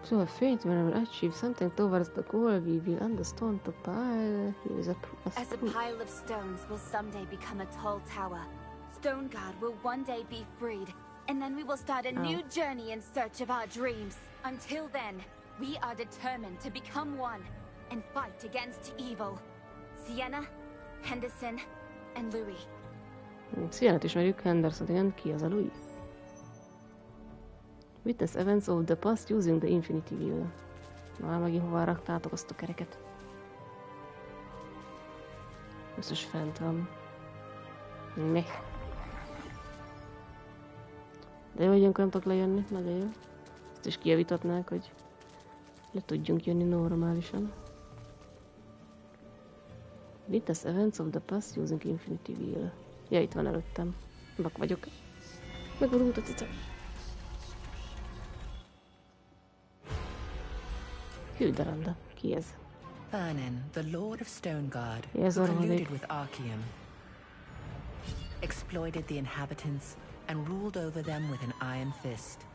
So a faith, whenever I achieve something towards the goal, we will add a stone to pile. Here is a proof. As a pile of stones will someday become a tall tower, Stonegard will one day be freed, and then we will start a new journey in search of our dreams. Until then, we are determined to become one and fight against evil. Sienna, Henderson, and Louis. Sienna-t ismerjük, Henderson, igen, ki az a Louis? Witness events of the past using the Infinity Wheel. Na, megint hová raktátok azt a kereket? Biztos fent van. Meh. De jó, hogy ilyenkor nem tudok lejönni, nagyon jó. Ezt is kijavítatnák, hogy le tudjunk jönni normálisan. Witness events of the past using Infinity Wheel. Ja, itt van előttem. Bak vagyok. Megborult a cica. Hilderanda. Ki ez? Vernon, the Lord of Stonegard, Yes, who already. colluded with Archeum, exploited the inhabitants and ruled over them with an iron fist.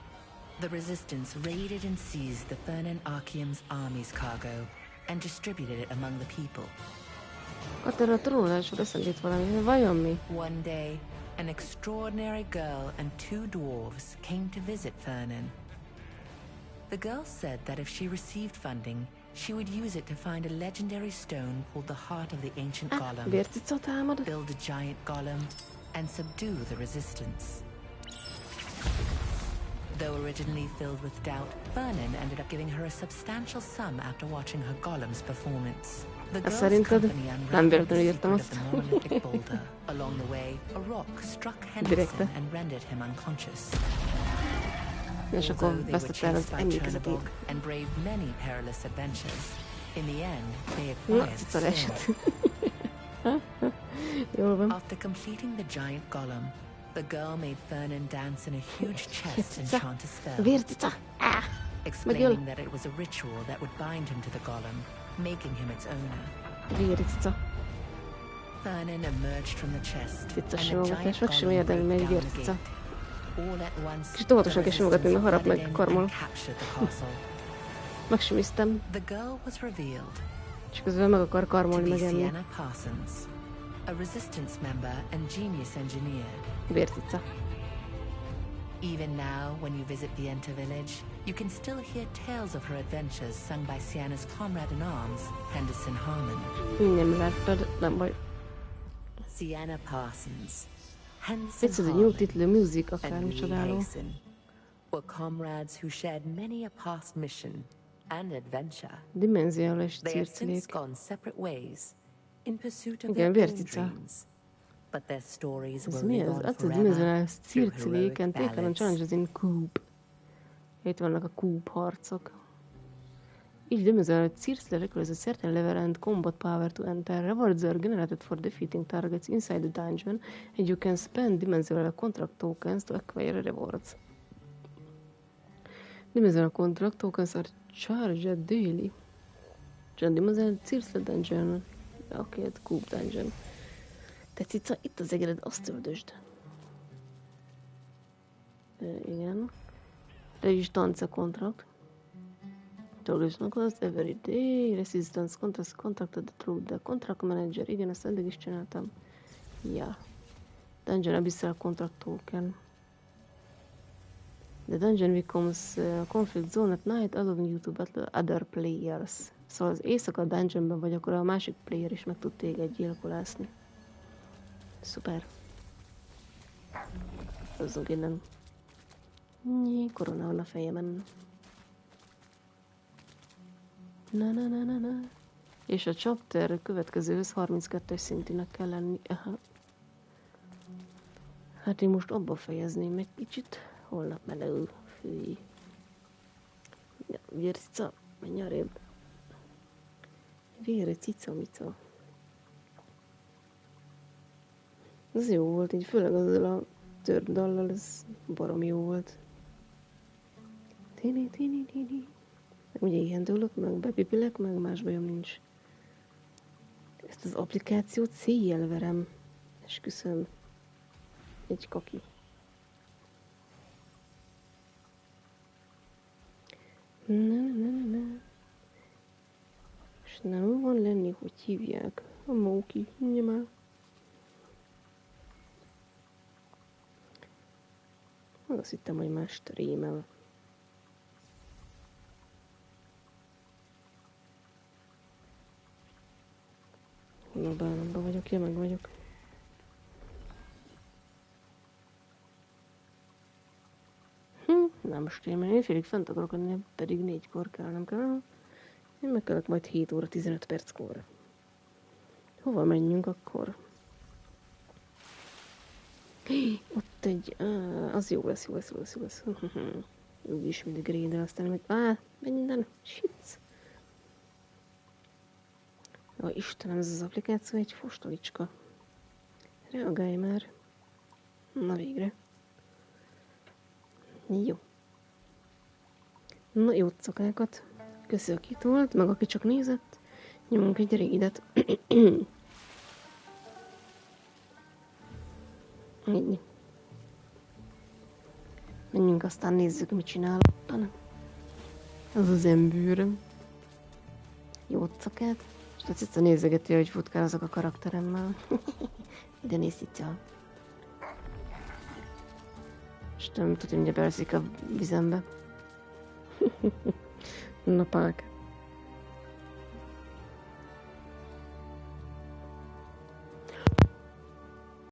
The resistance raided and seized the Vernon Archeum's army's cargo and distributed it among the people. Erre a trónulásról eszembe valami, vajon mi? One day, an extraordinary girl and two dwarves came to visit Vernon. The girl said that if she received funding, she would use it to find a legendary stone called the Heart of the Ancient Golem, build a giant golem, and subdue the resistance. Though originally filled with doubt, Vernon ended up giving her a substantial sum after watching her golem's performance. The girl's company unraveled the secret of the monolithic boulder. Along the way, a rock struck Henderson and rendered him unconscious. Although they were chased by Chernobog and braved many perilous adventures, in the end, they acquired the stone. After completing the giant golem, the girl made Vernon dance in a huge chest and chant a spell, explaining that it was a ritual that would bind him to the golem, making him its owner. Vernon emerged from the chest, and the giant golem broke down the gate. All at once, the resistance and captured the castle. Megsimiztem. The girl was revealed És közben meg akar karmolni, to be megenni. Sienna Parsons, a resistance member and genius engineer. Vércica. Even now, when you visit Vienta village, you can still hear tales of her adventures sung by Sienna's comrade-in-arms, Henderson Harmon. Nem láttad, nem baj. Sienna Parsons, Henderson It's a new Harmon, title, music, akár and Louis micsodáló. Hasten were comrades who shared many a past mission and adventure. Dimenziális They have since circilék. gone separate ways in pursuit of Igen, their own vércica. dreams. But their stories Ez will mi live ez? on Hát a forever dimenziális through heroic circilék and take on ballads. challenges in cube. Itt vannak a cube harcok. Each dimensional circle requires a certain level and combat power to enter. Rewards are generated for defeating targets inside the dungeon, and you can spend dimensional contract tokens to acquire rewards. Dimensional contract tokens are charged daily. Csak dimensional circle dungeon. Oké, okay, cube dungeon. Te cica, itt az egered, azt öldösd. Igen. Resistance contract. Progress class every day. Resistance contacted the contract manager. Igen, ezt eddig is csináltam. Ja. Dungeon Abyssal contract token. The dungeon becomes a conflict zone at night, allowing you to battle other players. Szóval az éjszaka dungeonben vagy, akkor a másik player is meg tud téged gyilkolászni. Szuper. Hozzunk innen. Korona van a fejemen. Na. És a chapter következőhöz 32-es szintinek kell lenni. Aha. Hát én most abba fejezném egy kicsit. Holnap melegül. Fűj. Ja, vércica, menj arrébb. Vércica. Ez jó volt, így főleg azzal a tört dallal, ez barom jó volt. Tini. Ugye ilyen dőlök meg, bepipilek meg, más bajom nincs. Ezt az applikációt széjjel verem. Esküszöm. Egy kaki. Na. És nem van lenni, hogy hívják. A Móki, nyilván. Azt hittem, hogy más streamel. Na, bánatban vagyok, ja, meg vagyok. Nem streamel, én félig fent akarok lenni, pedig 4-kor kell, nem kell. Én megkelek majd 7 óra 15 perckor. Hova menjünk akkor? Ott egy... az jó lesz. Úgyis mindig rédel, aztán meg... minden... Shit! Ó, Istenem, ez az applikáció egy fostolicska. Reagálj már. Na végre. Jó. Na, jó cakákat. Köszi, aki itt volt, meg aki csak nézett. Nyomunk egy rédet. Így. Menjünk, aztán nézzük, mit csinál. Az az embűröm. Jó cakát. És tehát itt nézegeti, hogy futkározok a karakteremmel. De nézd itt. És nem tudja, hogy beelszik a vizembe. Napák.